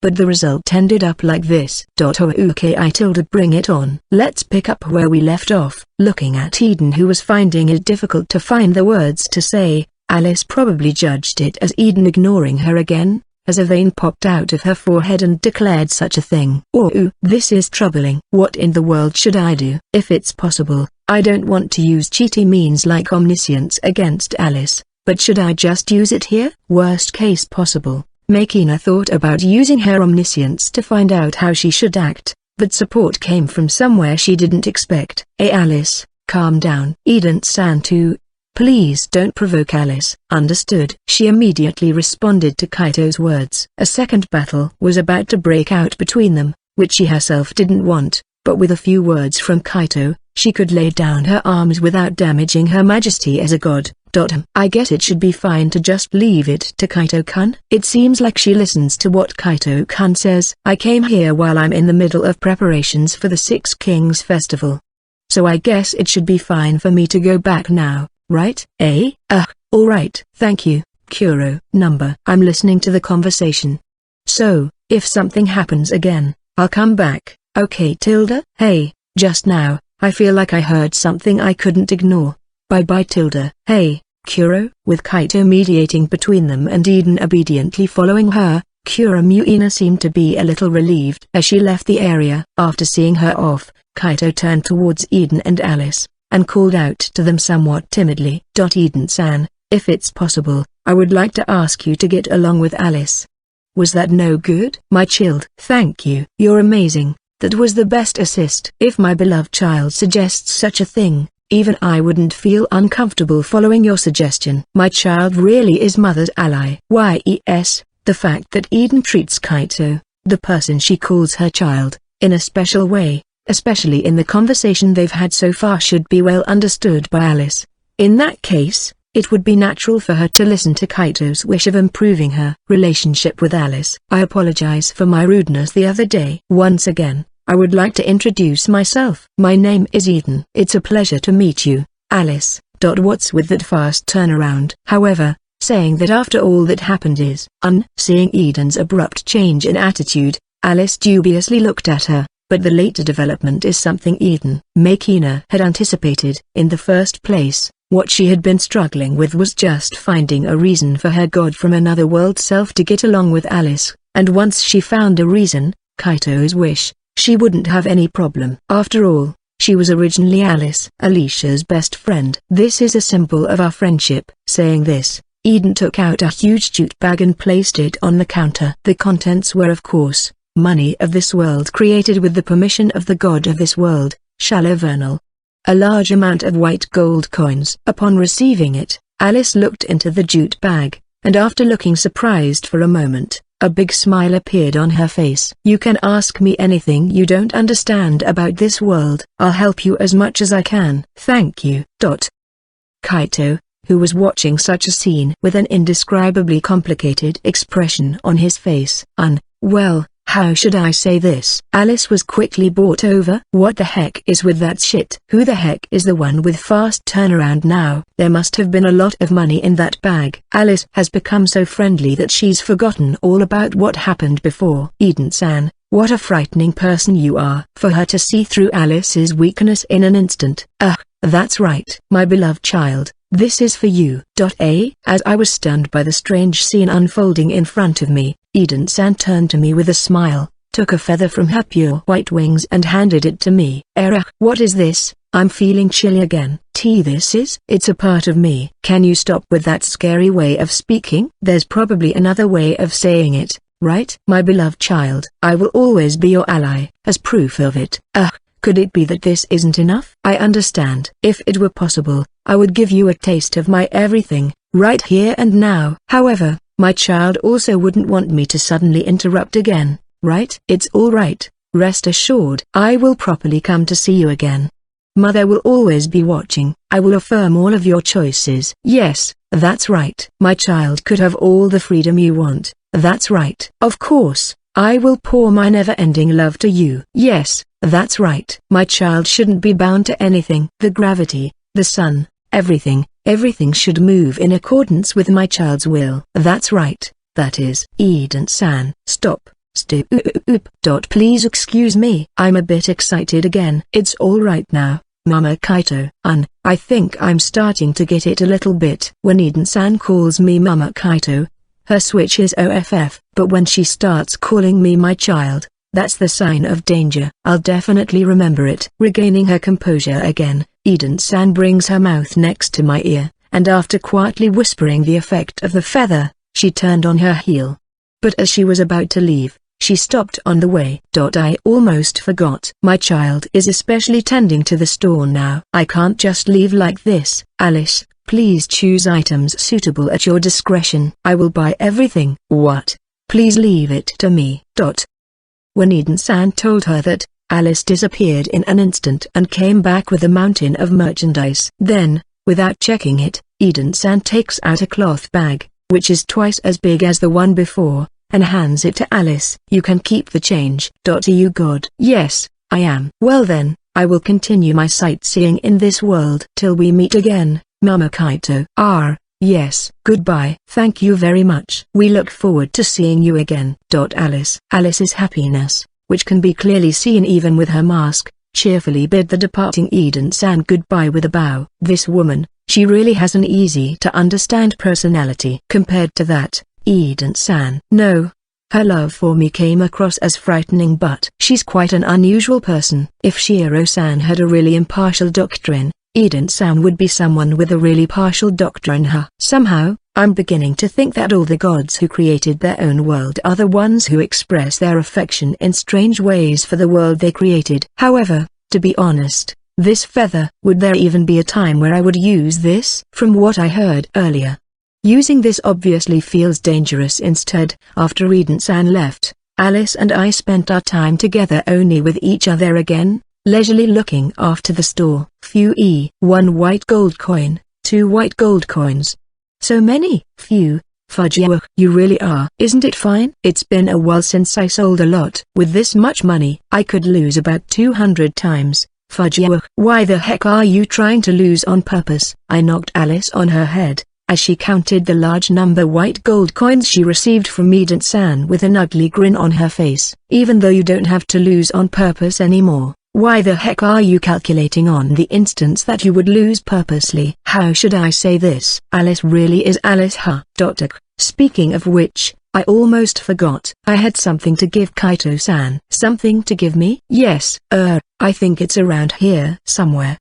But the result ended up like this. Bring it on. Let's pick up where we left off. Looking at Eden, who was finding it difficult to find the words to say, Alice probably judged it as Eden ignoring her again, as a vein popped out of her forehead and declared such a thing. This is troubling. What in the world should I do? If it's possible, I don't want to use cheaty means like omniscience against Alice, but should I just use it here? Worst case possible, Makina thought about using her omniscience to find out how she should act, but support came from somewhere she didn't expect. Hey Alice, calm down. Eden-san too. Please don't provoke Alice. Understood. She immediately responded to Kaito's words. A second battle was about to break out between them, which she herself didn't want, but with a few words from Kaito, she could lay down her arms without damaging Her Majesty as a god. I guess it should be fine to just leave it to Kaito-kun. It seems like she listens to what Kaito-kun says. I came here while I'm in the middle of preparations for the Six Kings Festival. So I guess it should be fine for me to go back now, right? Alright. Thank you, Kuro. I'm listening to the conversation. So, if something happens again, I'll come back, okay Tilda? Hey, just now, I feel like I heard something I couldn't ignore. Bye-bye Tilda. Hey, Kuro. With Kaito mediating between them and Eden obediently following her, Kuro-Muina seemed to be a little relieved as she left the area. After seeing her off, Kaito turned towards Eden and Alice, and called out to them somewhat timidly. Eden-san, if it's possible, I would like to ask you to get along with Alice. Was that no good? My child. Thank you. You're amazing. That was the best assist. If my beloved child suggests such a thing, even I wouldn't feel uncomfortable following your suggestion. My child really is Mother's ally. Yes, the fact that Eden treats Kaito, the person she calls her child, in a special way, especially in the conversation they've had so far, should be well understood by Alice. In that case, it would be natural for her to listen to Kaito's wish of improving her relationship with Alice. I apologize for my rudeness the other day. Once again, I would like to introduce myself. My name is Eden. It's a pleasure to meet you, Alice. What's with that fast turnaround? However, saying that after all that happened is seeing Eden's abrupt change in attitude, Alice dubiously looked at her, but the later development is something Eden Makina had anticipated. In the first place, what she had been struggling with was just finding a reason for her god from another world self to get along with Alice, and once she found a reason, Kaito's wish, she wouldn't have any problem. After all, she was originally Alicia's best friend. This is a symbol of our friendship. Saying this, Eden took out a huge jute bag and placed it on the counter. The contents were of course, money of this world created with the permission of the god of this world, Shallow Vernal. A large amount of white gold coins. Upon receiving it, Alice looked into the jute bag, and after looking surprised for a moment, a big smile appeared on her face. You can ask me anything you don't understand about this world. I'll help you as much as I can. Thank you. Kaito, who was watching such a scene with an indescribably complicated expression on his face. Well, how should I say this? Alice was quickly bought over. What the heck is with that shit? Who the heck is the one with fast turnaround now? There must have been a lot of money in that bag. Alice has become so friendly that she's forgotten all about what happened before. Eden-san, what a frightening person you are. For her to see through Alice's weakness in an instant. That's right. My beloved child, this is for you. As I was stunned by the strange scene unfolding in front of me, Eden-san turned to me with a smile, took a feather from her pure white wings and handed it to me. What is this? I'm feeling chilly again. It's a part of me. Can you stop with that scary way of speaking? There's probably another way of saying it, right? My beloved child, I will always be your ally, as proof of it. Could it be that this isn't enough? I understand. If it were possible, I would give you a taste of my everything, right here and now. However, my child also wouldn't want me to suddenly interrupt again, right? It's all right. Rest assured. I will properly come to see you again. Mother will always be watching. I will affirm all of your choices. Yes, that's right. My child could have all the freedom you want. That's right. Of course, I will pour my never-ending love to you. Yes, that's right. My child shouldn't be bound to anything. The gravity, the sun, everything should move in accordance with my child's will. That's right. That is. Eden-san, stop. Please excuse me. I'm a bit excited again. It's all right now, Mama Kaito. I think I'm starting to get it a little bit. When Eden-san calls me Mama Kaito, her switch is OFF. But when she starts calling me my child, that's the sign of danger. I'll definitely remember it. Regaining her composure again, Eden-san brings her mouth next to my ear, and after quietly whispering the effect of the feather, she turned on her heel. But as she was about to leave, she stopped on the way. I almost forgot. My child is especially tending to the store now. I can't just leave like this. Alice, please choose items suitable at your discretion. I will buy everything. What? Please leave it to me. When Eden-san told her that, Alice disappeared in an instant and came back with a mountain of merchandise. Then, without checking it, Eden-san takes out a cloth bag, which is twice as big as the one before, and hands it to Alice. You can keep the change. Are you good? Yes, I am. Well then, I will continue my sightseeing in this world till we meet again, Mama Kaito. Yes. Goodbye. Thank you very much. We look forward to seeing you again. Alice's happiness, which can be clearly seen even with her mask, cheerfully bid the departing Eden-san goodbye with a bow. This woman, she really has an easy-to-understand personality. Compared to that, Eden-san. No. Her love for me came across as frightening, but she's quite an unusual person. If Shiro-san had a really impartial doctrine, Eden-san would be someone with a really partial doctrine. Somehow, I'm beginning to think that all the gods who created their own world are the ones who express their affection in strange ways for the world they created. However, to be honest, this feather, would there even be a time where I would use this? From what I heard earlier, using this obviously feels dangerous. Instead, after Eden-san left, Alice and I spent our time together only with each other again, leisurely looking after the store. 1 white gold coin, 2 white gold coins. So many. Fujiwara. You really are. Isn't it fine? It's been a while since I sold a lot. With this much money, I could lose about 200 times. Fujiwara. Why the heck are you trying to lose on purpose? I knocked Alice on her head, as she counted the large number white gold coins she received from Eden-san with an ugly grin on her face. Even though you don't have to lose on purpose anymore, why the heck are you calculating on the instance that you would lose purposely? How should I say this? Alice really is Alice. Speaking of which, I almost forgot. I had something to give Kaito-san. Something to give me? Yes. I think it's around here somewhere.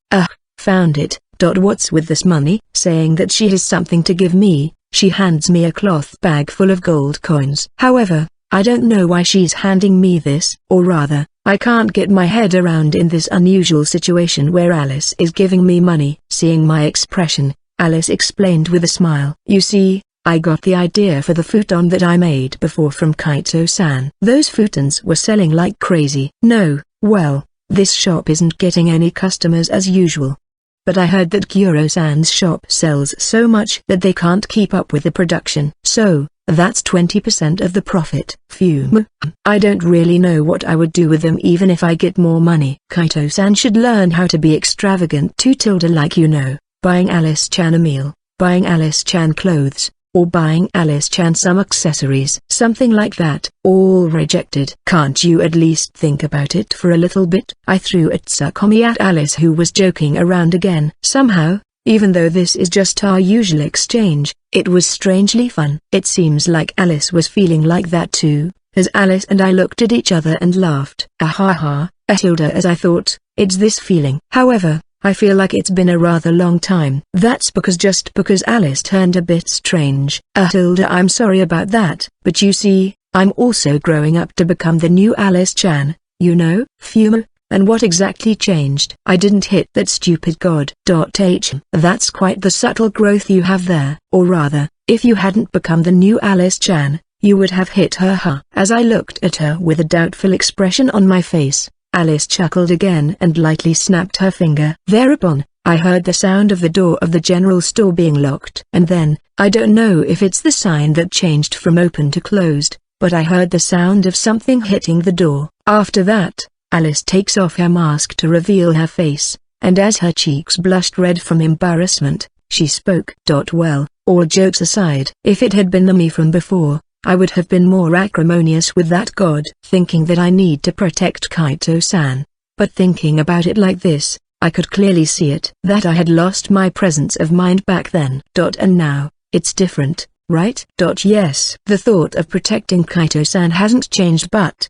Found it. What's with this money? Saying that she has something to give me, she hands me a cloth bag full of gold coins. However, I don't know why she's handing me this, or rather, I can't get my head around in this unusual situation where Alice is giving me money. Seeing my expression, Alice explained with a smile. You see, I got the idea for the futon that I made before from Kaito-san. Those futons were selling like crazy. No, well, this shop isn't getting any customers as usual. But I heard that Kuro-san's shop sells so much that they can't keep up with the production. So, that's 20% of the profit. Phew. I don't really know what I would do with them even if I get more money. Kaito-san should learn how to be extravagant too. Like buying Alice-chan a meal, buying Alice-chan clothes, or buying Alice-chan some accessories. Something like that. All rejected. Can't you at least think about it for a little bit? I threw a tsukkomi at Alice, who was joking around again. Somehow, even though this is just our usual exchange, it was strangely fun. It seems like Alice was feeling like that too, as Alice and I looked at each other and laughed. As I thought, it's this feeling. However, I feel like it's been a rather long time. That's because Alice turned a bit strange. I'm sorry about that, but you see, I'm also growing up to become the new Alice-chan, Fumo. And what exactly changed? I didn't hit that stupid god. That's quite the subtle growth you have there. Or rather, if you hadn't become the new Alice-chan, you would have hit her. As I looked at her with a doubtful expression on my face, Alice chuckled again and lightly snapped her finger. Thereupon, I heard the sound of the door of the general store being locked. And then, I don't know if it's the sign that changed from open to closed, but I heard the sound of something hitting the door. After that, Alice takes off her mask to reveal her face, and as her cheeks blushed red from embarrassment, she spoke. Well, all jokes aside, if it had been the me from before, I would have been more acrimonious with that god. Thinking that I need to protect Kaito-san, but thinking about it like this, I could clearly see it. That I had lost my presence of mind back then. And now, it's different, right? Yes. The thought of protecting Kaito-san hasn't changed, but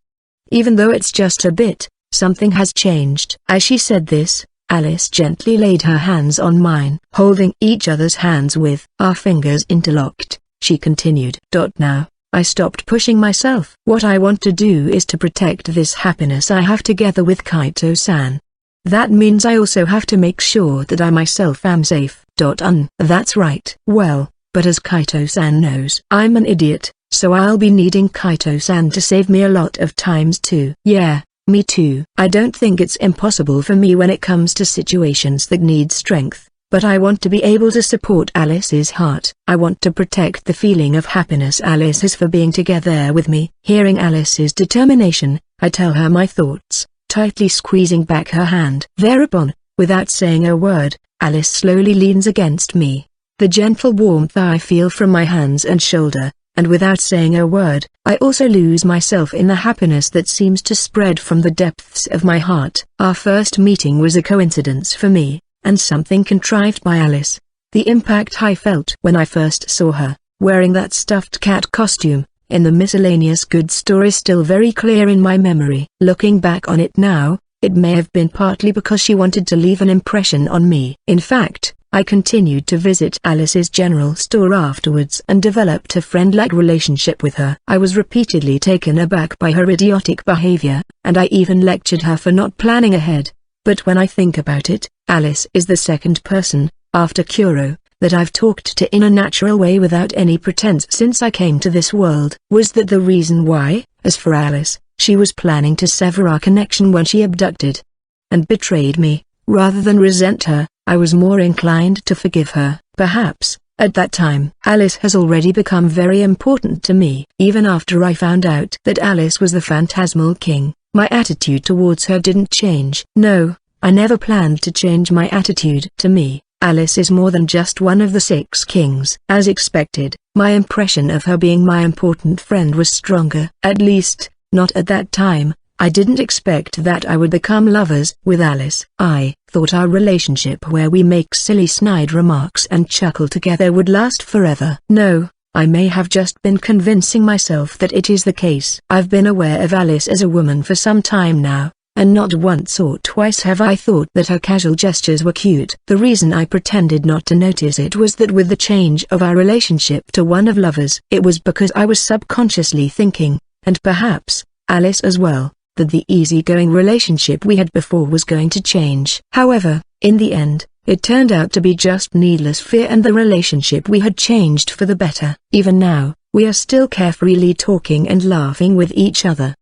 even though it's just a bit, something has changed. As she said this, Alice gently laid her hands on mine. Holding each other's hands with our fingers interlocked, she continued. Now, I stopped pushing myself. What I want to do is to protect this happiness I have together with Kaito-san. That means I also have to make sure that I myself am safe. That's right. Well, but as Kaito-san knows, I'm an idiot, so I'll be needing Kaito-san to save me a lot of times too. Yeah, me too. I don't think it's impossible for me when it comes to situations that need strength, but I want to be able to support Alice's heart. I want to protect the feeling of happiness Alice has for being together with me. Hearing Alice's determination, I tell her my thoughts, tightly squeezing back her hand. Thereupon, without saying a word, Alice slowly leans against me. The gentle warmth I feel from my hands and shoulder, and without saying a word, I also lose myself in the happiness that seems to spread from the depths of my heart. Our first meeting was a coincidence for me, and something contrived by Alice. The impact I felt when I first saw her, wearing that stuffed cat costume, in the miscellaneous goods store is still very clear in my memory. Looking back on it now, it may have been partly because she wanted to leave an impression on me. In fact, I continued to visit Alice's general store afterwards and developed a friend-like relationship with her. I was repeatedly taken aback by her idiotic behavior, and I even lectured her for not planning ahead. But when I think about it, Alice is the second person, after Kuro, that I've talked to in a natural way without any pretense since I came to this world. Was that the reason why, as for Alice, she was planning to sever our connection when she abducted and betrayed me? Rather than resent her, I was more inclined to forgive her. Perhaps, at that time, Alice has already become very important to me. Even after I found out that Alice was the Phantasmal King, my attitude towards her didn't change. No, I never planned to change my attitude. To me, Alice is more than just one of the 6 kings. As expected, my impression of her being my important friend was stronger. At least, not at that time. I didn't expect that I would become lovers with Alice. I thought our relationship where we make silly snide remarks and chuckle together would last forever. No, I may have just been convincing myself that it is the case. I've been aware of Alice as a woman for some time now, and not once or twice have I thought that her casual gestures were cute. The reason I pretended not to notice it was that with the change of our relationship to one of lovers, it was because I was subconsciously thinking, and perhaps, Alice as well, that the easygoing relationship we had before was going to change. However, in the end, it turned out to be just needless fear and the relationship we had changed for the better. Even now, we are still carefreely talking and laughing with each other.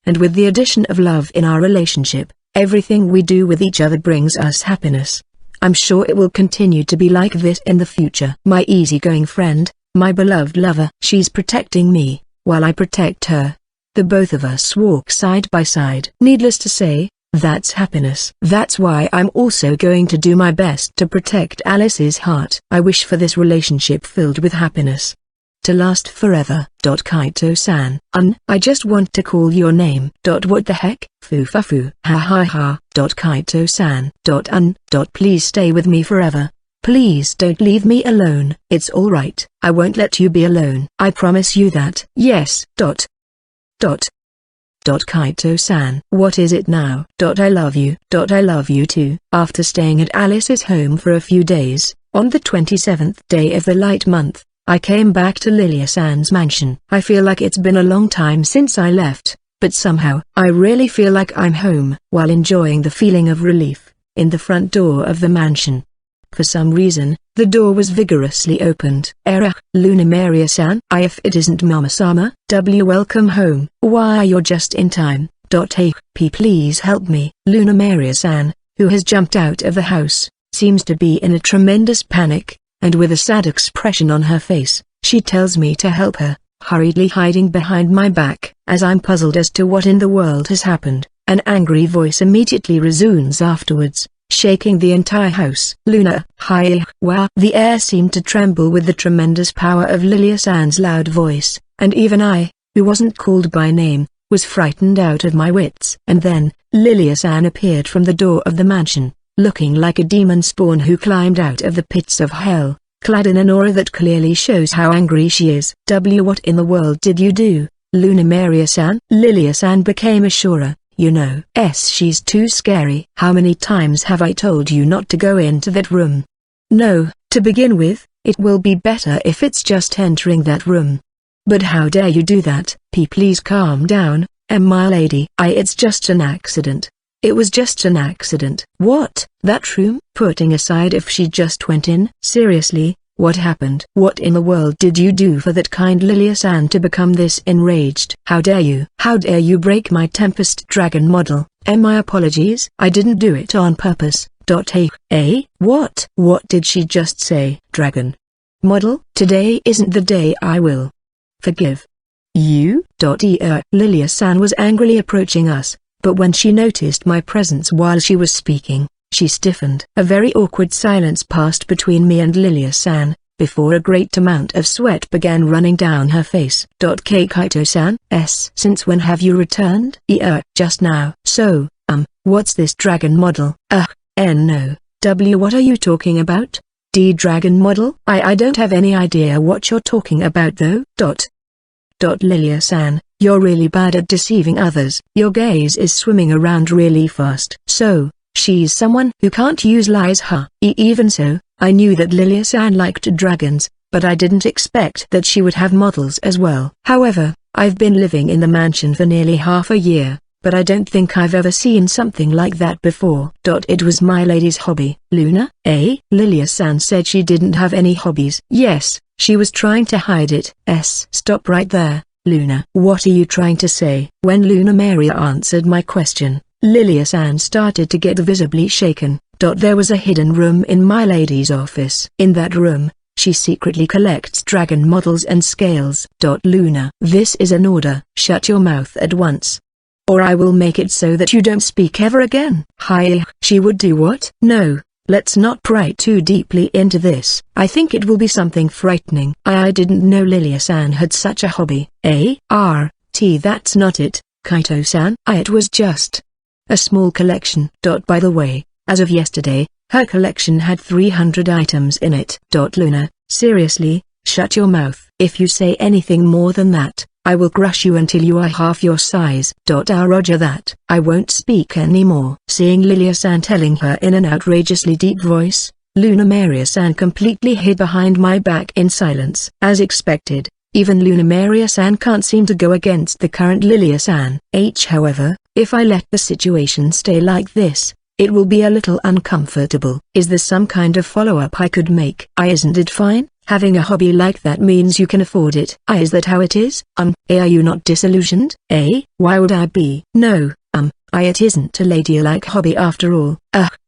And with the addition of love in our relationship, everything we do with each other brings us happiness. I'm sure it will continue to be like this in the future. My easygoing friend, my beloved lover. She's protecting me, while I protect her. The both of us walk side by side. Needless to say, that's happiness. That's why I'm also going to do my best to protect Alice's heart. I wish for this relationship filled with happiness to last forever. Kaito-san. I just want to call your name. What the heck? Foo-fa-foo. Ha ha ha. Kaito-san. Please stay with me forever. Please don't leave me alone. It's alright. I won't let you be alone. I promise you that. Yes. Kaito-san. What is it now? I love you. I love you too. After staying at Alice's home for a few days, on the 27th day of the light month, I came back to Lilia-san's mansion. I feel like it's been a long time since I left, but somehow, I really feel like I'm home. While enjoying the feeling of relief, in the front door of the mansion, for some reason, the door was vigorously opened. Luna Maria-san? If it isn't Mama-sama, welcome home. Why, you're just in time. Please help me. Luna Maria-san, who has jumped out of the house, seems to be in a tremendous panic, and with a sad expression on her face, she tells me to help her, hurriedly hiding behind my back. As I'm puzzled as to what in the world has happened, an angry voice immediately resounds afterwards, shaking the entire house. Luna, hi. Wow. The air seemed to tremble with the tremendous power of Lilia-san's loud voice, and even I, who wasn't called by name, was frightened out of my wits. And then, Lilia-san appeared from the door of the mansion, looking like a demon spawn who climbed out of the pits of hell, clad in an aura that clearly shows how angry she is. What in the world did you do, Luna Maria-san? Lilia-san became assurer. You know. She's too scary. How many times have I told you not to go into that room? No, to begin with, it will be better if it's just entering that room. But how dare you do that? Please calm down, my lady. It's just an accident. It was just an accident. What? That room? Putting aside if she just went in. Seriously, what happened? What in the world did you do for that kind Lilia-san to become this enraged? How dare you? How dare you break my Tempest Dragon model? My apologies. I didn't do it on purpose. What? What did she just say? Dragon model? Today isn't the day I will forgive you. Lilia-san was angrily approaching us, but when she noticed my presence while she was speaking, she stiffened. A very awkward silence passed between me and Lilia-san, before a great amount of sweat began running down her face. Kaito-san, since when have you returned? Just now. So, what's this dragon model? No. What are you talking about? Dragon model? I don't have any idea what you're talking about though. Lilia-san, you're really bad at deceiving others. Your gaze is swimming around really fast. So, she's someone who can't use lies, huh? Even so, I knew that Lilia-san liked dragons, but I didn't expect that she would have models as well. However, I've been living in the mansion for nearly half a year, but I don't think I've ever seen something like that before. It was my lady's hobby. Luna? Lilia-san said she didn't have any hobbies. Yes, she was trying to hide it. Stop right there, Luna. What are you trying to say? When Luna Maria answered my question, Lilia-san started to get visibly shaken. There was a hidden room in my lady's office. In that room, she secretly collects dragon models and scales. Luna, this is an order. Shut your mouth at once, or I will make it so that you don't speak ever again. Hi. She would do what? No, let's not pry too deeply into this. I think it will be something frightening. I didn't know Lilia-san had such a hobby. That's not it, Kaito-san. It was just a small collection. By the way, as of yesterday, her collection had 300 items in it. Luna, seriously, shut your mouth. If you say anything more than that, I will crush you until you are half your size. Roger that. I won't speak anymore. Seeing Lilia-san telling her in an outrageously deep voice, Luna Maria-san completely hid behind my back in silence. As expected, even Luna Maria-san can't seem to go against the current Lilia-san. However, if I let the situation stay like this, it will be a little uncomfortable. Is there some kind of follow-up I could make? Isn't it fine? Having a hobby like that means you can afford it. Is that how it is? Are you not disillusioned? Why would I be? No, it isn't a ladylike hobby after all.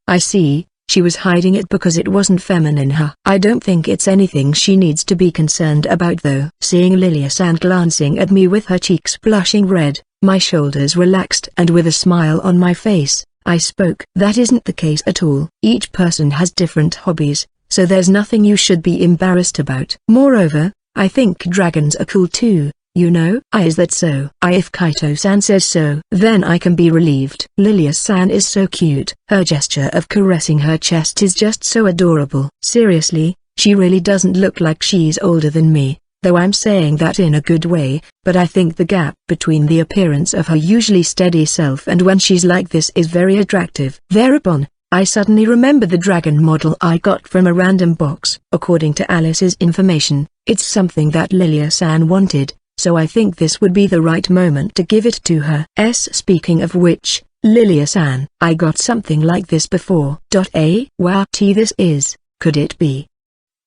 I see, she was hiding it because it wasn't feminine, huh? I don't think it's anything she needs to be concerned about though. Seeing Lilia-san glancing at me with her cheeks blushing red, my shoulders relaxed and with a smile on my face, I spoke. That isn't the case at all. Each person has different hobbies, so there's nothing you should be embarrassed about. Moreover, I think dragons are cool too, you know. Is that so? If Kaito-san says so, then I can be relieved. Lilia-san is so cute. Her gesture of caressing her chest is just so adorable. Seriously, she really doesn't look like she's older than me, though I'm saying that in a good way, but I think the gap between the appearance of her usually steady self and when she's like this is very attractive. Thereupon, I suddenly remember the dragon model I got from a random box. According to Alice's information, it's something that Lilia-san wanted, so I think this would be the right moment to give it to her. Speaking of which, Lilia-san, I got something like this before. Wow, this is, could it be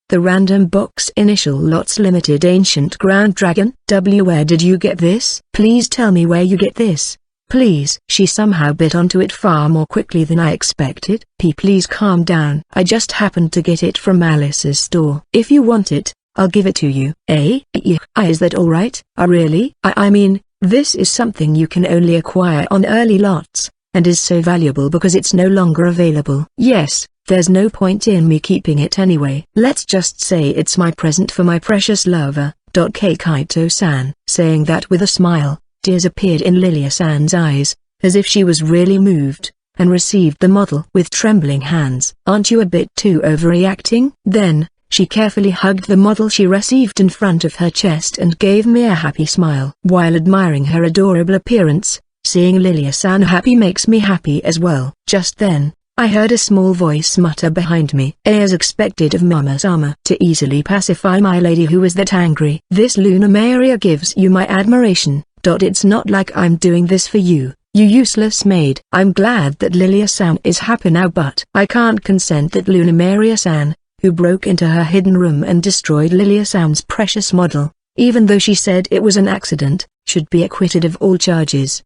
the random box initial lots limited ancient ground dragon? Where did you get this? Please tell me where you get this. Please. She somehow bit onto it far more quickly than I expected. Please calm down. I just happened to get it from Alice's store. If you want it, I'll give it to you. Is that alright? Really? I mean, this is something you can only acquire on early lots, and is so valuable because it's no longer available. Yes, there's no point in me keeping it anyway. Let's just say it's my present for my precious lover. Kaito-san. Saying that with a smile, tears appeared in Lilia-san's eyes, as if she was really moved, and received the model with trembling hands. Aren't you a bit too overreacting? Then, she carefully hugged the model she received in front of her chest and gave me a happy smile. While admiring her adorable appearance, seeing Lilia-san happy makes me happy as well. Just then, I heard a small voice mutter behind me. As expected of Mama-sama. To easily pacify my lady who was that angry. This Luna Maria gives you my admiration. It's not like I'm doing this for you, you useless maid. I'm glad that Lilia-san is happy now, but I can't consent that Luna Maria-san, who broke into her hidden room and destroyed Lilia-san's precious model, even though she said it was an accident, should be acquitted of all charges.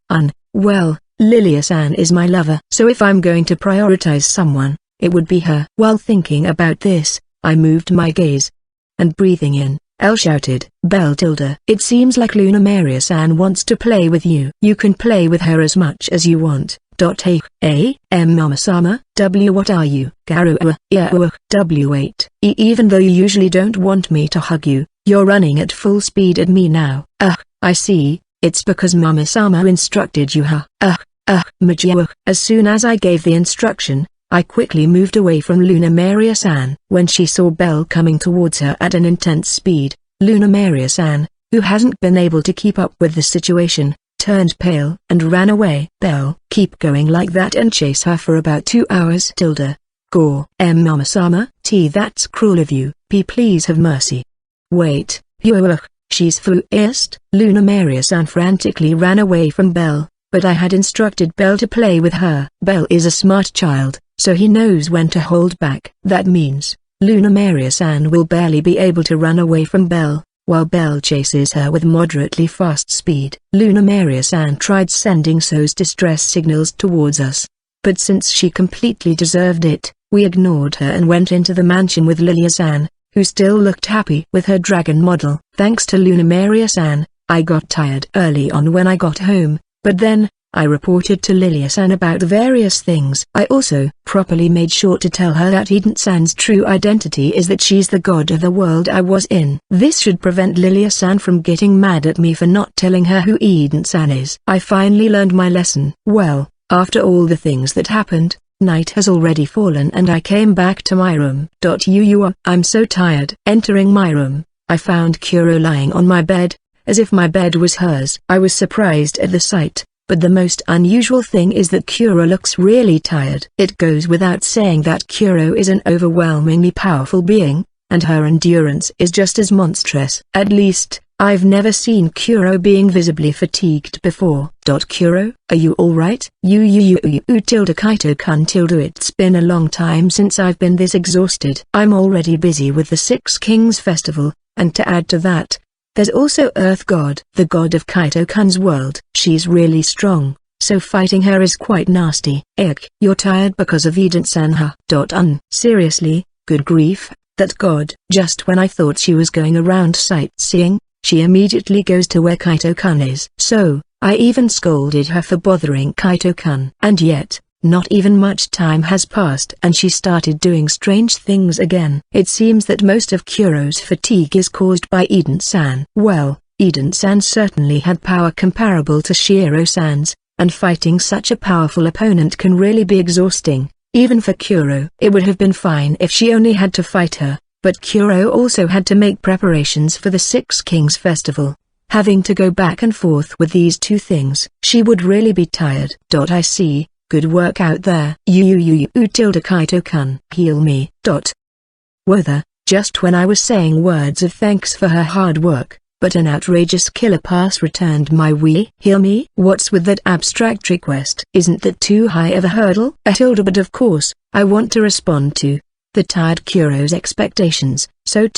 Well, Lilia-san is my lover, so if I'm going to prioritize someone, it would be her. While thinking about this, I moved my gaze. And breathing in, Elle shouted, Belle Tilda. It seems like Luna Maria-san wants to play with you. You can play with her as much as you want. Mama-sama, W what are you? W8. Even though you usually don't want me to hug you, you're running at full speed at me now. I see, it's because Mama-sama instructed you, huh? As soon as I gave the instruction, I quickly moved away from Luna Maria-san. When she saw Belle coming towards her at an intense speed, Luna Maria-san, who hasn't been able to keep up with the situation, turned pale and ran away. Belle, keep going like that and chase her for about 2 hours. Gore. Mama-sama, that's cruel of you. Please have mercy. Wait, she's fast. Luna Maria-san frantically ran away from Belle, but I had instructed Belle to play with her. Belle is a smart child, so he knows when to hold back. That means, Luna Maria-san will barely be able to run away from Belle, while Belle chases her with moderately fast speed. Luna Maria-san tried sending SOS distress signals towards us, but since she completely deserved it, we ignored her and went into the mansion with Lilia-san, who still looked happy with her dragon model. Thanks to Luna Maria-san, I got tired early on when I got home, but then, I reported to Lilia-san about various things. I also properly made sure to tell her that Eden-san's true identity is that she's the god of the world I was in. This should prevent Lilia-san from getting mad at me for not telling her who Eden-san is. I finally learned my lesson. Well, after all the things that happened, night has already fallen and I came back to my room. I'm so tired. Entering my room, I found Kuro lying on my bed, as if my bed was hers. I was surprised at the sight, but the most unusual thing is that Kuro looks really tired. It goes without saying that Kuro is an overwhelmingly powerful being, and her endurance is just as monstrous. At least, I've never seen Kuro being visibly fatigued before. Kuro, are you alright? Kaito-kun. It's been a long time since I've been this exhausted. I'm already busy with the Six Kings Festival, and to add to that, there's also Earth God, the god of Kaito-kun's world. She's really strong, so fighting her is quite nasty. You're tired because of Eden-san, huh? Seriously, good grief, that god. Just when I thought she was going around sightseeing, she immediately goes to where Kaito-kun is. So, I even scolded her for bothering Kaito-kun. And yet, not even much time has passed and she started doing strange things again. It seems that most of Kuro's fatigue is caused by Eden-san. Well, Eden-san certainly had power comparable to Shiro-san's, and fighting such a powerful opponent can really be exhausting, even for Kuro. It would have been fine if she only had to fight her, but Kuro also had to make preparations for the Six Kings Festival. Having to go back and forth with these two things, she would really be tired. I see. Good work out there. Kaito-kun. Heal me. Wother, just when I was saying words of thanks for her hard work, but an outrageous killer pass returned my way. Heal me? What's with that abstract request? Isn't that too high of a hurdle? But of course, I want to respond to the tired Kuro's expectations, so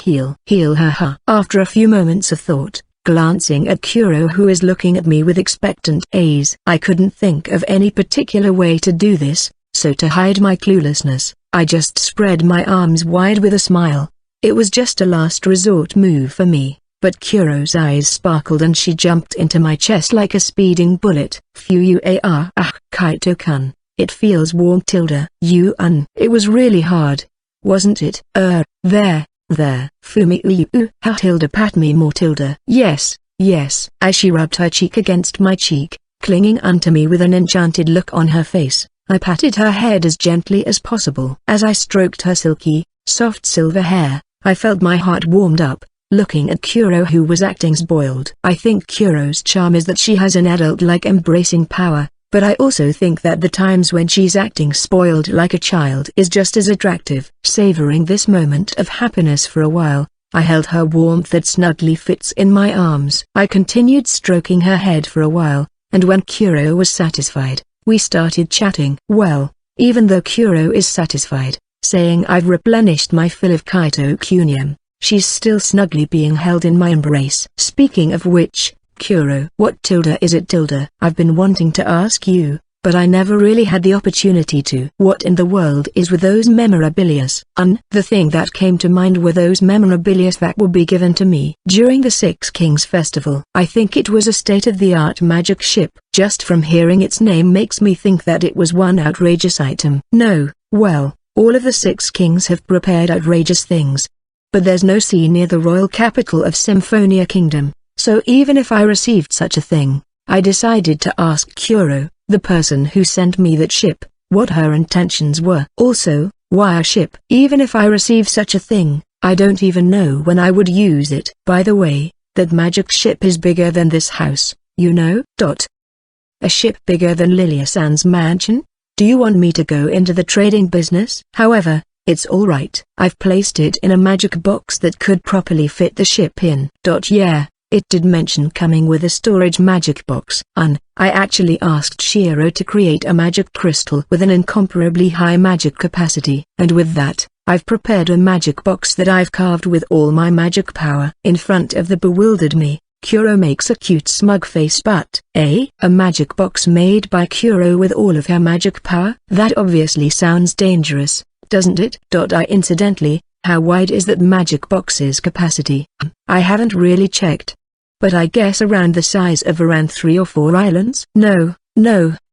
heal her, huh? After a few moments of thought, glancing at Kuro who is looking at me with expectant eyes, I couldn't think of any particular way to do this, so to hide my cluelessness, I just spread my arms wide with a smile. It was just a last resort move for me, but Kuro's eyes sparkled and she jumped into my chest like a speeding bullet. Kaito-kun, it feels warm. It was really hard, wasn't it? There, Fumi. How pat me more. Yes, as she rubbed her cheek against my cheek, clinging unto me with an enchanted look on her face, I patted her head as gently as possible. As I stroked her silky, soft silver hair, I felt my heart warmed up, looking at Kuro who was acting spoiled. I think Kuro's charm is that she has an adult-like embracing power, but I also think that the times when she's acting spoiled like a child is just as attractive. Savoring this moment of happiness for a while, I held her warmth that snugly fits in my arms. I continued stroking her head for a while, and when Kuro was satisfied, we started chatting. Well, even though Kuro is satisfied, saying I've replenished my fill of Kaito Kunium, she's still snugly being held in my embrace. Speaking of which, Kuro, what tilde is it tilde? I've been wanting to ask you, but I never really had the opportunity to. What in the world is with those memorabilias? The thing that came to mind were those memorabilias that will be given to me during the Six Kings Festival. I think it was a state-of-the-art magic ship. Just from hearing its name makes me think that it was one outrageous item. No, well, all of the Six Kings have prepared outrageous things. But there's no sea near the royal capital of Symphonia Kingdom, so even if I received such a thing, I decided to ask Kuro, the person who sent me that ship, what her intentions were. Also, why a ship? Even if I receive such a thing, I don't even know when I would use it. By the way, that magic ship is bigger than this house, you know? A ship bigger than Lilia-san's mansion? Do you want me to go into the trading business? However, it's alright. I've placed it in a magic box that could properly fit the ship in. Yeah. It did mention coming with a storage magic box. I actually asked Shiro to create a magic crystal with an incomparably high magic capacity, and with that, I've prepared a magic box that I've carved with all my magic power. In front of the bewildered me, Kuro makes a cute smug face. But, a magic box made by Kuro with all of her magic power? That obviously sounds dangerous, doesn't it? Incidentally, how wide is that magic box's capacity? I haven't really checked, but I guess around the size of around 3 or 4 islands? No,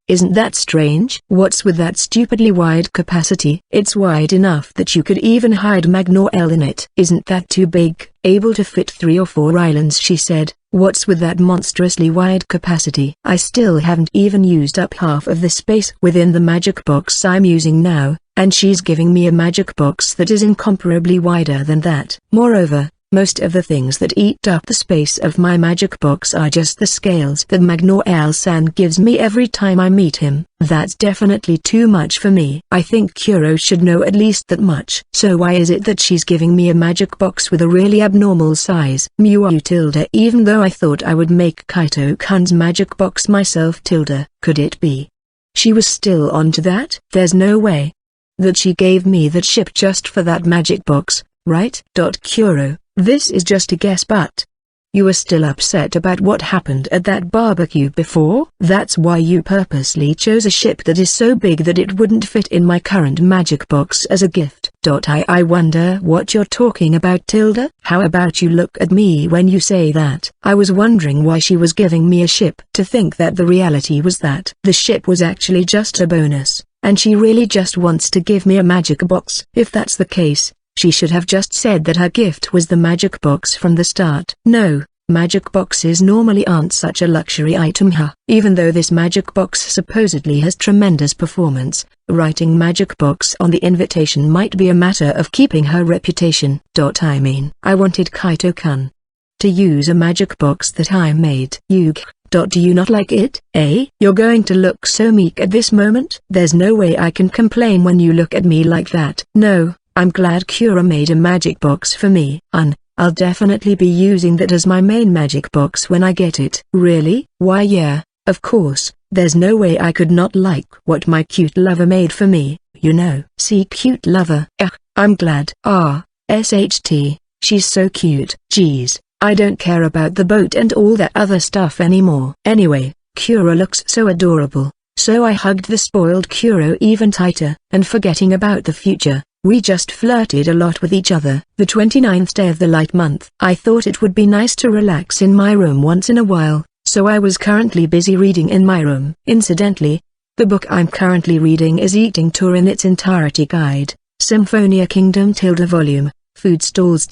isn't that strange? What's with that stupidly wide capacity? It's wide enough that you could even hide Magnoel in it. Isn't that too big? Able to fit 3 or 4 islands, she said. What's with that monstrously wide capacity? I still haven't even used up half of the space within the magic box I'm using now, and she's giving me a magic box that is incomparably wider than that. Moreover, most of the things that eat up the space of my magic box are just the scales that Magnoel-san gives me every time I meet him. That's definitely too much for me. I think Kuro should know at least that much. So why is it that she's giving me a magic box with a really abnormal size? Tilde. Even though I thought I would make Kaito-kun's magic box myself tilde. Could it be she was still onto that? There's no way that she gave me that ship just for that magic box, right? Kuro, this is just a guess, but you were still upset about what happened at that barbecue before? That's why you purposely chose a ship that is so big that it wouldn't fit in my current magic box as a gift. I wonder what you're talking about, tilde. How about you look at me when you say that? I was wondering why she was giving me a ship. To think that the reality was that the ship was actually just a bonus, and she really just wants to give me a magic box. If that's the case, she should have just said that her gift was the magic box from the start. No, magic boxes normally aren't such a luxury item. Even though this magic box supposedly has tremendous performance, writing magic box on the invitation might be a matter of keeping her reputation. I wanted Kaito-kun to use a magic box that I made. Do you not like it? You're going to look so meek at this moment? There's no way I can complain when you look at me like that. No, I'm glad Kuro made a magic box for me. I'll definitely be using that as my main magic box when I get it. Really? Why yeah, of course, there's no way I could not like what my cute lover made for me, you know. See, cute lover. I'm glad. SHT, she's so cute. Geez, I don't care about the boat and all that other stuff anymore. Anyway, Kuro looks so adorable, so I hugged the spoiled Kuro even tighter, and forgetting about the future, we just flirted a lot with each other. The 29th day of the light month. I thought it would be nice to relax in my room once in a while, so I was currently busy reading in my room. Incidentally, the book I'm currently reading is Eating Tour in its entirety guide, Symphonia Kingdom Volume, Food Stalls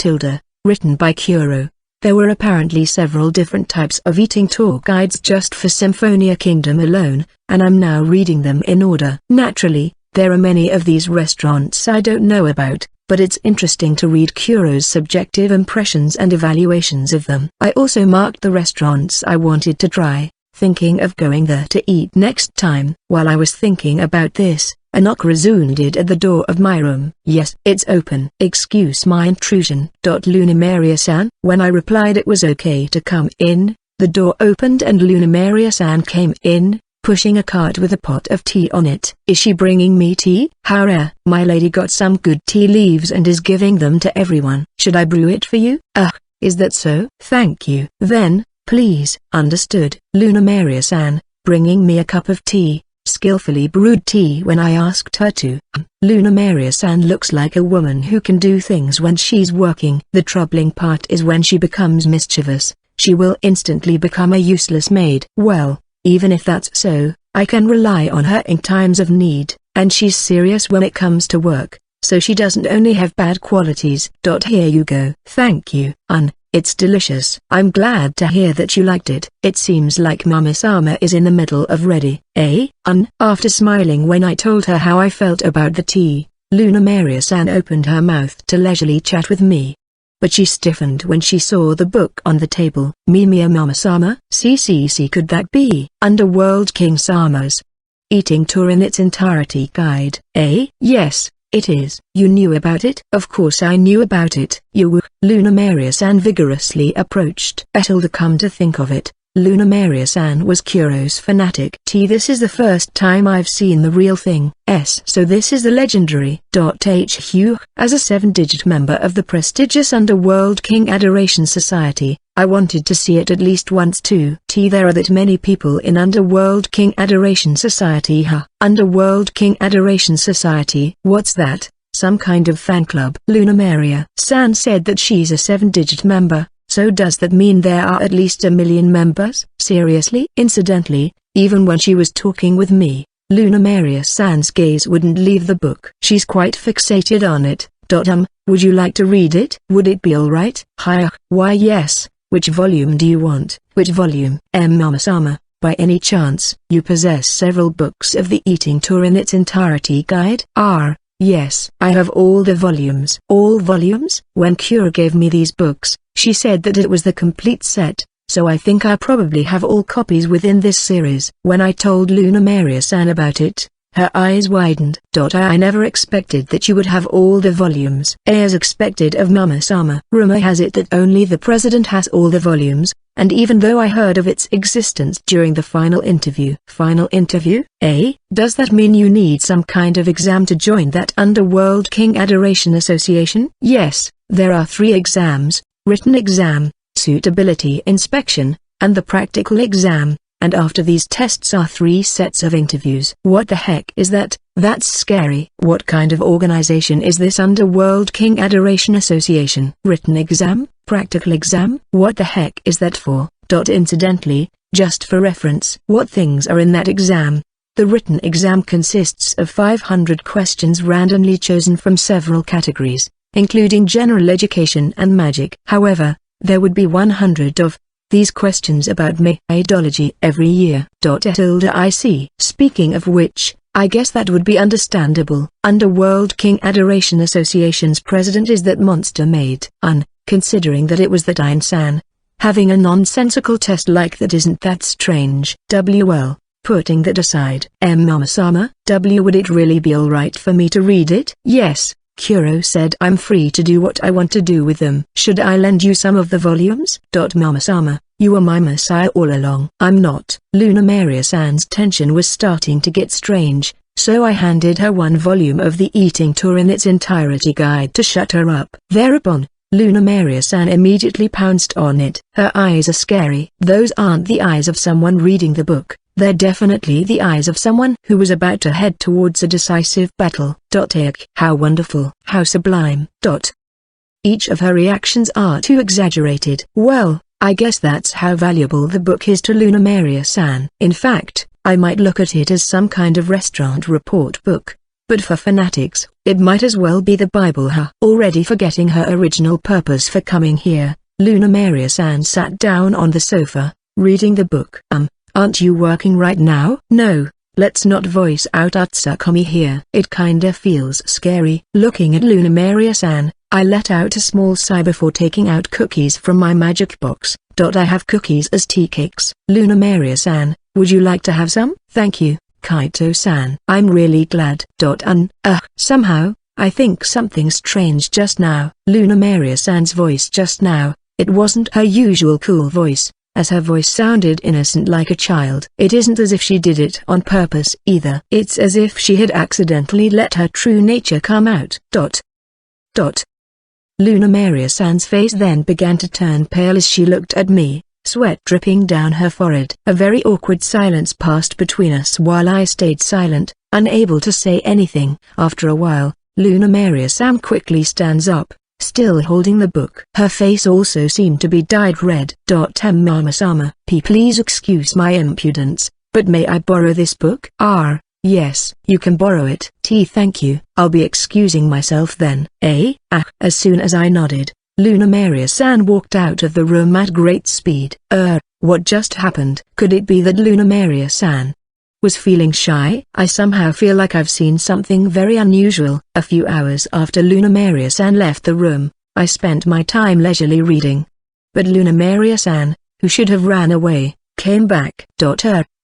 written by Kuro. There were apparently several different types of eating tour guides just for Symphonia Kingdom alone, and I'm now reading them in order. Naturally, there are many of these restaurants I don't know about, but it's interesting to read Kuro's subjective impressions and evaluations of them. I also marked the restaurants I wanted to try, thinking of going there to eat next time. While I was thinking about this, a knock resounded at the door of my room. Yes, it's open. Excuse my intrusion. Lunamaria-san. When I replied it was okay to come in, the door opened and Lunamaria-san came in, pushing a cart with a pot of tea on it. Is she bringing me tea? How rare. My lady got some good tea leaves and is giving them to everyone. Should I brew it for you? Is that so? Thank you. Then, please. Understood. Lunamaria-san, bringing me a cup of tea, skillfully brewed tea when I asked her to. Lunamaria-san looks like a woman who can do things when she's working. The troubling part is when she becomes mischievous, she will instantly become a useless maid. Well, even if that's so, I can rely on her in times of need, and she's serious when it comes to work, so she doesn't only have bad qualities. Here you go. Thank you. It's delicious. I'm glad to hear that you liked it. It seems like Mama-sama is in the middle of ready. After smiling when I told her how I felt about the tea, Lunamaria-san opened her mouth to leisurely chat with me. But she stiffened when she saw the book on the table. Mimiya Mama-sama? Could that be Underworld King Sama's Eating Tour in its entirety guide? Yes, it is. You knew about it? Of course I knew about it. Lunamaria-san vigorously approached Etilda. Come to think of it, Lunamaria-san was Kuro's fanatic. This is the first time I've seen the real thing. So this is the legendary HU. As a 7-digit member of the prestigious Underworld King Adoration Society, I wanted to see it at least once too. There are that many people in Underworld King Adoration Society. Underworld King Adoration Society? What's that? Some kind of fan club? Lunamaria-san said that she's a 7-digit member. So does that mean there are at least 1 million members? Seriously? Incidentally, even when she was talking with me, Lunamaria-san's gaze wouldn't leave the book. She's quite fixated on it. Would you like to read it? Would it be alright? Why yes. Which volume do you want? Which volume? Mama-sama, by any chance, you possess several books of the Eating Tour in its entirety guide? Yes. I have all the volumes. All volumes? When Kuro gave me these books, she said that it was the complete set, so I think I probably have all copies within this series. When I told Lunamaria-san about it, her eyes widened. I never expected that you would have all the volumes. As expected of Mama-sama. Rumor has it that only the president has all the volumes, and even though I heard of its existence during the final interview. Final interview? Does that mean you need some kind of exam to join that Underworld King Adoration Association? Yes, there are 3 exams, written exam, suitability inspection, and the practical exam. And after these tests are 3 sets of interviews. What the heck is that? That's scary. What kind of organization is this Underworld King Adoration Association? Written exam? Practical exam? What the heck is that for? Incidentally, just for reference, what things are in that exam? The written exam consists of 500 questions randomly chosen from several categories, including general education and magic. However, there would be 100 of these questions about maidology every year. I see. Speaking of which, I guess that would be understandable. Underworld King Adoration Association's president is that monster maid. Considering that it was that Ain-san. Having a nonsensical test like that isn't that strange. Putting that aside. Mama-sama, would it really be alright for me to read it? Yes. Kuro said I'm free to do what I want to do with them. Should I lend you some of the volumes? Mama-sama, you were my messiah all along. I'm not. Lunamaria-san's tension was starting to get strange, so I handed her 1 volume of the Eating Tour in its entirety guide to shut her up. Thereupon, Lunamaria-san immediately pounced on it. Her eyes are scary. Those aren't the eyes of someone reading the book. They're definitely the eyes of someone who was about to head towards a decisive battle. How wonderful. How sublime. Each of her reactions are too exaggerated. Well, I guess that's how valuable the book is to Lunamaria-san. In fact, I might look at it as some kind of restaurant report book. But for fanatics, it might as well be the Bible. Already forgetting her original purpose for coming here, Lunamaria-san sat down on the sofa, reading the book. Aren't you working right now? No, let's not voice out Atsukami here. It kinda feels scary. Looking at Lunamaria-san, I let out a small sigh before taking out cookies from my magic box. I have cookies as tea cakes. Luna Maria-san, would you like to have some? Thank you, Kaito-san. I'm really glad. Somehow, I think something strange just now. Luna Maria-san's voice just now, it wasn't her usual cool voice, as her voice sounded innocent like a child. It isn't as if she did it on purpose either. It's as if she had accidentally let her true nature come out. Luna Maria-san's face then began to turn pale as she looked at me, sweat dripping down her forehead. A very awkward silence passed between us while I stayed silent, unable to say anything. After a while, Luna Maria-san quickly stands up, still holding the book. Her face also seemed to be dyed red. Mama-sama, please excuse my impudence, but may I borrow this book? Yes, you can borrow it. Thank you. I'll be excusing myself then. As soon as I nodded, Luna Maria-san walked out of the room at great speed. What just happened? Could it be that Luna Maria-san was feeling shy? I somehow feel like I've seen something very unusual. A few hours after Luna Maria-san left the room, I spent my time leisurely reading. But Luna Maria-san, who should have ran away, came back.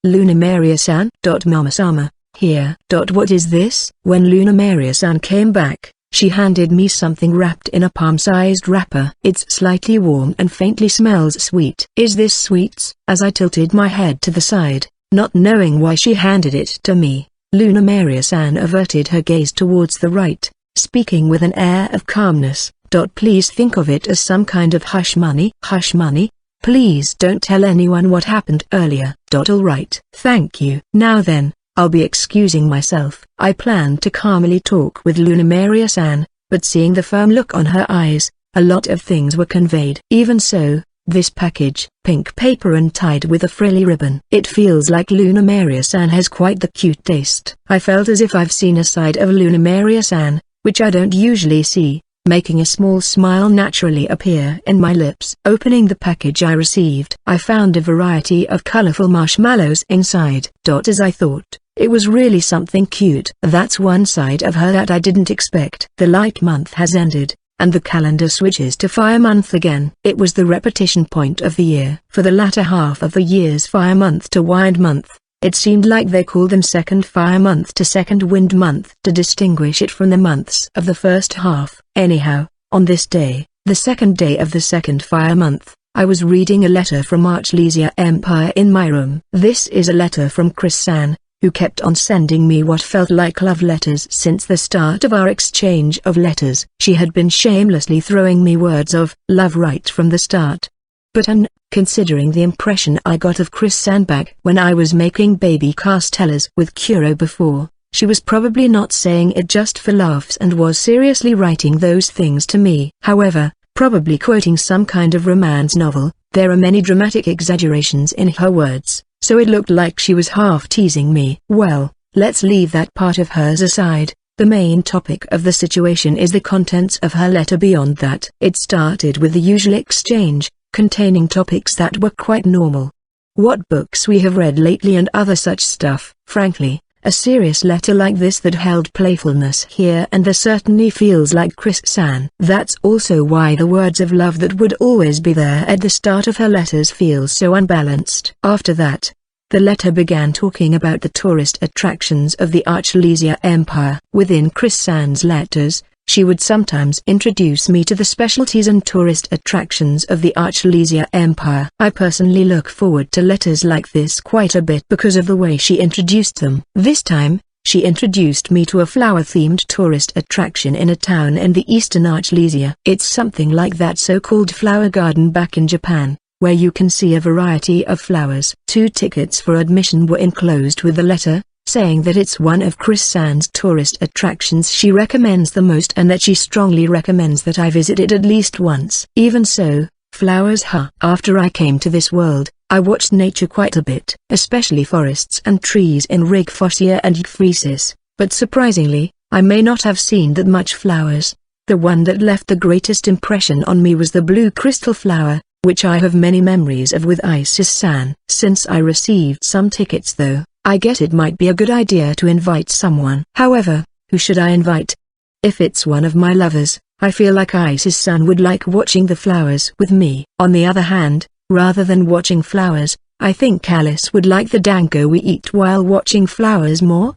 Luna Maria-san. Mama-sama, here. What is this? When Luna Maria-san came back, she handed me something wrapped in a palm-sized wrapper. It's slightly warm and faintly smells sweet. Is this sweets? As I tilted my head to the side, not knowing why she handed it to me, Luna Maria-san averted her gaze towards the right, speaking with an air of calmness. Please think of it as some kind of hush money. Hush money? Please don't tell anyone what happened earlier. All right. Thank you. Now then, I'll be excusing myself. I planned to calmly talk with Luna Maria-san, but seeing the firm look on her eyes, a lot of things were conveyed. Even so, this package, pink paper and tied with a frilly ribbon. It feels like Luna Maria-san has quite the cute taste. I felt as if I've seen a side of Luna Maria-san, which I don't usually see, making a small smile naturally appear in my lips. Opening the package I received, I found a variety of colorful marshmallows inside. As I thought, it was really something cute. That's one side of her that I didn't expect. The light month has ended, and the calendar switches to fire month again. It was the repetition point of the year. For the latter half of the year's fire month to wind month, it seemed like they called them second fire month to second wind month to distinguish it from the months of the first half. Anyhow, on this day, the second day of the second fire month, I was reading a letter from Archlesia Empire in my room. This is a letter from Chris-san, who kept on sending me what felt like love letters since the start of our exchange of letters. She had been shamelessly throwing me words of love right from the start. But considering the impression I got of Chris-san back when I was making baby castellas with Kuro before, she was probably not saying it just for laughs and was seriously writing those things to me. However, probably quoting some kind of romance novel, there are many dramatic exaggerations in her words, so it looked like she was half teasing me. Well, let's leave that part of hers aside. The main topic of the situation is the contents of her letter. Beyond that, it started with the usual exchange, containing topics that were quite normal. What books we have read lately and other such stuff. Frankly, a serious letter like this that held playfulness here and there certainly feels like Chris-san. That's also why the words of love that would always be there at the start of her letters feel so unbalanced. After that, the letter began talking about the tourist attractions of the Archlesia Empire. Within Chris-san's letters, she would sometimes introduce me to the specialties and tourist attractions of the Archlesia Empire. I personally look forward to letters like this quite a bit because of the way she introduced them. This time, she introduced me to a flower-themed tourist attraction in a town in the eastern Archlesia. It's something like that so-called flower garden back in Japan, where you can see a variety of flowers. 2 tickets for admission were enclosed with the letter, saying that it's one of Chris-san's tourist attractions she recommends the most and that she strongly recommends that I visit it at least once. Even so, flowers. After I came to this world, I watched nature quite a bit, especially forests and trees in Rigfosia and Euphrasis, but surprisingly, I may not have seen that much flowers. The one that left the greatest impression on me was the blue crystal flower, which I have many memories of with Isis-san. Since I received some tickets though, I guess it might be a good idea to invite someone. However, who should I invite? If it's one of my lovers, I feel like Isis-san would like watching the flowers with me. On the other hand, rather than watching flowers, I think Alice would like the dango we eat while watching flowers more.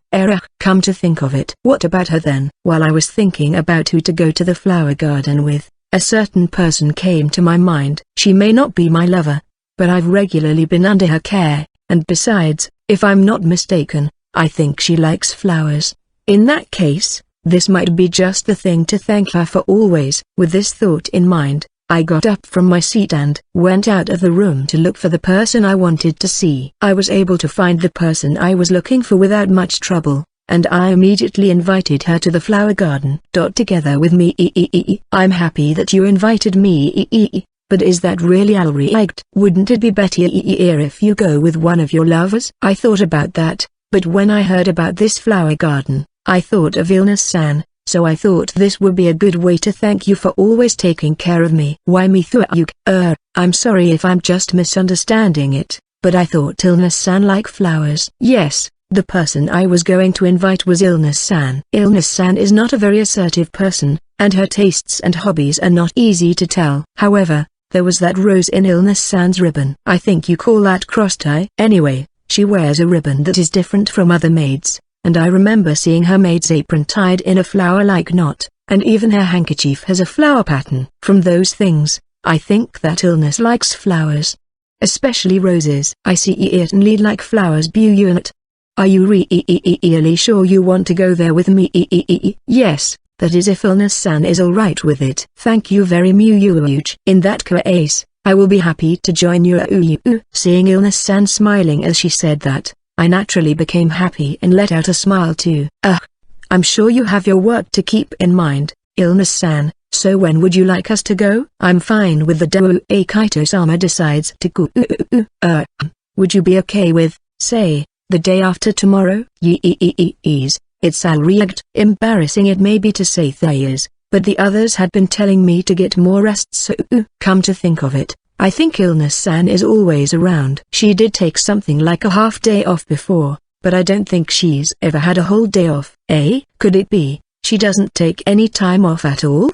Come to think of it. What about her then? While I was thinking about who to go to the flower garden with, a certain person came to my mind. She may not be my lover, but I've regularly been under her care, and besides, if I'm not mistaken, I think she likes flowers. In that case, this might be just the thing to thank her for always. With this thought in mind, I got up from my seat and went out of the room to look for the person I wanted to see. I was able to find the person I was looking for without much trouble, and I immediately invited her to the flower garden. Together with me. I'm happy that you invited me. But is that really alright? Wouldn't it be better if you go with one of your lovers? I thought about that, but when I heard about this flower garden, I thought of Illness-san, so I thought this would be a good way to thank you for always taking care of me. Why me? I'm sorry if I'm just misunderstanding it, but I thought Illness-san liked flowers. Yes, the person I was going to invite was Illness-san. Illness-san is not a very assertive person, and her tastes and hobbies are not easy to tell. However, there was that rose in Illness-san's ribbon. I think you call that cross-tie. Anyway, she wears a ribbon that is different from other maids, and I remember seeing her maid's apron tied in a flower-like knot, and even her handkerchief has a flower pattern. From those things, I think that Illness likes flowers. Especially roses. I see it and lead like flowers unit. Are you really sure you want to go there with me? Yes, that is if Illness-san is alright with it. Thank you very much. In that case, I will be happy to join you. Seeing Illness-san smiling as she said that, I naturally became happy and let out a smile too. I'm sure you have your work to keep in mind, Illness-san, so when would you like us to go? I'm fine with the day Kaito-sama decides to go. Would you be okay with, say, the day after tomorrow? Yes, it's alright. Embarrassing it may be to say theirs, but the others had been telling me to get more rest, so come to think of it, I think Illness-san is always around. She did take something like a half day off before, but I don't think she's ever had a whole day off. Could it be, she doesn't take any time off at all?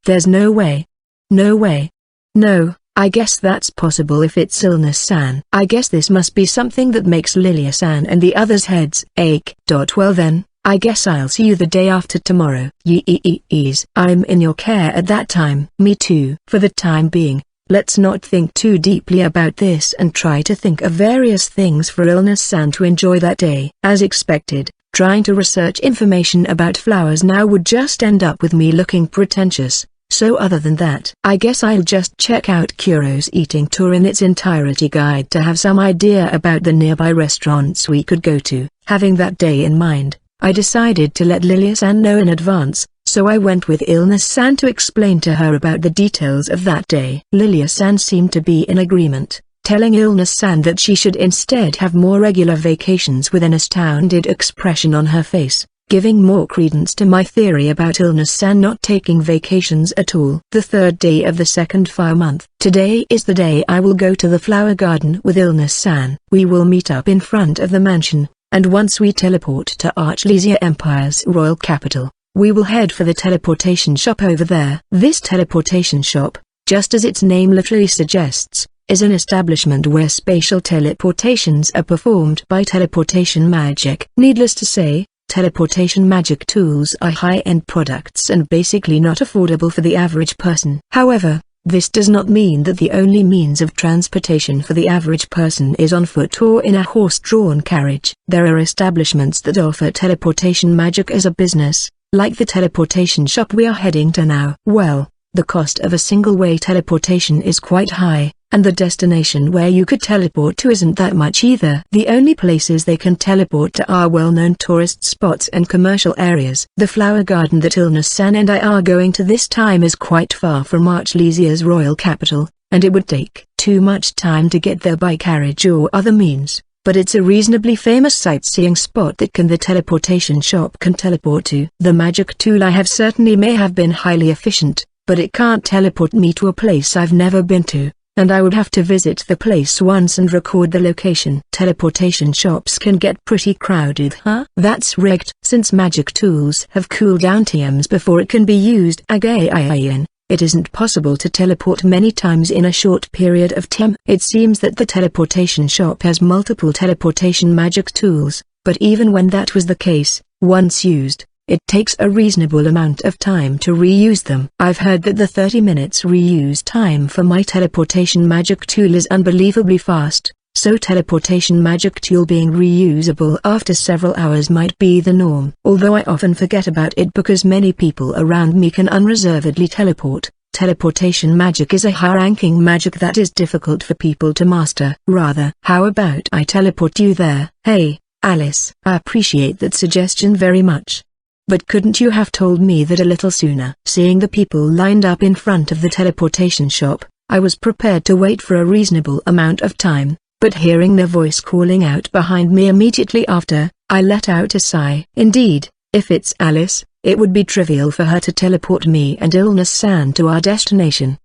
There's no way. No way. No, I guess that's possible if it's Illness-san. I guess this must be something that makes Lilia-san and the others' heads ache. Well then, I guess I'll see you the day after tomorrow. Yes, I'm in your care at that time. Me too. For the time being, let's not think too deeply about this and try to think of various things for Illness-san to enjoy that day. As expected, trying to research information about flowers now would just end up with me looking pretentious. So other than that, I guess I'll just check out Kuro's eating tour in its entirety guide to have some idea about the nearby restaurants we could go to. Having that day in mind, I decided to let Lilia-san know in advance, so I went with Illness-san to explain to her about the details of that day. Lilia-san seemed to be in agreement, telling Illness-san that she should instead have more regular vacations with an astounded expression on her face, giving more credence to my theory about Illness-san not taking vacations at all. The third day of the second fire month. Today is the day I will go to the flower garden with Illness-san. We will meet up in front of the mansion, and once we teleport to Archlesia Empire's royal capital, we will head for the teleportation shop over there. This teleportation shop, just as its name literally suggests, is an establishment where spatial teleportations are performed by teleportation magic. Needless to say, teleportation magic tools are high-end products and basically not affordable for the average person. However, this does not mean that the only means of transportation for the average person is on foot or in a horse-drawn carriage. There are establishments that offer teleportation magic as a business, like the teleportation shop we are heading to now. Well, the cost of a single-way teleportation is quite high, and the destination where you could teleport to isn't that much either. The only places they can teleport to are well-known tourist spots and commercial areas. The flower garden that Illness-san and I are going to this time is quite far from Archlesia's royal capital, and it would take too much time to get there by carriage or other means, but it's a reasonably famous sightseeing spot that the teleportation shop can teleport to. The magic tool I have certainly may have been highly efficient, but it can't teleport me to a place I've never been to. and I would have to visit the place once and record the location. Teleportation shops can get pretty crowded, huh? That's rigged. Since magic tools have cooldown TMs before it can be used again, it isn't possible to teleport many times in a short period of time. It seems that the teleportation shop has multiple teleportation magic tools, but even when that was the case, once used, it takes a reasonable amount of time to reuse them. I've heard that the 30 minutes reuse time for my teleportation magic tool is unbelievably fast, so teleportation magic tool being reusable after several hours might be the norm. Although I often forget about it because many people around me can unreservedly teleport, teleportation magic is a high-ranking magic that is difficult for people to master. Rather, how about I teleport you there? Hey, Alice. I appreciate that suggestion very much. But couldn't you have told me that a little sooner? Seeing the people lined up in front of the teleportation shop, I was prepared to wait for a reasonable amount of time, but hearing their voice calling out behind me immediately after, I let out a sigh. Indeed, if it's Alice, it would be trivial for her to teleport me and Illness-san to our destination.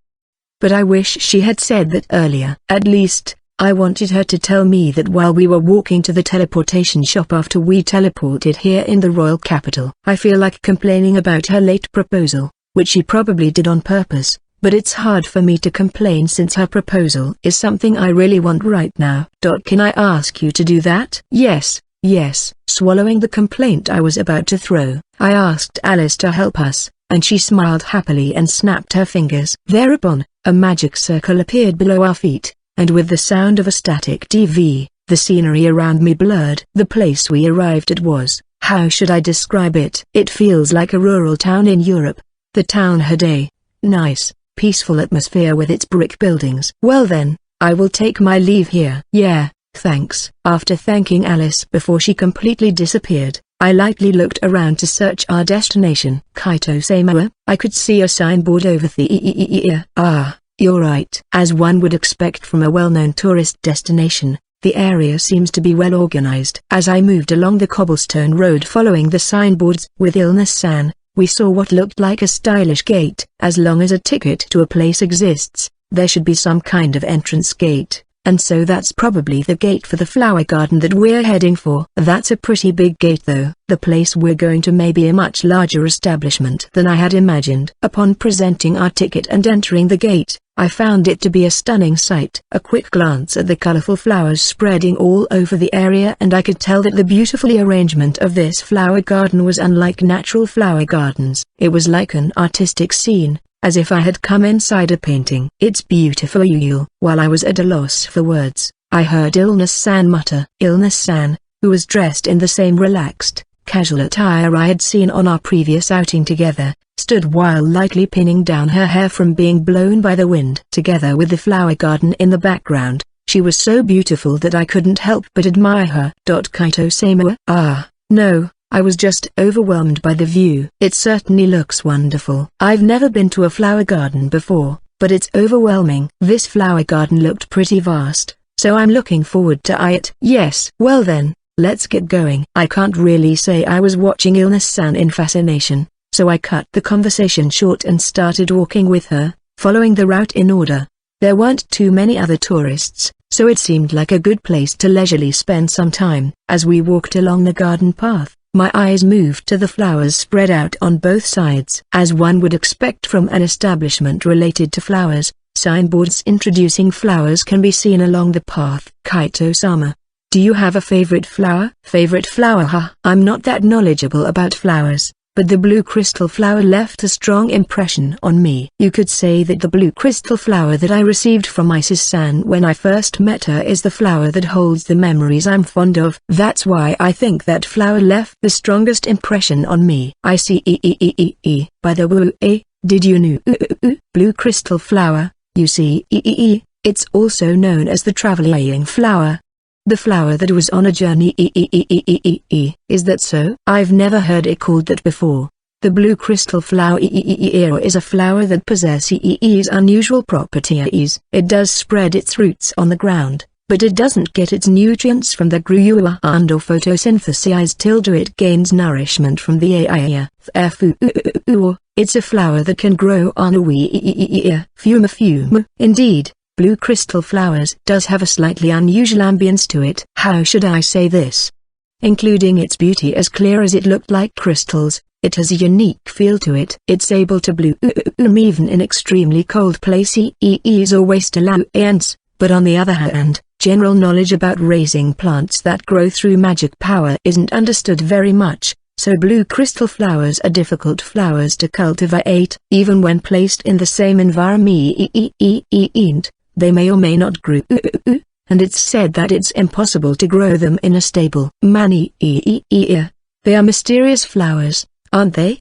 But I wish she had said that earlier. At least, I wanted her to tell me that while we were walking to the teleportation shop after we teleported here in the royal capital. I feel like complaining about her late proposal, which she probably did on purpose, but it's hard for me to complain since her proposal is something I really want right now. Can I ask you to do that? Yes. Swallowing the complaint I was about to throw, I asked Alice to help us, and she smiled happily and snapped her fingers. Thereupon, a magic circle appeared below our feet, and with the sound of a static TV, the scenery around me blurred. The place we arrived at was, how should I describe it? It feels like a rural town in Europe. The town had a nice, peaceful atmosphere with its brick buildings. Well then, I will take my leave here. Yeah, thanks. After thanking Alice before she completely disappeared, I lightly looked around to search our destination. Kaito-sama. I could see a signboard over the Ah. You're right. As one would expect from a well-known tourist destination, the area seems to be well organized. As I moved along the cobblestone road following the signboards with Illness-san, we saw what looked like a stylish gate. As long as a ticket to a place exists, there should be some kind of entrance gate, and so that's probably the gate for the flower garden that we're heading for. That's a pretty big gate though. The place we're going to may be a much larger establishment than I had imagined. Upon presenting our ticket and entering the gate, I found it to be a stunning sight. A quick glance at the colorful flowers spreading all over the area and I could tell that the beautiful arrangement of this flower garden was unlike natural flower gardens. It was like an artistic scene, as if I had come inside a painting. It's beautiful. While I was at a loss for words, I heard Illness-san mutter. Illness-san, who was dressed in the same relaxed, casual attire I had seen on our previous outing together, stood while lightly pinning down her hair from being blown by the wind. Together with the flower garden in the background, she was so beautiful that I couldn't help but admire her. Kaito-sama. Ah, no, I was just overwhelmed by the view. It certainly looks wonderful. I've never been to a flower garden before, but it's overwhelming. This flower garden looked pretty vast, so I'm looking forward to it. Yes. Well then, let's get going. I can't really say I was watching Illness-san in fascination, so I cut the conversation short and started walking with her, following the route in order. There weren't too many other tourists, so it seemed like a good place to leisurely spend some time. As we walked along the garden path, my eyes moved to the flowers spread out on both sides. As one would expect from an establishment related to flowers, signboards introducing flowers can be seen along the path. Kaito-sama. Do you have a favorite flower? Favorite flower? I'm not that knowledgeable about flowers, but the blue crystal flower left a strong impression on me. You could say that the blue crystal flower that I received from Isis-san when I first met her is the flower that holds the memories I'm fond of. That's why I think that flower left the strongest impression on me. I see. By the way, did you know? Blue crystal flower, you see, it's also known as the traveling flower. The flower that was on a journey. Is that so? I've never heard it called that before. The blue crystal flower is a flower that possesses unusual properties. It does spread its roots on the ground, but it doesn't get its nutrients from the ground or photosynthesize till it gains nourishment from the air. Therefore, it's a flower that can grow on a fume. Indeed. Blue crystal flowers does have a slightly unusual ambience to it. How should I say this? Including its beauty as clear as it looked like crystals, it has a unique feel to it. It's able to bloom even in extremely cold places or wastelands, but on the other hand, general knowledge about raising plants that grow through magic power isn't understood very much, so blue crystal flowers are difficult flowers to cultivate. Even when placed in the same environment, they may or may not grow, and it's said that it's impossible to grow them in a stable manner. They are mysterious flowers, aren't they?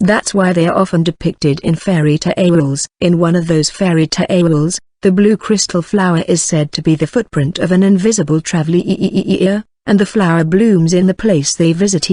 That's why they are often depicted in fairy tales. In one of those fairy tales, the blue crystal flower is said to be the footprint of an invisible traveler, and the flower blooms in the place they visit.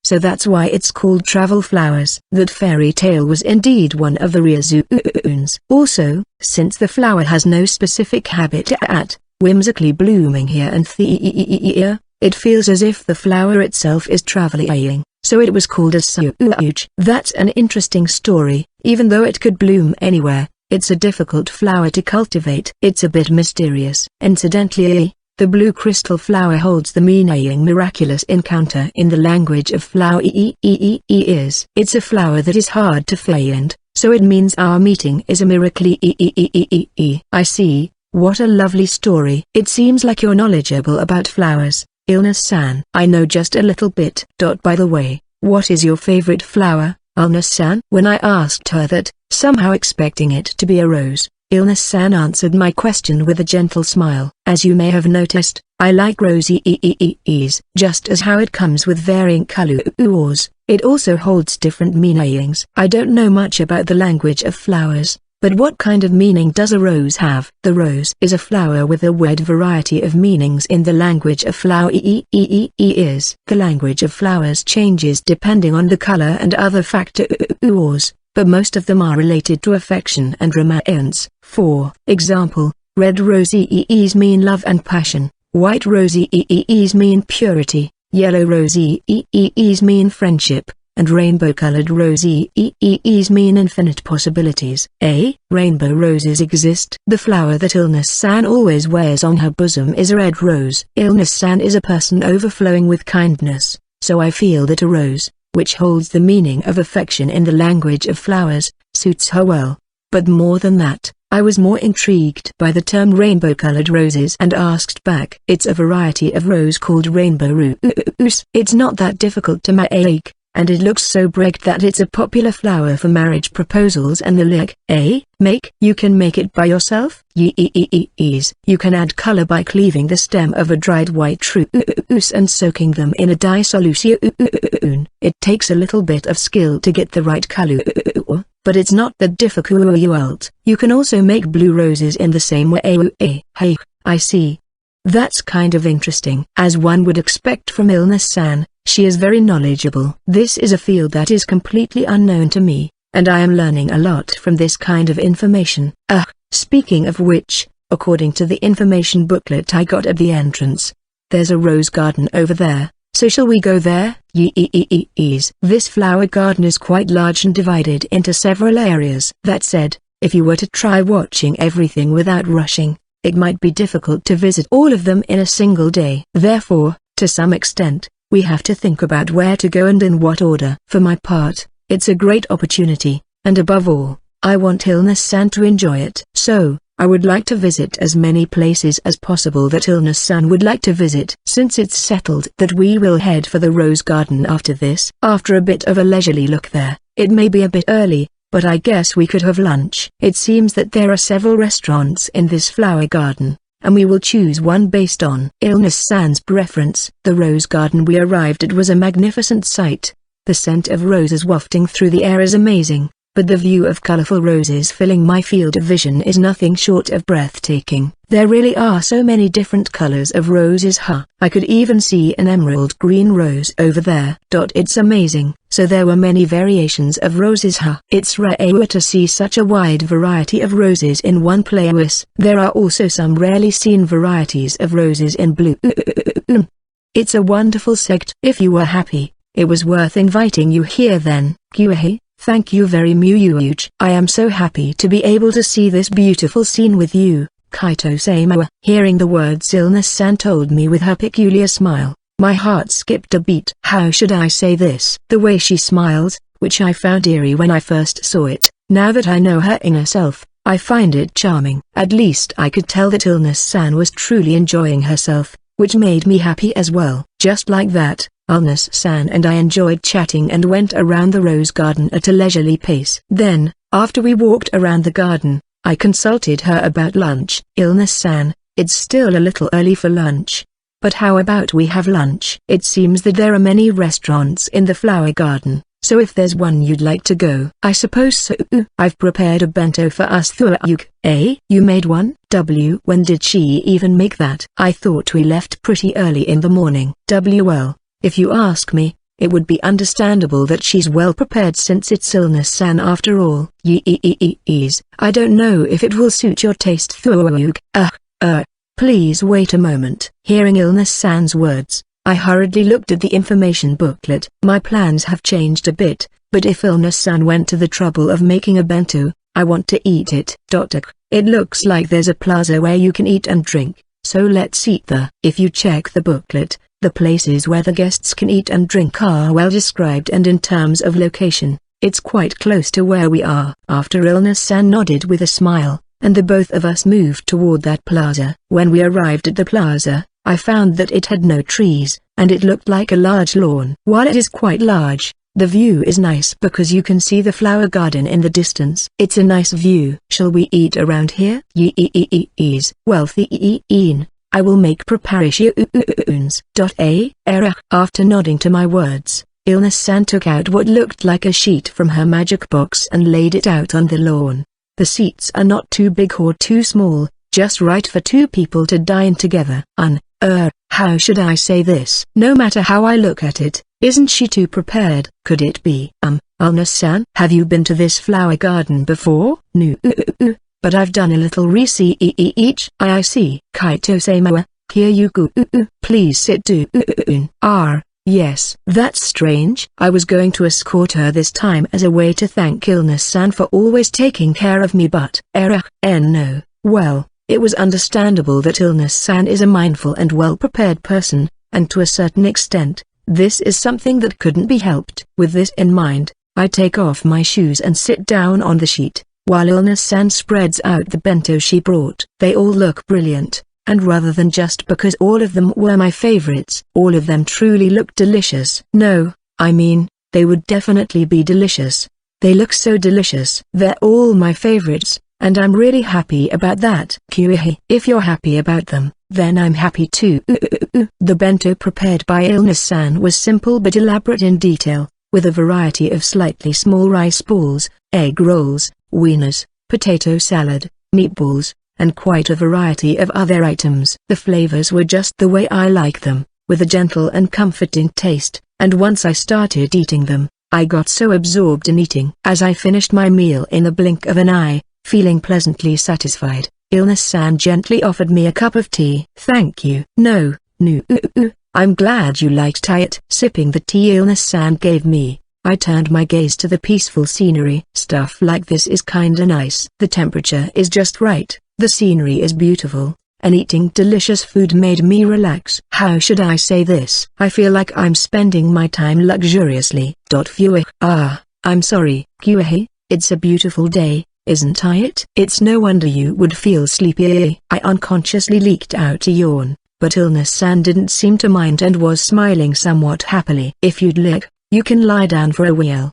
So that's why it's called travel flowers. That fairy tale was indeed one of the reasons. Also, since the flower has no specific habitat, whimsically blooming here and there, it feels as if the flower itself is traveling, so it was called as such. That's an interesting story. Even though it could bloom anywhere, it's a difficult flower to cultivate. It's a bit mysterious. Incidentally, the blue crystal flower holds the meaning miraculous encounter in the language of flower is. It's a flower that is hard to find, so it means our meeting is a miracle. I see. What a lovely story. It seems like you're knowledgeable about flowers, Ilna-san. I know just a little bit. By the way, what is your favorite flower, Ilna-san? When I asked her that, somehow expecting it to be a rose, Ilna-san answered my question with a gentle smile. As you may have noticed, I like roses. Just as how it comes with varying colors, it also holds different meanings. I don't know much about the language of flowers, but what kind of meaning does a rose have? The rose is a flower with a wide variety of meanings in the language of flower is. The language of flowers changes depending on the color and other factors, but most of them are related to affection and romance. For example, red roses mean love and passion, white roses mean purity, yellow roses mean friendship, and rainbow-colored roses mean infinite possibilities. Rainbow roses exist. The flower that Ilna-san always wears on her bosom is a red rose. Ilna-san is a person overflowing with kindness, so I feel that a rose, which holds the meaning of affection in the language of flowers, suits her well. But more than that, I was more intrigued by the term rainbow-colored roses and asked back. It's a variety of rose called rainbow rose. It's not that difficult to make, and it looks so bright that it's a popular flower for marriage proposals and the like. Make? You can make it by yourself? Yes. You can add color by cleaving the stem of a dried white rose and soaking them in a dye solution. It takes a little bit of skill to get the right color, but it's not that difficult. You can also make blue roses in the same way. Hey, I see. That's kind of interesting. As one would expect from Ilna-san, she is very knowledgeable. This is a field that is completely unknown to me, and I am learning a lot from this kind of information. Speaking of which, according to the information booklet I got at the entrance, there's a rose garden over there, so shall we go there? Yes. This flower garden is quite large and divided into several areas. That said, if you were to try watching everything without rushing, it might be difficult to visit all of them in a single day. Therefore, to some extent, we have to think about where to go and in what order. For my part, it's a great opportunity, and above all, I want Ilna-san to enjoy it. So, I would like to visit as many places as possible that Ilna-san would like to visit. Since it's settled that we will head for the rose garden after this. After a bit of a leisurely look there, it may be a bit early, but I guess we could have lunch. It seems that there are several restaurants in this flower garden, and we will choose one based on Ilna-san's preference. The rose garden we arrived at was a magnificent sight. The scent of roses wafting through the air is amazing, but the view of colorful roses filling my field of vision is nothing short of breathtaking. There really are so many different colors of roses. I could even see an emerald green rose over there. It's amazing. So there were many variations of roses. It's rare to see such a wide variety of roses in one place. There are also some rarely seen varieties of roses in blue. It's a wonderful sight. If you were happy, it was worth inviting you here then. Thank you very much. I am so happy to be able to see this beautiful scene with you, Kaito-sama. Hearing the words Illness-san told me with her peculiar smile, my heart skipped a beat. How should I say this? The way she smiles, which I found eerie when I first saw it, now that I know her inner self, I find it charming. At least I could tell that Illness-san was truly enjoying herself, which made me happy as well. Just like that, Illness-san and I enjoyed chatting and went around the rose garden at a leisurely pace. Then, after we walked around the garden, I consulted her about lunch. Illness-san, it's still a little early for lunch. But how about we have lunch? It seems that there are many restaurants in the flower garden, so if there's one you'd like to go. I suppose so. I've prepared a bento for us through. You made one? When did she even make that? I thought we left pretty early in the morning. Well, if you ask me, it would be understandable that she's well prepared since it's Illness-san after all. I don't know if it will suit your taste. Please wait a moment. Hearing Illness-san's words, I hurriedly looked at the information booklet. My plans have changed a bit, but if Illness-san went to the trouble of making a bento, I want to eat it. It looks like there's a plaza where you can eat and drink, so let's eat there. If you check the booklet, the places where the guests can eat and drink are well described, and in terms of location, it's quite close to where we are. After Illness-san nodded with a smile, and the both of us moved toward that plaza. When we arrived at the plaza, I found that it had no trees, and it looked like a large lawn. While it is quite large, the view is nice because you can see the flower garden in the distance. It's a nice view. Shall we eat around here? Wealthy I will make preparations. After nodding to my words, Illness-san took out what looked like a sheet from her magic box and laid it out on the lawn. The seats are not too big or too small, just right for two people to dine together. How should I say this? No matter how I look at it, isn't she too prepared? Could it be, Illness-san? Have you been to this flower garden before? No, but I've done a little research. I see. Kaito-sama, here you go. Please sit down. Yes. That's strange. I was going to escort her this time as a way to thank Illness-san for always taking care of me, but no. Well, it was understandable that Illness-san is a mindful and well-prepared person, and to a certain extent, this is something that couldn't be helped. With this in mind, I take off my shoes and sit down on the sheet, while Illness-san spreads out the bento she brought. They all look brilliant. And rather than just because all of them were my favorites, all of them truly look delicious. No, I mean, they would definitely be delicious. They look so delicious. They're all my favorites, and I'm really happy about that. If you're happy about them, then I'm happy too. The bento prepared by Illness-san was simple but elaborate in detail, with a variety of slightly small rice balls, egg rolls, wieners, potato salad, meatballs, and quite a variety of other items. The flavors were just the way I like them, with a gentle and comforting taste, and once I started eating them, I got so absorbed in eating. As I finished my meal in the blink of an eye, feeling pleasantly satisfied, Illness-san gently offered me a cup of tea. Thank you. No, I'm glad you liked it. Sipping the tea Illness-san gave me, I turned my gaze to the peaceful scenery. Stuff like this is kinda nice. The temperature is just right. The scenery is beautiful, and eating delicious food made me relax. How should I say this? I feel like I'm spending my time luxuriously. I'm sorry, Kyuhei, it's a beautiful day, isn't it? It's no wonder you would feel sleepy. I unconsciously leaked out a yawn, but Illness-san didn't seem to mind and was smiling somewhat happily. If you'd like, you can lie down for a while.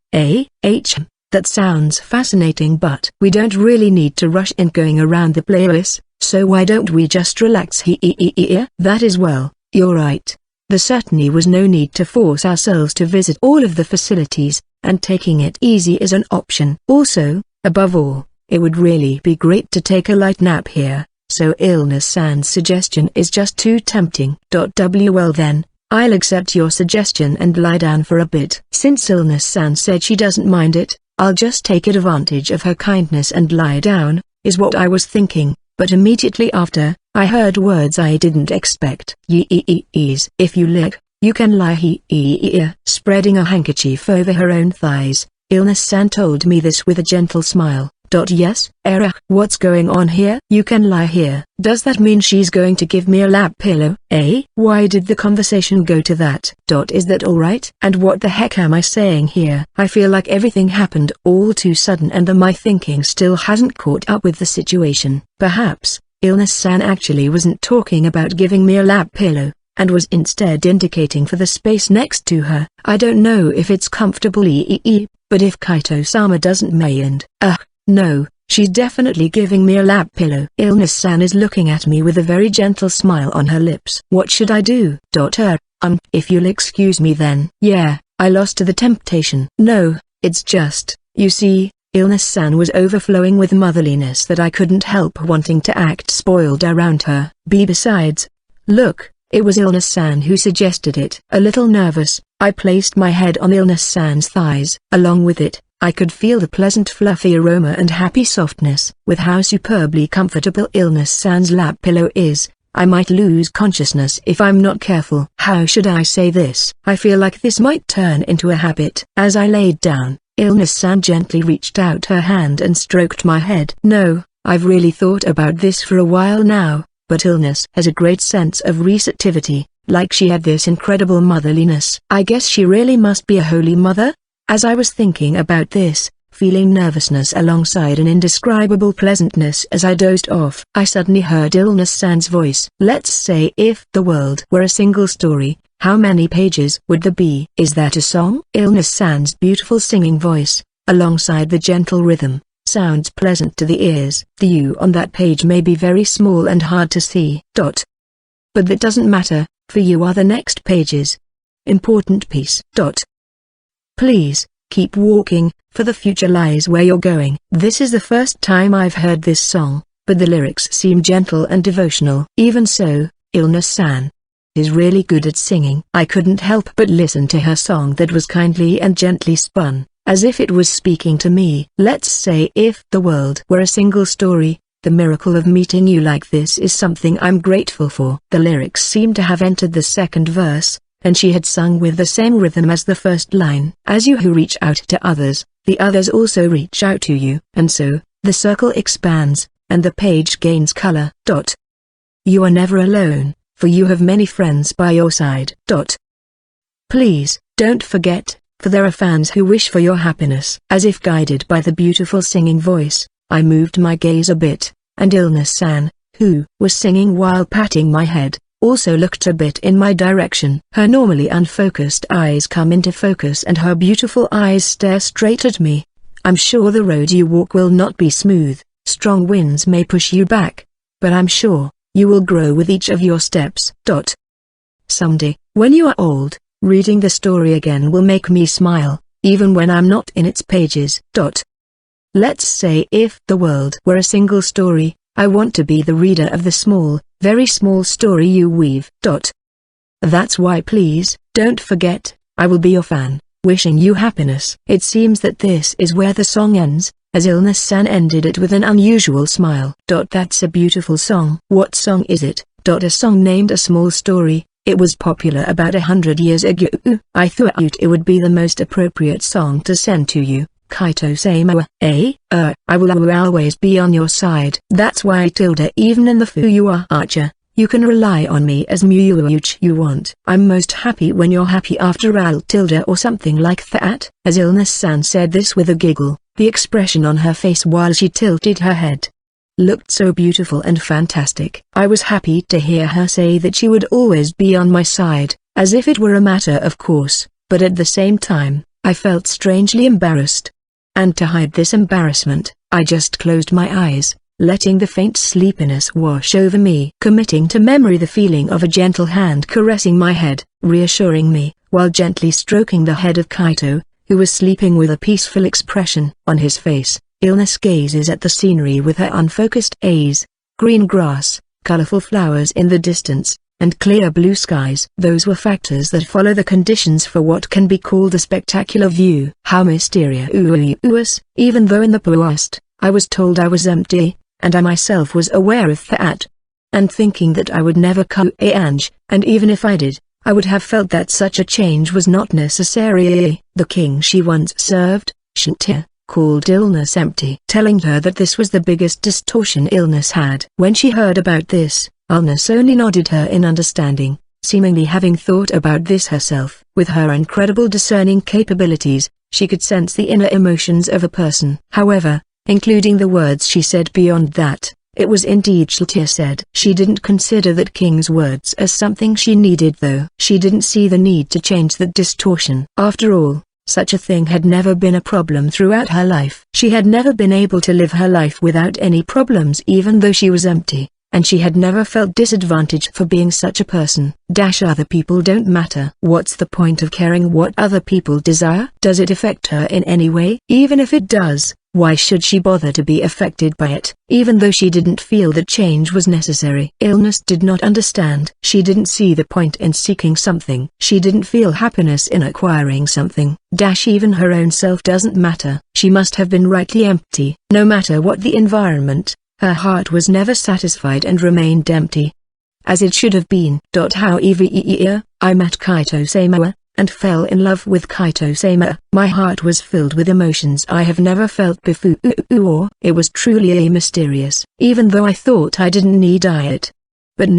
That sounds fascinating, but we don't really need to rush in going around the place, so why don't we just relax here? That is well, you're right. There certainly was no need to force ourselves to visit all of the facilities, and taking it easy is an option. Also, above all, it would really be great to take a light nap here, so Illness-san's suggestion is just too tempting. Well then, I'll accept your suggestion and lie down for a bit. Since Illness-san said she doesn't mind it, I'll just take advantage of her kindness and lie down, is what I was thinking, but immediately after, I heard words I didn't expect. If you like, you can lie here. Spreading a handkerchief over her own thighs, Illness-san told me this with a gentle smile. Yes, Era, what's going on here? You can lie here. Does that mean she's going to give me a lap pillow? Eh? Why did the conversation go to that? Is that alright? And what the heck am I saying here? I feel like everything happened all too sudden and my thinking still hasn't caught up with the situation. Perhaps, Illness-san actually wasn't talking about giving me a lap pillow, and was instead indicating for the space next to her. I don't know if it's comfortable but if Kaito-sama doesn't mind. No, she's definitely giving me a lap pillow. Illness-san is looking at me with a very gentle smile on her lips. What should I do? If you'll excuse me then. Yeah, I lost to the temptation. No, it's just, you see, Illness-san was overflowing with motherliness that I couldn't help wanting to act spoiled around her. Besides, look, it was Illness-san who suggested it. A little nervous, I placed my head on Illness-san's thighs. Along with it, I could feel the pleasant fluffy aroma and happy softness. With how superbly comfortable Illness-san's lap pillow is, I might lose consciousness if I'm not careful. How should I say this? I feel like this might turn into a habit. As I laid down, Illness-san gently reached out her hand and stroked my head. No, I've really thought about this for a while now, but Illness has a great sense of receptivity, like she had this incredible motherliness. I guess she really must be a holy mother? As I was thinking about this, feeling nervousness alongside an indescribable pleasantness as I dozed off, I suddenly heard Illness-san's voice. Let's say if the world were a single story, how many pages would there be? Is that a song? Illness-san's beautiful singing voice, alongside the gentle rhythm, sounds pleasant to the ears. The you on that page may be very small and hard to see. But that doesn't matter, for you are the next pages. Important piece. Please, keep walking, for the future lies where you're going. This is the first time I've heard this song, but the lyrics seem gentle and devotional. Even so, Illness-san is really good at singing. I couldn't help but listen to her song that was kindly and gently spun, as if it was speaking to me. Let's say if the world were a single story, the miracle of meeting you like this is something I'm grateful for. The lyrics seemed to have entered the second verse, and she had sung with the same rhythm as the first line. As you who reach out to others, the others also reach out to you. And so, the circle expands, and the page gains color. You are never alone, for you have many friends by your side. Please, don't forget, for there are fans who wish for your happiness. As if guided by the beautiful singing voice, I moved my gaze a bit, and Illness-san, who was singing while patting my head, also looked a bit in my direction. Her normally unfocused eyes come into focus and her beautiful eyes stare straight at me. I'm sure the road you walk will not be smooth, strong winds may push you back, but I'm sure you will grow with each of your steps. Someday, when you are old, reading the story again will make me smile, even when I'm not in its pages. Let's say if the world were a single story, I want to be the reader of the small, very small story you weave. That's why please, don't forget, I will be your fan, wishing you happiness. It seems that this is where the song ends, as Illness-san ended it with an unusual smile. That's a beautiful song. What song is it? A song named A Small Story. It was popular about 100 years ago. I thought it would be the most appropriate song to send to you, Kaito-sama. I will always be on your side. That's why even in the future, you can rely on me as much you want. I'm most happy when you're happy after all or something like that. As Illness-san said this with a giggle, the expression on her face while she tilted her head looked so beautiful and fantastic. I was happy to hear her say that she would always be on my side, as if it were a matter of course, but at the same time, I felt strangely embarrassed. And to hide this embarrassment, I just closed my eyes, letting the faint sleepiness wash over me, committing to memory the feeling of a gentle hand caressing my head, reassuring me, while gently stroking the head of Kaito, who was sleeping with a peaceful expression on his face. Illness gazes at the scenery with her unfocused eyes, green grass, colorful flowers in the distance, and clear blue skies. Those were factors that follow the conditions for what can be called a spectacular view. How mysterious. Even though in the past, I was told I was empty, and I myself was aware of that. And thinking that I would never change, and even if I did, I would have felt that such a change was not necessary. The king she once served, Shantia, called illness empty, telling her that this was the biggest distortion illness had. When she heard about this, illness only nodded her in understanding, seemingly having thought about this herself. With her incredible discerning capabilities, she could sense the inner emotions of a person. However, including the words she said beyond that, it was indeed Shaltia said. She didn't consider that king's words as something she needed though. She didn't see the need to change that distortion. After all, such a thing had never been a problem throughout her life. She had never been able to live her life without any problems even though she was empty, and she had never felt disadvantaged for being such a person. Other people don't matter. What's the point of caring what other people desire? Does it affect her in any way? Even if it does, why should she bother to be affected by it? Even though she didn't feel that change was necessary. Illness did not understand. She didn't see the point in seeking something. She didn't feel happiness in acquiring something. Even her own self doesn't matter. She must have been rightly empty. No matter what the environment, her heart was never satisfied and remained empty. As it should have been. However, I met Kaito Sama, and fell in love with Kaito Sama. My heart was filled with emotions I have never felt before. It was truly mysterious, even though I thought I didn't need it. But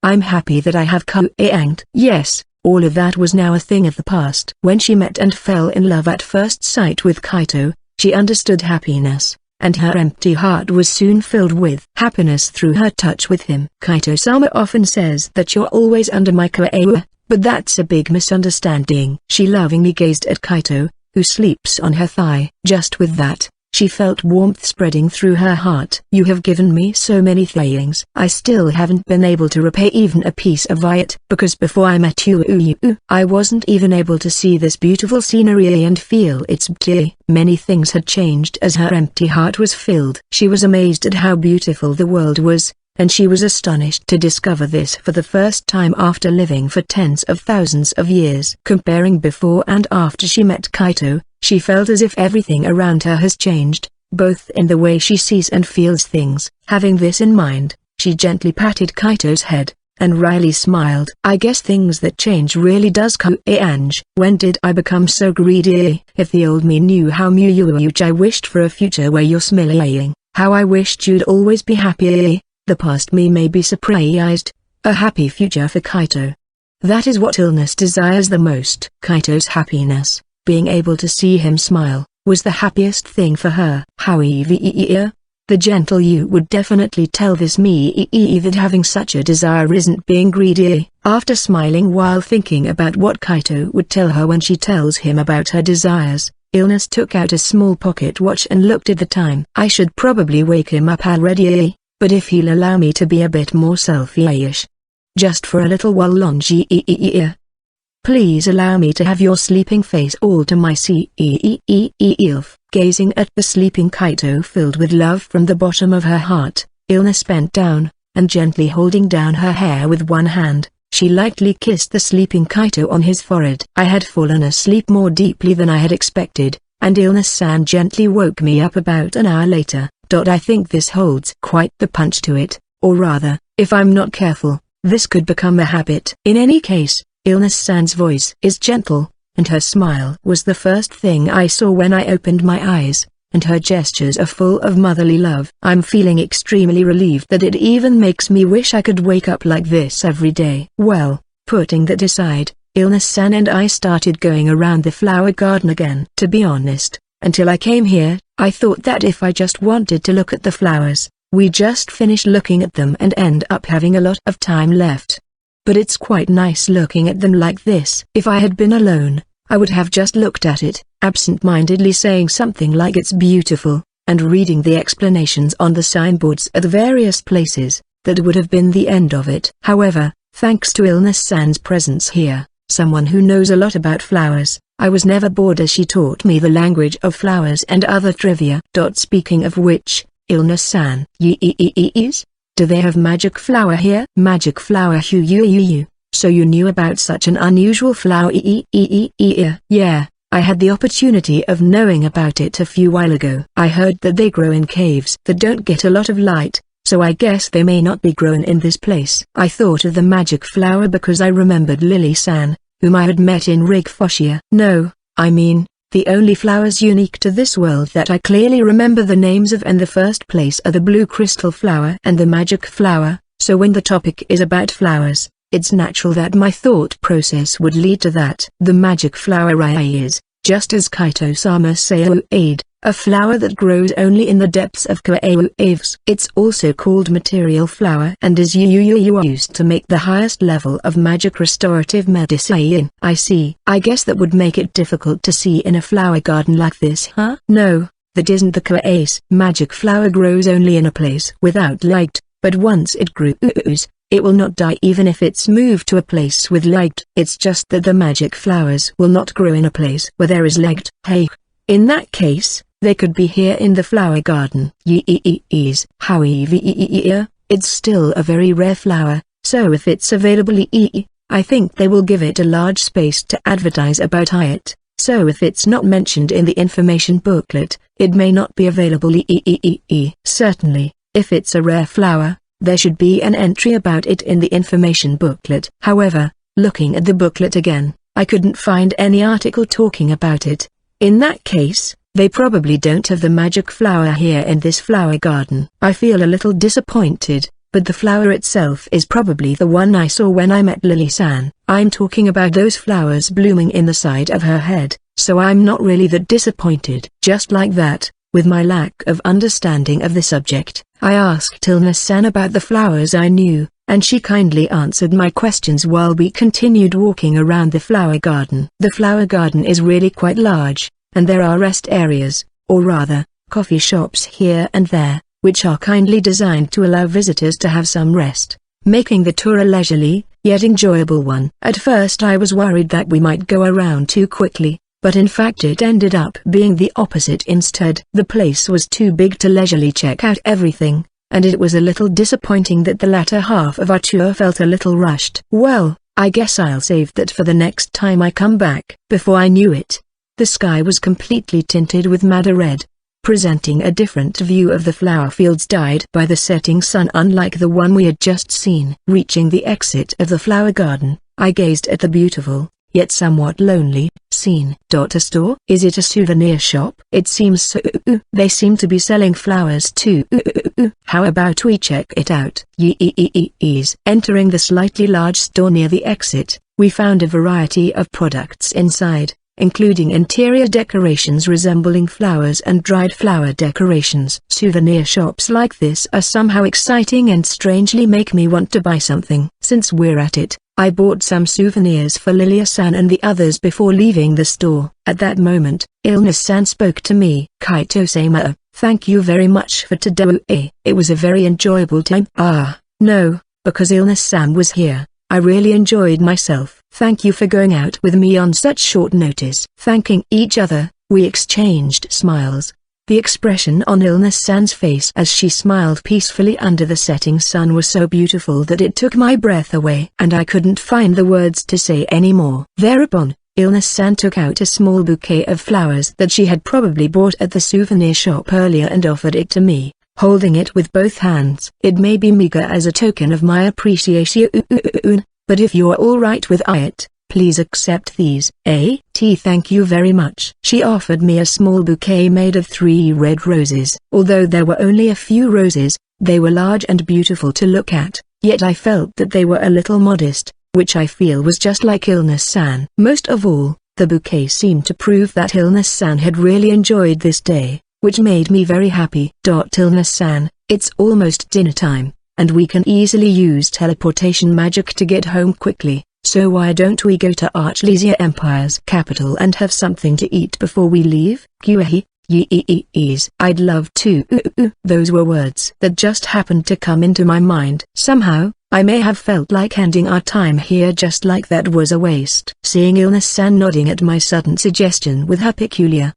I'm happy that I have Koanged. Yes, all of that was now a thing of the past. When she met and fell in love at first sight with Kaito, she understood happiness, and her empty heart was soon filled with happiness through her touch with him. Kaito-sama often says that you're always under my care, but that's a big misunderstanding. She lovingly gazed at Kaito, who sleeps on her thigh. Just with that, she felt warmth spreading through her heart. You have given me so many things. I still haven't been able to repay even a piece of it, because before I met you, I wasn't even able to see this beautiful scenery and feel its beauty. Many things had changed as her empty heart was filled. She was amazed at how beautiful the world was, and she was astonished to discover this for the first time after living for tens of thousands of years. Comparing before and after she met Kaito, she felt as if everything around her has changed, both in the way she sees and feels things. Having this in mind, she gently patted Kaito's head, and wryly smiled. I guess things that change really does Koange. When did I become so greedy? If the old me knew how much I wished for a future where you're smiling, how I wished you'd always be happy. The past me may be surprised. A happy future for Kaito. That is what illness desires the most. Kaito's happiness, being able to see him smile, was the happiest thing for her. However, the gentle you would definitely tell this me that having such a desire isn't being greedy. After smiling while thinking about what Kaito would tell her when she tells him about her desires, Illness took out a small pocket watch and looked at the time. I should probably wake him up already, but if he'll allow me to be a bit more selfish. Just for a little while longer. Please allow me to have your sleeping face all to myself. Gazing at the sleeping Kaito filled with love from the bottom of her heart, Illness bent down, and gently holding down her hair with one hand, she lightly kissed the sleeping Kaito on his forehead. I had fallen asleep more deeply than I had expected, and Illness-san gently woke me up about an hour later. I think this holds quite the punch to it, or rather, if I'm not careful, this could become a habit. In any case, Illness-san's voice is gentle, and her smile was the first thing I saw when I opened my eyes, and her gestures are full of motherly love. I'm feeling extremely relieved that it even makes me wish I could wake up like this every day. Well, putting that aside, Illness-san and I started going around the flower garden again. To be honest, until I came here, I thought that if I just wanted to look at the flowers, we just finish looking at them and end up having a lot of time left. But it's quite nice looking at them like this. If I had been alone, I would have just looked at it, absent-mindedly saying something like it's beautiful, and reading the explanations on the signboards at various places. That would have been the end of it. However, thanks to Illness-san's presence here, someone who knows a lot about flowers, I was never bored as she taught me the language of flowers and other trivia. Speaking of which, Illness-san, do they have magic flower here? Magic flower so you knew about such an unusual flower? Yeah, I had the opportunity of knowing about it a few while ago. I heard that they grow in caves that don't get a lot of light, so I guess they may not be grown in this place. I thought of the magic flower because I remembered Lily-san, whom I had met in Rigfoshia. No, I mean, The only flowers unique to this world that I clearly remember the names of in the first place are the blue crystal flower and the magic flower, so when the topic is about flowers, it's natural that my thought process would lead to that. The magic flower is, just as Kaito-sama said, a flower that grows only in the depths of caves. It's also called material flower and is used to make the highest level of magic restorative medicine. I see. I guess that would make it difficult to see in a flower garden like this, huh? No, that isn't the case. Magic flower grows only in a place without light, but once it grows, it will not die even if it's moved to a place with light. It's just that the magic flowers will not grow in a place where there is light. Hey, in that case, they could be here in the flower garden. However, it's still a very rare flower, so if it's available, I think they will give it a large space to advertise about it. So if it's not mentioned in the information booklet, it may not be available. Certainly, if it's a rare flower, there should be an entry about it in the information booklet. However, looking at the booklet again, I couldn't find any article talking about it. In that case, they probably don't have the magic flower here in this flower garden. I feel a little disappointed, but the flower itself is probably the one I saw when I met Lily-san. I'm talking about those flowers blooming in the side of her head, so I'm not really that disappointed. Just like that, with my lack of understanding of the subject, I asked Ilna-san about the flowers I knew, and she kindly answered my questions while we continued walking around the flower garden. The flower garden is really quite large, and there are rest areas, or rather, coffee shops here and there, which are kindly designed to allow visitors to have some rest, making the tour a leisurely, yet enjoyable one. At first I was worried that we might go around too quickly, but in fact it ended up being the opposite instead. The place was too big to leisurely check out everything, and it was a little disappointing that the latter half of our tour felt a little rushed. Well, I guess I'll save that for the next time I come back. Before I knew it, the sky was completely tinted with madder red, presenting a different view of the flower fields dyed by the setting sun unlike the one we had just seen. Reaching the exit of the flower garden, I gazed at the beautiful, yet somewhat lonely, scene. A store? Is it a souvenir shop? It seems so. They seem to be selling flowers too. How about we check it out? Entering the slightly large store near the exit, we found a variety of products inside, including interior decorations resembling flowers and dried flower decorations. Souvenir shops like this are somehow exciting and strangely make me want to buy something. Since we're at it, I bought some souvenirs for Lilia-san and the others before leaving the store. At that moment, Ilna-san spoke to me. Kaito-sama, thank you very much for today. It was a very enjoyable time. No, because Ilna-san was here. I really enjoyed myself. Thank you for going out with me on such short notice. Thanking each other, we exchanged smiles. The expression on Ilna-san's face as she smiled peacefully under the setting sun was so beautiful that it took my breath away. And I couldn't find the words to say any more. Thereupon, Ilna-san took out a small bouquet of flowers that she had probably bought at the souvenir shop earlier and offered it to me, holding it with both hands. It may be meager as a token of my appreciation, but if you're alright with it, please accept these. Thank you very much. She offered me a small bouquet made of 3 red roses. Although there were only a few roses, they were large and beautiful to look at, yet I felt that they were a little modest, which I feel was just like Ilna-san. Most of all, the bouquet seemed to prove that Ilna-san had really enjoyed this day, which made me very happy. Ilna-san, it's almost dinner time, and we can easily use teleportation magic to get home quickly, so why don't we go to Archlesia Empire's capital and have something to eat before we leave? I'd love to. Those were words that just happened to come into my mind. Somehow, I may have felt like ending our time here just like that was a waste. Seeing Ilna-san nodding at my sudden suggestion with her peculiar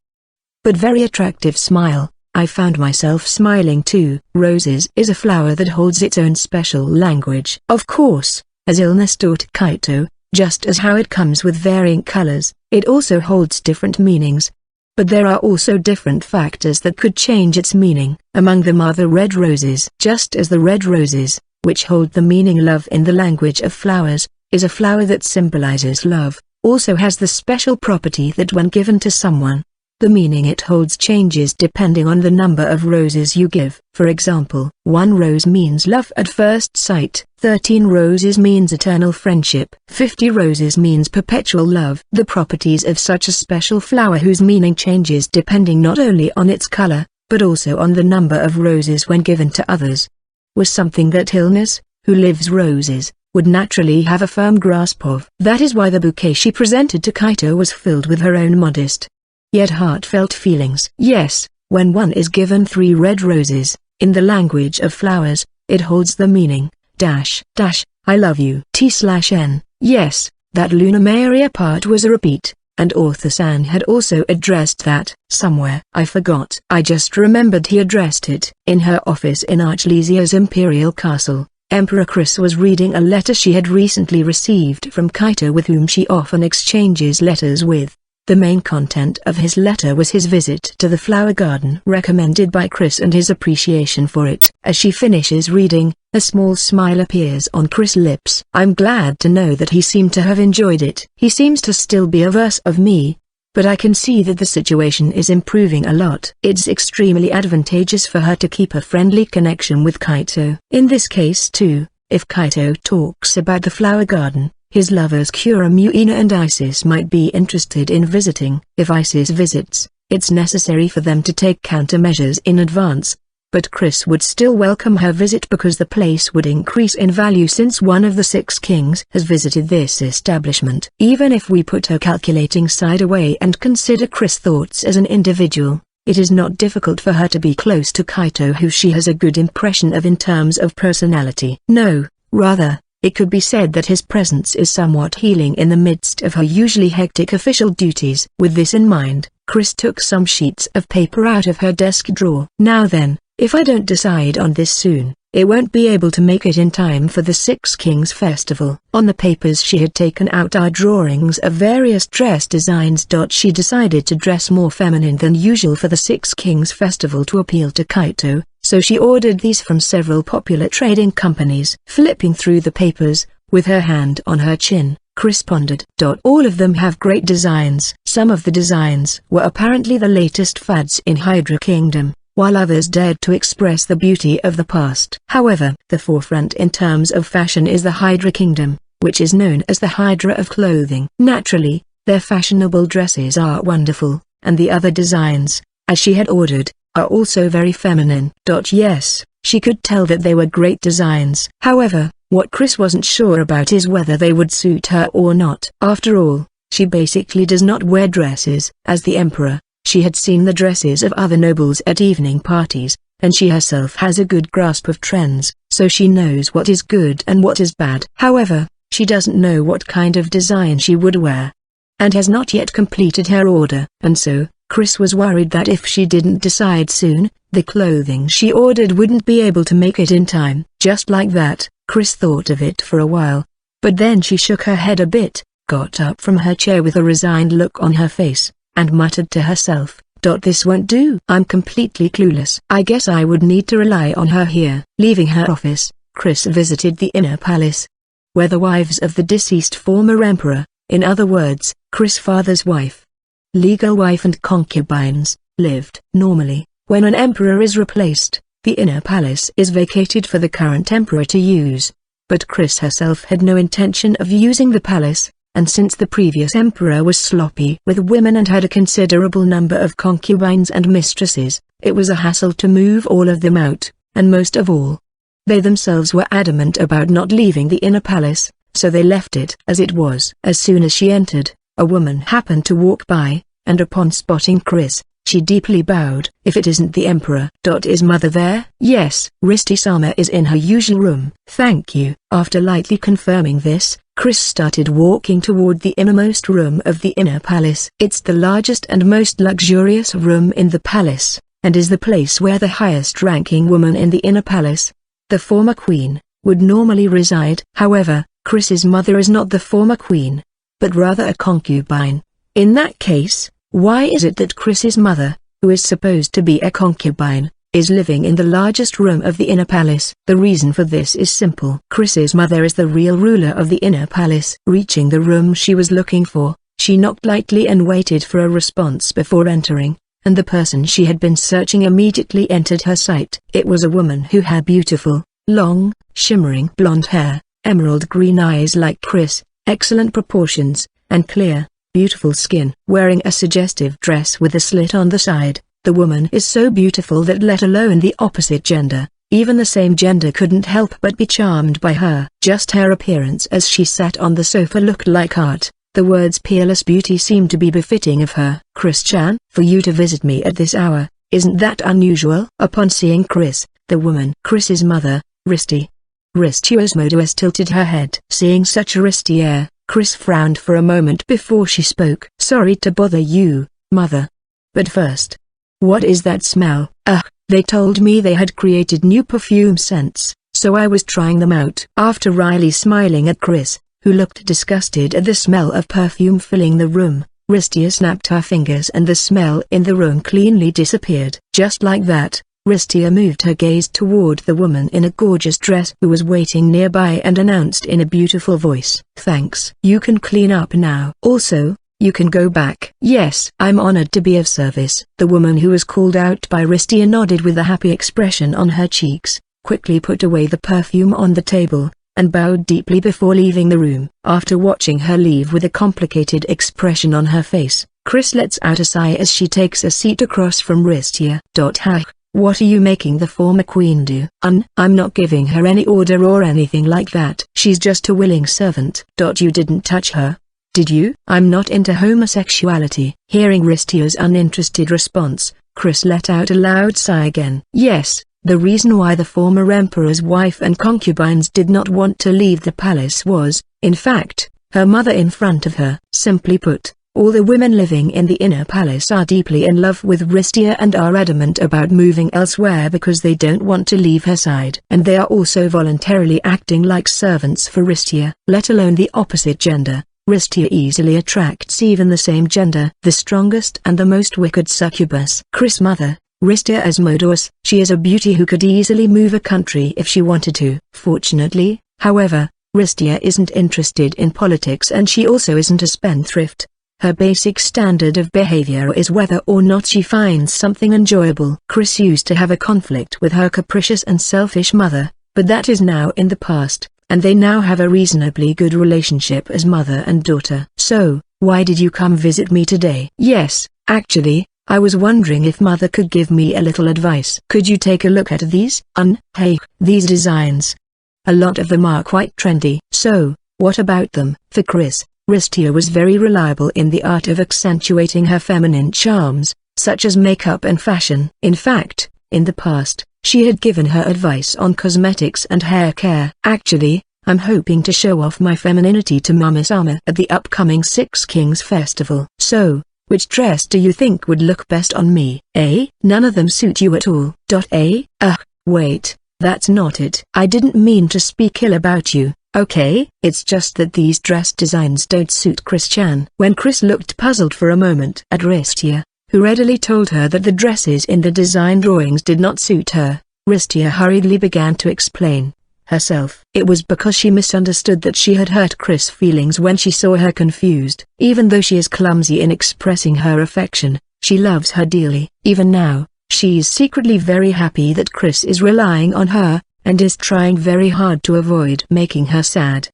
but very attractive smile, I found myself smiling too. Roses is a flower that holds its own special language. Of course, as Ilna's taught Kaito, just as how it comes with varying colors, it also holds different meanings. But there are also different factors that could change its meaning. Among them are the red roses. Just as the red roses, which hold the meaning love in the language of flowers, is a flower that symbolizes love, also has the special property that when given to someone, the meaning it holds changes depending on the number of roses you give. For example, 1 rose means love at first sight, 13 roses means eternal friendship, 50 roses means perpetual love. The properties of such a special flower whose meaning changes depending not only on its color, but also on the number of roses when given to others, was something that Hilnes, who lives roses, would naturally have a firm grasp of. That is why the bouquet she presented to Kaito was filled with her own modest, yet heartfelt feelings. Yes, when one is given 3 red roses, in the language of flowers, it holds the meaning, I love you. T/N. Yes, that Luna Maria part was a repeat, and author-san had also addressed that somewhere. I forgot. I just remembered he addressed it. In her office in Archlesio's Imperial Castle, Emperor Chris was reading a letter she had recently received from Kaito, with whom she often exchanges letters with. The main content of his letter was his visit to the flower garden recommended by Chris and his appreciation for it. As she finishes reading, a small smile appears on Chris' lips. I'm glad to know that he seemed to have enjoyed it. He seems to still be averse of me, but I can see that the situation is improving a lot. It's extremely advantageous for her to keep a friendly connection with Kaito. In this case too, if Kaito talks about the flower garden, his lovers Kuramuina and Isis might be interested in visiting. If Isis visits, it's necessary for them to take countermeasures in advance, but Chris would still welcome her visit because the place would increase in value since one of the 6 kings has visited this establishment. Even if we put her calculating side away and consider Chris' thoughts as an individual, it is not difficult for her to be close to Kaito, who she has a good impression of in terms of personality. No, rather, it could be said that his presence is somewhat healing in the midst of her usually hectic official duties. With this in mind, Chris took some sheets of paper out of her desk drawer. Now then, if I don't decide on this soon, it won't be able to make it in time for the 6 Kings Festival. On the papers she had taken out are drawings of various dress designs. She decided to dress more feminine than usual for the 6 Kings Festival to appeal to Kaito, so she ordered these from several popular trading companies. Flipping through the papers, with her hand on her chin, Chris pondered. All of them have great designs. Some of the designs were apparently the latest fads in Hydra Kingdom, while others dared to express the beauty of the past. However, the forefront in terms of fashion is the Hydra Kingdom, which is known as the Hydra of clothing. Naturally, their fashionable dresses are wonderful, and the other designs, as she had ordered, are also very feminine. Yes, she could tell that they were great designs. However, what Chris wasn't sure about is whether they would suit her or not. After all, she basically does not wear dresses. As the emperor, she had seen the dresses of other nobles at evening parties, and she herself has a good grasp of trends, so she knows what is good and what is bad. However, she doesn't know what kind of design she would wear, and has not yet completed her order. And so, Chris was worried that if she didn't decide soon, the clothing she ordered wouldn't be able to make it in time. Just like that, Chris thought of it for a while, but then she shook her head a bit, got up from her chair with a resigned look on her face, and muttered to herself, "This won't do. I'm completely clueless. I guess I would need to rely on her here." Leaving her office, Chris visited the inner palace, where the wives of the deceased former emperor, in other words, Chris' father's wife, legal wife and concubines, lived. Normally, when an emperor is replaced, the inner palace is vacated for the current emperor to use. But Chris herself had no intention of using the palace, and since the previous emperor was sloppy with women and had a considerable number of concubines and mistresses, it was a hassle to move all of them out, and most of all, they themselves were adamant about not leaving the inner palace, so they left it as it was. As soon as she entered, a woman happened to walk by, and upon spotting Chris, she deeply bowed. "If it isn't the emperor. Is mother there?" "Yes." "Risty-sama is in her usual room." "Thank you." After lightly confirming this, Chris started walking toward the innermost room of the inner palace. It's the largest and most luxurious room in the palace, and is the place where the highest-ranking woman in the inner palace, the former queen, would normally reside. However, Chris's mother is not the former queen, but rather a concubine. In that case, why is it that Chris's mother, who is supposed to be a concubine, is living in the largest room of the inner palace. The reason for this is simple. Chris's mother is the real ruler of the inner palace. Reaching the room she was looking for, she knocked lightly and waited for a response before entering, and the person she had been searching immediately entered her sight. It was a woman who had beautiful, long, shimmering blonde hair, emerald green eyes like Chris, excellent proportions, and clear, beautiful skin. Wearing a suggestive dress with a slit on the side, the woman is so beautiful that let alone the opposite gender, even the same gender couldn't help but be charmed by her. Just her appearance as she sat on the sofa looked like art. The words peerless beauty seemed to be befitting of her. Chris-chan, for you to visit me at this hour, isn't that unusual? Upon seeing Chris, the woman, Chris's mother, Ristia Asmodeus tilted her head. Seeing such a risty air, Chris frowned for a moment before she spoke. Sorry to bother you, mother. But first, what is that smell? They told me they had created new perfume scents, so I was trying them out. After wryly smiling at Chris, who looked disgusted at the smell of perfume filling the room, Ristia snapped her fingers and the smell in the room cleanly disappeared. Just like that, Ristia moved her gaze toward the woman in a gorgeous dress who was waiting nearby and announced in a beautiful voice, "Thanks. You can clean up now. Also, you can go back." "Yes, I'm honored to be of service." The woman who was called out by Ristia nodded with a happy expression on her cheeks, quickly put away the perfume on the table, and bowed deeply before leaving the room. After watching her leave with a complicated expression on her face, Chris lets out a sigh as she takes a seat across from Ristia. What are you making the former queen do? I'm not giving her any order or anything like that. She's just a willing servant. You didn't touch her, did you? I'm not into homosexuality. Hearing Ristia's uninterested response, Chris let out a loud sigh again. Yes. The reason why the former emperor's wife and concubines did not want to leave the palace was, in fact, her mother in front of her. Simply put, all the women living in the inner palace are deeply in love with Ristia and are adamant about moving elsewhere because they don't want to leave her side. And they are also voluntarily acting like servants for Ristia. Let alone the opposite gender, Ristia easily attracts even the same gender. The strongest and the most wicked succubus. Chris' mother, Ristia Asmodeus. She is a beauty who could easily move a country if she wanted to. Fortunately, however, Ristia isn't interested in politics and she also isn't a spendthrift. Her basic standard of behavior is whether or not she finds something enjoyable. Chris used to have a conflict with her capricious and selfish mother, but that is now in the past, and they now have a reasonably good relationship as mother and daughter. So, why did you come visit me today? Yes, actually, I was wondering if mother could give me a little advice. Could you take a look at these? Hey, these designs. A lot of them are quite trendy. So, what about them? For Chris, Ristia was very reliable in the art of accentuating her feminine charms, such as makeup and fashion. In fact, in the past, she had given her advice on cosmetics and hair care. Actually, I'm hoping to show off my femininity to Mama-sama at the upcoming Six Kings Festival. So, which dress do you think would look best on me? None of them suit you at all. Wait, that's not it. I didn't mean to speak ill about you, okay? It's just that these dress designs don't suit Chris-chan. When Chris looked puzzled for a moment at Ristia, who readily told her that the dresses in the design drawings did not suit her, Ristia hurriedly began to explain herself. It was because she misunderstood that she had hurt Chris' feelings when she saw her confused. Even though she is clumsy in expressing her affection, she loves her dearly. Even now, she is secretly very happy that Chris is relying on her, and is trying very hard to avoid making her sad.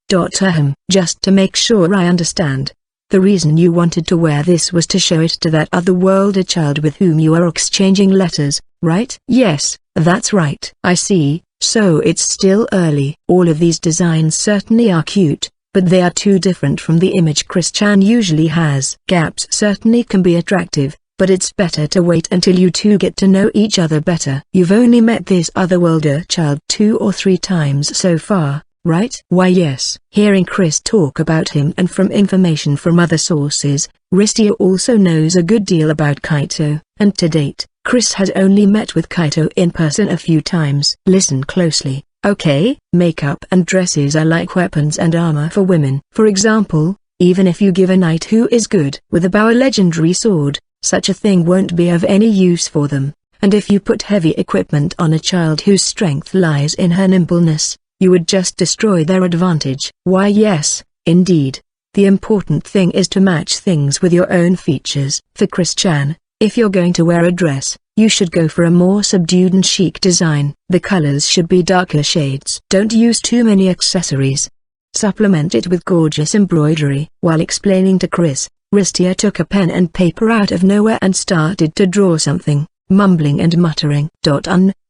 Just to make sure I understand. The reason you wanted to wear this was to show it to that otherworldly child with whom you are exchanging letters, right? Yes, that's right. I see. So it's still early. All of these designs certainly are cute, but they are too different from the image Chris-chan usually has. Gaps certainly can be attractive, but it's better to wait until you two get to know each other better. You've only met this otherworlder child 2 or 3 times so far, right? Why yes. Hearing Chris talk about him and from information from other sources, Ristia also knows a good deal about Kaito, and to date, Chris has only met with Kaito in person a few times. Listen closely, okay? Makeup and dresses are like weapons and armor for women. For example, even if you give a knight who is good with a bow a legendary sword, such a thing won't be of any use for them. and if you put heavy equipment on a child whose strength lies in her nimbleness, you would just destroy their advantage. Why yes, indeed. The important thing is to match things with your own features. For Chris-chan, if you're going to wear a dress, you should go for a more subdued and chic design. The colors should be darker shades. Don't use too many accessories. Supplement it with gorgeous embroidery. While explaining to Chris, Ristia took a pen and paper out of nowhere and started to draw something, mumbling and muttering.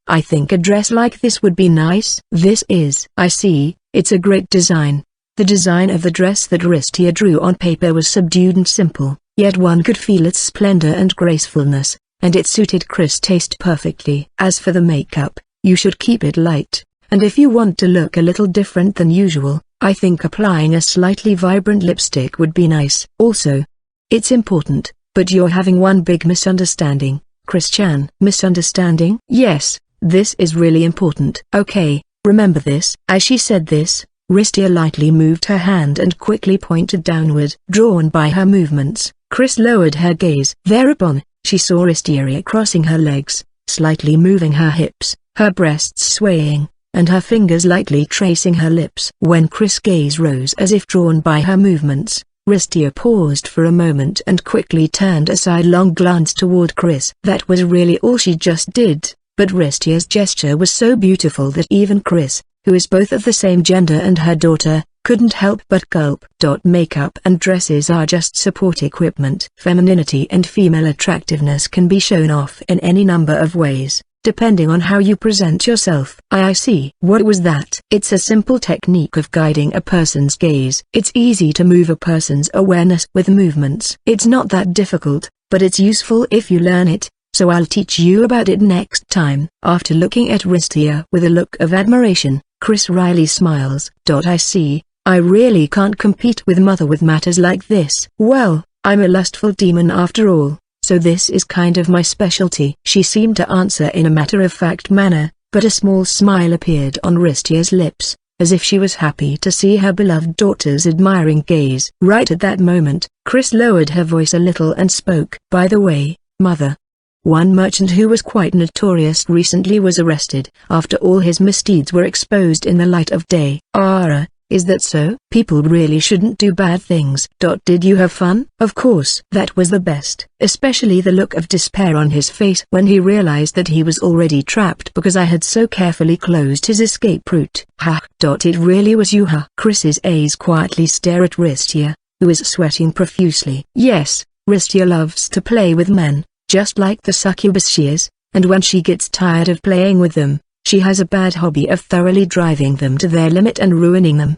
I think a dress like this would be nice. I see, it's a great design. The design of the dress that Ristia drew on paper was subdued and simple, yet one could feel its splendor and gracefulness, and it suited Chris' taste perfectly. As for the makeup, you should keep it light, and if you want to look a little different than usual, I think applying a slightly vibrant lipstick would be nice. Also, it's important, but you're having one big misunderstanding, Chris-chan. Misunderstanding? Yes, this is really important. Okay, remember this. As she said this, Ristia lightly moved her hand and quickly pointed downward. Drawn by her movements, Chris lowered her gaze. Thereupon, she saw Ristia crossing her legs, slightly moving her hips, her breasts swaying, and her fingers lightly tracing her lips. When Chris' gaze rose as if drawn by her movements, Ristia paused for a moment and quickly turned a sidelong glance toward Chris. That was really all she just did, but Ristia's gesture was so beautiful that even Chris, who is both of the same gender and her daughter, couldn't help but gulp. Makeup and dresses are just support equipment. Femininity and female attractiveness can be shown off in any number of ways, depending on how you present yourself. I see. What was that? It's a simple technique of guiding a person's gaze. It's easy to move a person's awareness with movements. It's not that difficult, but it's useful if you learn it, so I'll teach you about it next time. After looking at Ristia with a look of admiration, Chris Riley smiles. I see, I really can't compete with Mother with matters like this. Well, I'm a lustful demon after all, so this is kind of my specialty. She seemed to answer in a matter-of-fact manner, but a small smile appeared on Ristia's lips, as if she was happy to see her beloved daughter's admiring gaze. Right at that moment, Chris lowered her voice a little and spoke. By the way, Mother, one merchant who was quite notorious recently was arrested after all his misdeeds were exposed in the light of day. Is that so? People really shouldn't do bad things. Did you have fun? Of course. That was the best. Especially the look of despair on his face when he realized that he was already trapped because I had so carefully closed his escape route. It really was you, huh? Chris's eyes quietly stare at Ristia, who is sweating profusely. Yes, Ristia loves to play with men, just like the succubus she is, and when she gets tired of playing with them, she has a bad hobby of thoroughly driving them to their limit and ruining them.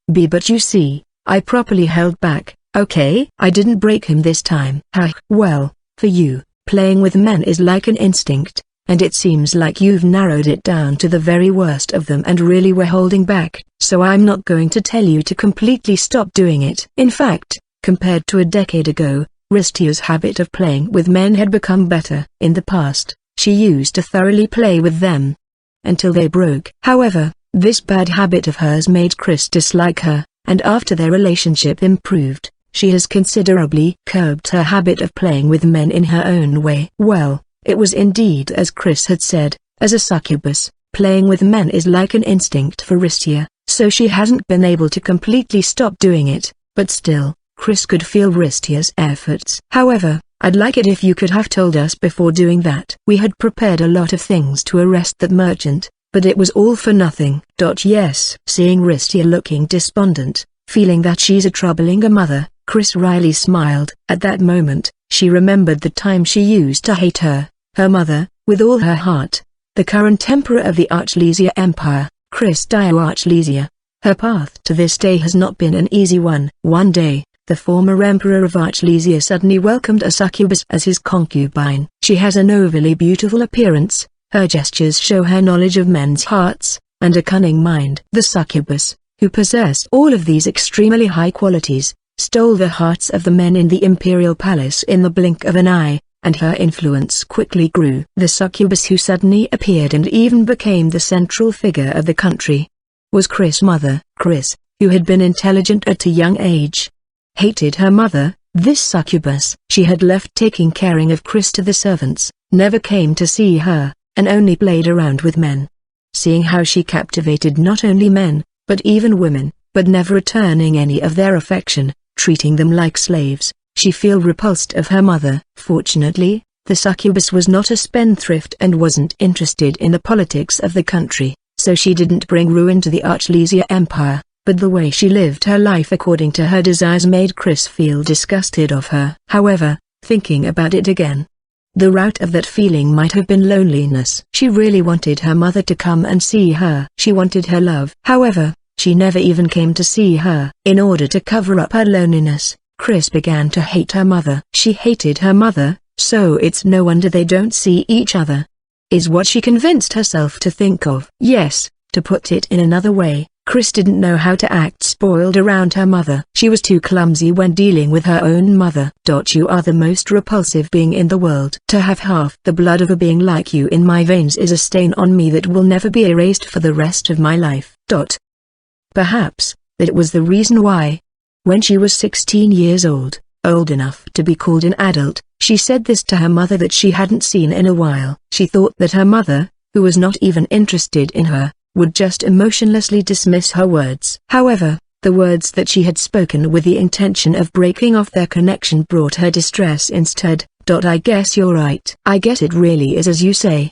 But you see, I properly held back, okay? I didn't break him this time. Well, for you, playing with men is like an instinct, and it seems like you've narrowed it down to the very worst of them and really were holding back, so I'm not going to tell you to completely stop doing it. In fact, compared to a decade ago, Ristia's habit of playing with men had become better. In the past, she used to thoroughly play with them until they broke. However, this bad habit of hers made Chris dislike her, and after their relationship improved, she has considerably curbed her habit of playing with men in her own way. Well, it was indeed as Chris had said, as a succubus, playing with men is like an instinct for Ristia, so she hasn't been able to completely stop doing it, but still, Chris could feel Ristia's efforts. However, I'd like it if you could have told us before doing that. We had prepared a lot of things to arrest that merchant, but it was all for nothing. Yes. Seeing Ristia looking despondent, feeling that she's a troubling a mother, Chris Riley smiled. At that moment, she remembered the time she used to hate her mother, with all her heart. The current emperor of the Archlesia Empire, Chris Dio Archlesia. Her path to this day has not been an easy one. One day, the former emperor of Archlesia suddenly welcomed a succubus as his concubine. She has an overly beautiful appearance, her gestures show her knowledge of men's hearts, and a cunning mind. The succubus, who possessed all of these extremely high qualities, stole the hearts of the men in the imperial palace in the blink of an eye, and her influence quickly grew. The succubus who suddenly appeared and even became the central figure of the country was Chris' mother. Chris, who had been intelligent at a young age, hated her mother. This succubus she had left taking caring of Chris to the servants, never came to see her, and only played around with men. Seeing how she captivated not only men, but even women, but never returning any of their affection, treating them like slaves, she felt repulsed of her mother. Fortunately, the succubus was not a spendthrift and wasn't interested in the politics of the country, so she didn't bring ruin to the Archlesia Empire, but the way she lived her life according to her desires made Chris feel disgusted of her. However, thinking about it again, the root of that feeling might have been loneliness. She really wanted her mother to come and see her. She wanted her love. However, she never even came to see her. In order to cover up her loneliness, Chris began to hate her mother. She hated her mother, so it's no wonder they don't see each other, is what she convinced herself to think of. Yes, to put it in another way, Chris didn't know how to act spoiled around her mother. She was too clumsy when dealing with her own mother. You are the most repulsive being in the world. To have half the blood of a being like you in my veins is a stain on me that will never be erased for the rest of my life. Perhaps, that was the reason why, when she was 16 years old enough to be called an adult, she said this to her mother that she hadn't seen in a while. She thought that her mother, who was not even interested in her, would just emotionlessly dismiss her words. However, the words that she had spoken with the intention of breaking off their connection brought her distress instead. I guess you're right. I guess it really is as you say!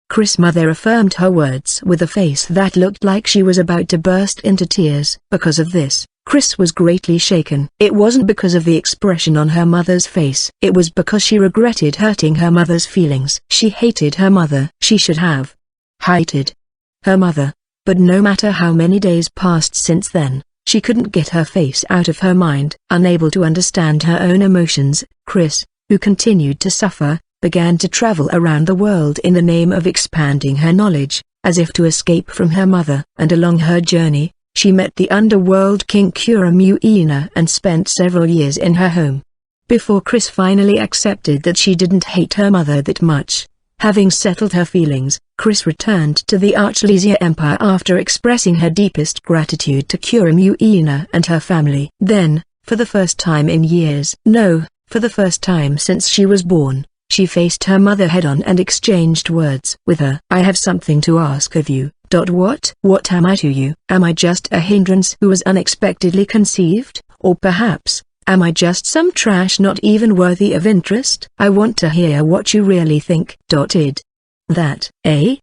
Chris' mother affirmed her words with a face that looked like she was about to burst into tears. Because of this, Chris was greatly shaken. It wasn't because of the expression on her mother's face. It was because she regretted hurting her mother's feelings. She hated her mother. She should have hated her mother. But no matter how many days passed since then, she couldn't get her face out of her mind. Unable to understand her own emotions, Chris, who continued to suffer, began to travel around the world in the name of expanding her knowledge, as if to escape from her mother. And along her journey, she met the underworld king Kuramuina and spent several years in her home. Before Chris finally accepted that she didn't hate her mother that much. Having settled her feelings, Chris returned to the Archlesia Empire after expressing her deepest gratitude to Kuramuina and her family. Then, for the first time in years, no, for the first time since she was born, she faced her mother head-on and exchanged words with her. I have something to ask of you. What am I to you? Am I just a hindrance who was unexpectedly conceived, or perhaps, am I just some trash not even worthy of interest? I want to hear what you really think. That,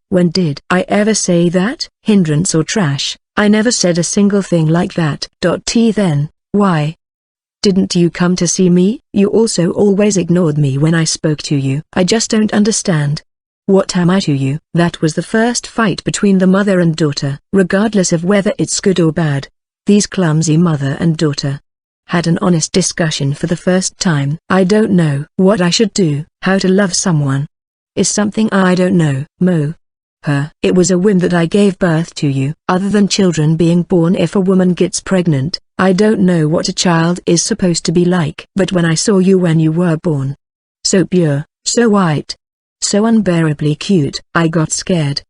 when did I ever say that? Hindrance or trash? I never said a single thing like that. Then, why didn't you come to see me? You also always ignored me when I spoke to you. I just don't understand. What am I to you? That was the first fight between the mother and daughter. Regardless of whether it's good or bad, these clumsy mother and daughter had an honest discussion for the first time. I don't know what I should do. How to love someone is something I don't know. It was a whim that I gave birth to you. Other than children being born if a woman gets pregnant, I don't know what a child is supposed to be like. But when I saw you when you were born, so pure, so white, so unbearably cute, I got scared.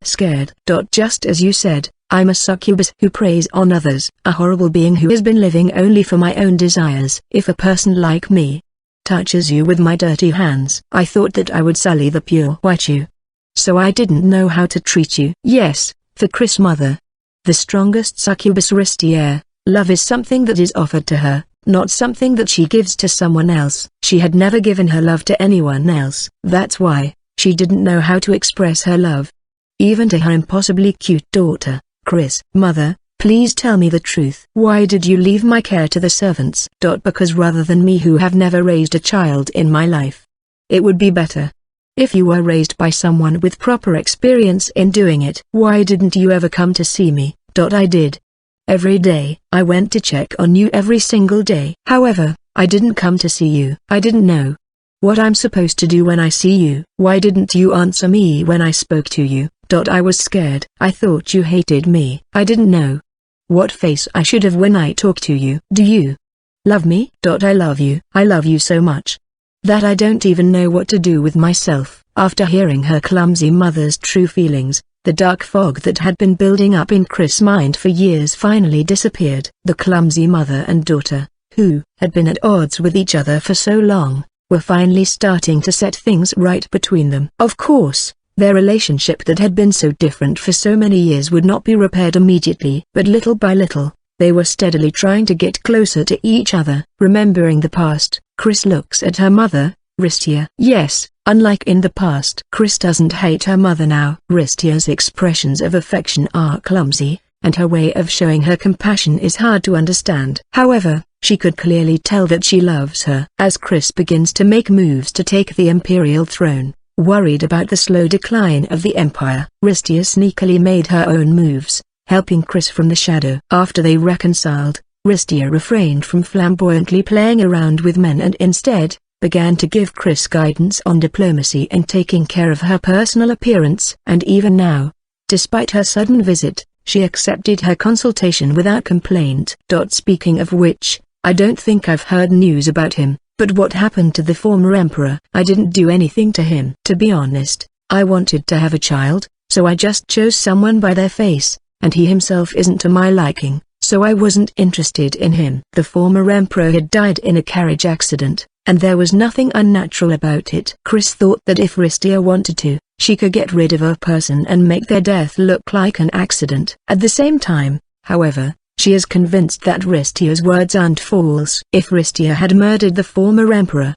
Just as you said, I'm a succubus who preys on others, a horrible being who has been living only for my own desires. If a person like me touches you with my dirty hands, I thought that I would sully the pure white you. So I didn't know how to treat you. Yes, for Chris' mother, the strongest succubus Ristier, love is something that is offered to her, not something that she gives to someone else. She had never given her love to anyone else. That's why she didn't know how to express her love, even to her impossibly cute daughter. Chris, mother, please tell me the truth. Why did you leave my care to the servants? Because rather than me who have never raised a child in my life, it would be better if you were raised by someone with proper experience in doing it. Why didn't you ever come to see me? I did. Every day. I went to check on you every single day. However, I didn't come to see you. I didn't know what I'm supposed to do when I see you. Why didn't you answer me when I spoke to you? I was scared. I thought you hated me. I didn't know what face I should have when I talk to you. Do you love me? I love you. I love you so much that I don't even know what to do with myself. After hearing her clumsy mother's true feelings, the dark fog that had been building up in Chris' mind for years finally disappeared. The clumsy mother and daughter, who had been at odds with each other for so long, were finally starting to set things right between them. Of course, their relationship that had been so different for so many years would not be repaired immediately. But little by little, they were steadily trying to get closer to each other. Remembering the past, Chris looks at her mother, Ristia. Yes, unlike in the past, Chris doesn't hate her mother now. Ristia's expressions of affection are clumsy, and her way of showing her compassion is hard to understand. However, she could clearly tell that she loves her. As Chris begins to make moves to take the imperial throne, worried about the slow decline of the empire, Ristia sneakily made her own moves, helping Chris from the shadow. After they reconciled, Ristia refrained from flamboyantly playing around with men and instead began to give Chris guidance on diplomacy and taking care of her personal appearance. And even now, despite her sudden visit, she accepted her consultation without complaint. Speaking of which, I don't think I've heard news about him, but what happened to the former emperor? I didn't do anything to him. To be honest, I wanted to have a child, so I just chose someone by their face, and he himself isn't to my liking, so I wasn't interested in him. The former emperor had died in a carriage accident, and there was nothing unnatural about it. Chris thought that if Ristia wanted to, she could get rid of a person and make their death look like an accident. At the same time, however, she is convinced that Ristia's words aren't false. If Ristia had murdered the former emperor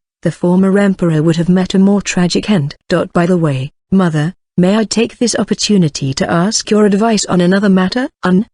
would have met a more tragic end. By the way, Mother, may I take this opportunity to ask your advice on another matter?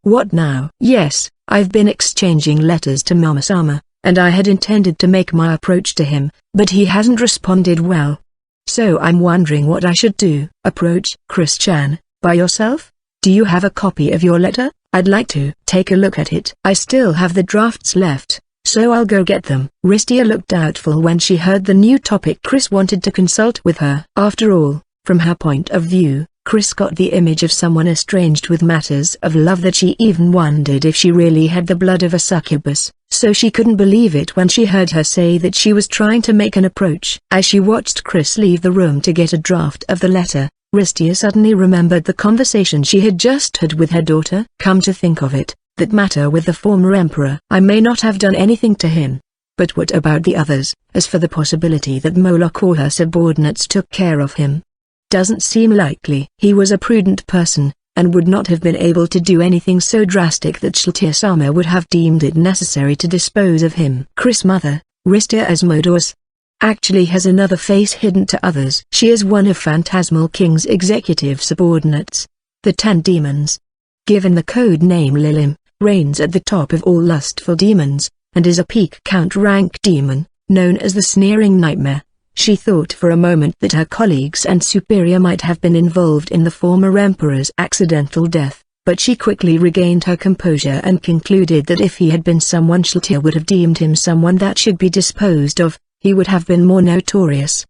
What now? Yes, I've been exchanging letters to Mama-sama, and I had intended to make my approach to him, but he hasn't responded well. So I'm wondering what I should do. Approach Chris-chan, by yourself? Do you have a copy of your letter? I'd like to take a look at it. I still have the drafts left, so I'll go get them. Ristia looked doubtful when she heard the new topic Chris wanted to consult with her. After all, from her point of view, Chris got the image of someone estranged with matters of love that she even wondered if she really had the blood of a succubus, so she couldn't believe it when she heard her say that she was trying to make an approach. As she watched Chris leave the room to get a draft of the letter, Ristia suddenly remembered the conversation she had just had with her daughter. Come to think of it, that matter with the former emperor, I may not have done anything to him. But what about the others? As for the possibility that Moloch or her subordinates took care of him, doesn't seem likely. He was a prudent person, and would not have been able to do anything so drastic that Shiltia-sama would have deemed it necessary to dispose of him. Chris' mother, Ristia Asmodeus, actually has another face hidden to others. She is one of Phantasmal King's executive subordinates, the 10 demons. Given the code name Lilim, reigns at the top of all lustful demons, and is a peak count rank demon, known as the Sneering Nightmare. She thought for a moment that her colleagues and superior might have been involved in the former emperor's accidental death, but she quickly regained her composure and concluded that if he had been someone Shiltia would have deemed him someone that should be disposed of, he would have been more notorious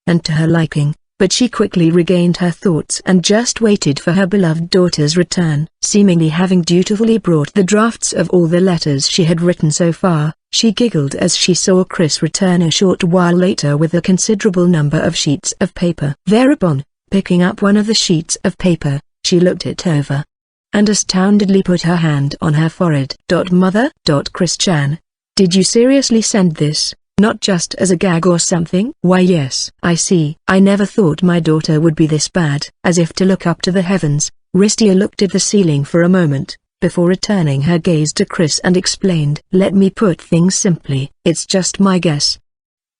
and to her liking. But she quickly regained her thoughts and just waited for her beloved daughter's return. Seemingly having dutifully brought the drafts of all the letters she had written so far, she giggled as she saw Chris return a short while later with a considerable number of sheets of paper. Thereupon, picking up one of the sheets of paper, she looked it over and astoundedly put her hand on her forehead. Mother. Chris-chan, did you seriously send this? Not just as a gag or something? Why yes. I see. I never thought my daughter would be this bad. As if to look up to the heavens, Ristia looked at the ceiling for a moment, before returning her gaze to Chris and explained. Let me put things simply, it's just my guess.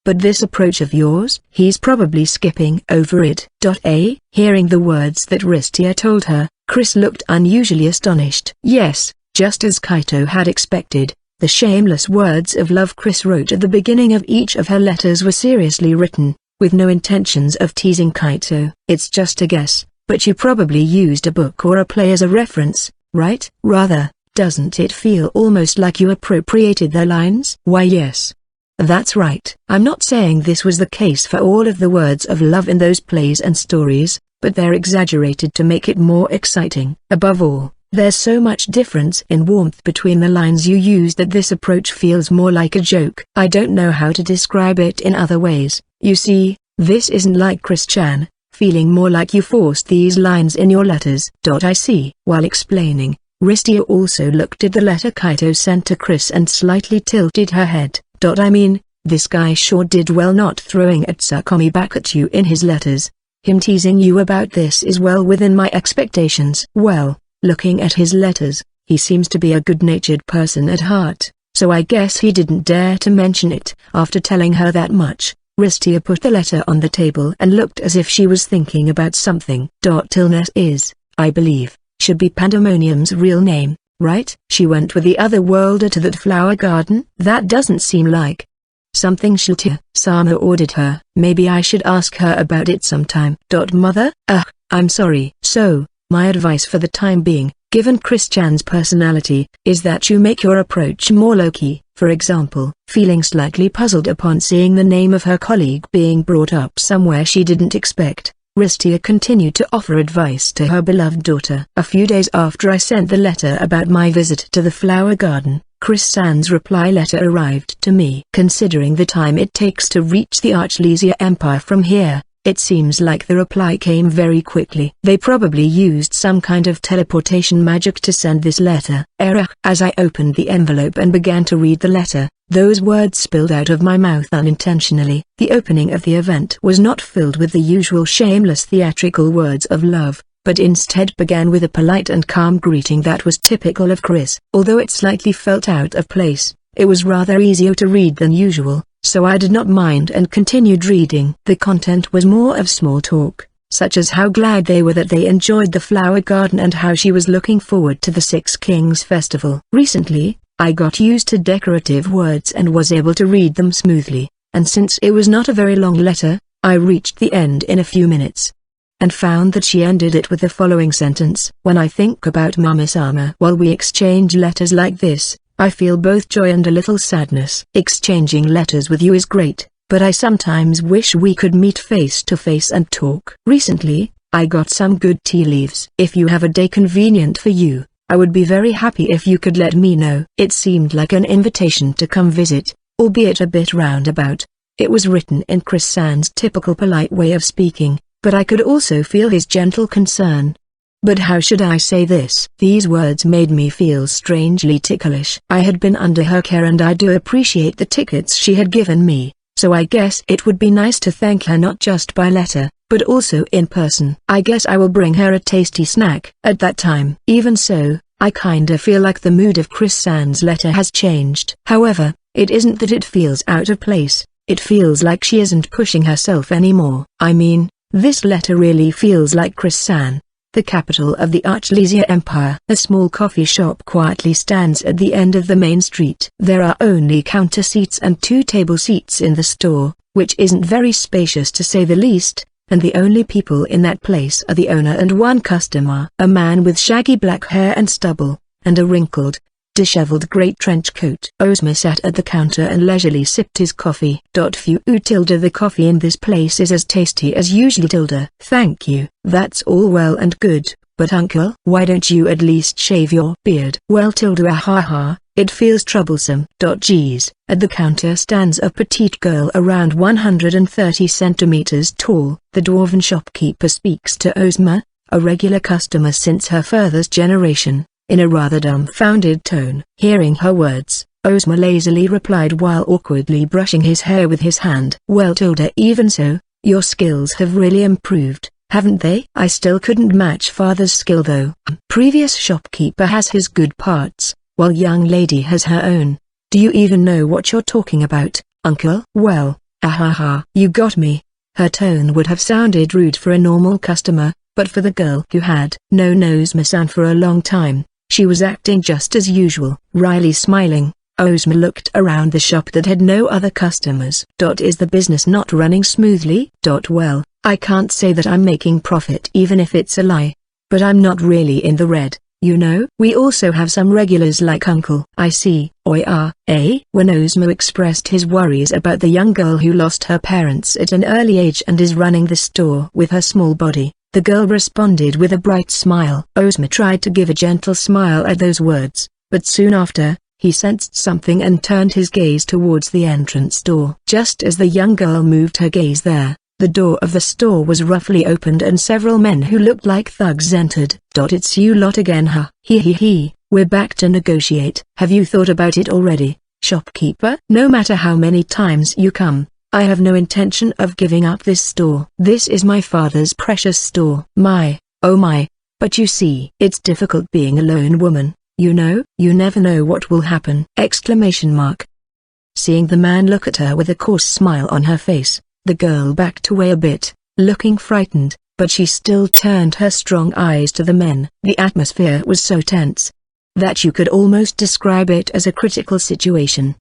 But this approach of yours? He's probably skipping over it. Hearing the words that Ristia told her, Chris looked unusually astonished. Yes, just as Kaito had expected. The shameless words of love Chris wrote at the beginning of each of her letters were seriously written, with no intentions of teasing Kaito. It's just a guess, but you probably used a book or a play as a reference, right? Rather, doesn't it feel almost like you appropriated their lines? Why yes. That's right. I'm not saying this was the case for all of the words of love in those plays and stories, but they're exaggerated to make it more exciting. Above all, there's so much difference in warmth between the lines you used that this approach feels more like a joke. I don't know how to describe it in other ways. You see, this isn't like Chris-chan, feeling more like you forced these lines in your letters. I see. While explaining, Ristia also looked at the letter Kaito sent to Chris and slightly tilted her head. I mean, This guy sure did well not throwing Tsukumi back at you in his letters. Him teasing you about this is well within my expectations. Well, looking at his letters, he seems to be a good-natured person at heart, so I guess he didn't dare to mention it. After telling her that much, Ristia put the letter on the table and looked as if she was thinking about something. Illness is, I believe, should be Pandemonium's real name, right? She went with the other worlder to that flower garden? That doesn't seem like something Sama ordered her. Maybe I should ask her about it sometime. Mother? I'm sorry. So, my advice for the time being, given Chris-chan's personality, is that you make your approach more low-key. For example, feeling slightly puzzled upon seeing the name of her colleague being brought up somewhere she didn't expect, Ristia continued to offer advice to her beloved daughter. A few days after I sent the letter about my visit to the flower garden, Chris-san's reply letter arrived to me. Considering the time it takes to reach the Archlesia Empire from here, it seems like the reply came very quickly. They probably used some kind of teleportation magic to send this letter. As I opened the envelope and began to read the letter, those words spilled out of my mouth unintentionally. The opening of the event was not filled with the usual shameless theatrical words of love, but instead began with a polite and calm greeting that was typical of Chris. Although it slightly felt out of place, it was rather easier to read than usual, so I did not mind and continued reading. The content was more of small talk, such as how glad they were that they enjoyed the flower garden and how she was looking forward to the Six Kings Festival. Recently, I got used to decorative words and was able to read them smoothly, and since it was not a very long letter, I reached the end in a few minutes, and found that she ended it with the following sentence. When I think about Mama-sama while we exchange letters like this, I feel both joy and a little sadness. Exchanging letters with you is great, but I sometimes wish we could meet face to face and talk. Recently, I got some good tea leaves. If you have a day convenient for you, I would be very happy if you could let me know. It seemed like an invitation to come visit, albeit a bit roundabout. It was written in Chris-san's typical polite way of speaking, but I could also feel his gentle concern. But how should I say this? These words made me feel strangely ticklish. I had been under her care and I do appreciate the tickets she had given me, so I guess it would be nice to thank her not just by letter, but also in person. I guess I will bring her a tasty snack. At that time. Even so, I kinda feel like the mood of Chris-san's letter has changed. However, it isn't that it feels out of place, it feels like she isn't pushing herself anymore. I mean, this letter really feels like Chris-san, the capital of the Archlesia Empire. A small coffee shop quietly stands at the end of the main street. There are only counter seats and 2 table seats in the store, which isn't very spacious to say the least, and the only people in that place are the owner and one customer. A man with shaggy black hair and stubble, and a wrinkled, disheveled great trench coat. Ozma sat at the counter and leisurely sipped his coffee. Phew tilde the coffee in this place is as tasty as usually tilde. Thank you. That's all well and good, but uncle, why don't you at least shave your beard? Well tilde ahaha, it feels troublesome. Geez. At the counter stands a petite girl around 130 centimeters tall. The dwarven shopkeeper speaks to Ozma, a regular customer since her father's generation, in a rather dumbfounded tone. Hearing her words, Ozma lazily replied while awkwardly brushing his hair with his hand. Well tilde even so, your skills have really improved, haven't they? I still couldn't match father's skill though. Previous shopkeeper has his good parts, while young lady has her own. Do you even know what you're talking about, uncle? Well, ahaha. You got me. Her tone would have sounded rude for a normal customer, but for the girl who had known Ozma-san for a long time, she was acting just as usual. Wryly smiling, Ozma looked around the shop that had no other customers. Is the business not running smoothly? Well, I can't say that I'm making profit even if it's a lie. But I'm not really in the red, you know. We also have some regulars like uncle. I see. When Ozma expressed his worries about the young girl who lost her parents at an early age and is running the store with her small body, the girl responded with a bright smile. Ozma tried to give a gentle smile at those words, but soon after, he sensed something and turned his gaze towards the entrance door. Just as the young girl moved her gaze there, the door of the store was roughly opened and several men who looked like thugs entered. It's you lot again, huh? He, we're back to negotiate. Have you thought about it already? Shopkeeper, no matter how many times you come, I have no intention of giving up this store. This is my father's precious store. My, oh my, but you see, it's difficult being a lone woman, you know. You never know what will happen! Exclamation mark. Seeing the man look at her with a coarse smile on her face, the girl backed away a bit, looking frightened, but she still turned her strong eyes to the men. The atmosphere was so tense that you could almost describe it as a critical situation.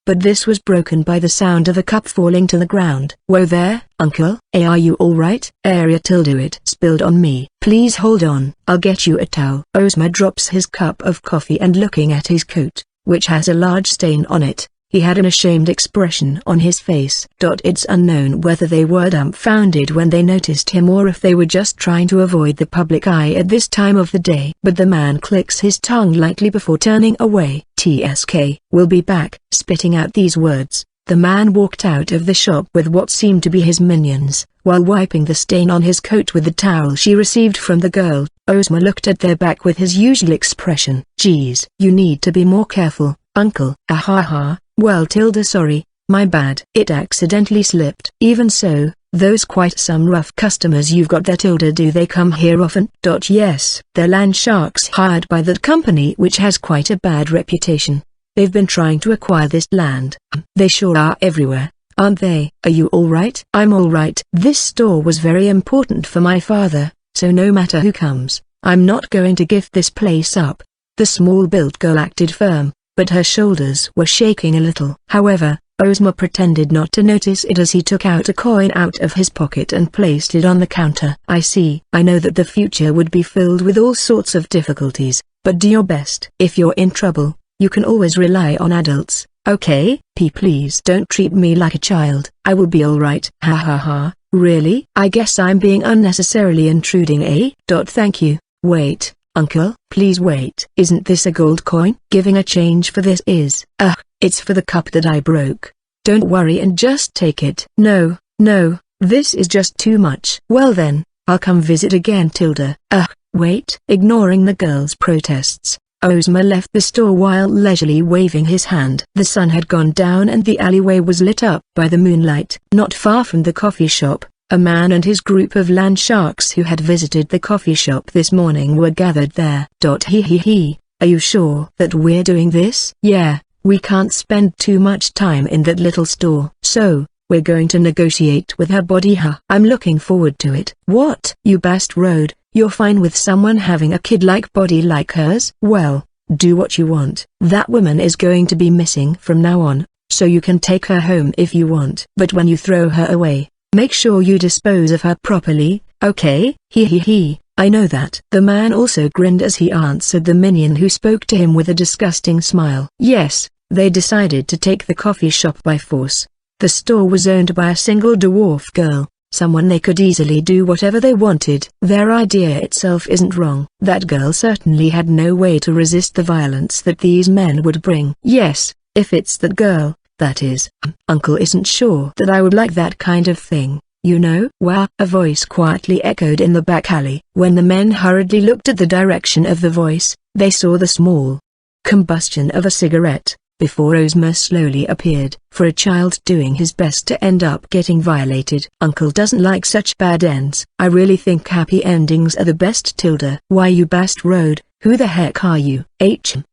But this was broken by the sound of a cup falling to the ground. Whoa there, uncle. Hey, are you alright? Area tilde it spilled on me. Please hold on. I'll get you a towel. Ozma drops his cup of coffee and looking at his coat, which has a large stain on it, he had an ashamed expression on his face. It's unknown whether they were dumbfounded when they noticed him or if they were just trying to avoid the public eye at this time of the day. But the man clicks his tongue lightly before turning away. TSK, we'll be back. Spitting out these words, the man walked out of the shop with what seemed to be his minions, while wiping the stain on his coat with the towel she received from the girl. Ozma looked at their back with his usual expression. Geez, you need to be more careful, uncle. Ahaha. Well, sorry, my bad. It accidentally slipped. Even so, those quite some rough customers you've got there. Do they come here often? Yes, they're land sharks hired by that company which has quite a bad reputation. They've been trying to acquire this land. They sure are everywhere, aren't they? Are you alright? I'm alright. This store was very important for my father, so no matter who comes, I'm not going to give this place up. The small-built girl acted firm, but her shoulders were shaking a little. However, Ozma pretended not to notice it as he took out a coin out of his pocket and placed it on the counter. I see. I know that the future would be filled with all sorts of difficulties, but do your best. If you're in trouble, you can always rely on adults, okay? Please don't treat me like a child. I will be alright. Ha ha ha. Really? I guess I'm being unnecessarily intruding, eh? Thank you. Wait. Uncle, please wait. Isn't this a gold coin? Giving a change for this is. It's for the cup that I broke. Don't worry and just take it. No, this is just too much. Well then, I'll come visit again. Wait. Ignoring the girl's protests, Ozma left the store while leisurely waving his hand. The sun had gone down and the alleyway was lit up by the moonlight. Not far from the coffee shop, a man and his group of land sharks who had visited the coffee shop this morning were gathered there. Are you sure that we're doing this? Yeah, we can't spend too much time in that little store. So, we're going to negotiate with her body. I'm looking forward to it. What? You Bast Road, you're fine with someone having a kid-like body like hers? Well, do what you want. That woman is going to be missing from now on, so you can take her home if you want. But when you throw her away, make sure you dispose of her properly, okay? I know that. The man also grinned as he answered the minion who spoke to him with a disgusting smile. Yes, they decided to take the coffee shop by force. The store was owned by a single dwarf girl, someone they could easily do whatever they wanted. Their idea itself isn't wrong. That girl certainly had no way to resist the violence that these men would bring. Yes, if it's that girl, that is. Uncle isn't sure that I would like that kind of thing, you know? Wow! A voice quietly echoed in the back alley. When the men hurriedly looked at the direction of the voice, they saw the small combustion of a cigarette, before Ozma slowly appeared. For a child doing his best to end up getting violated. Uncle doesn't like such bad ends. I really think happy endings are the best. Why you Bast Road, who the heck are you?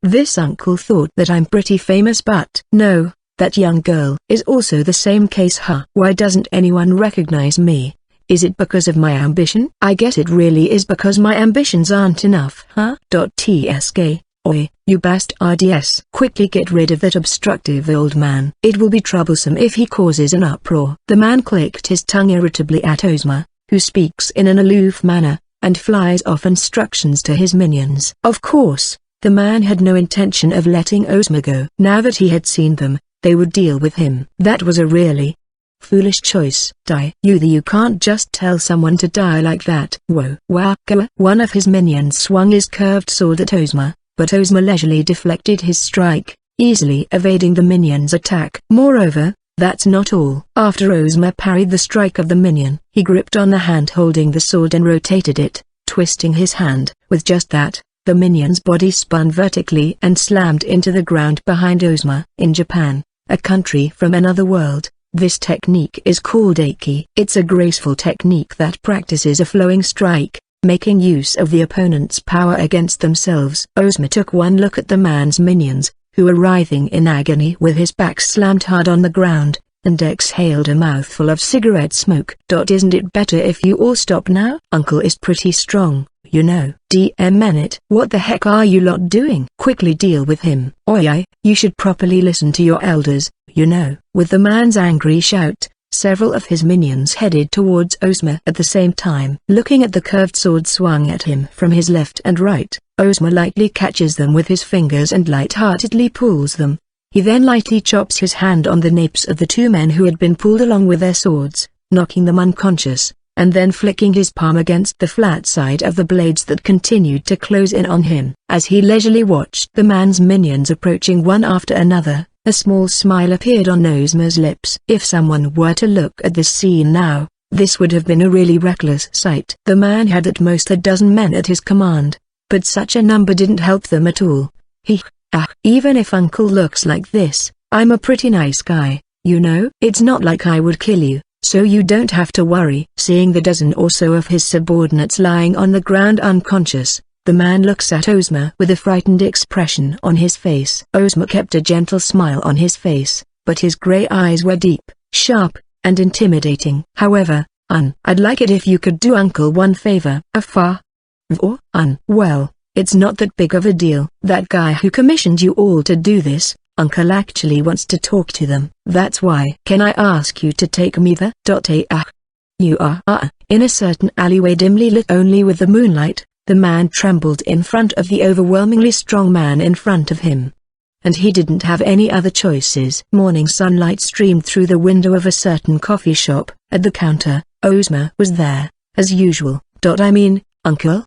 This uncle thought that I'm pretty famous, but no. That young girl is also the same case. Why doesn't anyone recognize me? Is it because of my ambition? I guess it really is because my ambitions aren't enough. Tsk. Oi, you Bast RDS. Quickly get rid of that obstructive old man. It will be troublesome if he causes an uproar. The man clicked his tongue irritably at Ozma, who speaks in an aloof manner, and flies off instructions to his minions. Of course, the man had no intention of letting Ozma go. Now that he had seen them, they would deal with him. That was a really foolish choice. You can't just tell someone to die like that. Whoa. Wow. One of his minions swung his curved sword at Ozma, but Ozma leisurely deflected his strike, easily evading the minion's attack. Moreover, that's not all. After Ozma parried the strike of the minion, he gripped on the hand holding the sword and rotated it, twisting his hand. With just that, The minion's body spun vertically and slammed into the ground behind Ozma. In Japan, a country from another world, this technique is called Aiki. It's a graceful technique that practices a flowing strike, making use of the opponent's power against themselves. Ozma took one look at the man's minions, who were writhing in agony with his back slammed hard on the ground, and exhaled a mouthful of cigarette smoke. Isn't it better if you all stop now? Uncle is pretty strong, you know. DM Minute. What the heck are you lot doing? Quickly deal with him. Oi, you should properly listen to your elders, you know. With the man's angry shout, several of his minions headed towards Ozma at the same time. Looking at the curved sword swung at him from his left and right, Ozma lightly catches them with his fingers and light-heartedly pulls them. He then lightly chops his hand on the napes of the two men who had been pulled along with their swords, knocking them unconscious, and then flicking his palm against the flat side of the blades that continued to close in on him. As he leisurely watched the man's minions approaching one after another, a small smile appeared on Ozma's lips. If someone were to look at this scene now, this would have been a really reckless sight. The man had at most a dozen men at his command, but such a number didn't help them at all. Even if Uncle looks like this, I'm a pretty nice guy, you know. It's not like I would kill you, so you don't have to worry. Seeing the dozen or so of his subordinates lying on the ground unconscious, the man looks at Ozma with a frightened expression on his face. Ozma kept a gentle smile on his face, but his grey eyes were deep, sharp, and intimidating. However, I'd like it if you could do Uncle one favor. Well, it's not that big of a deal. That guy who commissioned you all to do this, Uncle actually wants to talk to them. That's why. Can I ask you to take me there? You are, in a certain alleyway dimly lit only with the moonlight. The man trembled in front of the overwhelmingly strong man in front of him. And he didn't have any other choices. Morning sunlight streamed through the window of a certain coffee shop. At the counter, Ozma was there, as usual. I mean, Uncle,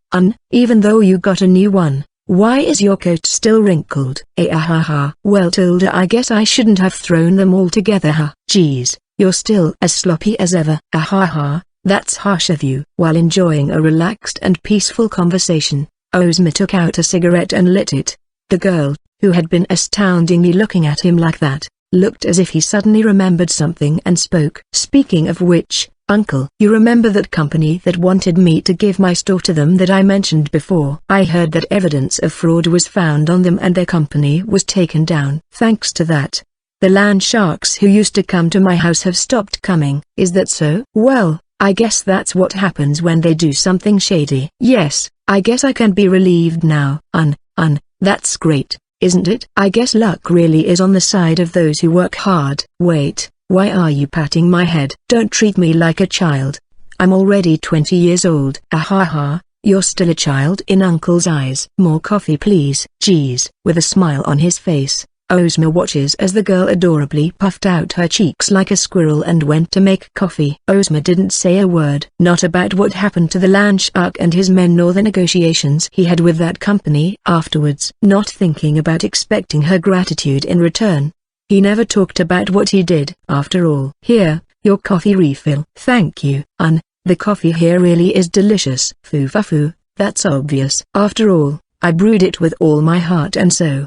even though you got a new one, why is your coat still wrinkled? Well Tilda, I guess I shouldn't have thrown them all together. Geez, you're still as sloppy as ever. That's harsh of you. While enjoying a relaxed and peaceful conversation, Ozma took out a cigarette and lit it. The girl, who had been astoundingly looking at him like that, looked as if he suddenly remembered something and spoke. Speaking of which, Uncle, you remember that company that wanted me to give my store to them that I mentioned before? I heard that evidence of fraud was found on them and their company was taken down. Thanks to that, the land sharks who used to come to my house have stopped coming. Is that so? Well, I guess that's what happens when they do something shady. Yes, I guess I can be relieved now. That's great, isn't it? I guess luck really is on the side of those who work hard. Wait. Why are you patting my head? Don't treat me like a child. I'm already 20 years old. You're still a child in Uncle's eyes. More coffee please. Geez. With a smile on his face, Ozma watches as the girl adorably puffed out her cheeks like a squirrel and went to make coffee. Ozma didn't say a word. Not about what happened to the land shark and his men nor the negotiations he had with that company afterwards. Not thinking about expecting her gratitude in return. He never talked about what he did. After all, here, your coffee refill. Thank you, the coffee here really is delicious. Foo, that's obvious. After all, I brewed it with all my heart and so.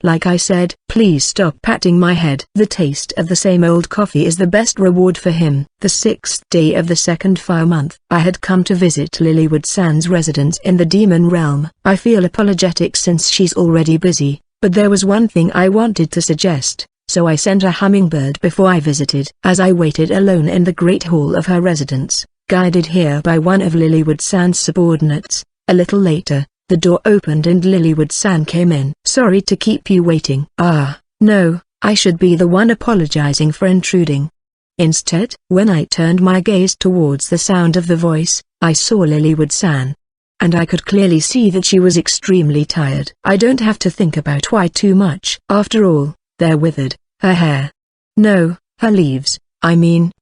Like I said, please stop patting my head. The taste of the same old coffee is the best reward for him. The 6th day of the second fire month. I had come to visit Lilywood-san's residence in the demon realm. I feel apologetic since she's already busy, but there was one thing I wanted to suggest. So I sent a hummingbird before I visited. As I waited alone in the great hall of her residence, guided here by one of Lilywood-san's subordinates, a little later, the door opened and Lilywood-san came in. Sorry to keep you waiting. No, I should be the one apologizing for intruding. Instead, when I turned my gaze towards the sound of the voice, I saw Lilywood-san. And I could clearly see that she was extremely tired. I don't have to think about why too much. After all, they're withered, her hair. No, her leaves, I mean.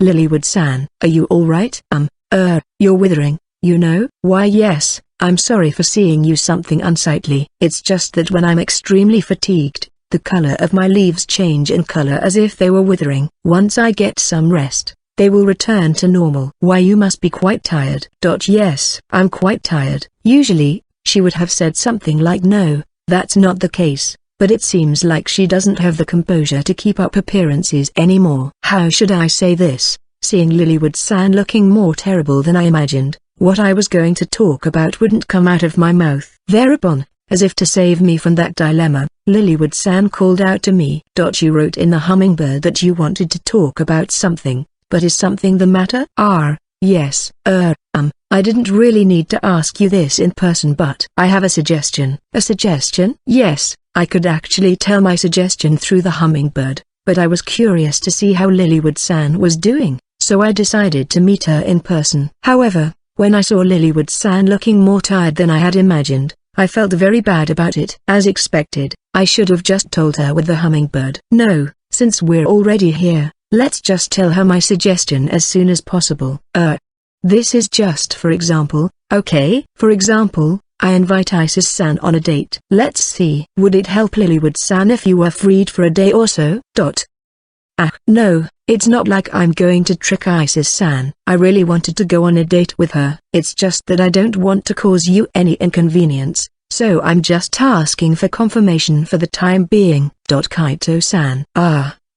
Lilywood-san, are you alright? You're withering, you know? Why yes, I'm sorry for seeing you something unsightly. It's just that when I'm extremely fatigued, the color of my leaves change in color as if they were withering. Once I get some rest, they will return to normal. Why you must be quite tired. Yes, I'm quite tired. Usually, she she would have said something like no, that's not the case, but it seems like she doesn't have the composure to keep up appearances anymore. How should I say this? Seeing Lilywood-san looking more terrible than I imagined, what I was going to talk about wouldn't come out of my mouth. Thereupon, as if to save me from that dilemma, Lilywood-san called out to me. You wrote in the Hummingbird that you wanted to talk about something, but is something the matter? Yes. I didn't really need to ask you this in person, but I have a suggestion. A suggestion? Yes, I could actually tell my suggestion through the Hummingbird, but I was curious to see how Lilywood-san was doing, so I decided to meet her in person. However, when I saw Lilywood-san looking more tired than I had imagined, I felt very bad about it. As expected, I should have just told her with the Hummingbird. No, since we're already here, let's just tell her my suggestion as soon as possible. This is just for example, okay? For example, I invite Isis-san on a date. Let's see. Would it help Lilywood-san if you were freed for a day or so? No, it's not like I'm going to trick Isis-san. I really wanted to go on a date with her. It's just that I don't want to cause you any inconvenience, so I'm just asking for confirmation for the time being. Kaito-san.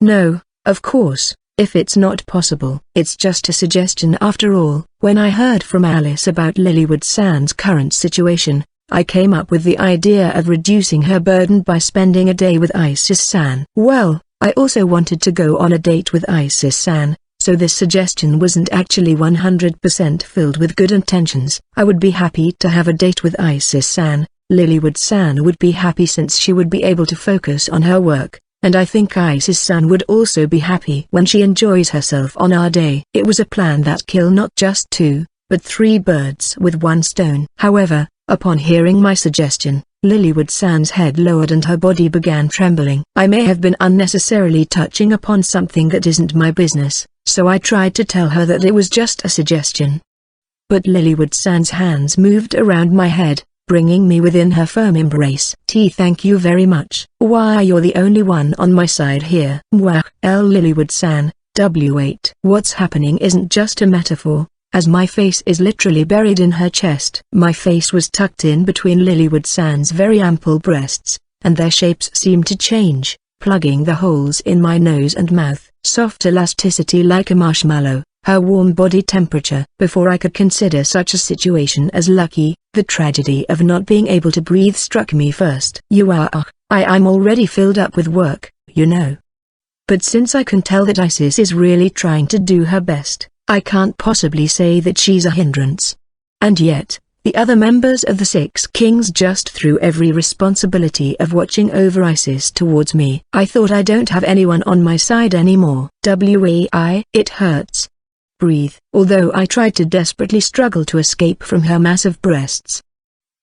No, of course. If it's not possible, it's just a suggestion after all. When I heard from Alice about Lilywood-san's current situation, I came up with the idea of reducing her burden by spending a day with Isis-san. Well, I also wanted to go on a date with Isis-san, so this suggestion wasn't actually 100% filled with good intentions. I would be happy to have a date with Isis-san. Lilywood-san would be happy since she would be able to focus on her work. And I think Isis-san would also be happy when she enjoys herself on our day. It was a plan that killed not just 2, but 3 birds with 1 stone. However, upon hearing my suggestion, Lilywood-san's head lowered and her body began trembling. I may have been unnecessarily touching upon something that isn't my business, so I tried to tell her that it was just a suggestion. But Lilywood-san's hands moved around my head, bringing me within her firm embrace. Thank you very much. Why, you're the only one on my side here. Lilywood-san, W8. What's happening isn't just a metaphor, as my face is literally buried in her chest. My face was tucked in between Lilywood-san's very ample breasts, and their shapes seemed to change, plugging the holes in my nose and mouth. Soft elasticity like a marshmallow, her warm body temperature. Before I could consider such a situation as lucky, the tragedy of not being able to breathe struck me first. I'm already filled up with work, you know. But since I can tell that Isis is really trying to do her best, I can't possibly say that she's a hindrance. And yet, the other members of the 6 Kings just threw every responsibility of watching over Isis towards me. I thought I don't have anyone on my side anymore. It hurts. Breathe. Although I tried to desperately struggle to escape from her massive breasts.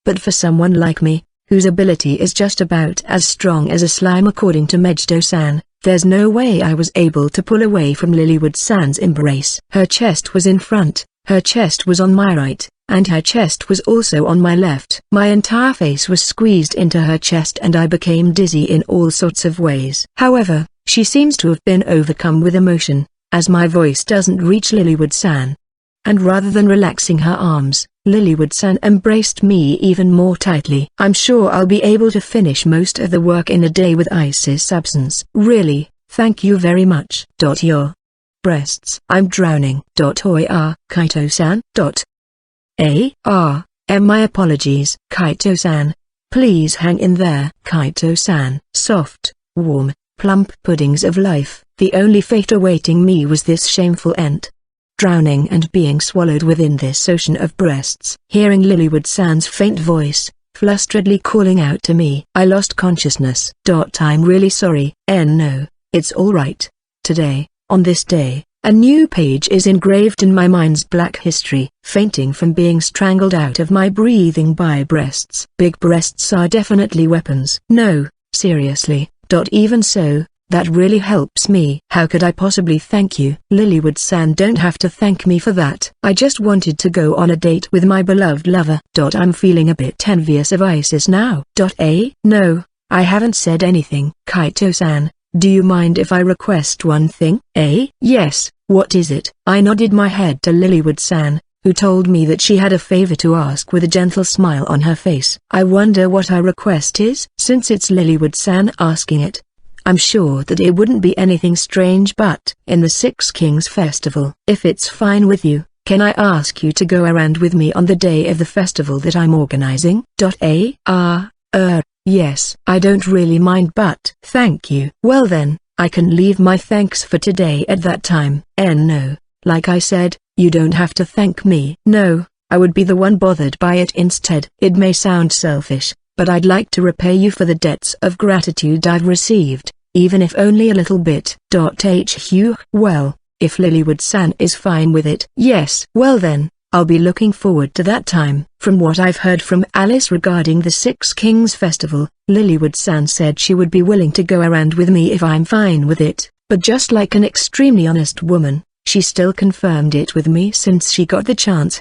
But for someone like me, whose ability is just about as strong as a slime according to Mejido-san, there's no way I was able to pull away from Lilywood-san's embrace. Her chest was in front, her chest was on my right, and her chest was also on my left. My entire face was squeezed into her chest and I became dizzy in all sorts of ways. However, she seems to have been overcome with emotion, as my voice doesn't reach Lilywood-san. And rather than relaxing her arms, Lilywood-san embraced me even more tightly. I'm sure I'll be able to finish most of the work in a day with Isis' absence. Really, thank you very much. Your breasts. I'm drowning. Kaito-san. My apologies. Kaito-san, please hang in there. Kaito-san. Soft, warm, plump puddings of life. The only fate awaiting me was this shameful end. Drowning and being swallowed within this ocean of breasts. Hearing Lilywood-san's faint voice, flustredly calling out to me, I lost consciousness. I'm really sorry. No, it's alright. Today, on this day, a new page is engraved in my mind's black history. Fainting from being strangled out of my breathing by breasts. Big breasts are definitely weapons. No, seriously. Even so, that really helps me. How could I possibly thank you? Lilywood-san, don't have to thank me for that. I just wanted to go on a date with my beloved lover. I'm feeling a bit envious of Isis now. No, I haven't said anything. Kaito-san, do you mind if I request one thing? Yes, what is it? I nodded my head to Lilywood-san, who told me that she had a favor to ask with a gentle smile on her face. I wonder what her request is. Since it's Lilywood-san asking it, I'm sure that it wouldn't be anything strange, but in the Six Kings Festival. If it's fine with you, can I ask you to go around with me on the day of the festival that I'm organizing? Yes, I don't really mind, but thank you. Well then, I can leave my thanks for today at that time. No, like I said, you don't have to thank me. No, I would be the one bothered by it instead. It may sound selfish, but I'd like to repay you for the debts of gratitude I've received, even if only a little bit. Well, if Lilywood-san is fine with it. Yes. Well then, I'll be looking forward to that time. From what I've heard from Alice regarding the Six Kings Festival, Lilywood-san said she would be willing to go around with me if I'm fine with it, but just like an extremely honest woman, she still confirmed it with me since she got the chance.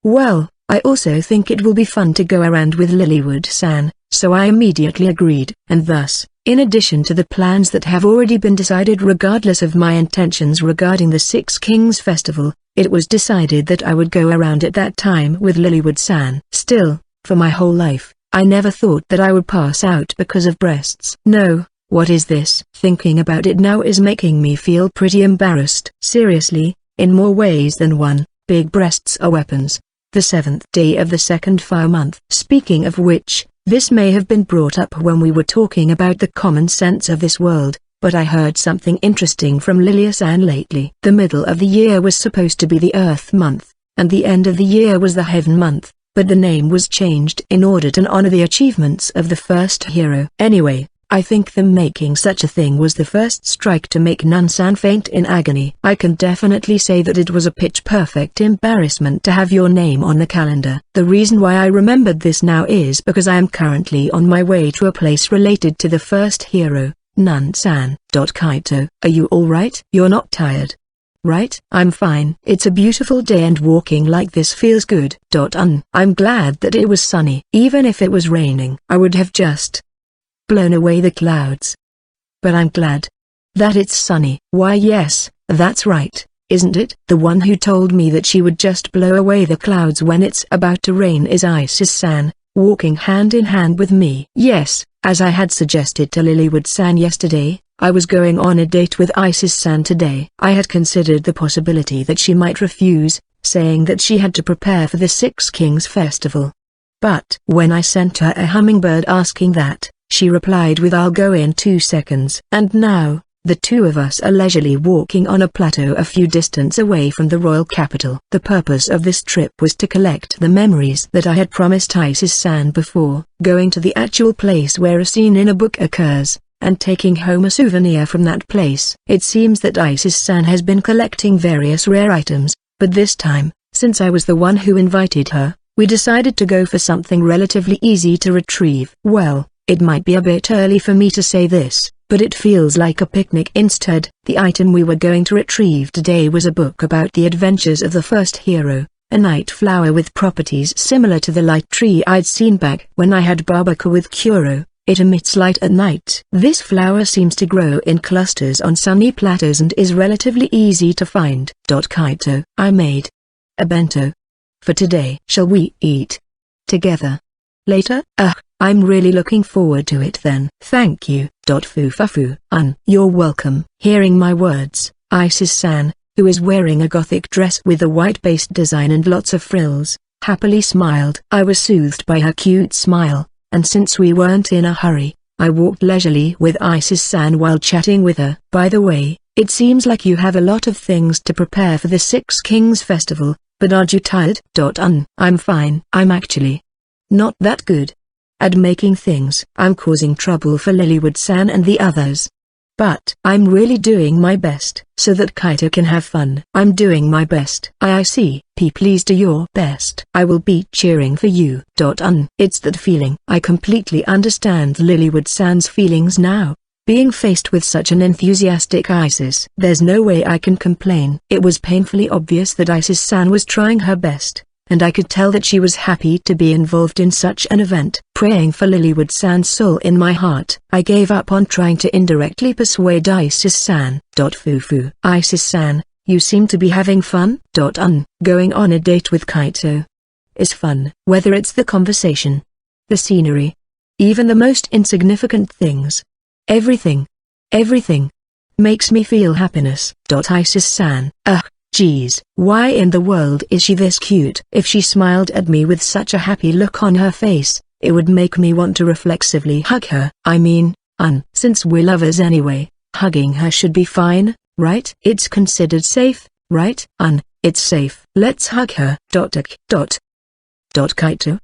Well, I also think it will be fun to go around with Lilywood-san, so I immediately agreed. And thus, in addition to the plans that have already been decided regardless of my intentions regarding the Six Kings Festival, it was decided that I would go around at that time with Lilywood-san. Still, for my whole life, I never thought that I would pass out because of breasts. No, what is this? Thinking about it now is making me feel pretty embarrassed. Seriously, in more ways than one, big breasts are weapons. The 7th day of the second fire month. Speaking of which, this may have been brought up when we were talking about the common sense of this world, but I heard something interesting from Lilia-san lately. The middle of the year was supposed to be the Earth month, and the end of the year was the Heaven month, but the name was changed in order to honor the achievements of the first hero. Anyway, I think them making such a thing was the first strike to make Nun-san faint in agony. I can definitely say that it was a pitch-perfect embarrassment to have your name on the calendar. The reason why I remembered this now is because I am currently on my way to a place related to the first hero, Nun-san. Kaito, are you alright? You're not tired, right? I'm fine. It's a beautiful day and walking like this feels good. I'm glad that it was sunny. Even if it was raining, I would have just blown away the clouds. But I'm glad that it's sunny. Why yes, that's right, isn't it? The one who told me that she would just blow away the clouds when it's about to rain is Isis-san, walking hand in hand with me. Yes, as I had suggested to Lilywood-san yesterday, I was going on a date with Isis-san today. I had considered the possibility that she might refuse, saying that she had to prepare for the Six Kings Festival. But when I sent her a hummingbird asking that, she replied with "I'll go in 2 seconds." And now, the two of us are leisurely walking on a plateau a few distance away from the royal capital. The purpose of this trip was to collect the memories that I had promised Isis-san before going to the actual place where a scene in a book occurs, and taking home a souvenir from that place. It seems that Isis-san has been collecting various rare items, but this time, since I was the one who invited her, we decided to go for something relatively easy to retrieve. Well, it might be a bit early for me to say this, but it feels like a picnic instead. The item we were going to retrieve today was a book about the adventures of the first hero, a night flower with properties similar to the light tree I'd seen back when I had barbecue with Kuro. It emits light at night. This flower seems to grow in clusters on sunny plateaus and is relatively easy to find. Kaito, I made a bento for today. Shall we eat together later? I'm really looking forward to it then. Thank you. Fufafu. You're welcome. Hearing my words, Isis-san, who is wearing a gothic dress with a white-based design and lots of frills, happily smiled. I was soothed by her cute smile, and since we weren't in a hurry, I walked leisurely with Isis-san while chatting with her. By the way, it seems like you have a lot of things to prepare for the Six Kings Festival, but aren't you tired? I'm fine. I'm actually not that good at making things. I'm causing trouble for Lilywood-san and the others. But I'm really doing my best so that Kaito can have fun. I'm doing my best. I see. Please do your best. I will be cheering for you. It's that feeling. I completely understand Lilywood-san's feelings now. Being faced with such an enthusiastic Isis, there's no way I can complain. It was painfully obvious that Isis-san was trying her best, and I could tell that she was happy to be involved in such an event. Praying for Lilywood-san's soul in my heart, I gave up on trying to indirectly persuade Isis-san. Fufu. Isis-san, You seem to be having fun. Going on a date with Kaito is fun, whether it's the conversation, the scenery, even the most insignificant things. Everything makes me feel happiness. Isis-san, geez, why in the world is she this cute? If she smiled at me with such a happy look on her face, it would make me want to reflexively hug her. I mean, since we're lovers anyway, hugging her should be fine, right? It's considered safe, right? It's safe. Let's hug her. Kaito,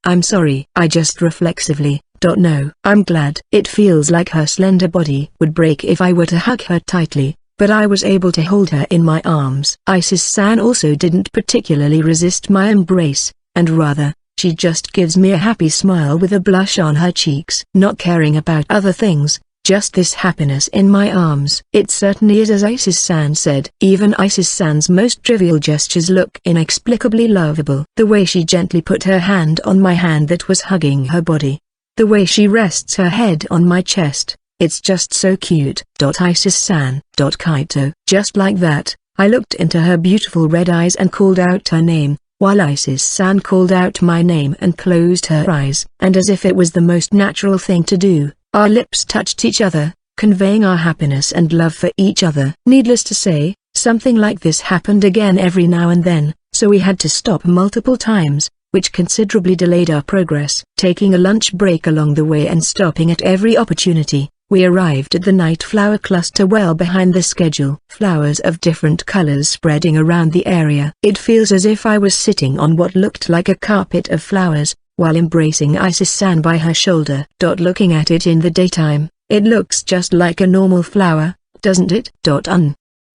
I'm sorry. I just reflexively, no. I'm glad. It feels like her slender body would break if I were to hug her tightly, but I was able to hold her in my arms. Isis-san also didn't particularly resist my embrace, and rather, she just gives me a happy smile with a blush on her cheeks. Not caring about other things, just this happiness in my arms. It certainly is as Isis-san said. Even Isis-san's most trivial gestures look inexplicably lovable. The way she gently put her hand on my hand that was hugging her body. The way she rests her head on my chest. It's just so cute. Isis-san. Kaito. Just like that, I looked into her beautiful red eyes and called out her name, while Isis-san called out my name and closed her eyes. And as if it was the most natural thing to do, our lips touched each other, conveying our happiness and love for each other. Needless to say, something like this happened again every now and then, so we had to stop multiple times, which considerably delayed our progress. Taking a lunch break along the way and stopping at every opportunity, we arrived at the night flower cluster well behind the schedule. Flowers of different colors spreading around the area. It feels as if I was sitting on what looked like a carpet of flowers, while embracing Isis-san by her shoulder. Looking at it in the daytime, it looks just like a normal flower, doesn't it?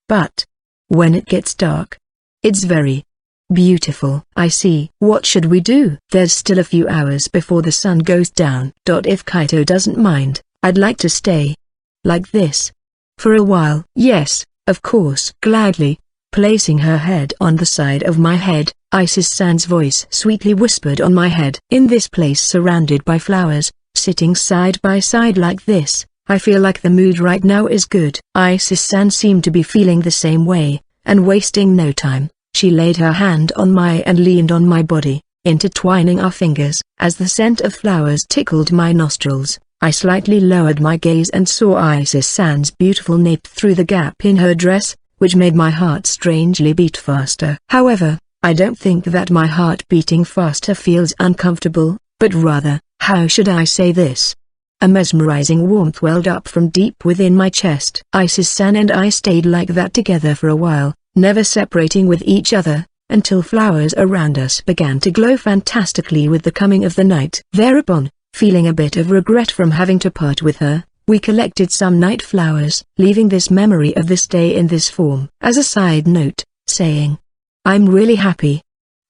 But when it gets dark, it's very beautiful. I see. What should we do? There's still a few hours before the sun goes down. If Kaito doesn't mind, I'd like to stay like this for a while. Yes, of course. Gladly. Placing her head on the side of my head, Isis-san's voice sweetly whispered on my head. In this place surrounded by flowers, sitting side by side like this, I feel like the mood right now is good. Isis-san seemed to be feeling the same way, and wasting no time, she laid her hand on my and leaned on my body, intertwining our fingers. As the scent of flowers tickled my nostrils, I slightly lowered my gaze and saw Isis-san's beautiful nape through the gap in her dress, which made my heart strangely beat faster. However, I don't think that my heart beating faster feels uncomfortable, but rather, how should I say this? A mesmerizing warmth welled up from deep within my chest. Isis-san and I stayed like that together for a while, never separating with each other, until flowers around us began to glow fantastically with the coming of the night. Thereupon, feeling a bit of regret from having to part with her, we collected some night flowers, leaving this memory of this day in this form. As a side note, saying, I'm really happy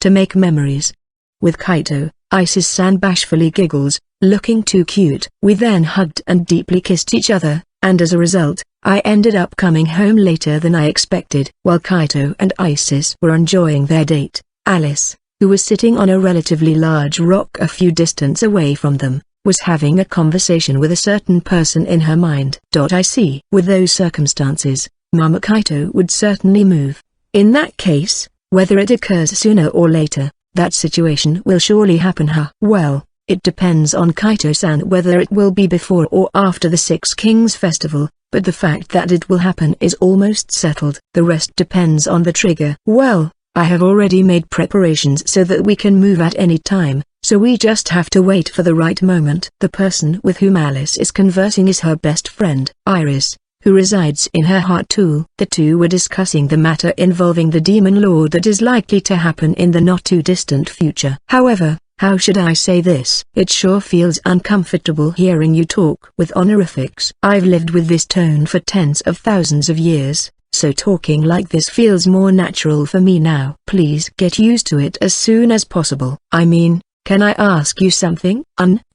to make memories with Kaito. Isis-san bashfully giggles, looking too cute. We then hugged and deeply kissed each other, and as a result, I ended up coming home later than I expected. While Kaito and Isis were enjoying their date, Alice, who was sitting on a relatively large rock a few distance away from them, was having a conversation with a certain person in her mind. I see. With those circumstances, Mama Kaito would certainly move. In that case, whether it occurs sooner or later, that situation will surely happen. Well, it depends on Kaito-san whether it will be before or after the Six Kings Festival, but the fact that it will happen is almost settled. The rest depends on the trigger. Well, I have already made preparations so that we can move at any time, so we just have to wait for the right moment. The person with whom Alice is conversing is her best friend, Iris, who resides in her heart too. The two were discussing the matter involving the Demon Lord that is likely to happen in the not-too-distant future. However, how should I say this? It sure feels uncomfortable hearing you talk with honorifics. I've lived with this tone for tens of thousands of years, so talking like this feels more natural for me now. Please get used to it as soon as possible. I mean, can I ask you something?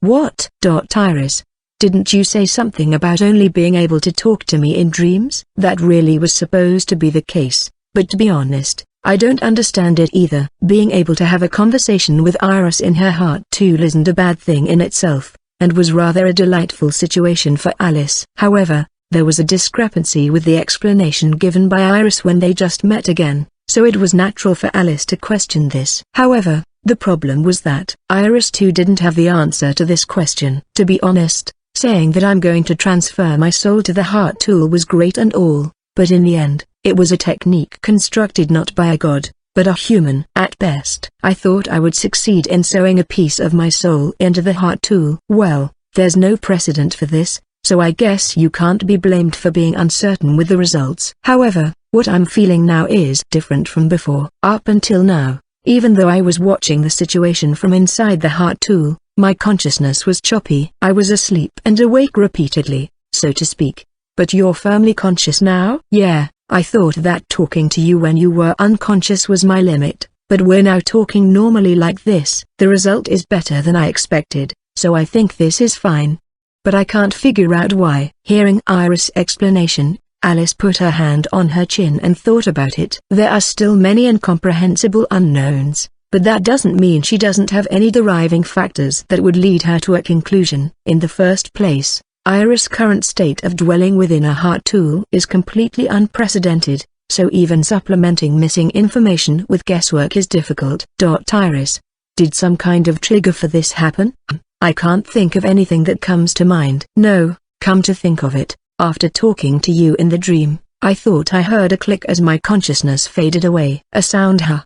What? Iris, didn't you say something about only being able to talk to me in dreams? That really was supposed to be the case, but to be honest, I don't understand it either. Being able to have a conversation with Iris in her heart too isn't a bad thing in itself, and was rather a delightful situation for Alice. However, There was a discrepancy with the explanation given by Iris when they just met again, so it was natural for Alice to question this. However, the problem was that Iris too didn't have the answer to this question. To be honest, saying that I'm going to transfer my soul to the heart tool was great and all, but in the end, it was a technique constructed not by a god, but a human. At best, I thought I would succeed in sewing a piece of my soul into the heart tool. Well, there's no precedent for this, so I guess you can't be blamed for being uncertain with the results. However, what I'm feeling now is different from before. Up until now, even though I was watching the situation from inside the heart tool, my consciousness was choppy. I was asleep and awake repeatedly, so to speak. But you're firmly conscious now? Yeah, I thought that talking to you when you were unconscious was my limit, but we're now talking normally like this. The result is better than I expected, so I think this is fine. But I can't figure out why. Hearing Iris' explanation, Alice put her hand on her chin and thought about it. There are still many incomprehensible unknowns, but that doesn't mean she doesn't have any deriving factors that would lead her to a conclusion. In the first place, Iris' current state of dwelling within a heart tool is completely unprecedented, so even supplementing missing information with guesswork is difficult. Iris, did some kind of trigger for this happen? I can't think of anything that comes to mind. No, come to think of it, after talking to you in the dream, I thought I heard a click as my consciousness faded away. A sound, huh?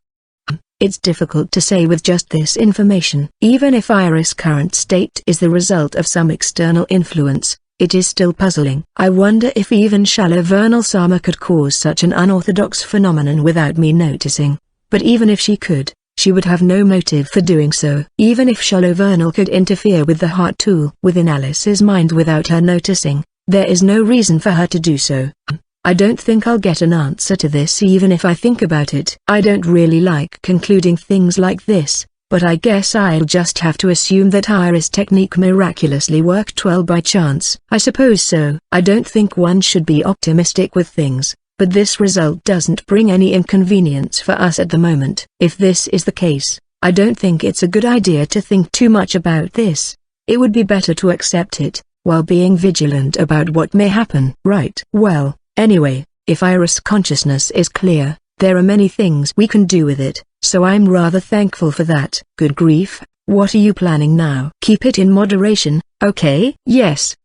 It's difficult to say with just this information. Even if Iris' current state is the result of some external influence, it is still puzzling. I wonder if even shallow vernal Sama could cause such an unorthodox phenomenon without me noticing. But even if she could, she would have no motive for doing so. Even if shallow vernal could interfere with the heart tool within Alice's mind without her noticing, there is no reason for her to do so. I don't think I'll get an answer to this even if I think about it. I don't really like concluding things like this, but I guess I'll just have to assume that Iris' technique miraculously worked well by chance. I suppose so. I don't think one should be optimistic with things, but this result doesn't bring any inconvenience for us at the moment. If this is the case, I don't think it's a good idea to think too much about this. It would be better to accept it, while being vigilant about what may happen. Right. Well, anyway, if Iris' consciousness is clear, there are many things we can do with it, so I'm rather thankful for that. Good grief, what are you planning now? Keep it in moderation, okay? Yes.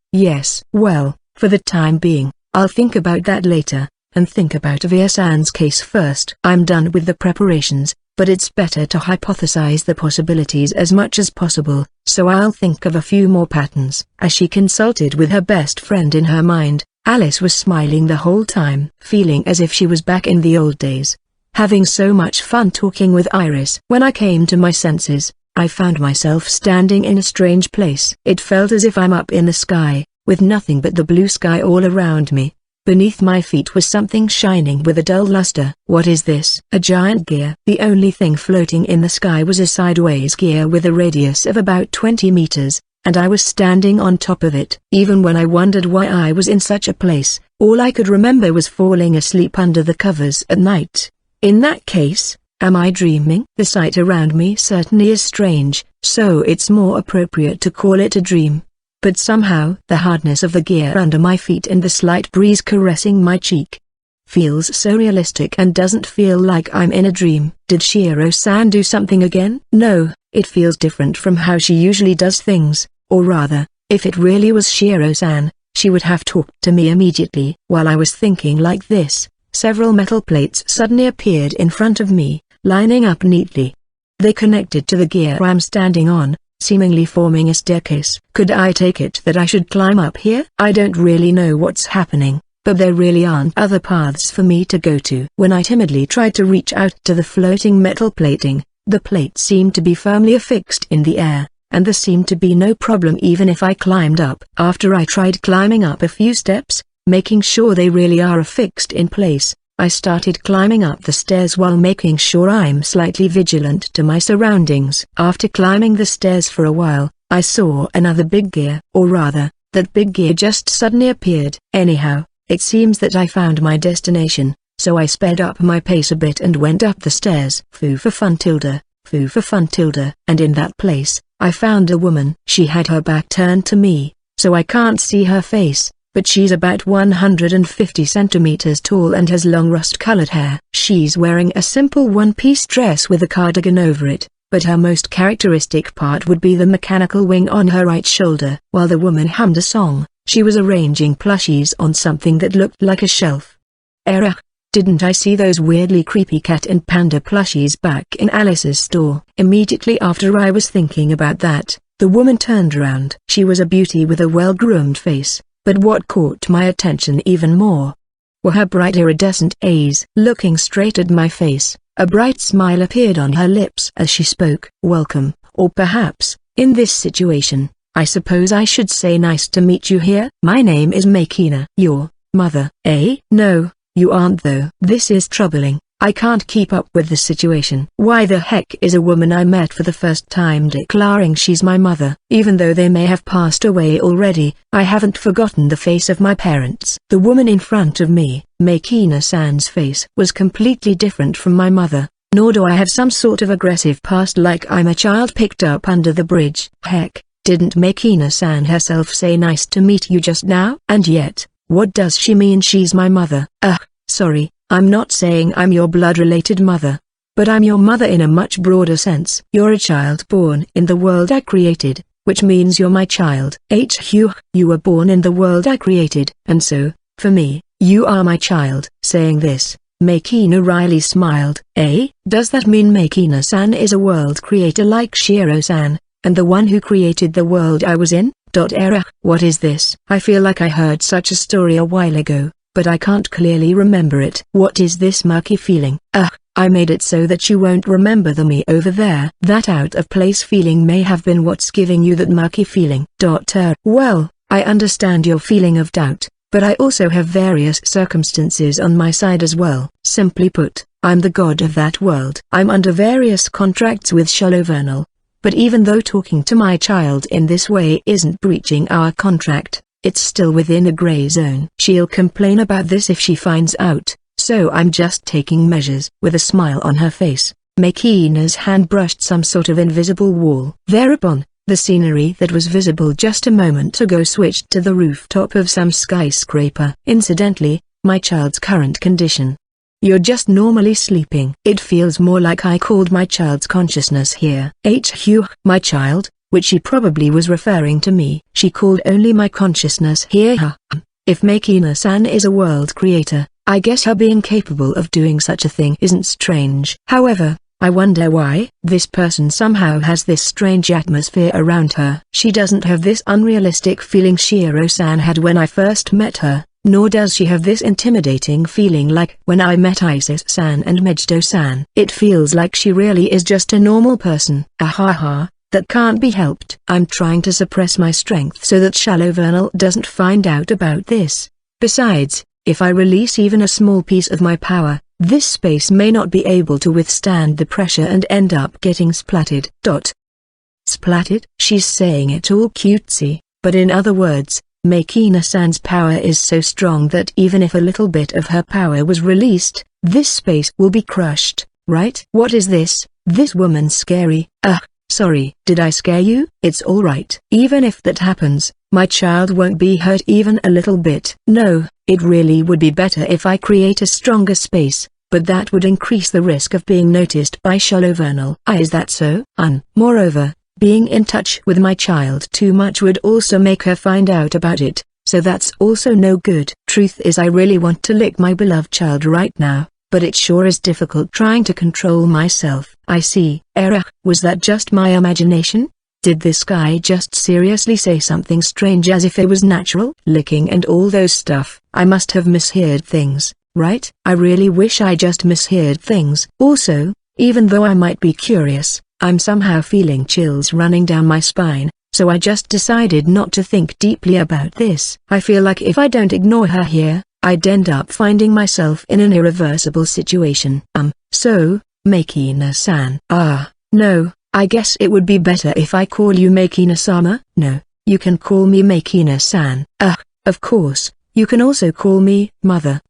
Well, for the time being, I'll think about that later, and think about Veer-san's case first. I'm done with the preparations, but it's better to hypothesize the possibilities as much as possible, so I'll think of a few more patterns. As she consulted with her best friend in her mind, Alice was smiling the whole time, feeling as if she was back in the old days, having so much fun talking with Iris. When I came to my senses, I found myself standing in a strange place. It felt as if I'm up in the sky, with nothing but the blue sky all around me. Beneath my feet was something shining with a dull luster. What is this? A giant gear. The only thing floating in the sky was a sideways gear with a radius of about 20 meters, and I was standing on top of it. Even when I wondered why I was in such a place, all I could remember was falling asleep under the covers at night. In that case, am I dreaming? The sight around me certainly is strange, so it's more appropriate to call it a dream. But somehow the hardness of the gear under my feet and the slight breeze caressing my cheek feels so realistic and doesn't feel like I'm in a dream. Did Shiro-san do something again? No, it feels different from how she usually does things, or rather, if it really was Shiro-san, she would have talked to me immediately. While I was thinking like this, several metal plates suddenly appeared in front of me, lining up neatly. They connected to the gear I'm standing on, seemingly forming a staircase. Could I take it that I should climb up here? I don't really know what's happening, but there really aren't other paths for me to go to. When I timidly tried to reach out to the floating metal plating, the plates seemed to be firmly affixed in the air, and there seemed to be no problem even if I climbed up. After I tried climbing up a few steps, making sure they really are affixed in place, I started climbing up the stairs while making sure I'm slightly vigilant to my surroundings. After climbing the stairs for a while, I saw another big gear, or rather, that big gear just suddenly appeared. Anyhow, it seems that I found my destination, so I sped up my pace a bit and went up the stairs. Foo for fun tilde, foo for fun tilde. And in that place, I found a woman. She had her back turned to me, so I can't see her face, but she's about 150 centimeters tall and has long rust-colored hair. She's wearing a simple one-piece dress with a cardigan over it, but her most characteristic part would be the mechanical wing on her right shoulder. While the woman hummed a song, she was arranging plushies on something that looked like a shelf. Didn't I see those weirdly creepy cat and panda plushies back in Alice's store? Immediately after I was thinking about that, the woman turned around. She was a beauty with a well-groomed face, but what caught my attention even more were her bright iridescent eyes. Looking straight at my face, a bright smile appeared on her lips as she spoke. Welcome, or perhaps, in this situation, I suppose I should say nice to meet you here. My name is Makina. Your mother, eh? No. You aren't though. This is troubling. I can't keep up with the situation. Why the heck is a woman I met for the first time declaring she's my mother? Even though they may have passed away already, I haven't forgotten the face of my parents. The woman in front of me, Makina-san's face, was completely different from my mother, nor do I have some sort of aggressive past like I'm a child picked up under the bridge. Heck, didn't Makina-san herself say nice to meet you just now? And yet, what does she mean she's my mother? Sorry, I'm not saying I'm your blood-related mother. But I'm your mother in a much broader sense. You're a child born in the world I created, which means you're my child. You were born in the world I created, and so, for me, you are my child. Saying this, Makina wryly smiled. Does that mean Makina-san is a world creator like Shiro-san, and the one who created the world I was in? What is this? I feel like I heard such a story a while ago, but I can't clearly remember it. What is this murky feeling? I made it so that you won't remember the me over there. That out-of-place feeling may have been what's giving you that murky feeling. Well, I understand your feeling of doubt, but I also have various circumstances on my side as well. Simply put, I'm the god of that world. I'm under various contracts with Shallow Vernal. But even though talking to my child in this way isn't breaching our contract, it's still within a gray zone. She'll complain about this if she finds out, so I'm just taking measures. With a smile on her face, Makina's hand brushed some sort of invisible wall. Thereupon, the scenery that was visible just a moment ago switched to the rooftop of some skyscraper. Incidentally, my child's current condition. You're just normally sleeping. It feels more like I called my child's consciousness here. My child, which she probably was referring to me. She called only my consciousness here. If Makina-san is a world creator, I guess her being capable of doing such a thing isn't strange. However, I wonder why this person somehow has this strange atmosphere around her. She doesn't have this unrealistic feeling Shiro-san had when I first met her. Nor does she have this intimidating feeling like when I met Isis-san and Mejido-san. It feels like she really is just a normal person. That can't be helped. I'm trying to suppress my strength so that Shallow Vernal doesn't find out about this. Besides, if I release even a small piece of my power, this space may not be able to withstand the pressure and end up getting splattered. Splattered? She's saying it all cutesy, but in other words, Makina-san's power is so strong that even if a little bit of her power was released, this space will be crushed, right? What is this? This woman's scary. Sorry. Did I scare you? It's alright. Even if that happens, my child won't be hurt even a little bit. No, it really would be better if I create a stronger space, but that would increase the risk of being noticed by Shallow Vernal. Is that so? Moreover, being in touch with my child too much would also make her find out about it, so that's also no good. Truth is I really want to lick my beloved child right now, but it sure is difficult trying to control myself. I see. Was that just my imagination? Did this guy just seriously say something strange as if it was natural? Licking and all those stuff. I must have misheard things, right? I really wish I just misheard things. Also, even though I might be curious, I'm somehow feeling chills running down my spine, so I just decided not to think deeply about this. I feel like if I don't ignore her here, I'd end up finding myself in an irreversible situation. So, Makina-san. No, I guess it would be better if I call you Makina-sama? No, you can call me Makina-san. Of course, you can also call me Mother.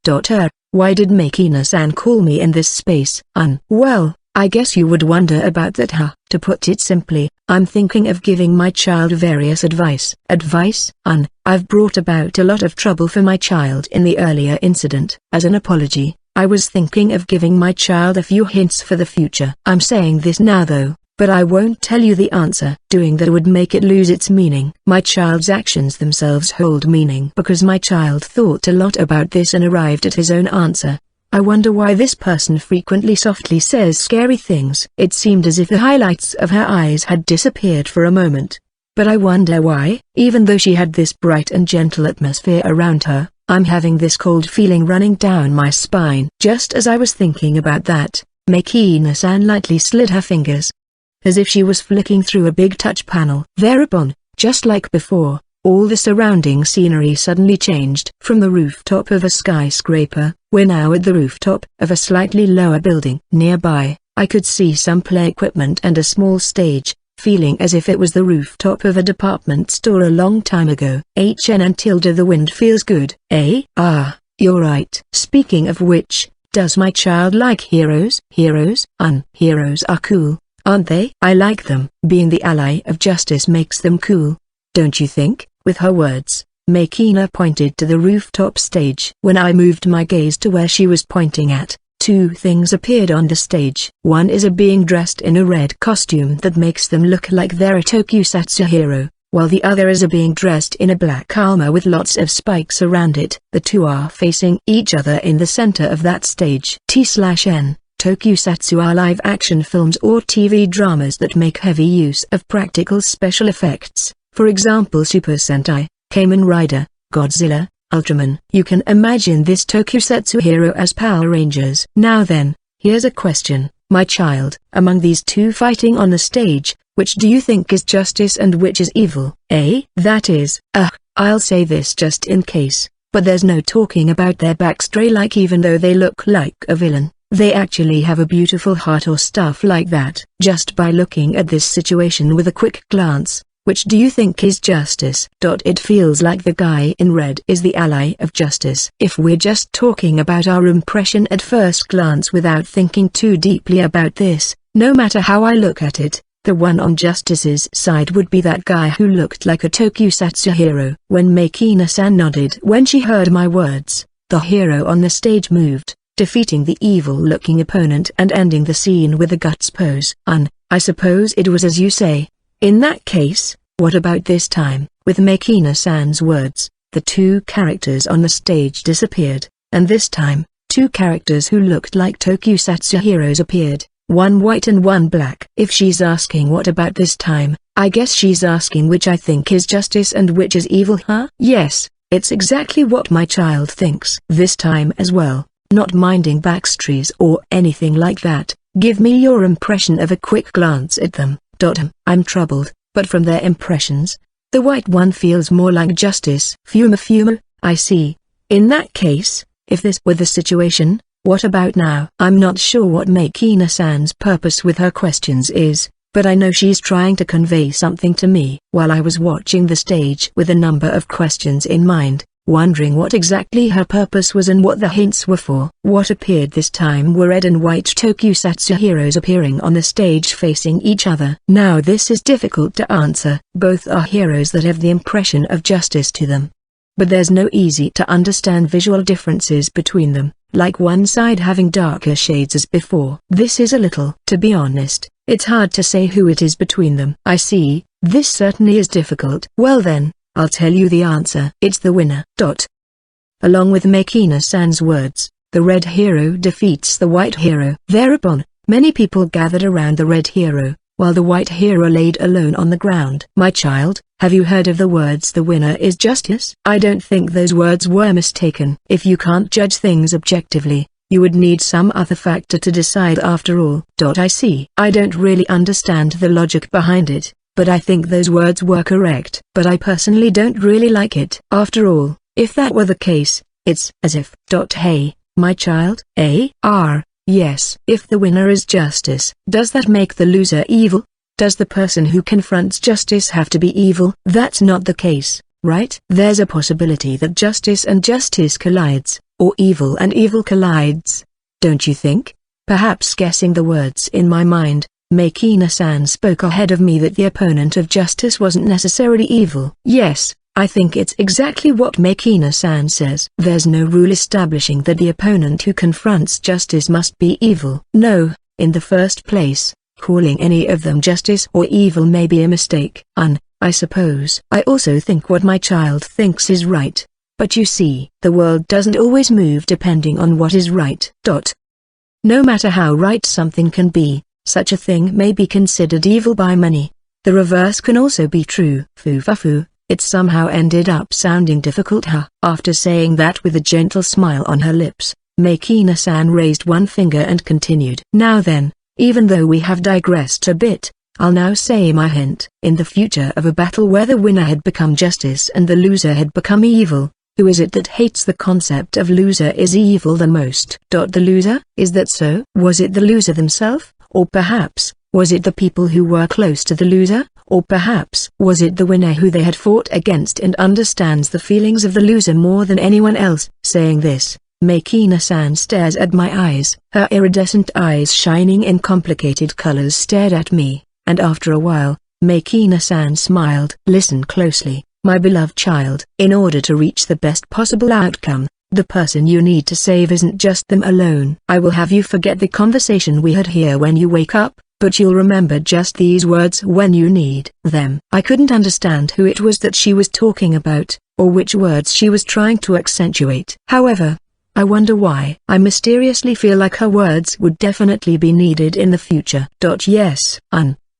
Why did Makina-san call me in this space? Well, I guess you would wonder about that. To put it simply, I'm thinking of giving my child various advice. I I've brought about a lot of trouble for my child in the earlier incident. As an apology, I was thinking of giving my child a few hints for the future. I'm saying this now though, but I won't tell you the answer. Doing that would make it lose its meaning. My child's actions themselves hold meaning because my child thought a lot about this and arrived at his own answer. I wonder why this person frequently softly says scary things. It seemed as if the highlights of her eyes had disappeared for a moment. But I wonder why, even though she had this bright and gentle atmosphere around her, I'm having this cold feeling running down my spine. Just as I was thinking about that, Makina-san lightly slid her fingers, as if she was flicking through a big touch panel. Thereupon, just like before, all the surrounding scenery suddenly changed. From the rooftop of a skyscraper, we're now at the rooftop of a slightly lower building. Nearby, I could see some play equipment and a small stage, feeling as if it was the rooftop of a department store a long time ago. HN and tilde the wind feels good. You're right. Speaking of which, does my child like heroes? Heroes are cool, aren't they? I like them. Being the ally of justice makes them cool, don't you think? With her words, Makina pointed to the rooftop stage. When I moved my gaze to where she was pointing at, two things appeared on the stage. One is a being dressed in a red costume that makes them look like they're a tokusatsu hero, while the other is a being dressed in a black armor with lots of spikes around it. The two are facing each other in the center of that stage. T/N Tokusatsu are live-action films or TV dramas that make heavy use of practical special effects, for example Super Sentai, Kamen Rider, Godzilla, Ultraman. You can imagine this tokusatsu hero as Power Rangers. Now then, here's a question, my child. Among these two fighting on the stage, which do you think is justice and which is evil? That is, I'll say this just in case, but there's no talking about their backstory, like even though they look like a villain, they actually have a beautiful heart or stuff like that. Just by looking at this situation with a quick glance, which do you think is justice? It feels like the guy in red is the ally of justice. If we're just talking about our impression at first glance without thinking too deeply about this, no matter how I look at it, the one on justice's side would be that guy who looked like a tokusatsu hero. When Makina-san nodded when she heard my words, the hero on the stage moved, defeating the evil-looking opponent and ending the scene with a guts pose. I suppose it was as you say. In that case, what about this time? With Makina-san's words, the two characters on the stage disappeared, and this time, two characters who looked like tokusatsu heroes appeared, one white and one black. If she's asking what about this time, I guess she's asking which I think is justice and which is evil, huh? Yes, it's exactly what my child thinks. This time as well, not minding backstories or anything like that, give me your impression of a quick glance at them. I'm troubled, but from their impressions, the white one feels more like justice. Fumu, I see. In that case, if this were the situation, what about now? I'm not sure what Makina-san's purpose with her questions is, but I know she's trying to convey something to me. While I was watching the stage with a number of questions in mind, wondering what exactly her purpose was and what the hints were for. What appeared this time were red and white tokusatsu heroes appearing on the stage facing each other. Now this is difficult to answer. Both are heroes that have the impression of justice to them. But there's no easy to understand visual differences between them, like one side having darker shades as before. This is a little, to be honest, it's hard to say who it is between them. I see, this certainly is difficult. Well then, I'll tell you the answer. It's the winner. Along with Makina-san's words, the red hero defeats the white hero. Thereupon, many people gathered around the red hero, while the white hero laid alone on the ground. My child, have you heard of the words "the winner is justice"? I don't think those words were mistaken. If you can't judge things objectively, you would need some other factor to decide after all. I see. I don't really understand the logic behind it, but I think those words were correct. But I personally don't really like it. After all, if that were the case, it's as if. Hey, my child? Yes. If the winner is justice, does that make the loser evil? Does the person who confronts justice have to be evil? That's not the case, right? There's a possibility that justice and justice collides, or evil and evil collides. Don't you think? Perhaps guessing the words in my mind, Makina-san spoke ahead of me that the opponent of justice wasn't necessarily evil. Yes, I think it's exactly what Makina-san says. There's no rule establishing that the opponent who confronts justice must be evil. No, in the first place, calling any of them justice or evil may be a mistake. I suppose. I also think what my child thinks is right. But you see, the world doesn't always move depending on what is right. No matter how right something can be, such a thing may be considered evil by many. The reverse can also be true. Fufafu. It somehow ended up sounding difficult. After saying that with a gentle smile on her lips, Makina-san raised one finger and continued. Now then, even though we have digressed a bit, I'll now say my hint. In the future of a battle where the winner had become justice and the loser had become evil, who is it that hates the concept of loser is evil the most? The loser? Is that so? Was it the loser themselves? Or perhaps, was it the people who were close to the loser? Or perhaps, was it the winner who they had fought against and understands the feelings of the loser more than anyone else? Saying this, Makina-san stares at my eyes. Her iridescent eyes shining in complicated colors stared at me, and after a while, Makina-san smiled. Listen closely, my beloved child. In order to reach the best possible outcome, the person you need to save isn't just them alone. I will have you forget the conversation we had here when you wake up, but you'll remember just these words when you need them. I couldn't understand who it was that she was talking about, or which words she was trying to accentuate. However, I wonder why. I mysteriously feel like her words would definitely be needed in the future. Yes,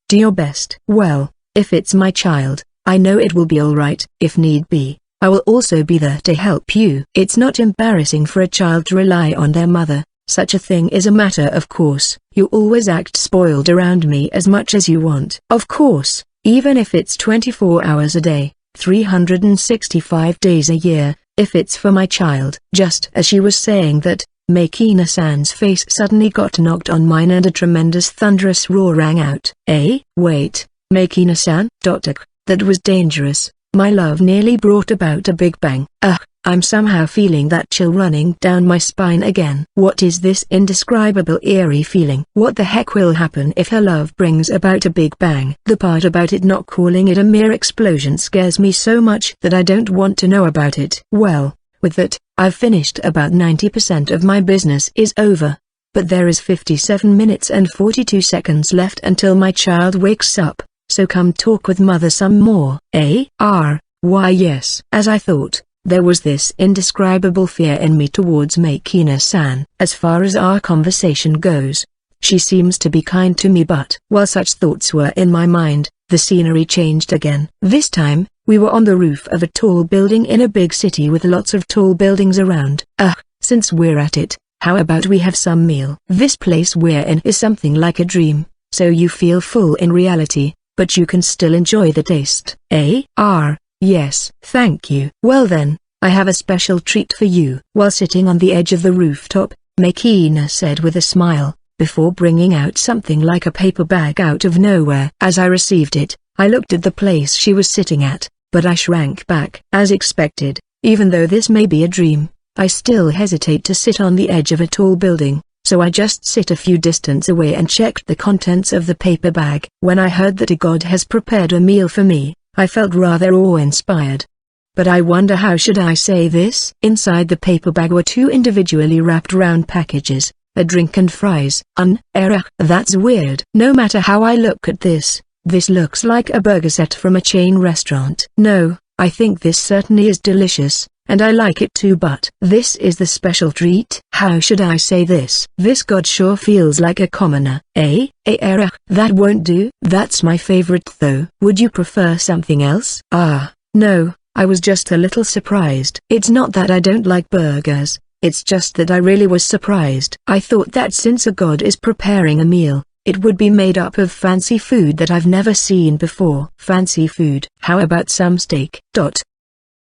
do your best. Well, if it's my child, I know it will be alright. If need be, I will also be there to help you. It's not embarrassing for a child to rely on their mother. Such a thing is a matter of course. You always act spoiled around me as much as you want. Of course, even if it's 24 hours a day, 365 days a year, if it's for my child. Just as she was saying that, Makina-san's face suddenly got knocked on mine and a tremendous thunderous roar rang out. Wait, Makina-san? That was dangerous. My love nearly brought about a big bang. I'm somehow feeling that chill running down my spine again. What is this indescribable eerie feeling? What the heck will happen if her love brings about a big bang? The part about it not calling it a mere explosion scares me so much that I don't want to know about it. Well, with that, I've finished about 90% of my business is over. But there is 57 minutes and 42 seconds left until my child wakes up, so come talk with mother some more. Why yes. As I thought, there was this indescribable fear in me towards Makina-san. As far as our conversation goes, she seems to be kind to me, but while such thoughts were in my mind, the scenery changed again. This time, we were on the roof of a tall building in a big city with lots of tall buildings around. Since we're at it, how about we have some meal? This place we're in is something like a dream, so you feel full in reality, but you can still enjoy the taste. Yes, thank you. Well then, I have a special treat for you. While sitting on the edge of the rooftop, Makina said with a smile, before bringing out something like a paper bag out of nowhere. As I received it, I looked at the place she was sitting at, but I shrank back. As expected, even though this may be a dream, I still hesitate to sit on the edge of a tall building, so I just sit a few distance away and checked the contents of the paper bag. When I heard that a god has prepared a meal for me, I felt rather awe-inspired. But I wonder how should I say this? Inside the paper bag were two individually wrapped round packages, a drink and fries. That's weird. No matter how I look at this looks like a burger set from a chain restaurant. No, I think this certainly is delicious, and I like it too, but this is the special treat. How should I say this? This god sure feels like a commoner. That won't do. That's my favorite though. Would you prefer something else? No, I was just a little surprised. It's not that I don't like burgers, it's just that I really was surprised. I thought that since a god is preparing a meal, it would be made up of fancy food that I've never seen before. Fancy food? How about some steak?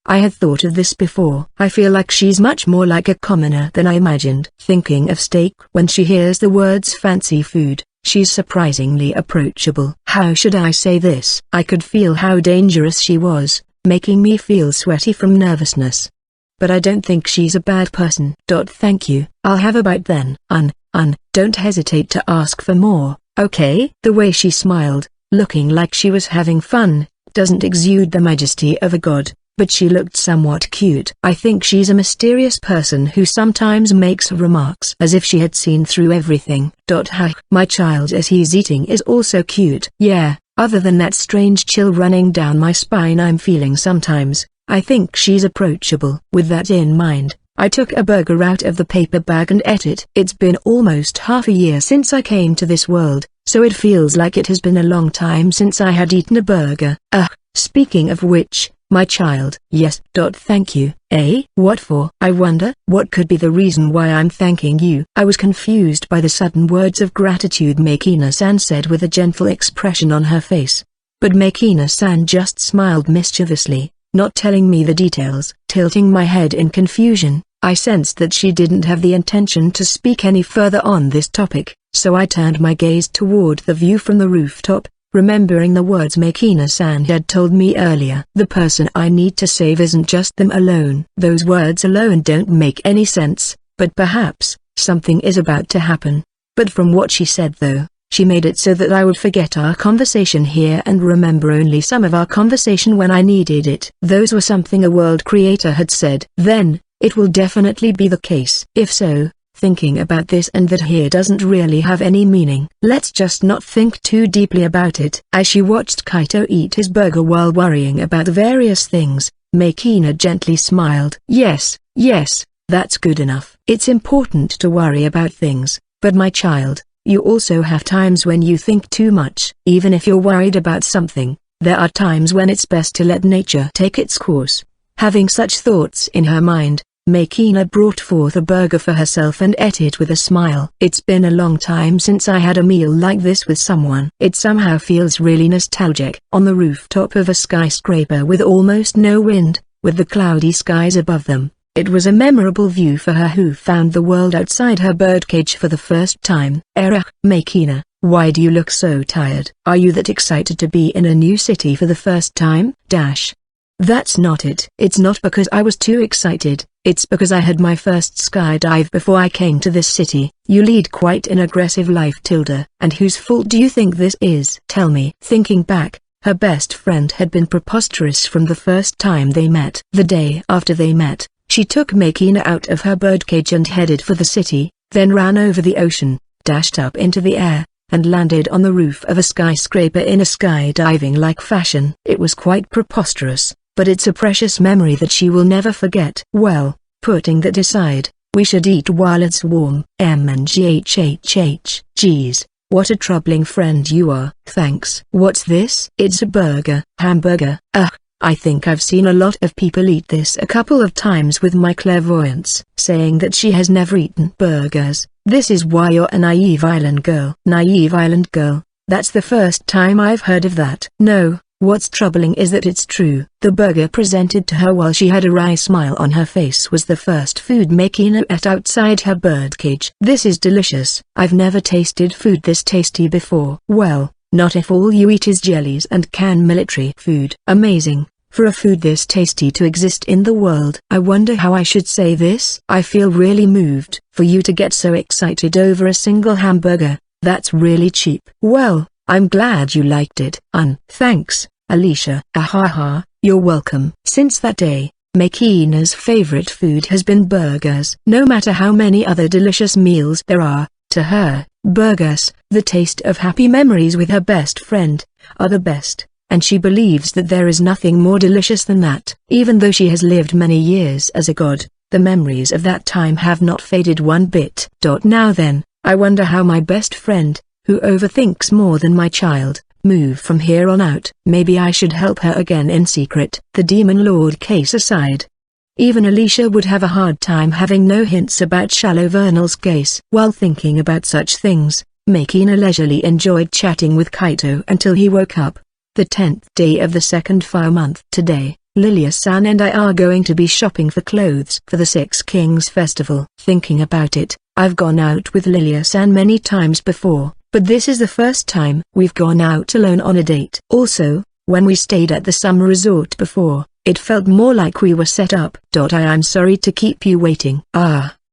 I had thought of this before. I feel like she's much more like a commoner than I imagined. Thinking of steak. When she hears the words fancy food, she's surprisingly approachable. How should I say this? I could feel how dangerous she was, making me feel sweaty from nervousness. But I don't think she's a bad person. Thank you. I'll have a bite then. Don't hesitate to ask for more, okay? The way she smiled, looking like she was having fun, doesn't exude the majesty of a god. but she looked somewhat cute. I think she's a mysterious person who sometimes makes remarks as if she had seen through everything. Ha! My child as he's eating is also cute. Yeah, other than that strange chill running down my spine I'm feeling sometimes, I think she's approachable. With that in mind, I took a burger out of the paper bag and ate it. It's been almost half a year since I came to this world, so it feels like it has been a long time since I had eaten a burger. Speaking of which, my child. Yes. Thank you. What for? I wonder what could be the reason why I'm thanking you. I was confused by the sudden words of gratitude Makina-san said with a gentle expression on her face. But Makina-san just smiled mischievously, not telling me the details. Tilting my head in confusion, I sensed that she didn't have the intention to speak any further on this topic, so I turned my gaze toward the view from the rooftop, remembering the words Makina-san had told me earlier. The person I need to save isn't just them alone. Those words alone don't make any sense, but perhaps something is about to happen. But from what she said though, she made it so that I would forget our conversation here and remember only some of our conversation when I needed it. Those were something a world creator had said. Then, it will definitely be the case. If so, thinking about this and that here doesn't really have any meaning. Let's just not think too deeply about it. As she watched Kaito eat his burger while worrying about various things, Makina gently smiled. Yes, that's good enough. It's important to worry about things, but my child, you also have times when you think too much. Even if you're worried about something, there are times when it's best to let nature take its course. Having such thoughts in her mind, Makina brought forth a burger for herself and ate it with a smile. It's been a long time since I had a meal like this with someone. It somehow feels really nostalgic. On the rooftop of a skyscraper with almost no wind, with the cloudy skies above them, it was a memorable view for her who found the world outside her birdcage for the first time. Makina, why do you look so tired? Are you that excited to be in a new city for the first time? That's not it. It's not because I was too excited, it's because I had my first skydive before I came to this city. You lead quite an aggressive life, And whose fault do you think this is? Tell me. Thinking back, her best friend had been preposterous from the first time they met. The day after they met, she took Makina out of her birdcage and headed for the city, then ran over the ocean, dashed up into the air, and landed on the roof of a skyscraper in a skydiving-like fashion. It was quite preposterous, but it's a precious memory that she will never forget. Well, putting that aside, we should eat while it's warm. Geez, what a troubling friend you are. Thanks. What's this? It's a burger. Hamburger. I think I've seen a lot of people eat this a couple of times with my clairvoyance. Saying that she has never eaten burgers. This is why you're a naive island girl. Naive island girl? That's the first time I've heard of that. No. What's troubling is that it's true. The burger presented to her while she had a wry smile on her face was the first food Makina ate outside her birdcage. This is delicious. I've never tasted food this tasty before. Well, not if all you eat is jellies and canned military food. Amazing, for a food this tasty to exist in the world. I wonder how I should say this. I feel really moved. For you to get so excited over a single hamburger, that's really cheap. Well, I'm glad you liked it. Thanks, Alicia. You're welcome. Since that day, Makina's favorite food has been burgers. No matter how many other delicious meals there are, to her, burgers, the taste of happy memories with her best friend, are the best, and she believes that there is nothing more delicious than that. Even though she has lived many years as a god, the memories of that time have not faded one bit. Now then, I wonder how my best friend, who overthinks more than my child, move from here on out. Maybe I should help her again in secret. The Demon Lord case aside, even Alicia would have a hard time having no hints about Shallow Vernal's case. While thinking about such things, Makina leisurely enjoyed chatting with Kaito until he woke up. The 10th day of the second fire month. Today, Lilia-san and I are going to be shopping for clothes for the Six Kings Festival. Thinking about it, I've gone out with Lilia-san many times before, but this is the first time we've gone out alone on a date. Also, when we stayed at the summer resort before, it felt more like we were set up. I'm sorry to keep you waiting.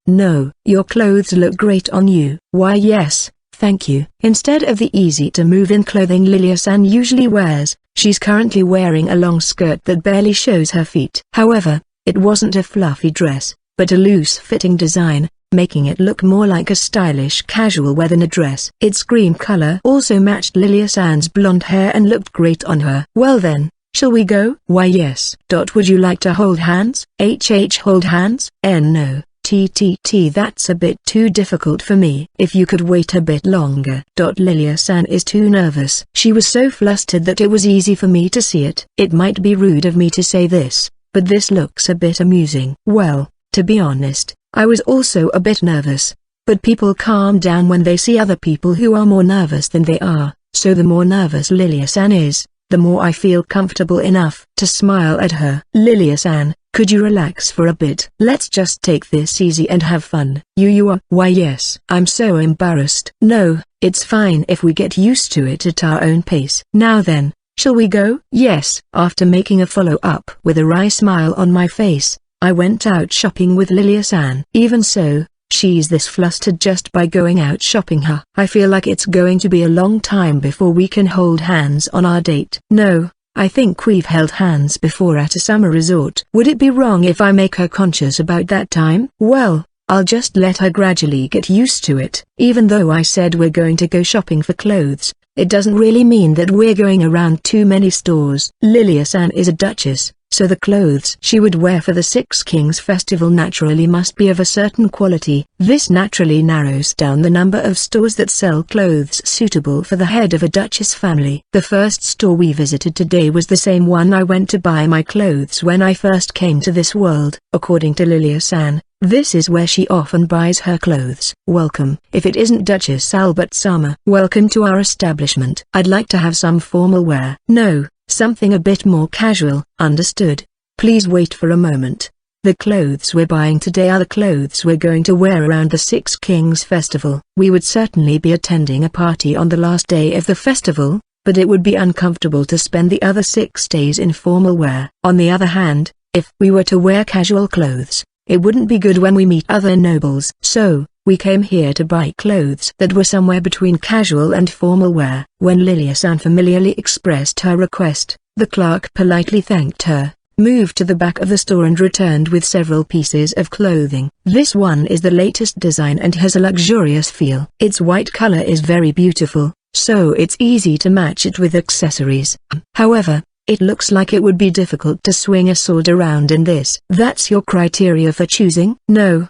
No, your clothes look great on you. Why yes, thank you. Instead of the easy-to-move-in clothing Lilia-san usually wears, she's currently wearing a long skirt that barely shows her feet. However, it wasn't a fluffy dress, but a loose-fitting design, making it look more like a stylish casual wear than a dress. Its cream color also matched Lilia-san's blonde hair and looked great on her. Well then, shall we go? Why yes. Would you like to hold hands? Hold hands? No. That's a bit too difficult for me. If you could wait a bit longer. Lilia-san is too nervous. She was so flustered that it was easy for me to see it. It might be rude of me to say this, but this looks a bit amusing. Well, to be honest, I was also a bit nervous. But people calm down when they see other people who are more nervous than they are, so the more nervous Lilia-san is, the more I feel comfortable enough to smile at her. Lilia-san, could you relax for a bit? Let's just take this easy and have fun. You are? Why yes. I'm so embarrassed. No, it's fine if we get used to it at our own pace. Now then, shall we go? Yes. After making a follow-up with a wry smile on my face, I went out shopping with Lilia-san. Even so, she's this flustered just by going out shopping. I feel like it's going to be a long time before we can hold hands on our date. No, I think we've held hands before at a summer resort. Would it be wrong if I make her conscious about that time? Well, I'll just let her gradually get used to it. Even though I said we're going to go shopping for clothes, it doesn't really mean that we're going around too many stores. Lilia-san is a duchess, so the clothes she would wear for the Six Kings Festival naturally must be of a certain quality. This naturally narrows down the number of stores that sell clothes suitable for the head of a duchess family. The first store we visited today was the same one I went to buy my clothes when I first came to this world. According to Lilia-san, this is where she often buys her clothes. Welcome. If it isn't Duchess Albert-sama. Welcome to our establishment. I'd like to have some formal wear. No, something a bit more casual. Understood. Please wait for a moment. The clothes we're buying today are the clothes we're going to wear around the Six Kings Festival. We would certainly be attending a party on the last day of the festival, but it would be uncomfortable to spend the other 6 days in formal wear. On the other hand, if we were to wear casual clothes, it wouldn't be good when we meet other nobles. So, we came here to buy clothes that were somewhere between casual and formal wear. When Lilia-san familiarly expressed her request, the clerk politely thanked her, moved to the back of the store and returned with several pieces of clothing. This one is the latest design and has a luxurious feel. Its white color is very beautiful, so it's easy to match it with accessories. However, it looks like it would be difficult to swing a sword around in this. That's your criteria for choosing? No.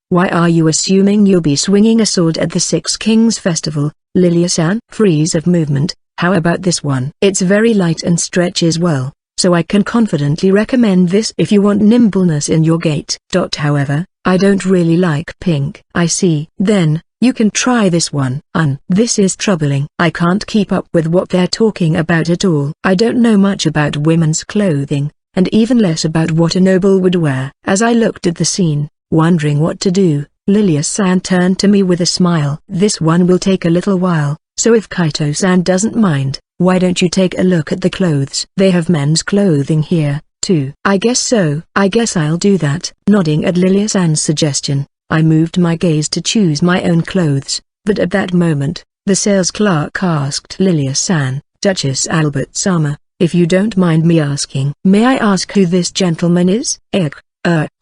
Why are you assuming you'll be swinging a sword at the Six Kings Festival, Lilia-san? Freeze of movement. How about this one? It's very light and stretches well, so I can confidently recommend this if you want nimbleness in your gait. However, I don't really like pink. I see. Then, you can try this one. This is troubling. I can't keep up with what they're talking about at all. I don't know much about women's clothing, and even less about what a noble would wear. As I looked at the scene, wondering what to do, Lilia-san turned to me with a smile. This one will take a little while, so if Kaito-san doesn't mind, why don't you take a look at the clothes? They have men's clothing here, too. I guess so. I guess I'll do that. Nodding at Lilia-san's suggestion, I moved my gaze to choose my own clothes, but at that moment, the sales clerk asked Lilia-san, Duchess Albert-sama, if you don't mind me asking. May I ask who this gentleman is?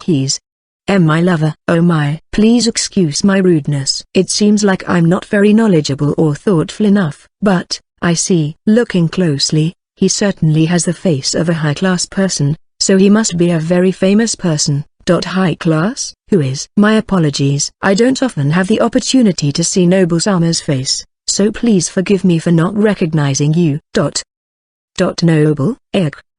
He's my lover. Oh my. Please excuse my rudeness. It seems like I'm not very knowledgeable or thoughtful enough. But, I see. Looking closely, he certainly has the face of a high-class person, so he must be a very famous person. High class? Who is? My apologies. I don't often have the opportunity to see Noble-sama's face, so please forgive me for not recognizing you. Noble?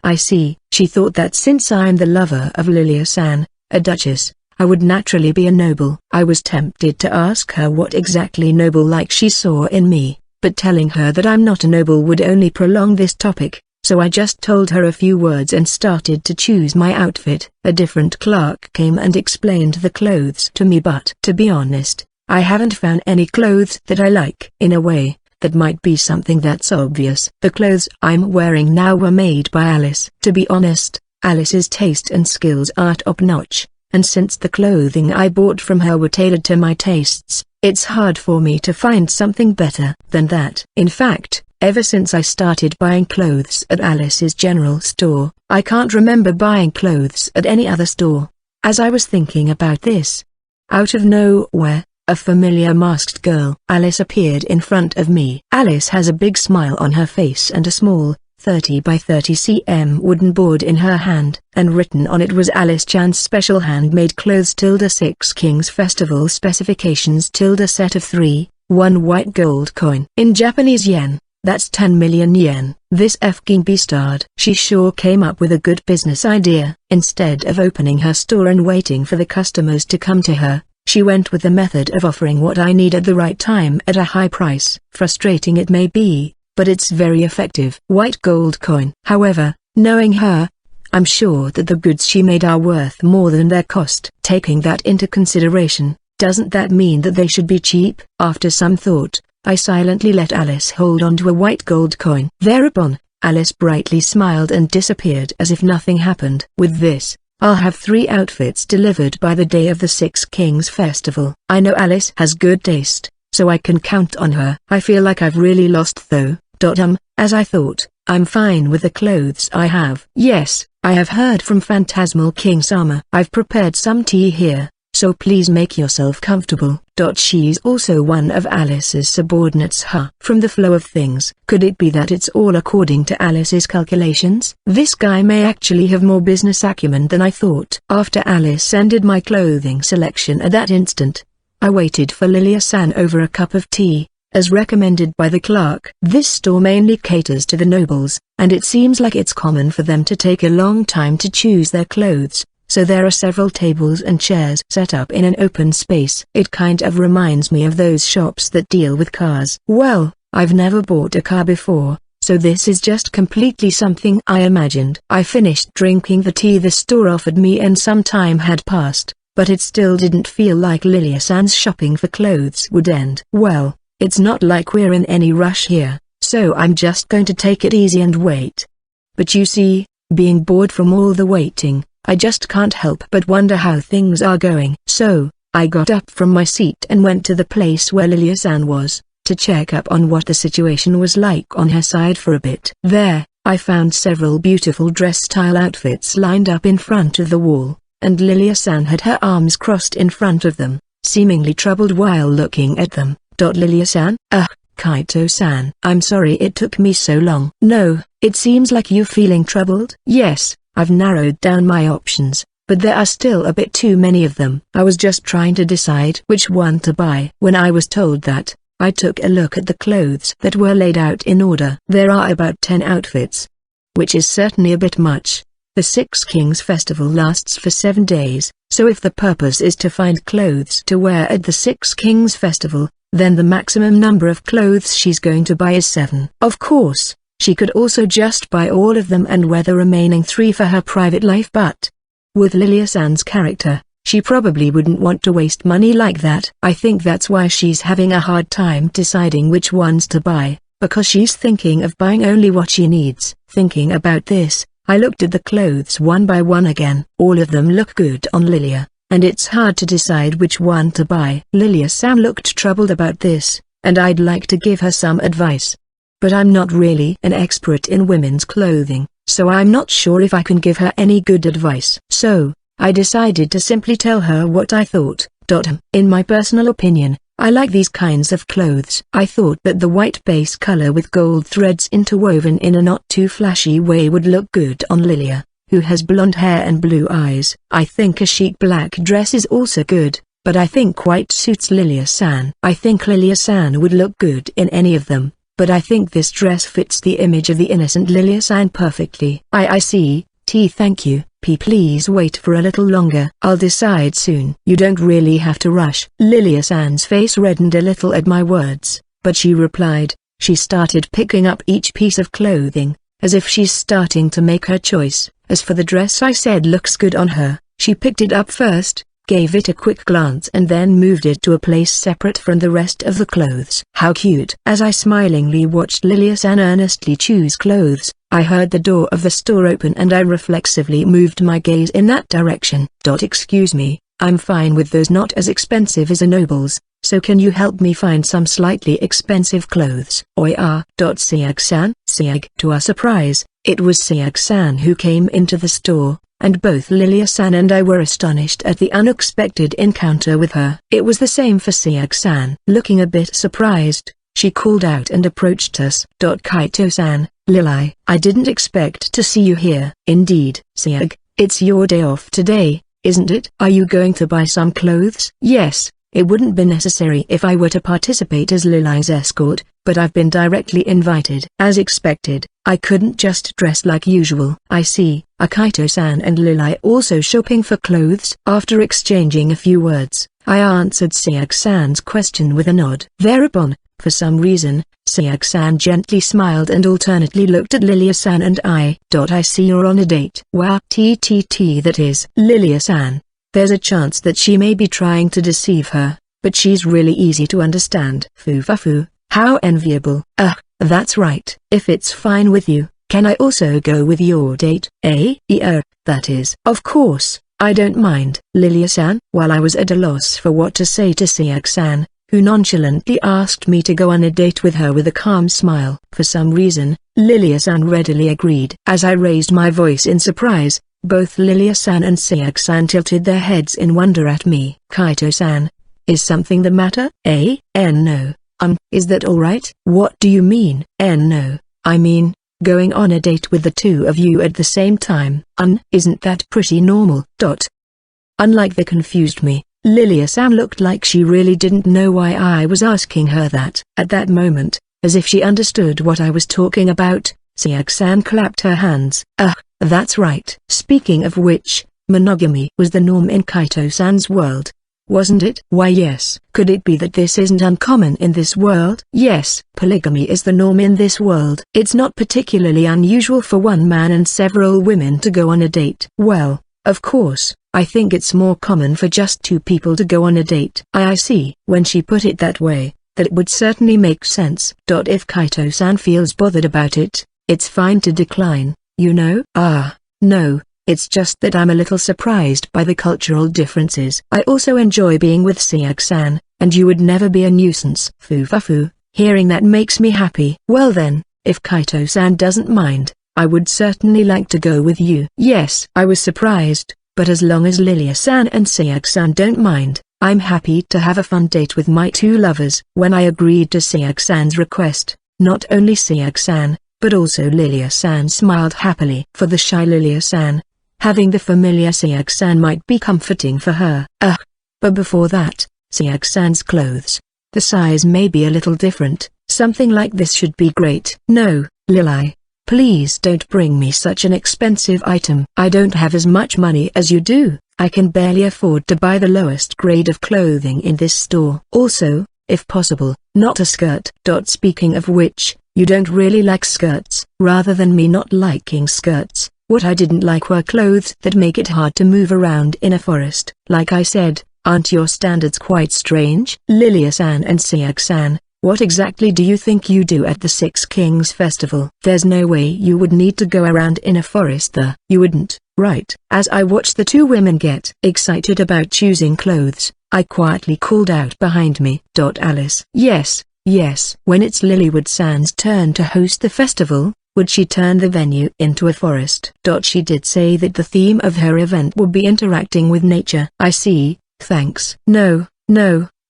I see. She thought that since I'm the lover of Lilia-san, a duchess, I would naturally be a noble. I was tempted to ask her what exactly noble-like she saw in me, but telling her that I'm not a noble would only prolong this topic. So I just told her a few words and started to choose my outfit. A different clerk came and explained the clothes to me, but to be honest, I haven't found any clothes that I like. In a way, that might be something that's obvious. The clothes I'm wearing now were made by Alice. To be honest, Alice's taste and skills are top-notch, and since the clothing I bought from her were tailored to my tastes, it's hard for me to find something better than that. In fact, ever since I started buying clothes at Alice's general store, I can't remember buying clothes at any other store. As I was thinking about this, out of nowhere, a familiar masked girl Alice appeared in front of me. Alice has a big smile on her face and a small, 30 by 30 cm wooden board in her hand, and written on it was Alice Chan's special handmade clothes *6 Kings Festival specifications *set of 3, 1 white gold coin. In Japanese yen, that's 10 million yen. This f***ing beastard. She sure came up with a good business idea. Instead of opening her store and waiting for the customers to come to her, she went with the method of offering what I need at the right time at a high price. Frustrating it may be, but it's very effective. White gold coin. However, knowing her, I'm sure that the goods she made are worth more than their cost. Taking that into consideration, doesn't that mean that they should be cheap? After some thought, I silently let Alice hold on to a white gold coin. Thereupon, Alice brightly smiled and disappeared as if nothing happened. With this, I'll have 3 outfits delivered by the day of the 6 Kings Festival. I know Alice has good taste, so I can count on her. I feel like I've really lost though. As I thought, I'm fine with the clothes I have. Yes, I have heard from Phantasmal King Sama. I've prepared some tea here, so please make yourself comfortable. She's also one of Alice's subordinates. From the flow of things, could it be that it's all according to Alice's calculations? This guy may actually have more business acumen than I thought. After Alice ended my clothing selection at that instant, I waited for Lilia-san over a cup of tea, as recommended by the clerk. This store mainly caters to the nobles, and it seems like it's common for them to take a long time to choose their clothes, so there are several tables and chairs set up in an open space. It kind of reminds me of those shops that deal with cars. Well, I've never bought a car before, so this is just completely something I imagined. I finished drinking the tea the store offered me and some time had passed, but it still didn't feel like Lilia-san's shopping for clothes would end. Well, it's not like we're in any rush here, so I'm just going to take it easy and wait. But you see, being bored from all the waiting, I just can't help but wonder how things are going. So, I got up from my seat and went to the place where Lilia-san was, to check up on what the situation was like on her side for a bit. There, I found several beautiful dress-style outfits lined up in front of the wall, and Lilia-san had her arms crossed in front of them, seemingly troubled while looking at them. Lilia-san? Kaito-san. I'm sorry it took me so long. No, it seems like you're feeling troubled. Yes, I've narrowed down my options, but there are still a bit too many of them. I was just trying to decide which one to buy. When I was told that, I took a look at the clothes that were laid out in order. There are about 10 outfits, which is certainly a bit much. The 6 Kings Festival lasts for 7 days, so if the purpose is to find clothes to wear at the 6 Kings Festival, then the maximum number of clothes she's going to buy is 7. Of course, she could also just buy all of them and wear the remaining 3 for her private life, but with Lilia-san's character, she probably wouldn't want to waste money like that. I think that's why she's having a hard time deciding which ones to buy, because she's thinking of buying only what she needs. Thinking about this, I looked at the clothes one by one again. All of them look good on Lilia, and it's hard to decide which one to buy. Lilia-san looked troubled about this, and I'd like to give her some advice. But I'm not really an expert in women's clothing, so I'm not sure if I can give her any good advice. So, I decided to simply tell her what I thought. In my personal opinion, I like these kinds of clothes. I thought that the white base color with gold threads interwoven in a not too flashy way would look good on Lilia, who has blonde hair and blue eyes. I think a chic black dress is also good, but I think white suits Lilia-san. I think Lilia-san would look good in any of them, but I think this dress fits the image of the innocent Lilia-san perfectly. I see. Thank you. Please wait for a little longer. I'll decide soon. You don't really have to rush. Lilia-san's face reddened a little at my words, but she replied. She started picking up each piece of clothing, as if she's starting to make her choice. As for the dress I said looks good on her, she picked it up first, gave it a quick glance and then moved it to a place separate from the rest of the clothes. How cute! As I smilingly watched Lilia-san earnestly choose clothes, I heard the door of the store open and I reflexively moved my gaze in that direction. Excuse me, I'm fine with those not as expensive as a noble's, so can you help me find some slightly expensive clothes? Sayag-san? Sayag. To our surprise, it was Sayag-san who came into the store, and both Lilia-san and I were astonished at the unexpected encounter with her. It was the same for Sayag-san. Looking a bit surprised, she called out and approached us. Kaito-san, Lili, I didn't expect to see you here. Indeed, Sayag, it's your day off today, isn't it? Are you going to buy some clothes? Yes, it wouldn't be necessary if I were to participate as Lili's escort, but I've been directly invited. As expected, I couldn't just dress like usual. I see. Are Kaito-san and Lili also shopping for clothes? After exchanging a few words, I answered Sayag-san's question with a nod. Thereupon, for some reason, Sayag-san gently smiled and alternately looked at Lilia-san and I. I see you're on a date. Wow. That is. Lilia-san. There's a chance that she may be trying to deceive her, but she's really easy to understand. Foo. How enviable. That's right. If it's fine with you, can I also go with your date? That is. Of course, I don't mind. Lilia-san? While I was at a loss for what to say to Sayag-san, who nonchalantly asked me to go on a date with her with a calm smile. For some reason, Lilia-san readily agreed. As I raised my voice in surprise, both Lilia-san and Sayag-san tilted their heads in wonder at me. Kaito-san, is something the matter? No. Is that alright? What do you mean? No, I mean, going on a date with the two of you at the same time. Isn't that pretty normal? Unlike the confused me, Lilia-san looked like she really didn't know why I was asking her that. At that moment, as if she understood what I was talking about, Sayag-san clapped her hands. That's right. Speaking of which, monogamy was the norm in Kaito-san's world, wasn't it? Why yes. Could it be that this isn't uncommon in this world? Yes, polygamy is the norm in this world. It's not particularly unusual for one man and several women to go on a date. Well, of course, I think it's more common for just two people to go on a date. I see. When she put it that way, that would certainly make sense. If Kaito-san feels bothered about it, it's fine to decline, you know? No. It's just that I'm a little surprised by the cultural differences. I also enjoy being with Sayag-san, and you would never be a nuisance. Foo. Hearing that makes me happy. Well then, if Kaito-san doesn't mind, I would certainly like to go with you. Yes. I was surprised, but as long as Lilia-san and Sayag-san don't mind, I'm happy to have a fun date with my two lovers. When I agreed to Sayag-san's request, not only Sayag-san, but also Lilia-san smiled happily. For the shy Lilia-san, having the familiar Sayag-san might be comforting for her. But before that, Sayag-san's clothes. The size may be a little different, something like this should be great. No, Lili. Please don't bring me such an expensive item. I don't have as much money as you do. I can barely afford to buy the lowest grade of clothing in this store. Also, if possible, not a skirt. Speaking of which, you don't really like skirts. Rather than me not liking skirts, what I didn't like were clothes that make it hard to move around in a forest. Like I said, aren't your standards quite strange? Lilia-san and Sayag-san, what exactly do you think you do at the Six Kings Festival? There's no way you would need to go around in a forest there. You wouldn't, right? As I watched the two women get excited about choosing clothes, I quietly called out behind me. Alice. Yes. When it's Lilywood-san's turn to host the festival, would she turn the venue into a forest? She did say that the theme of her event would be interacting with nature. I see, thanks. No,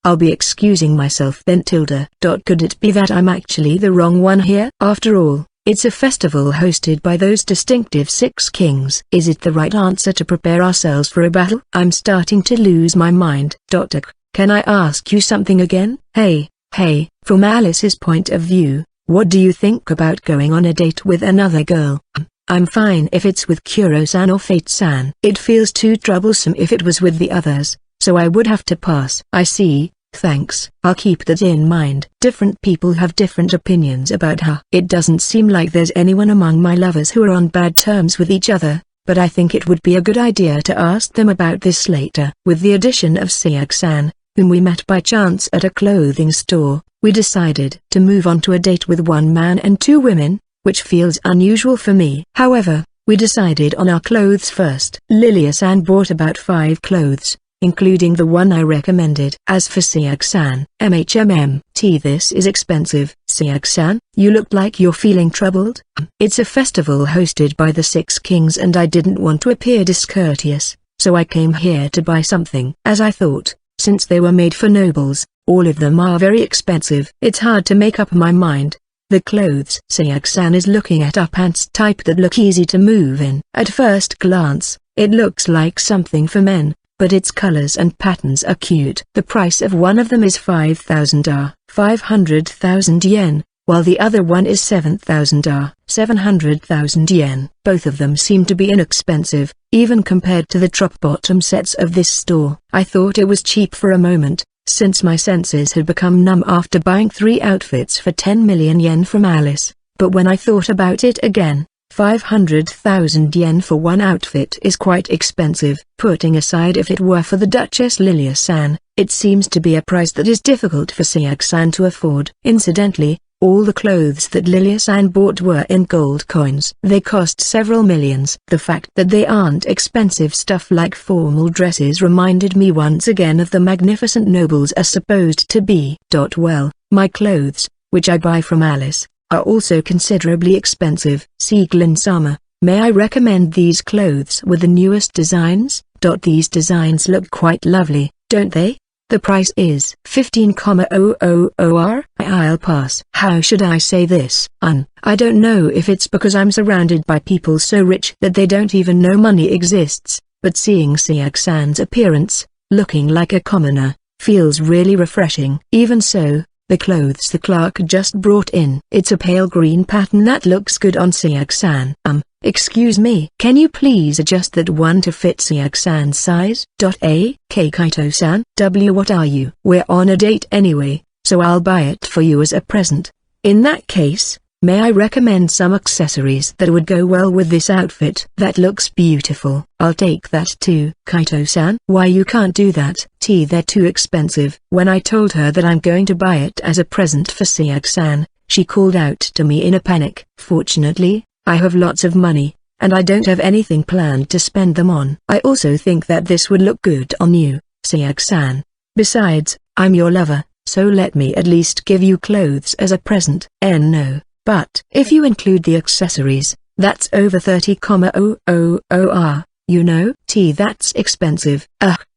I'll be excusing myself then. Could it be that I'm actually the wrong one here? After all, it's a festival hosted by those distinctive Six Kings. Is it the right answer to prepare ourselves for a battle? I'm starting to lose my mind. Can I ask you something again? Hey, from Alice's point of view, what do you think about going on a date with another girl? I'm fine if it's with Kuro-san or Fate-san. It feels too troublesome if it was with the others, so I would have to pass. I see, thanks. I'll keep that in mind. Different people have different opinions about her. It doesn't seem like there's anyone among my lovers who are on bad terms with each other, but I think it would be a good idea to ask them about this later. With the addition of Sayag-san, whom we met by chance at a clothing store, we decided to move on to a date with one man and two women, which feels unusual for me. However, we decided on our clothes first. Lilia-san bought about 5 clothes, including the one I recommended. As for Sayag-san, this is expensive. Sayag-san, you look like you're feeling troubled. It's a festival hosted by the 6 kings and I didn't want to appear discourteous, so I came here to buy something. As I thought, since they were made for nobles, all of them are very expensive. It's hard to make up my mind. The clothes Sayag-san is looking at are pants type that look easy to move in. At first glance, it looks like something for men, but its colors and patterns are cute. The price of one of them is 5,000 500,000 yen, while the other one is 7,000 700,000 yen. Both of them seem to be inexpensive, even compared to the top-bottom sets of this store. I thought it was cheap for a moment, since my senses had become numb after buying 3 outfits for 10 million yen from Alice, but when I thought about it again, 500,000 yen for one outfit is quite expensive. Putting aside if it were for the Duchess Lilia-san, it seems to be a price that is difficult for Sayag-san to afford. Incidentally, all the clothes that Lilia-san bought were in gold coins. They cost several millions. The fact that they aren't expensive stuff like formal dresses reminded me once again of the magnificent nobles are supposed to be. Well, my clothes, which I buy from Alice, are also considerably expensive. Sieglin-sama, may I recommend these clothes with the newest designs? These designs look quite lovely, don't they? The price is 15,000 I'll pass. How should I say this? I don't know if it's because I'm surrounded by people so rich that they don't even know money exists, but seeing Sayag-san's appearance, looking like a commoner, feels really refreshing. Even so, the clothes the clerk just brought in. It's a pale green pattern that looks good on Sayag-san. Excuse me. Can you please adjust that one to fit Sayag-san's size? Kaito-san, what are you? We're on a date anyway, so I'll buy it for you as a present. In that case, may I recommend some accessories that would go well with this outfit? That looks beautiful. I'll take that too. Kaito-san, why you can't do that? They're too expensive. When I told her that I'm going to buy it as a present for Sayag-san, she called out to me in a panic. Fortunately, I have lots of money, and I don't have anything planned to spend them on. I also think that this would look good on you, Sayag-san. Besides, I'm your lover, so let me at least give you clothes as a present. No, but if you include the accessories, that's over 30,000, you know? That's expensive.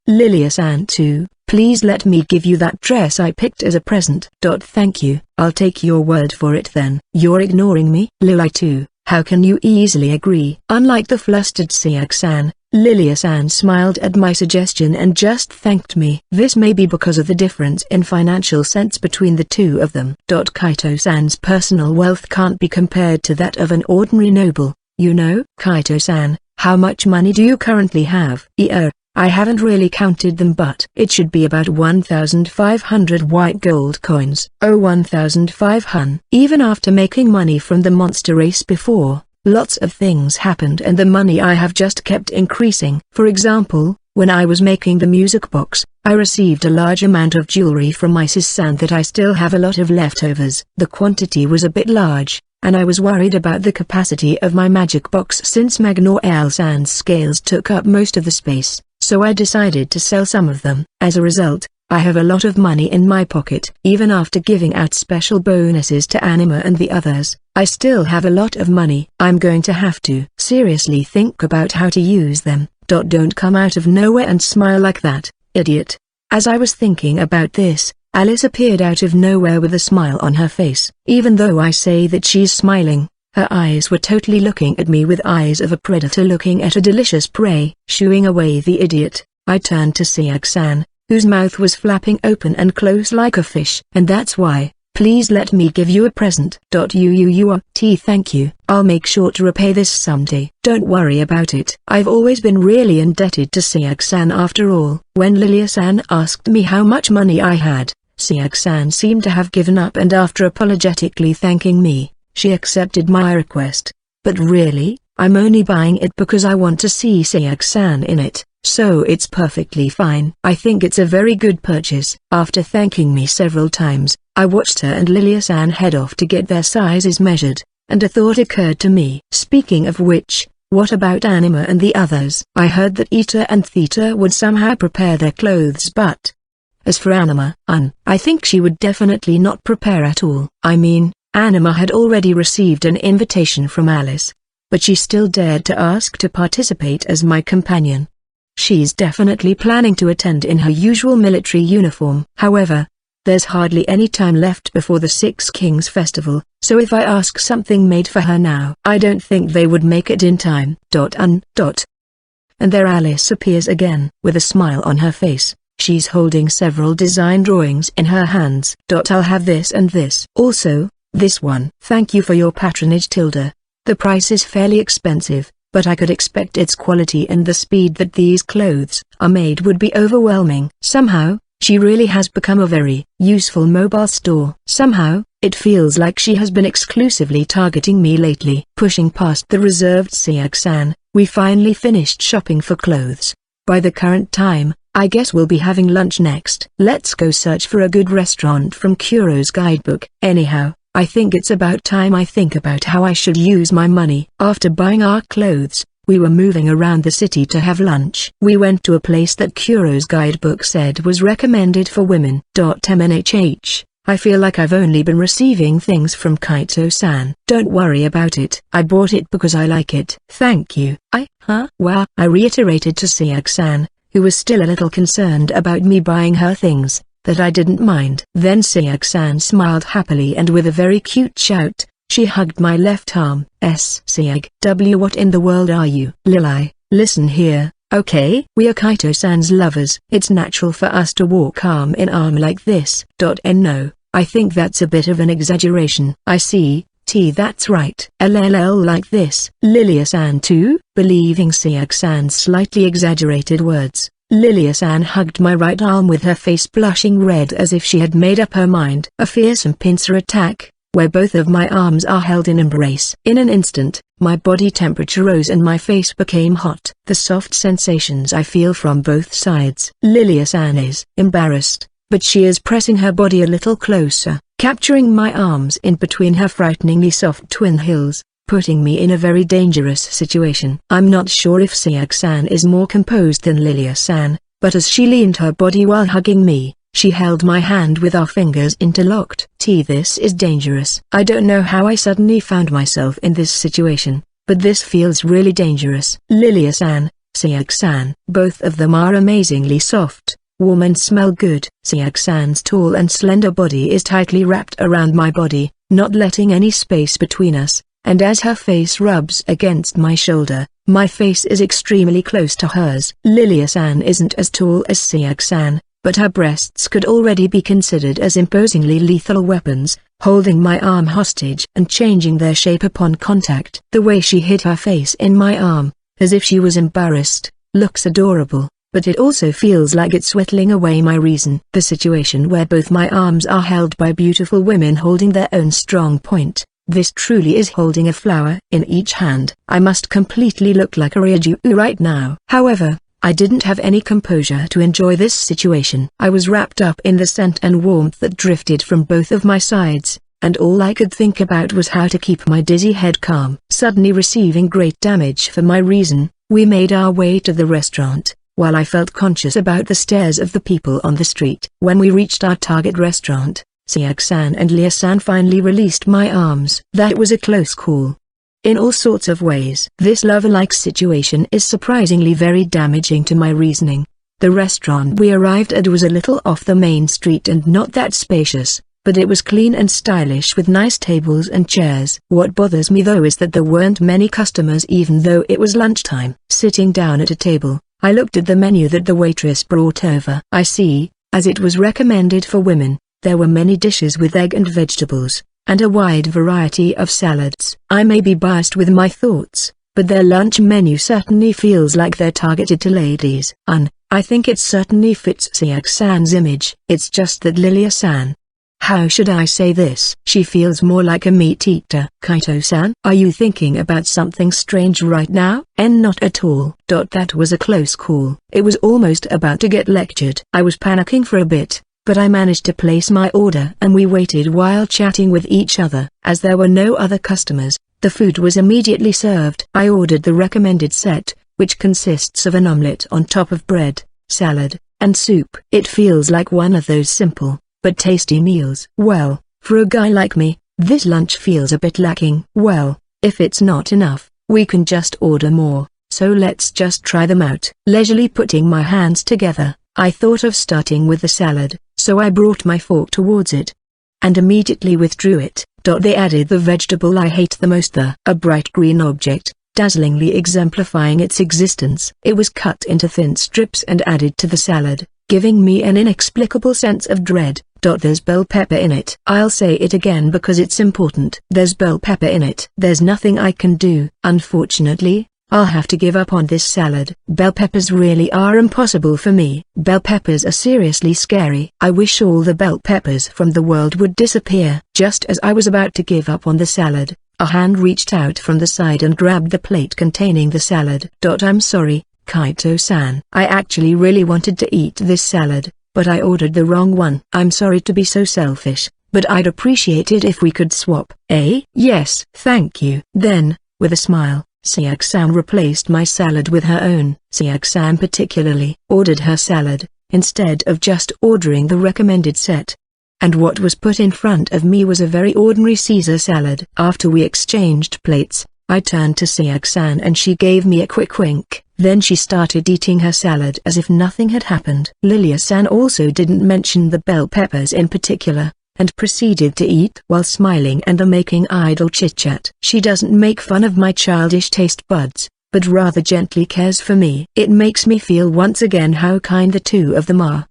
Lilia-san too, please let me give you that dress I picked as a present. Thank you. I'll take your word for it then. You're ignoring me? Lili too. How can you easily agree? Unlike the flustered Sayag-san, Lilia-san smiled at my suggestion and just thanked me. This may be because of the difference in financial sense between the two of them. Kaito-san's personal wealth can't be compared to that of an ordinary noble, you know? Kaito-san, how much money do you currently have? I haven't really counted them, but it should be about 1,500 white gold coins. 1,500. Even after making money from the monster race before, lots of things happened and the money I have just kept increasing. For example, when I was making the music box, I received a large amount of jewelry from my sis-san that I still have a lot of leftovers. The quantity was a bit large, and I was worried about the capacity of my magic box since Magnoel-san's scales took up most of the space. So I decided to sell some of them. As a result, I have a lot of money in my pocket. Even after giving out special bonuses to Anima and the others, I still have a lot of money. I'm going to have to seriously think about how to use them. Don't come out of nowhere and smile like that, idiot. As I was thinking about this, Alice appeared out of nowhere with a smile on her face. Even though I say that she's smiling, her eyes were totally looking at me with eyes of a predator looking at a delicious prey. Shooing away the idiot, I turned to Sayag-san, whose mouth was flapping open and closed like a fish. And that's why, please let me give you a present. Thank you. I'll make sure to repay this someday. Don't worry about it. I've always been really indebted to Sayag-san after all. When Lilia-san asked me how much money I had, Sayag-san seemed to have given up, and after apologetically thanking me, she accepted my request. But really, I'm only buying it because I want to see Sayak-san in it, so it's perfectly fine. I think it's a very good purchase. After thanking me several times, I watched her and Lilia-san head off to get their sizes measured, and a thought occurred to me. Speaking of which, what about Anima and the others? I heard that Ita and Theta would somehow prepare their clothes, but as for Anima, I think she would definitely not prepare at all. I mean, Anima had already received an invitation from Alice, but she still dared to ask to participate as my companion. She's definitely planning to attend in her usual military uniform. However, there's hardly any time left before the Six Kings Festival, so if I ask something made for her now, I don't think they would make it in time. And there Alice appears again, with a smile on her face. She's holding several design drawings in her hands. I'll have this and this. Also, this one. Thank you for your patronage, Tilda. The price is fairly expensive, but I could expect its quality and the speed that these clothes are made would be overwhelming. Somehow, she really has become a very useful mobile store. Somehow, it feels like she has been exclusively targeting me lately. Pushing past the reserved Sayak-san, we finally finished shopping for clothes. By the current time, I guess we'll be having lunch next. Let's go search for a good restaurant from Kuro's guidebook. Anyhow, I think it's about time I think about how I should use my money. After buying our clothes, we were moving around the city to have lunch. We went to a place that Kuro's guidebook said was recommended for women. MNHH, I feel like I've only been receiving things from Kaito-san. Don't worry about it. I bought it because I like it. Thank you. Wow, I reiterated to Sayak-san, who was still a little concerned about me buying her things, that I didn't mind. Then Sayak-san smiled happily and with a very cute shout, she hugged my left arm. Sayag, what in the world are you? Lili, listen here, okay? We are Kaito-san's lovers. It's natural for us to walk arm in arm like this. No, I think that's a bit of an exaggeration. I see, that's right. LLL like this. Lilia-san too? Believing Sayak-san's slightly exaggerated words, Lilia-san hugged my right arm with her face blushing red as if she had made up her mind. A fearsome pincer attack, where both of my arms are held in embrace. In an instant, my body temperature rose and my face became hot. The soft sensations I feel from both sides. Lilia-san is embarrassed, but she is pressing her body a little closer, capturing my arms in between her frighteningly soft twin heels, putting me in a very dangerous situation. I'm not sure if Sayak-san is more composed than Lilia-san, but as she leaned her body while hugging me, she held my hand with our fingers interlocked. This is dangerous. I don't know how I suddenly found myself in this situation, but this feels really dangerous. Lilia-san, Sayak-san. Both of them are amazingly soft, warm and smell good. Sayak-san's tall and slender body is tightly wrapped around my body, not letting any space between us, and as her face rubs against my shoulder, my face is extremely close to hers. Lilia-san isn't as tall as Sayak-san, but her breasts could already be considered as imposingly lethal weapons, holding my arm hostage and changing their shape upon contact. The way she hid her face in my arm, as if she was embarrassed, looks adorable, but it also feels like it's whittling away my reason. The situation where both my arms are held by beautiful women holding their own strong point, this truly is holding a flower in each hand. I must completely look like a Ryuju right now. However, I didn't have any composure to enjoy this situation. I was wrapped up in the scent and warmth that drifted from both of my sides, and all I could think about was how to keep my dizzy head calm. Suddenly receiving great damage for my reason, we made our way to the restaurant, while I felt conscious about the stares of the people on the street. When we reached our target restaurant, Sayak-san and Lia-san finally released my arms. That was a close call. In all sorts of ways. This lover-like situation is surprisingly very damaging to my reasoning. The restaurant we arrived at was a little off the main street and not that spacious, but it was clean and stylish with nice tables and chairs. What bothers me though is that there weren't many customers even though it was lunchtime. Sitting down at a table, I looked at the menu that the waitress brought over. I see, as it was recommended for women, there were many dishes with egg and vegetables, and a wide variety of salads. I may be biased with my thoughts, but their lunch menu certainly feels like they're targeted to ladies. I think it certainly fits Sayak-san's image. It's just that Lilia-san How should I say this? She feels more like a meat eater. Kaito-san, are you thinking about something strange right now? Not at all. That was a close call. It was almost about to get lectured. I was panicking for a bit, but I managed to place my order and we waited while chatting with each other. As there were no other customers, the food was immediately served. I ordered the recommended set, which consists of an omelette on top of bread, salad, and soup. It feels like one of those simple, but tasty meals. Well, for a guy like me, this lunch feels a bit lacking. Well, if it's not enough, we can just order more, so let's just try them out. Leisurely putting my hands together, I thought of starting with the salad, so I brought my fork towards it, and immediately withdrew it. They added the vegetable I hate the most, a bright green object, dazzlingly exemplifying its existence. It was cut into thin strips and added to the salad, giving me an inexplicable sense of dread. There's bell pepper in it. I'll say it again because it's important. There's bell pepper in it. There's nothing I can do. Unfortunately, I'll have to give up on this salad. Bell peppers really are impossible for me. Bell peppers are seriously scary. I wish all the bell peppers from the world would disappear. Just as I was about to give up on the salad, a hand reached out from the side and grabbed the plate containing the salad. I'm sorry, Kaito-san. I actually really wanted to eat this salad, but I ordered the wrong one. I'm sorry to be so selfish, but I'd appreciate it if we could swap. Yes, thank you. Then, with a smile, Sayaka-san replaced my salad with her own. Sayaka-san particularly ordered her salad, instead of just ordering the recommended set. And what was put in front of me was a very ordinary Caesar salad. After we exchanged plates, I turned to Sayaka-san and she gave me a quick wink. Then she started eating her salad as if nothing had happened. Lilia-san also didn't mention the bell peppers in particular, and proceeded to eat while smiling and making idle chit-chat. She doesn't make fun of my childish taste buds, but rather gently cares for me. It makes me feel once again how kind the two of them are.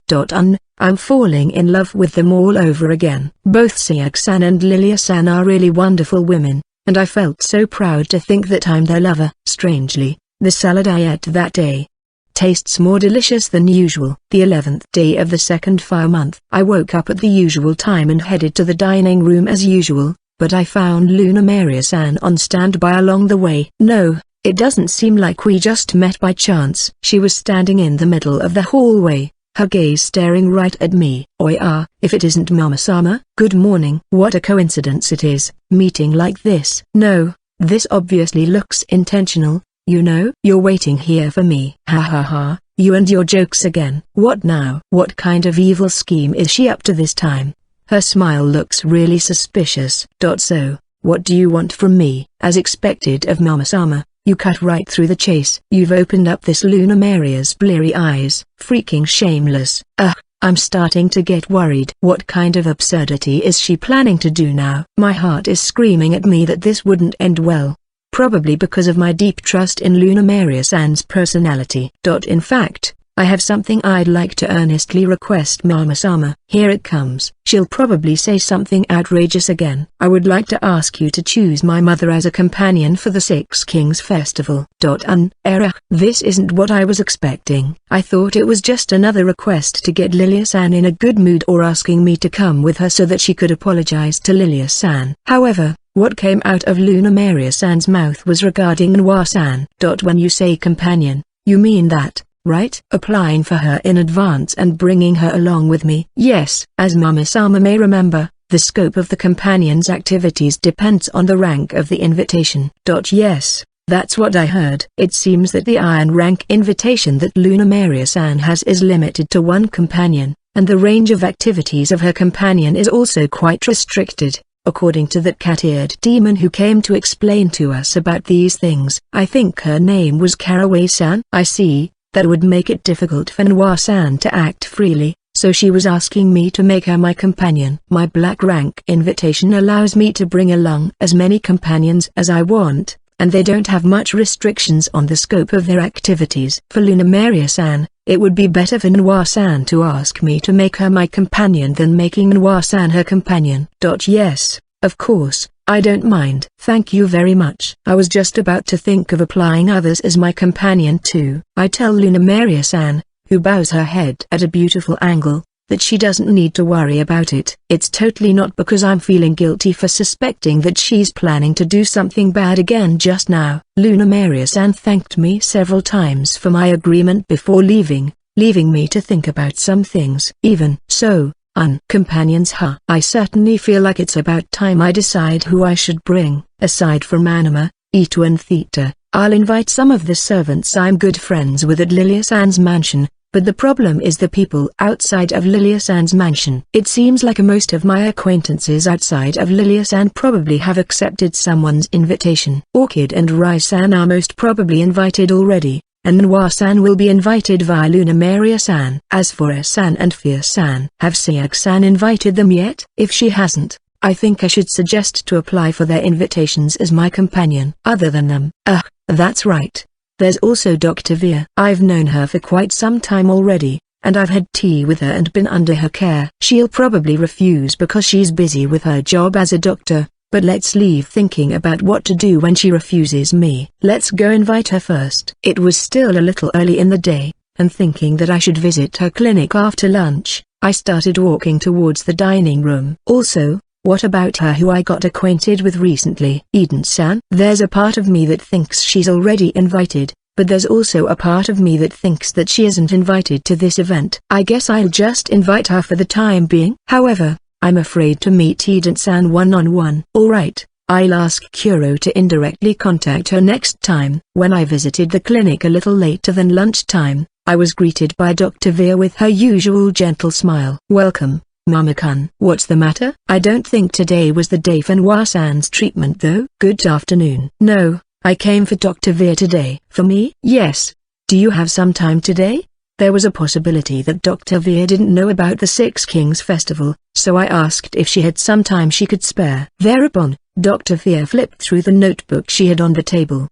I'm falling in love with them all over again. Both Sayaka-san and Lilia-san are really wonderful women, and I felt so proud to think that I'm their lover. Strangely, the salad I ate that day tastes more delicious than usual. The 11th day of the second fire month. I woke up at the usual time and headed to the dining room as usual, but I found Luna Maria-san on standby along the way. No, it doesn't seem like we just met by chance. She was standing in the middle of the hallway, her gaze staring right at me. If it isn't Mama-sama. Good morning. What a coincidence it is, meeting like this. No, this obviously looks intentional. You know, you're waiting here for me. Ha ha ha, you and your jokes again. What now? What kind of evil scheme is she up to this time? Her smile looks really suspicious. So, what do you want from me? As expected of Mama-sama, you cut right through the chase. You've opened up this Luna Maria's bleary eyes. Freaking shameless. I'm starting to get worried. What kind of absurdity is she planning to do now? My heart is screaming at me that this wouldn't end well. Probably because of my deep trust in Luna Maria-san's personality. In fact, I have something I'd like to earnestly request Mama-sama. Here it comes. She'll probably say something outrageous again. I would like to ask you to choose my mother as a companion for the Six Kings Festival. This isn't what I was expecting. I thought it was just another request to get Lilia-san in a good mood or asking me to come with her so that she could apologize to Lilia-san. However, what came out of Luna Maria-san's mouth was regarding Noa-san. When you say companion, you mean that, right? Applying for her in advance and bringing her along with me. Yes, as Mama-sama may remember, the scope of the companion's activities depends on the rank of the invitation. Yes, that's what I heard. It seems that the iron rank invitation that Luna Maria-san has is limited to one companion, and the range of activities of her companion is also quite restricted. According to that cat-eared demon who came to explain to us about these things. I think her name was Caraway-san. I see, that would make it difficult for Noa-san to act freely, so she was asking me to make her my companion. My black rank invitation allows me to bring along as many companions as I want, and they don't have much restrictions on the scope of their activities. For Luna Maria-san, it would be better for Noa-san to ask me to make her my companion than making Noa-san her companion. Yes, of course, I don't mind. Thank you very much. I was just about to think of applying others as my companion too. I tell Luna Maria-san, who bows her head at a beautiful angle, that she doesn't need to worry about it. It's totally not because I'm feeling guilty for suspecting that she's planning to do something bad again just now. Lunamaria-san thanked me several times for my agreement before leaving me to think about some things. Even so, companions, I certainly feel like it's about time I decide who I should bring. Aside from Anima, Ito and Theta, I'll invite some of the servants I'm good friends with at Lilia-san's mansion, but the problem is the people outside of Lilia-san's mansion. It seems like most of my acquaintances outside of Lilia-san probably have accepted someone's invitation. Orchid and Rai-san are most probably invited already, and Noir-san will be invited via Lunamaria-san. As for A-san and Fear-san, have Sayag-san invited them yet? If she hasn't, I think I should suggest to apply for their invitations as my companion. Other than them, that's right. There's also Dr. Veer. I've known her for quite some time already, and I've had tea with her and been under her care. She'll probably refuse because she's busy with her job as a doctor, but let's leave thinking about what to do when she refuses me. Let's go invite her first. It was still a little early in the day, and thinking that I should visit her clinic after lunch, I started walking towards the dining room. Also, what about her who I got acquainted with recently? Eden-san? There's a part of me that thinks she's already invited, but there's also a part of me that thinks that she isn't invited to this event. I guess I'll just invite her for the time being. However, I'm afraid to meet Eden-san one-on-one. Alright, I'll ask Kuro to indirectly contact her next time. When I visited the clinic a little later than lunchtime, I was greeted by Dr. Veer with her usual gentle smile. Welcome, Mama-kun. What's the matter? I don't think today was the day for Noir-san's treatment though. Good afternoon. No, I came for Dr. Veer today. For me? Yes. Do you have some time today? There was a possibility that Dr. Veer didn't know about the Six Kings Festival, so I asked if she had some time she could spare. Thereupon, Dr. Veer flipped through the notebook she had on the table.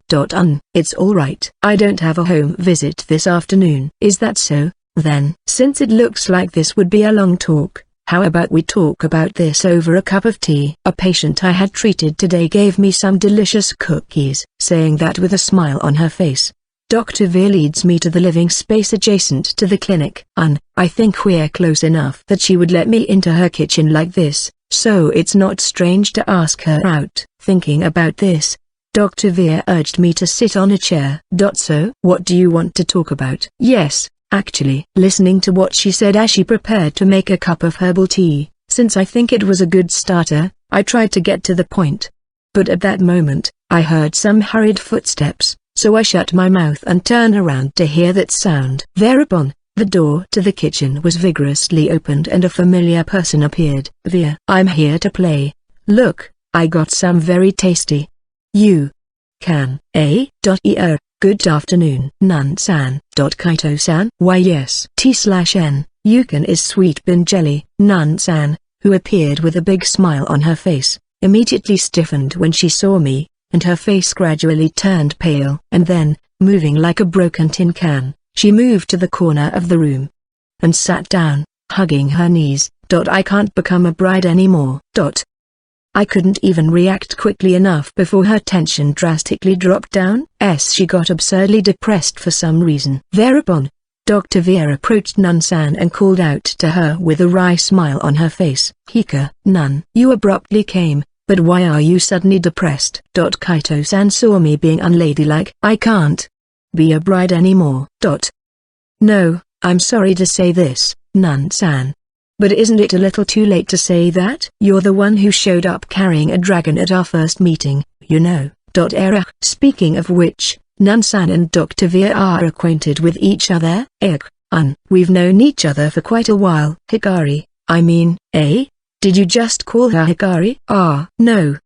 It's alright. I don't have a home visit this afternoon. Is that so? Then, since it looks like this would be a long talk, how about we talk about this over a cup of tea? A patient I had treated today gave me some delicious cookies. Saying that with a smile on her face, Dr. Veer leads me to the living space adjacent to the clinic. I think we're close enough that she would let me into her kitchen like this, so it's not strange to ask her out. Thinking about this, Dr. Veer urged me to sit on a chair. So, what do you want to talk about? Yes. Actually, listening to what she said as she prepared to make a cup of herbal tea, since I think it was a good starter, I tried to get to the point. But at that moment, I heard some hurried footsteps, so I shut my mouth and turned around to hear that sound. Thereupon, the door to the kitchen was vigorously opened and a familiar person appeared. Veer, I'm here to play. Look, I got some very tasty. You can. Good afternoon. Nun-san. Kaito-san? Why yes. T/N. Yukan is sweet bean jelly. Nun-san, who appeared with a big smile on her face, immediately stiffened when she saw me, and her face gradually turned pale. And then, moving like a broken tin can, she moved to the corner of the room and sat down, hugging her knees. I can't become a bride anymore. I couldn't even react quickly enough before her tension drastically dropped down. She got absurdly depressed for some reason. Thereupon, Dr. Veer approached Nun-san and called out to her with a wry smile on her face. Hika, Nun. You abruptly came, but why are you suddenly depressed? Kaito-san saw me being unladylike. I can't be a bride anymore. No, I'm sorry to say this, Nun-san. But isn't it a little too late to say that? You're the one who showed up carrying a dragon at our first meeting, you know. Speaking of which, Nun-san and Dr. Veer are acquainted with each other? We've known each other for quite a while. Hikari, I mean, Did you just call her Hikari? No,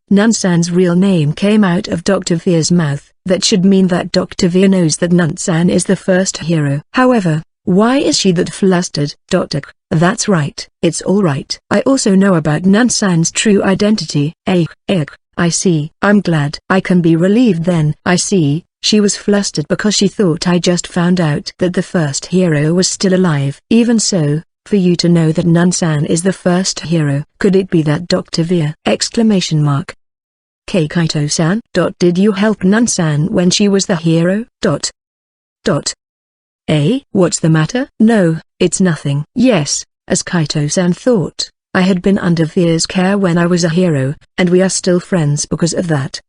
Nun-san's real name came out of Dr. Veer's mouth. That should mean that Dr. Veer knows that Nun-san is the first hero. However, why is she that flustered? That's right. It's alright. I also know about Nun-san's true identity. I see. I'm glad. I can be relieved then. I see. She was flustered because she thought I just found out that the first hero was still alive. Even so, for you to know that Nun-san is the first hero, could it be that Dr. Veer? Kaito-san? Did you help Nun-san when she was the hero? What's the matter? No, it's nothing. Yes, as Kaito-san thought. I had been under Veer's care when I was a hero, and we are still friends because of that.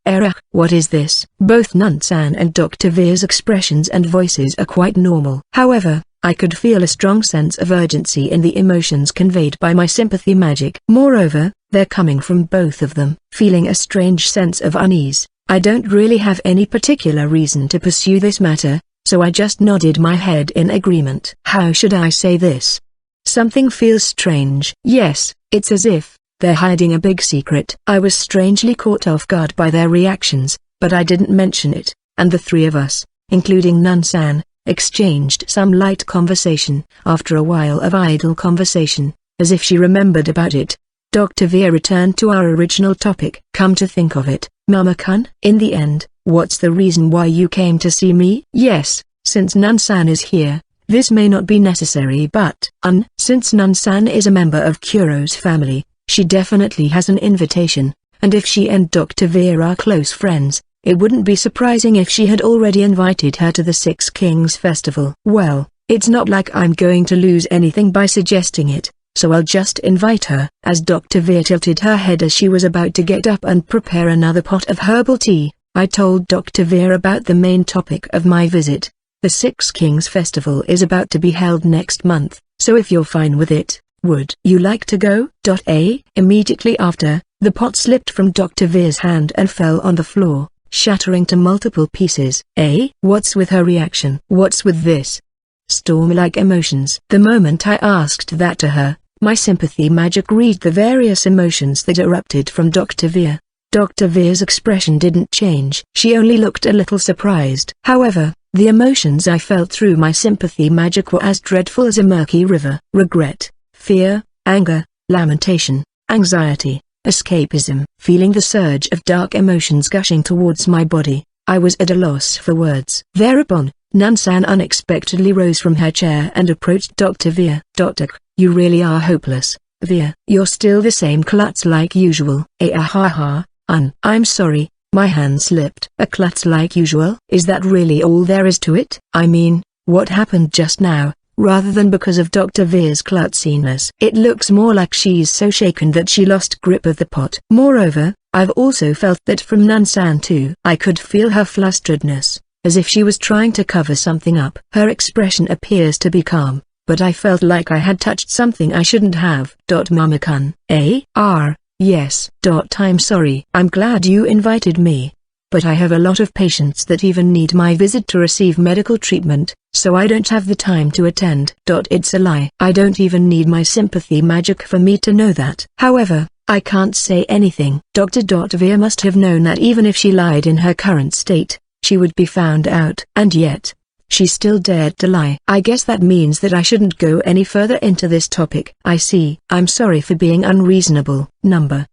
What is this? Both Nun-san and Dr. Veer's expressions and voices are quite normal. However, I could feel a strong sense of urgency in the emotions conveyed by my sympathy magic. Moreover, they're coming from both of them. Feeling a strange sense of unease, I don't really have any particular reason to pursue this matter, so I just nodded my head in agreement. How should I say this? Something feels strange. Yes, it's as if they're hiding a big secret. I was strangely caught off guard by their reactions, but I didn't mention it, and the three of us, including Nun-san, exchanged some light conversation. After a while of idle conversation, as if she remembered about it, Dr. Veer returned to our original topic. Come to think of it, Mama-kun, in the end, what's the reason why you came to see me? Yes, since Nun-san is here, this may not be necessary, but since Nun-san is a member of Kuro's family, she definitely has an invitation, and if she and Dr. Veer are close friends, it wouldn't be surprising if she had already invited her to the Six Kings Festival. Well, it's not like I'm going to lose anything by suggesting it, so I'll just invite her. As Dr. Veer tilted her head as she was about to get up and prepare another pot of herbal tea, I told Dr. Veer about the main topic of my visit. The Six Kings Festival is about to be held next month, so if you're fine with it, would you like to go? Immediately after, the pot slipped from Dr. Veer's hand and fell on the floor, shattering to multiple pieces. What's with her reaction? What's with this storm-like emotions? The moment I asked that to her, my sympathy magic read the various emotions that erupted from Dr. Veer. Dr. Veer's expression didn't change. She only looked a little surprised. However, the emotions I felt through my sympathy magic were as dreadful as a murky river. Regret, fear, anger, lamentation, anxiety, escapism. Feeling the surge of dark emotions gushing towards my body, I was at a loss for words. Thereupon, Nun-san unexpectedly rose from her chair and approached Dr. Veer. Doctor, you really are hopeless, Veer. You're still the same klutz like usual. I'm sorry, my hand slipped. A klutz like usual? Is that really all there is to it? I mean, what happened just now, rather than because of Dr. Veer's klutziness. It looks more like she's so shaken that she lost grip of the pot. Moreover, I've also felt that from Nun-san too. I could feel her flusteredness, as if she was trying to cover something up. Her expression appears to be calm, but I felt like I had touched something I shouldn't have. Mama-kun. Yes. I'm sorry. I'm glad you invited me. But I have a lot of patients that even need my visit to receive medical treatment, so I don't have the time to attend. It's a lie. I don't even need my sympathy magic for me to know that. However, I can't say anything. Dr. Veer must have known that even if she lied in her current state, she would be found out. And yet, she still dared to lie. I guess that means that I shouldn't go any further into this topic. I see. I'm sorry for being unreasonable.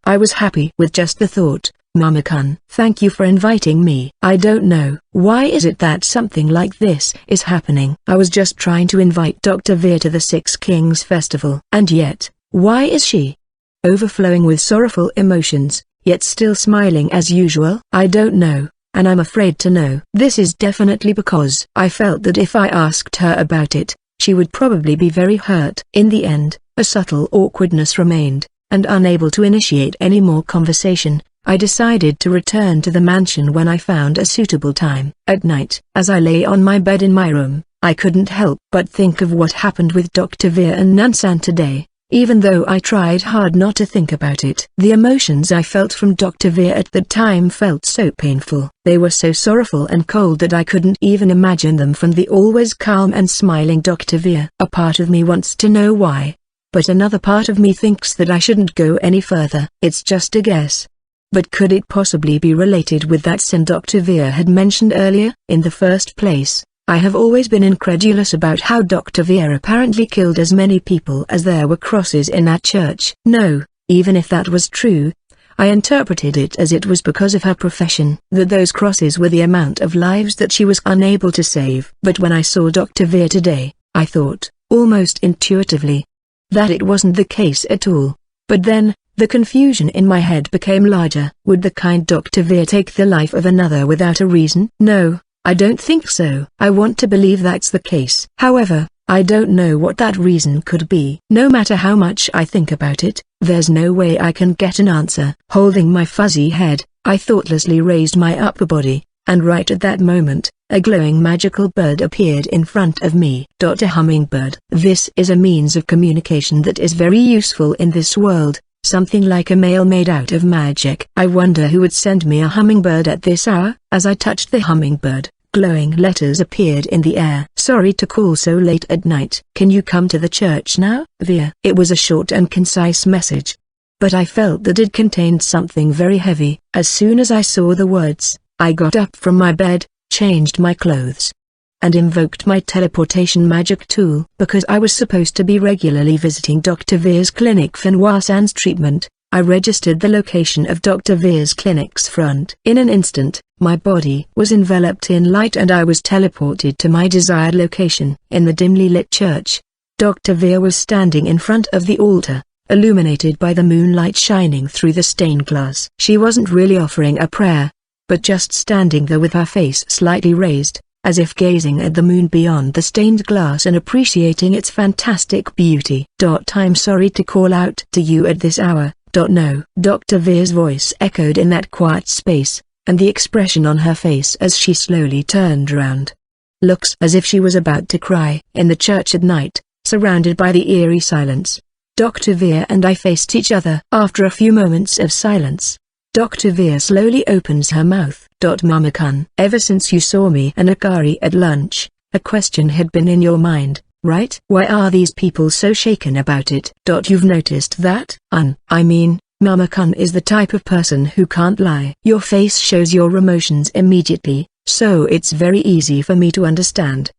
I was happy with just the thought, Mama-kun. Thank you for inviting me. I don't know. Why is it that something like this is happening? I was just trying to invite Dr. Veer to the Six Kings Festival. And yet, why is she overflowing with sorrowful emotions, yet still smiling as usual? I don't know. And I'm afraid to know. This is definitely because I felt that if I asked her about it, she would probably be very hurt. In the end, a subtle awkwardness remained, and unable to initiate any more conversation, I decided to return to the mansion when I found a suitable time. At night, as I lay on my bed in my room, I couldn't help but think of what happened with Dr. Veer and Nun-san today. Even though I tried hard not to think about it. The emotions I felt from Dr. Veer at that time felt so painful. They were so sorrowful and cold that I couldn't even imagine them from the always calm and smiling Dr. Veer. A part of me wants to know why, but another part of me thinks that I shouldn't go any further. It's just a guess. But could it possibly be related with that sin Dr. Veer had mentioned earlier? In the first place, I have always been incredulous about how Dr. Veer apparently killed as many people as there were crosses in that church. No, even if that was true, I interpreted it as it was because of her profession, that those crosses were the amount of lives that she was unable to save. But when I saw Dr. Veer today, I thought, almost intuitively, that it wasn't the case at all. But then, the confusion in my head became larger. Would the kind Dr. Veer take the life of another without a reason? No, I don't think so. I want to believe that's the case. However, I don't know what that reason could be. No matter how much I think about it, there's no way I can get an answer. Holding my fuzzy head, I thoughtlessly raised my upper body, and right at that moment, a glowing magical bird appeared in front of me. A hummingbird. This is a means of communication that is very useful in this world, something like a mail made out of magic. I wonder who would send me a hummingbird at this hour. As I touched the hummingbird, glowing letters appeared in the air. Sorry to call so late at night. Can you come to the church now, Via? It was a short and concise message, but I felt that it contained something very heavy. As soon as I saw the words, I got up from my bed, changed my clothes, and invoked my teleportation magic tool. Because I was supposed to be regularly visiting Dr. Veer's clinic for Nwasan's treatment, I registered the location of Dr. Veer's clinic's front. In an instant, my body was enveloped in light and I was teleported to my desired location. In the dimly lit church, Dr. Veer was standing in front of the altar, illuminated by the moonlight shining through the stained glass. She wasn't really offering a prayer, but just standing there with her face slightly raised, as if gazing at the moon beyond the stained glass and appreciating its fantastic beauty. I'm sorry to call out to you at this hour. No. Dr. Veer's voice echoed in that quiet space, and the expression on her face as she slowly turned around looks as if she was about to cry. In the church at night, surrounded by the eerie silence, Dr. Veer and I faced each other. After a few moments of silence, Dr. Veer slowly opens her mouth. Mama-kun, ever since you saw me and Akari at lunch, a question had been in your mind, right? Why are these people so shaken about it? You've noticed that? I mean, Mama-kun is the type of person who can't lie. Your face shows your emotions immediately, so it's very easy for me to understand.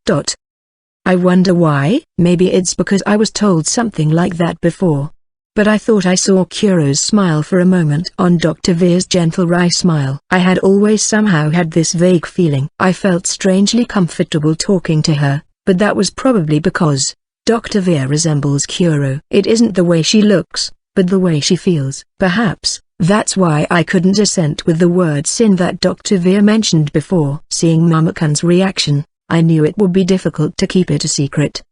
I wonder why. Maybe it's because I was told something like that before. But I thought I saw Kuro's smile for a moment on Dr. Veer's gentle wry smile. I had always somehow had this vague feeling. I felt strangely comfortable talking to her, but that was probably because Dr. Veer resembles Kuro. It isn't the way she looks, but the way she feels. Perhaps that's why I couldn't assent with the word sin that Dr. Veer mentioned before. Seeing Mama-kun's reaction, I knew it would be difficult to keep it a secret.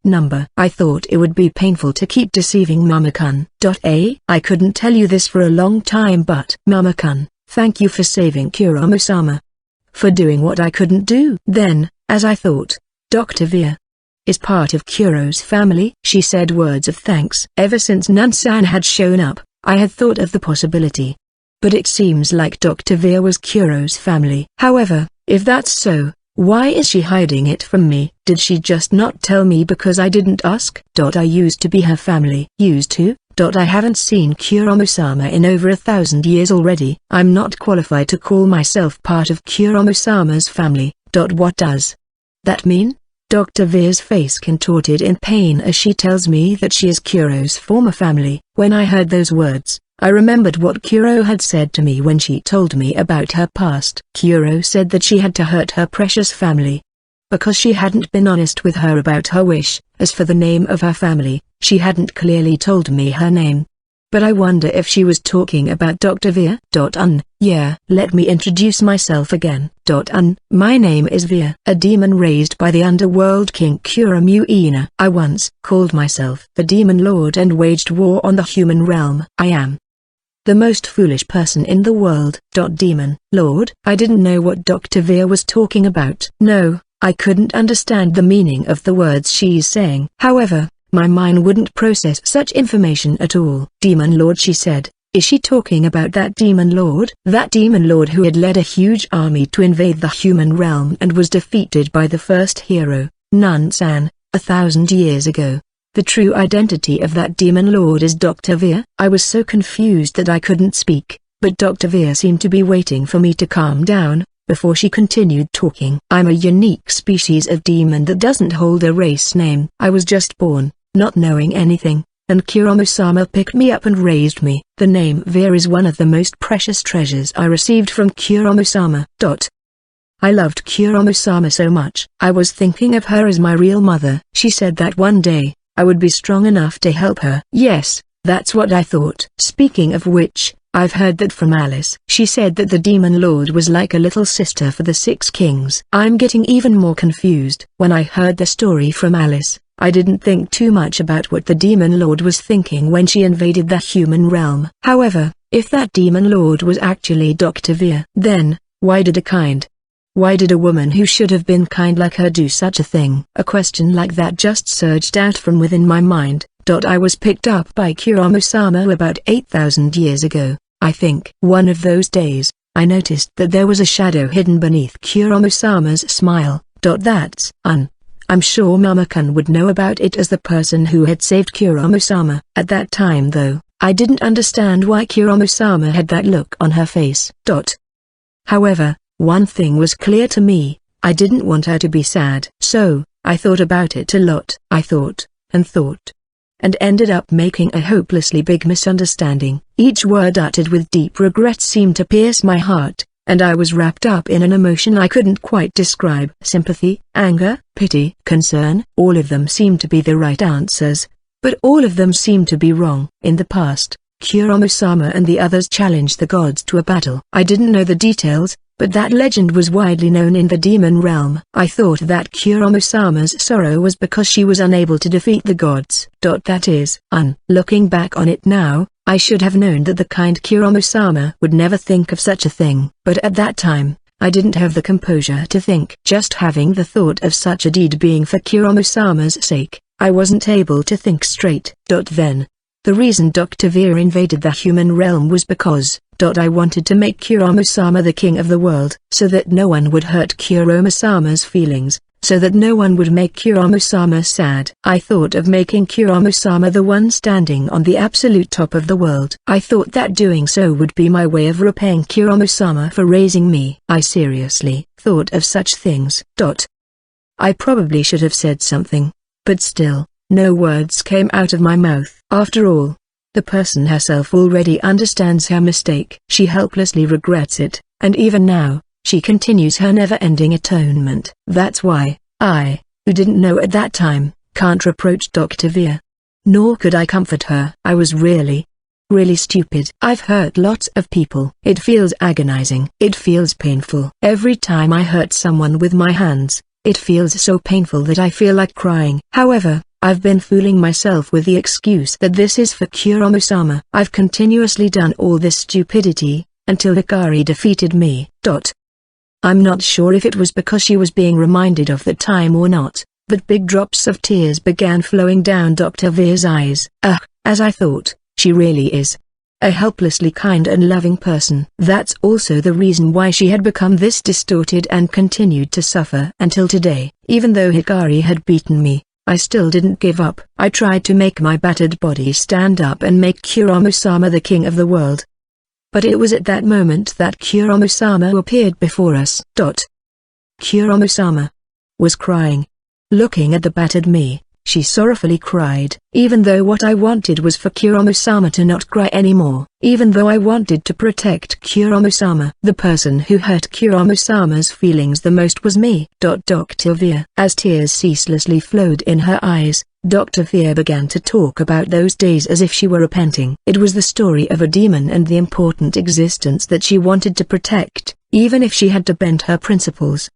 I thought it would be painful to keep deceiving Mama-kun. I couldn't tell you this for a long time, but Mama-kun, thank you for saving Kuromo-sama. For doing what I couldn't do. Then, as I thought, Dr. Veer is part of Kuro's family. She said words of thanks. Ever since Nunsan had shown up, I had thought of the possibility. But it seems like Dr. Veer was Kuro's family. However, if that's so, why is she hiding it from me? Did she just not tell me because I didn't ask? I used to be her family. Used to? I haven't seen Kuromo-sama in over 1,000 years already. I'm not qualified to call myself part of Kuromo-sama's family. What does that mean? Dr. Veer's face contorted in pain as she tells me that she is Kuro's former family. When I heard those words, I remembered what Kuro had said to me when she told me about her past. Kuro said that she had to hurt her precious family because she hadn't been honest with her about her wish. As for the name of her family, she hadn't clearly told me her name. But I wonder if she was talking about Dr. Veer. Yeah, let me introduce myself again. My name is Veer, a demon raised by the underworld king Kuro-Muina. I once called myself the Demon Lord and waged war on the human realm. I am the most foolish person in the world. Demon Lord? I didn't know what Dr. Veer was talking about. No, I couldn't understand the meaning of the words she's saying. However, my mind wouldn't process such information at all. Demon Lord, she said. Is she talking about that Demon Lord? That Demon Lord who had led a huge army to invade the human realm and was defeated by the first hero, Nunsan, 1,000 years ago. The true identity of that Demon Lord is Dr. Veer. I was so confused that I couldn't speak, but Dr. Veer seemed to be waiting for me to calm down, before she continued talking. I'm a unique species of demon that doesn't hold a race name. I was just born, not knowing anything, and Kuromo-sama picked me up and raised me. The name Veer is one of the most precious treasures I received from Kuromo-sama. I loved Kuromo-sama so much. I was thinking of her as my real mother. She said that one day, I would be strong enough to help her. Yes, that's what I thought. Speaking of which, I've heard that from Alice. She said that the Demon Lord was like a little sister for the 6 kings. I'm getting even more confused. When I heard the story from Alice, I didn't think too much about what the Demon Lord was thinking when she invaded the human realm. However, if that Demon Lord was actually Dr. Veer, then, why did a woman who should have been kind like her do such a thing? A question like that just surged out from within my mind. I was picked up by Kuramo-sama about 8,000 years ago, I think. One of those days, I noticed that there was a shadow hidden beneath Kuramo-sama's smile. I'm sure Mama-kun would know about it as the person who had saved Kuramo-sama. At that time though, I didn't understand why Kuramo-sama had that look on her face. However, one thing was clear to me, I didn't want her to be sad. So, I thought about it a lot. I thought, and ended up making a hopelessly big misunderstanding. Each word uttered with deep regret seemed to pierce my heart, and I was wrapped up in an emotion I couldn't quite describe. Sympathy, anger, pity, concern. All of them seemed to be the right answers, but all of them seemed to be wrong. In the past, Kuramo-sama and the others challenged the gods to a battle. I didn't know the details, but that legend was widely known in the demon realm. I thought that Kuramo-sama's sorrow was because she was unable to defeat the gods. That is, looking back on it now, I should have known that the kind Kuramo-sama would never think of such a thing. But at that time, I didn't have the composure to think. Just having the thought of such a deed being for Kuramo-sama's sake, I wasn't able to think straight. Then, the reason Dr. Veer invaded the human realm was because, I wanted to make Kuramo-sama the king of the world, so that no one would hurt Kuramo-sama's feelings, so that no one would make Kuramo-sama sad. I thought of making Kuramo-sama the one standing on the absolute top of the world. I thought that doing so would be my way of repaying Kuramo-sama for raising me. I seriously thought of such things. I probably should have said something, but still, no words came out of my mouth. After all, the person herself already understands her mistake. She helplessly regrets it, and even now, she continues her never-ending atonement. That's why, I, who didn't know at that time, can't reproach Dr. Veer. Nor could I comfort her. I was really stupid. I've hurt lots of people. It feels agonizing. It feels painful. Every time I hurt someone with my hands, it feels so painful that I feel like crying. However, I've been fooling myself with the excuse that this is for Kuramo-sama. I've continuously done all this stupidity, until Hikari defeated me. I'm not sure if it was because she was being reminded of that time or not, but big drops of tears began flowing down Dr. Veer's eyes. As I thought, she really is a helplessly kind and loving person. That's also the reason why she had become this distorted and continued to suffer until today. Even though Hikari had beaten me, I still didn't give up. I tried to make my battered body stand up and make Kuramo-sama the king of the world. But it was at that moment that Kuramo-sama appeared before us. Kuramo-sama was crying. Looking at the battered me, she sorrowfully cried. Even though what I wanted was for Kuramo-sama to not cry anymore. Even though I wanted to protect Kuramo-sama. The person who hurt Kuramo-sama's feelings the most was me. Dr. Veer. As tears ceaselessly flowed in her eyes, Dr. Veer began to talk about those days as if she were repenting. It was the story of a demon and the important existence that she wanted to protect, even if she had to bend her principles.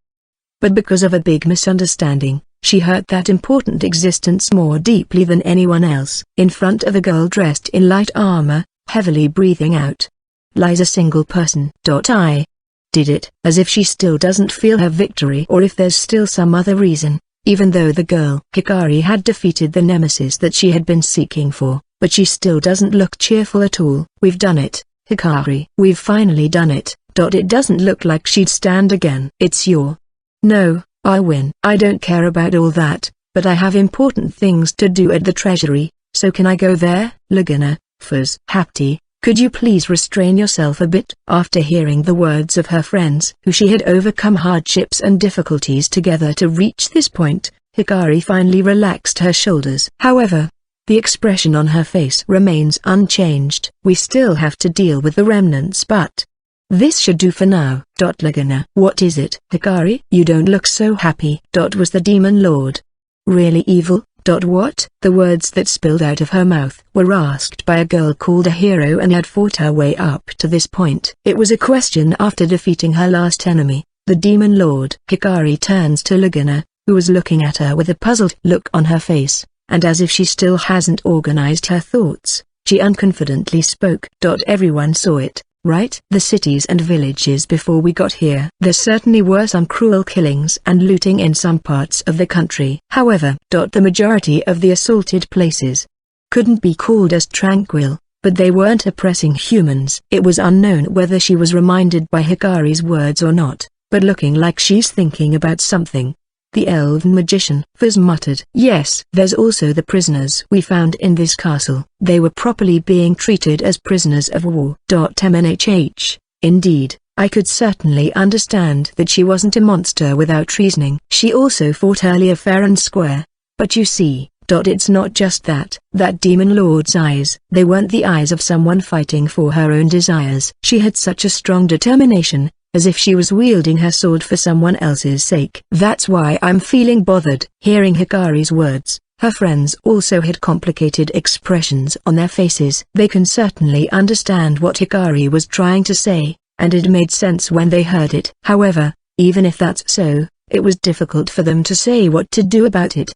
But because of a big misunderstanding, she hurt that important existence more deeply than anyone else. In front of a girl dressed in light armor, heavily breathing out, lies a single person. I did it as if she still doesn't feel her victory, or if there's still some other reason. Even though the girl Hikari had defeated the nemesis that she had been seeking for, but she still doesn't look cheerful at all. We've done it, Hikari. We've finally done it. It doesn't look like she'd stand again. It's your... No, I win. I don't care about all that, but I have important things to do at the treasury, so can I go there? Lagana, Fuzz. Hapti, could you please restrain yourself a bit? After hearing the words of her friends who she had overcome hardships and difficulties together to reach this point, Hikari finally relaxed her shoulders. However, the expression on her face remains unchanged. We still have to deal with the remnants, but this should do for now. Lagana. What is it? Hikari? You don't look so happy. Was the demon lord really evil? What? The words that spilled out of her mouth were asked by a girl called Ahiro and had fought her way up to this point. It was a question after defeating her last enemy, the demon lord. Hikari turns to Lagana, who was looking at her with a puzzled look on her face, and as if she still hasn't organized her thoughts, she unconfidently spoke. Everyone saw it, right? The cities and villages before we got here. There certainly were some cruel killings and looting in some parts of the country. However, the majority of the assaulted places couldn't be called as tranquil, but they weren't oppressing humans. It was unknown whether she was reminded by Hikari's words or not, but looking like she's thinking about something. The elven magician, Fizz muttered. Yes, there's also the prisoners we found in this castle. They were properly being treated as prisoners of war. MNHH, indeed, I could certainly understand that she wasn't a monster without reasoning. She also fought earlier fair and square. But you see, it's not just that demon lord's eyes. They weren't the eyes of someone fighting for her own desires. She had such a strong determination, as if she was wielding her sword for someone else's sake. That's why I'm feeling bothered. Hearing Hikari's words, her friends also had complicated expressions on their faces. They can certainly understand what Hikari was trying to say, and it made sense when they heard it. However, even if that's so, it was difficult for them to say what to do about it.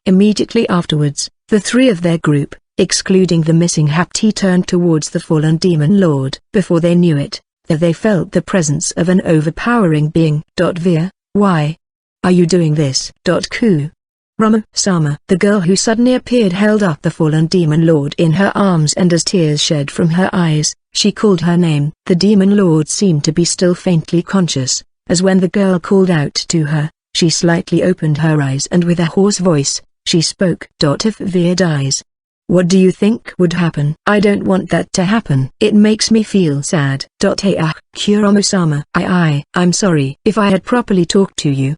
Immediately afterwards, the three of their group, excluding the missing Hapti, turned towards the fallen demon lord. Before they knew it, they felt the presence of an overpowering being. Veer, why are you doing this? Sama, the girl who suddenly appeared, held up the fallen demon lord in her arms, and as tears shed from her eyes, she called her name. The demon lord seemed to be still faintly conscious, as when the girl called out to her, she slightly opened her eyes and with a hoarse voice, she spoke. If Veer dies, what do you think would happen? I don't want that to happen. It makes me feel sad. Kuramo-sama, I'm sorry if I had properly talked to you.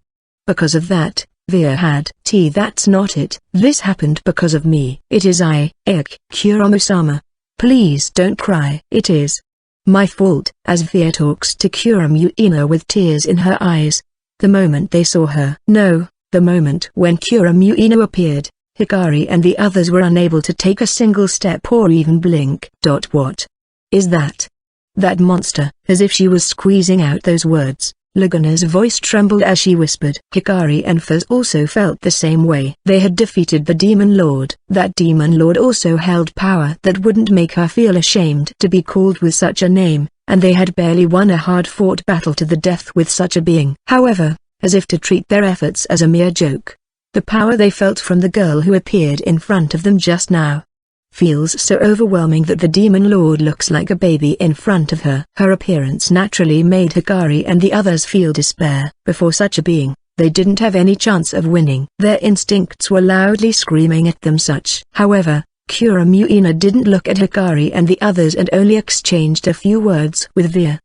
Because of that, Veer had. That's not it. This happened because of me. It is Kuramo-sama. Please don't cry. It is my fault. As Veer talks to Kuramo with tears in her eyes, the moment they saw her. No, the moment when Kuramo appeared, Hikari and the others were unable to take a single step or even blink. What is that? That monster. As if she was squeezing out those words, Lagana's voice trembled as she whispered. Hikari and Fizz also felt the same way. They had defeated the demon lord. That demon lord also held power that wouldn't make her feel ashamed to be called with such a name, and they had barely won a hard-fought battle to the death with such a being. However, as if to treat their efforts as a mere joke, the power they felt from the girl who appeared in front of them just now feels so overwhelming that the demon lord looks like a baby in front of her. Her appearance naturally made Hikari and the others feel despair. Before such a being, they didn't have any chance of winning. Their instincts were loudly screaming at them such. However, Kuramo didn't look at Hikari and the others and only exchanged a few words with Veer.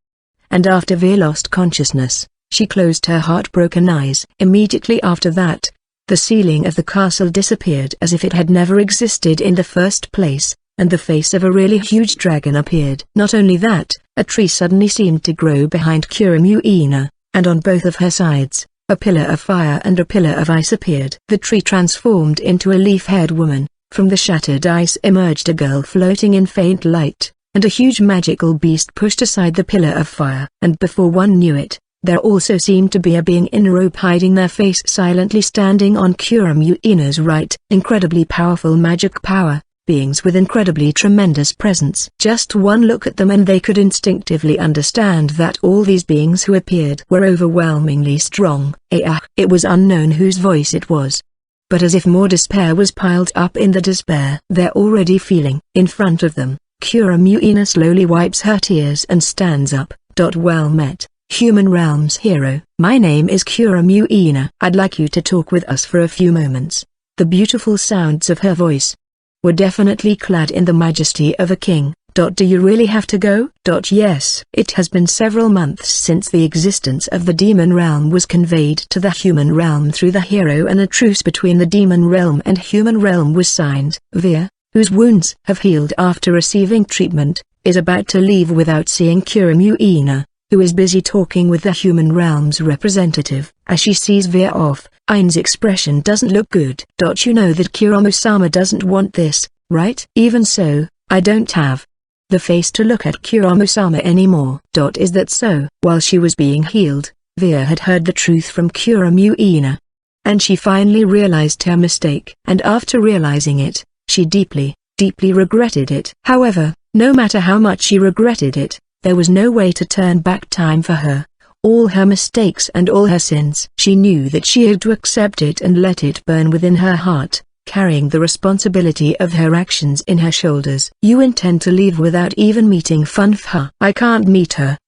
And after Veer lost consciousness, she closed her heartbroken eyes. Immediately after that, the ceiling of the castle disappeared as if it had never existed in the first place, and the face of a really huge dragon appeared. Not only that, a tree suddenly seemed to grow behind Kuramo, and on both of her sides, a pillar of fire and a pillar of ice appeared. The tree transformed into a leaf-haired woman. From the shattered ice emerged a girl floating in faint light, and a huge magical beast pushed aside the pillar of fire. And before one knew it, there also seemed to be a being in a robe hiding their face silently standing on Kuramo's right. Incredibly powerful magic power, beings with incredibly tremendous presence. Just one look at them and they could instinctively understand that all these beings who appeared were overwhelmingly strong. It was unknown whose voice it was. But as if more despair was piled up in the despair they're already feeling. In front of them, Kuramo slowly wipes her tears and stands up. Well met, Human Realms hero. My name is Kuramo. I'd like you to talk with us for a few moments. The beautiful sounds of her voice were definitely clad in the majesty of a king. Do you really have to go? Yes. It has been several months since the existence of the demon realm was conveyed to the human realm through the hero, and a truce between the demon realm and human realm was signed. Veer, whose wounds have healed after receiving treatment, is about to leave without seeing Kuramo, who is busy talking with the human realm's representative. As she sees Veer off, Ain's expression doesn't look good. You know that Kuramo-sama doesn't want this, right? Even so, I don't have the face to look at Kuramo-sama anymore. Is that so? While she was being healed, Veer had heard the truth from Kuramuina. And she finally realized her mistake. And after realizing it, she deeply regretted it. However, no matter how much she regretted it, there was no way to turn back time for her. All her mistakes and all her sins. She knew that she had to accept it and let it burn within her heart, carrying the responsibility of her actions in her shoulders. You intend to leave without even meeting Funfa? I can't meet her.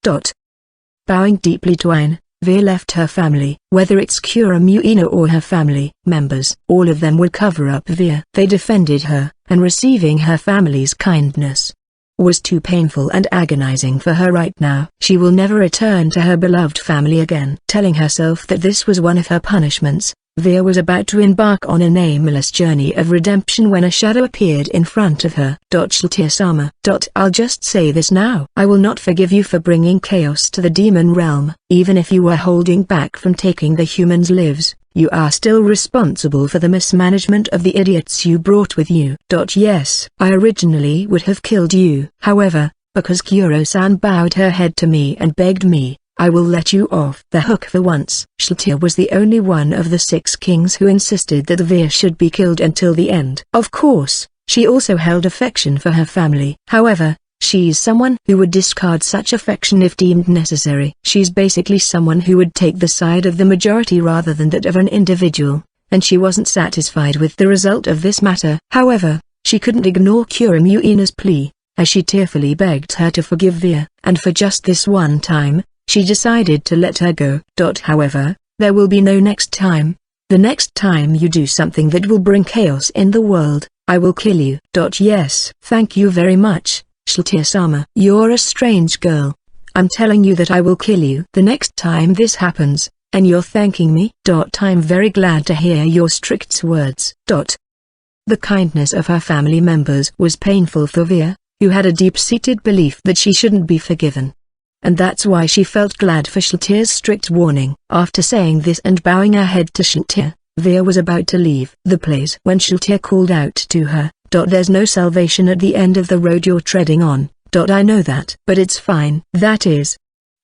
Bowing deeply to Ain, Veer left her family. Whether it's Kuramuina or her family members, all of them would cover up Veer. They defended her, and receiving her family's kindness was too painful and agonizing for her right now. She will never return to her beloved family again. Telling herself that this was one of her punishments, Veer was about to embark on a nameless journey of redemption when a shadow appeared in front of her. Shiltir-sama. I'll just say this now. I will not forgive you for bringing chaos to the demon realm. Even if you were holding back from taking the humans' lives, you are still responsible for the mismanagement of the idiots you brought with you. Yes, I originally would have killed you. However, because Kuro-san bowed her head to me and begged me, I will let you off the hook for once. Shiltir was the only one of the 6 kings who insisted that Veer should be killed until the end. Of course, she also held affection for her family. However, she's someone who would discard such affection if deemed necessary. She's basically someone who would take the side of the majority rather than that of an individual, and she wasn't satisfied with the result of this matter. However, she couldn't ignore Kuramuina's plea, as she tearfully begged her to forgive Veer, and for just this one time, she decided to let her go. However, there will be no next time. The next time you do something that will bring chaos in the world, I will kill you. Yes. Thank you very much, Shiltir-sama. You're a strange girl. I'm telling you that I will kill you the next time this happens, and you're thanking me? I'm very glad to hear your strict words. The kindness of her family members was painful for Veer, who had a deep-seated belief that she shouldn't be forgiven. And that's why she felt glad for Shiltir's strict warning. After saying this and bowing her head to Shiltir, Veer was about to leave the place when Shiltir called out to her, There's no salvation at the end of the road you're treading on. I know that. But it's fine. That is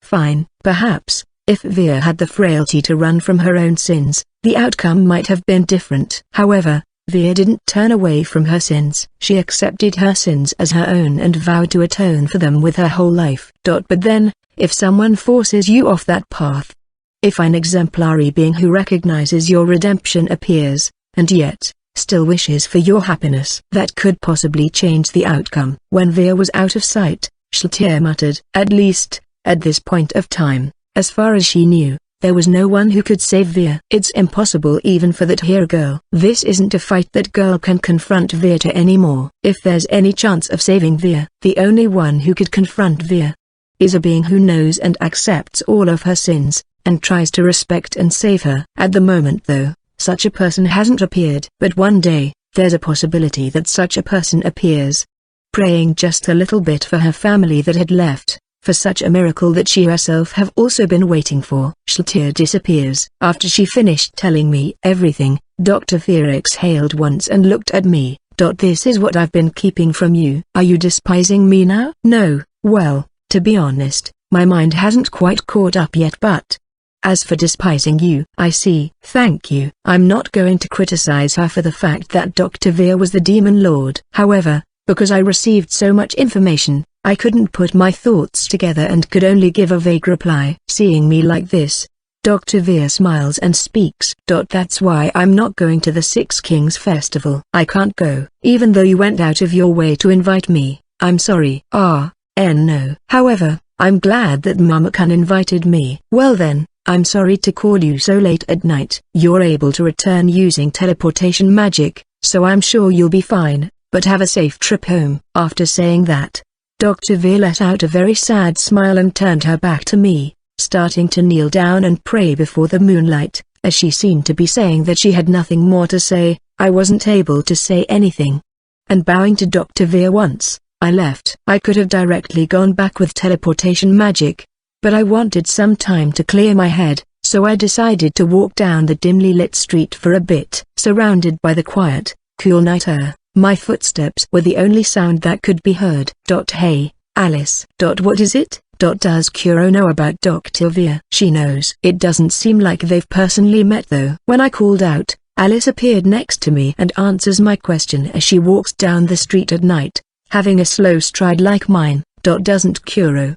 fine. Perhaps, if Veer had the frailty to run from her own sins, the outcome might have been different. However, Veer didn't turn away from her sins. She accepted her sins as her own and vowed to atone for them with her whole life. But then, if someone forces you off that path, if an exemplary being who recognizes your redemption appears, and yet, still wishes for your happiness, that could possibly change the outcome. When Veer was out of sight, Shiltir muttered, at least, at this point of time, as far as she knew, there was no one who could save Veer. It's impossible even for that here girl. This isn't a fight that girl can confront Veer to anymore. If there's any chance of saving Veer, the only one who could confront Veer is a being who knows and accepts all of her sins, and tries to respect and save her. At the moment though, such a person hasn't appeared. But one day, there's a possibility that such a person appears. Praying just a little bit for her family that had left, for such a miracle that she herself have also been waiting for. Shiltir disappears. After she finished telling me everything, Dr. Veer exhaled once and looked at me. This is what I've been keeping from you. Are you despising me now? No, well, to be honest, my mind hasn't quite caught up yet, but as for despising you, I see. Thank you. I'm not going to criticize her for the fact that Dr. Veer was the demon lord. However, because I received so much information, I couldn't put my thoughts together and could only give a vague reply. Seeing me like this, Dr. Veer smiles and speaks. That's why I'm not going to the Six Kings Festival. I can't go. Even though you went out of your way to invite me, I'm sorry. No. However, I'm glad that Mama-kun invited me. Well then, I'm sorry to call you so late at night. You're able to return using teleportation magic, so I'm sure you'll be fine, but have a safe trip home. After saying that, Dr. Veer let out a very sad smile and turned her back to me, starting to kneel down and pray before the moonlight. As she seemed to be saying that she had nothing more to say, I wasn't able to say anything. And bowing to Dr. Veer once, I left. I could have directly gone back with teleportation magic, but I wanted some time to clear my head, so I decided to walk down the dimly lit street for a bit. Surrounded by the quiet, cool night air, my footsteps were the only sound that could be heard. Hey, Alice. What is it? Does Kuro know about Dr. Veer? She knows. It doesn't seem like they've personally met though. When I called out, Alice appeared next to me and answers my question as she walks down the street at night, having a slow stride like mine. Doesn't Kuro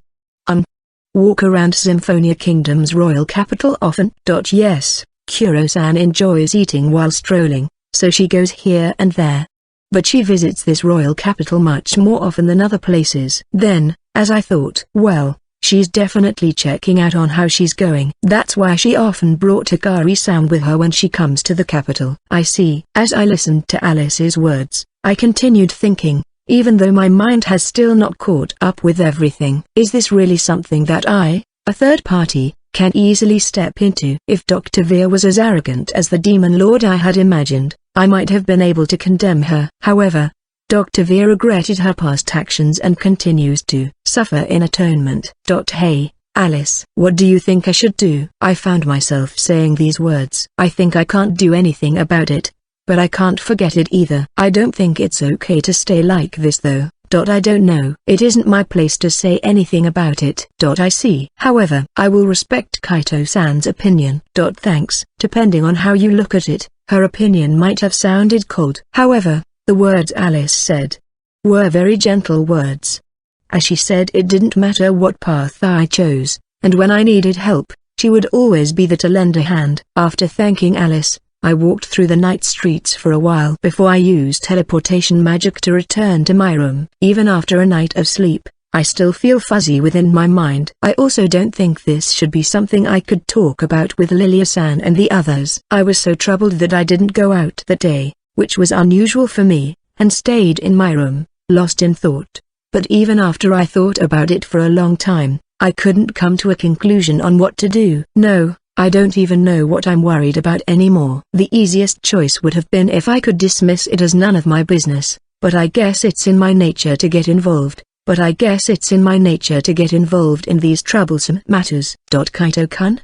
walk around Symphonia Kingdom's royal capital often? Yes, Kuro-san enjoys eating while strolling, so she goes here and there. But she visits this royal capital much more often than other places. Then, as I thought, well, she's definitely checking out on how she's going. That's why she often brought Hikari-san with her when she comes to the capital. I see. As I listened to Alice's words, I continued thinking, even though my mind has still not caught up with everything. Is this really something that I, a third party, can easily step into? If Dr. Veer was as arrogant as the Demon Lord I had imagined, I might have been able to condemn her. However, Dr. Veer regretted her past actions and continues to suffer in atonement. Hey, Alice, what do you think I should do? I found myself saying these words. I think I can't do anything about it, but I can't forget it either. I don't think it's okay to stay like this though. I don't know. It isn't my place to say anything about it. I see. However, I will respect Kaito-san's opinion. Thanks. Depending on how you look at it, her opinion might have sounded cold. However, the words Alice said were very gentle words. As she said, it didn't matter what path I chose, and when I needed help, she would always be there to lend a hand. After thanking Alice, I walked through the night streets for a while before I used teleportation magic to return to my room. Even after a night of sleep, I still feel fuzzy within my mind. I also don't think this should be something I could talk about with Lilia-san and the others. I was so troubled that I didn't go out that day, which was unusual for me, and stayed in my room, lost in thought. But even after I thought about it for a long time, I couldn't come to a conclusion on what to do. No, I don't even know what I'm worried about anymore. The easiest choice would have been if I could dismiss it as none of my business, but I guess it's in my nature to get involved. In these troublesome matters. Kaito-kun?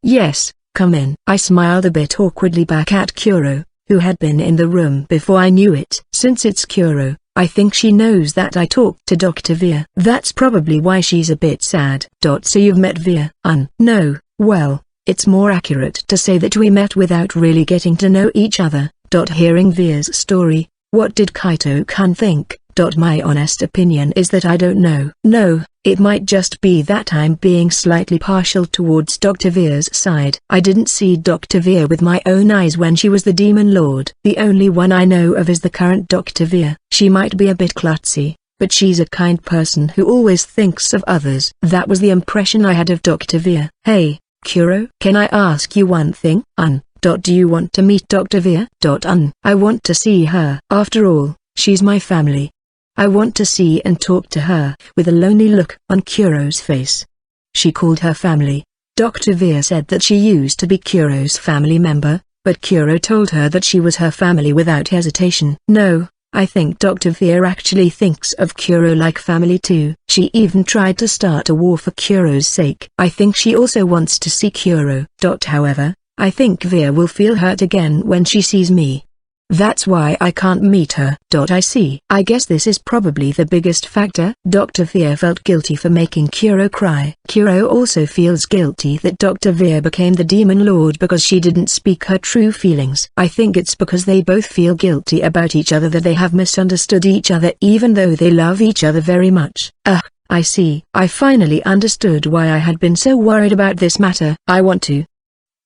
Yes, come in. I smiled a bit awkwardly back at Kuro, who had been in the room before I knew it. Since it's Kuro, I think she knows that I talked to Dr. Veer. That's probably why she's a bit sad. So you've met Veer? No, well, it's more accurate to say that we met without really getting to know each other. Hearing Veer's story, what did Kaito-kun think? My honest opinion is that I don't know. No, it might just be that I'm being slightly partial towards Dr. Veer's side. I didn't see Dr. Veer with my own eyes when she was the Demon Lord. The only one I know of is the current Dr. Veer. She might be a bit klutzy, but she's a kind person who always thinks of others. That was the impression I had of Dr. Veer. Hey, Kuro, can I ask you one thing? Do you want to meet Dr. Veer? I want to see her. After all, she's my family. I want to see and talk to her. With a lonely look on Kuro's face. She called her family. Dr. Veer said that she used to be Kuro's family member, but Kuro told her that she was her family without hesitation. No, I think Dr. Veer actually thinks of Kuro like family too. She even tried to start a war for Kuro's sake. I think she also wants to see Kuro. However, I think Veer will feel hurt again when she sees me. That's why I can't meet her. I see. I guess this is probably the biggest factor. Dr. Veer felt guilty for making Kuro cry. Kuro also feels guilty that Dr. Veer became the Demon Lord because she didn't speak her true feelings. I think it's because they both feel guilty about each other that they have misunderstood each other even though they love each other very much. I see. I finally understood why I had been so worried about this matter. I want to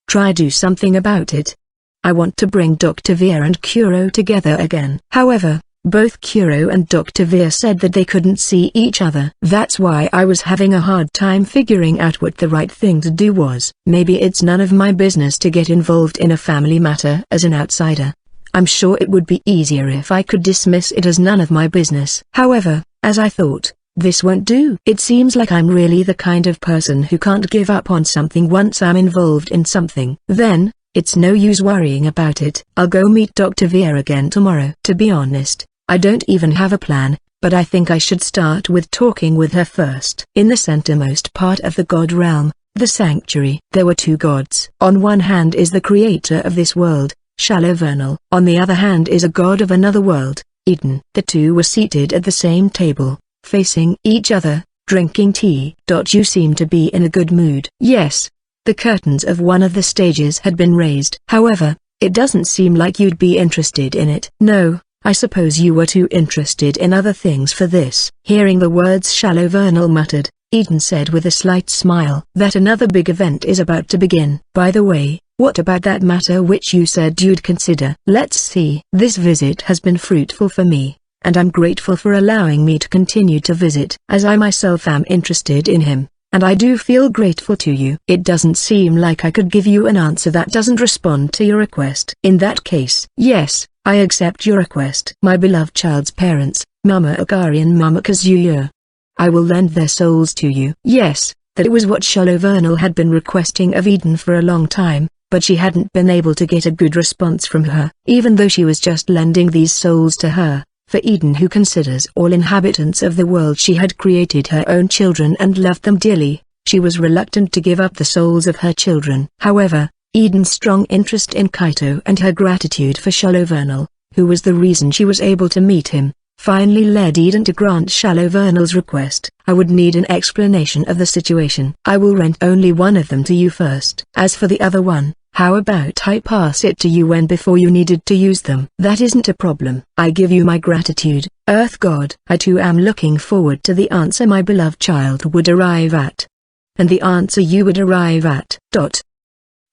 try do something about it. I want to bring Dr. Veer and Kuro together again. However, both Kuro and Dr. Veer said that they couldn't see each other. That's why I was having a hard time figuring out what the right thing to do was. Maybe it's none of my business to get involved in a family matter as an outsider. I'm sure it would be easier if I could dismiss it as none of my business. However, as I thought, this won't do. It seems like I'm really the kind of person who can't give up on something once I'm involved in something. Then, it's no use worrying about it. I'll go meet Dr. Veer again tomorrow. To be honest, I don't even have a plan, but I think I should start with talking with her first. In the centermost part of the god realm, the sanctuary, there were two gods. On one hand is the creator of this world, Shallow Vernal. On the other hand is a god of another world, Eden. The two were seated at the same table, facing each other, drinking tea. You seem to be in a good mood. Yes. The curtains of one of the stages had been raised. However, it doesn't seem like you'd be interested in it. No, I suppose you were too interested in other things for this. Hearing the words Shallow Vernal muttered, Eden said with a slight smile that another big event is about to begin. By the way, what about that matter which you said you'd consider? Let's see. This visit has been fruitful for me, and I'm grateful for allowing me to continue to visit, as I myself am interested in him. And I do feel grateful to you. It doesn't seem like I could give you an answer that doesn't respond to your request. In that case, yes, I accept your request. My beloved child's parents, Mama Akari and Mama Kazuya. I will lend their souls to you. Yes, that was what Shallow Vernal had been requesting of Eden for a long time, but she hadn't been able to get a good response from her. Even though she was just lending these souls to her, for Eden, who considers all inhabitants of the world she had created her own children and loved them dearly, she was reluctant to give up the souls of her children. However, Eden's strong interest in Kaito and her gratitude for Shallow Vernal, who was the reason she was able to meet him, finally led Eden to grant Shallow Vernal's request. I would need an explanation of the situation. I will rent only one of them to you first. As for the other one, how about I pass it to you when before you needed to use them? That isn't a problem. I give you my gratitude, Earth God. I too am looking forward to the answer my beloved child would arrive at. And the answer you would arrive at.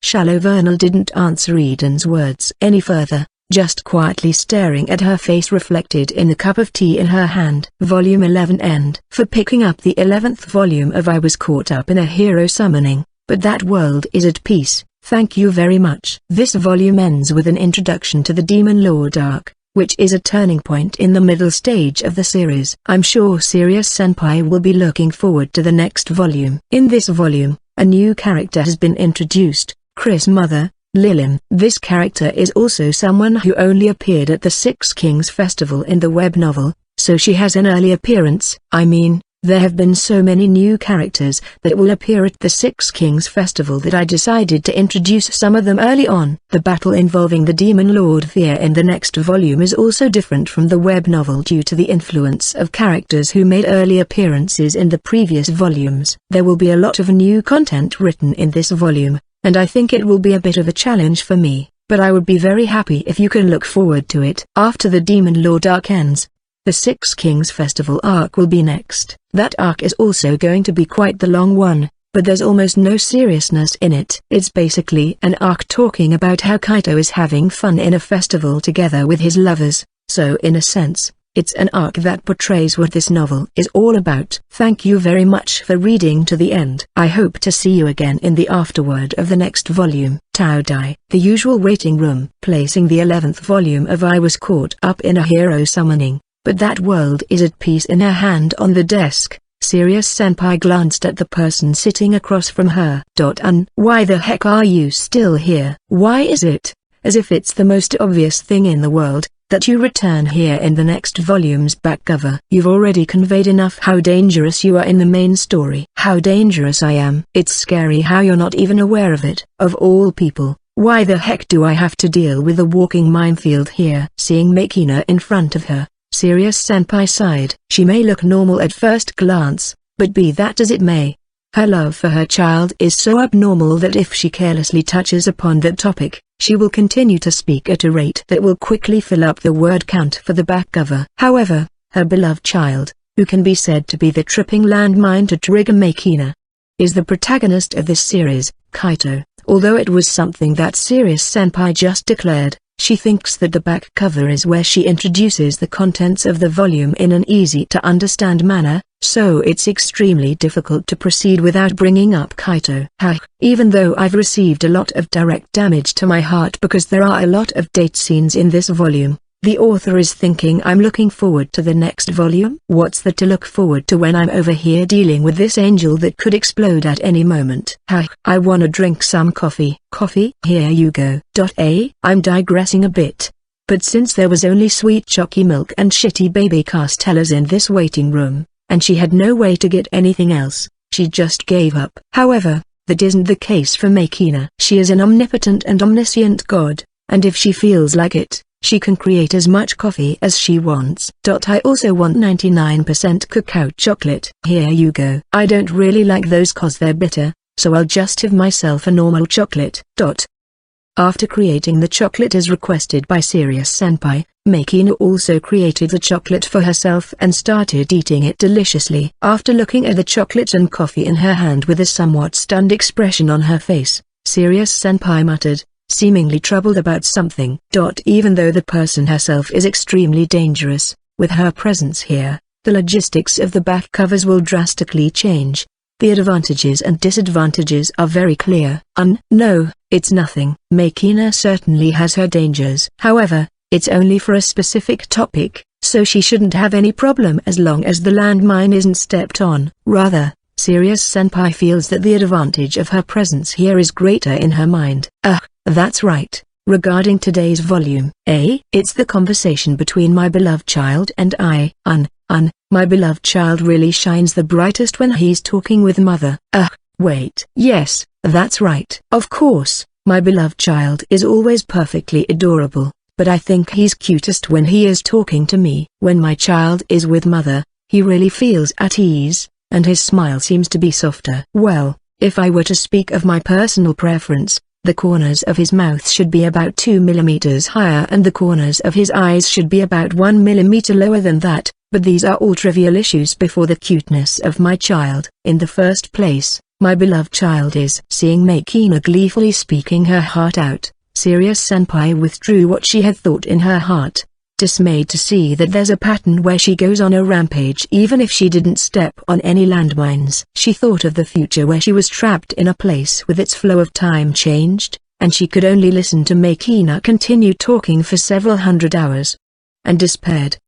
Shallow Vernal didn't answer Eden's words any further, just quietly staring at her face reflected in the cup of tea in her hand. Volume 11 End. For picking up the 11th volume of I Was Caught Up in a Hero Summoning, but that world is at peace. Thank you very much. This volume ends with an introduction to the Demon Lord arc, which is a turning point in the middle stage of the series. I'm sure Sirius Senpai will be looking forward to the next volume. In this volume, a new character has been introduced, Chris' mother, Lilim. This character is also someone who only appeared at the Six Kings Festival in the web novel, so she has an early appearance. I mean, there have been so many new characters that will appear at the Six Kings Festival that I decided to introduce some of them early on. The battle involving the Demon Lord Fear in the next volume is also different from the web novel due to the influence of characters who made early appearances in the previous volumes. There will be a lot of new content written in this volume, and I think it will be a bit of a challenge for me, but I would be very happy if you can look forward to it. After the Demon Lord arc ends, the Six Kings Festival arc will be next. That arc is also going to be quite the long one, but there's almost no seriousness in it. It's basically an arc talking about how Kaito is having fun in a festival together with his lovers, so in a sense, it's an arc that portrays what this novel is all about. Thank you very much for reading to the end. I hope to see you again in the afterword of the next volume. Taodai. The usual waiting room. Placing the 11th volume of I Was Caught Up in a Hero Summoning, but that world is at peace in her hand on the desk. Sirius Senpai glanced at the person sitting across from her. Why the heck are you still here? Why is it, as if it's the most obvious thing in the world, that you return here in the next volume's back cover? You've already conveyed enough how dangerous you are in the main story. How dangerous I am. It's scary how you're not even aware of it. Of all people, why the heck do I have to deal with a walking minefield here? Seeing Makina in front of her, Sirius Senpai sighed. She may look normal at first glance, but be that as it may, her love for her child is so abnormal that if she carelessly touches upon that topic, she will continue to speak at a rate that will quickly fill up the word count for the back cover. However, her beloved child, who can be said to be the tripping landmine to trigger Makina, is the protagonist of this series, Kaito. Although it was something that Sirius Senpai just declared, she thinks that the back cover is where she introduces the contents of the volume in an easy-to-understand manner, so it's extremely difficult to proceed without bringing up Kaito. Even though I've received a lot of direct damage to my heart because there are a lot of date scenes in this volume, the author is thinking I'm looking forward to the next volume? What's there to look forward to when I'm over here dealing with this angel that could explode at any moment? I wanna drink some coffee. Coffee? Here you go. I'm digressing a bit. But since there was only sweet chalky milk and shitty baby castellas in this waiting room, and she had no way to get anything else, she just gave up. However, that isn't the case for Makina. She is an omnipotent and omniscient god, and if she feels like it, She can create as much coffee as she wants. I also want 99% cacao chocolate. Here you go. I don't really like those cause they're bitter, so I'll just have myself a normal chocolate. After creating the chocolate as requested by Sirius Senpai, Makina also created the chocolate for herself and started eating it deliciously. After looking at the chocolate and coffee in her hand with a somewhat stunned expression on her face, Sirius Senpai muttered, seemingly troubled about something. Even though the person herself is extremely dangerous, with her presence here, the logistics of the back covers will drastically change. The advantages and disadvantages are very clear. No, it's nothing. Makina certainly has her dangers. However, it's only for a specific topic, so she shouldn't have any problem as long as the landmine isn't stepped on. Rather, Sirius Senpai feels that the advantage of her presence here is greater in her mind. That's right. Regarding today's volume, it's the conversation between my beloved child and I. My beloved child really shines the brightest when he's talking with mother. Wait. Yes, that's right. Of course, my beloved child is always perfectly adorable, but I think he's cutest when he is talking to me. When my child is with mother, he really feels at ease, and his smile seems to be softer. Well, if I were to speak of my personal preference, the corners of his mouth should be about 2 millimeters higher and the corners of his eyes should be about 1 millimeter lower than that, but these are all trivial issues before the cuteness of my child. In the first place, my beloved child is. Seeing Makina gleefully speaking her heart out, Sirius Senpai withdrew what she had thought in her heart, dismayed to see that there's a pattern where she goes on a rampage even if she didn't step on any landmines. She thought of the future where she was trapped in a place with its flow of time changed, and she could only listen to Makina continue talking for several hundred hours, and despaired.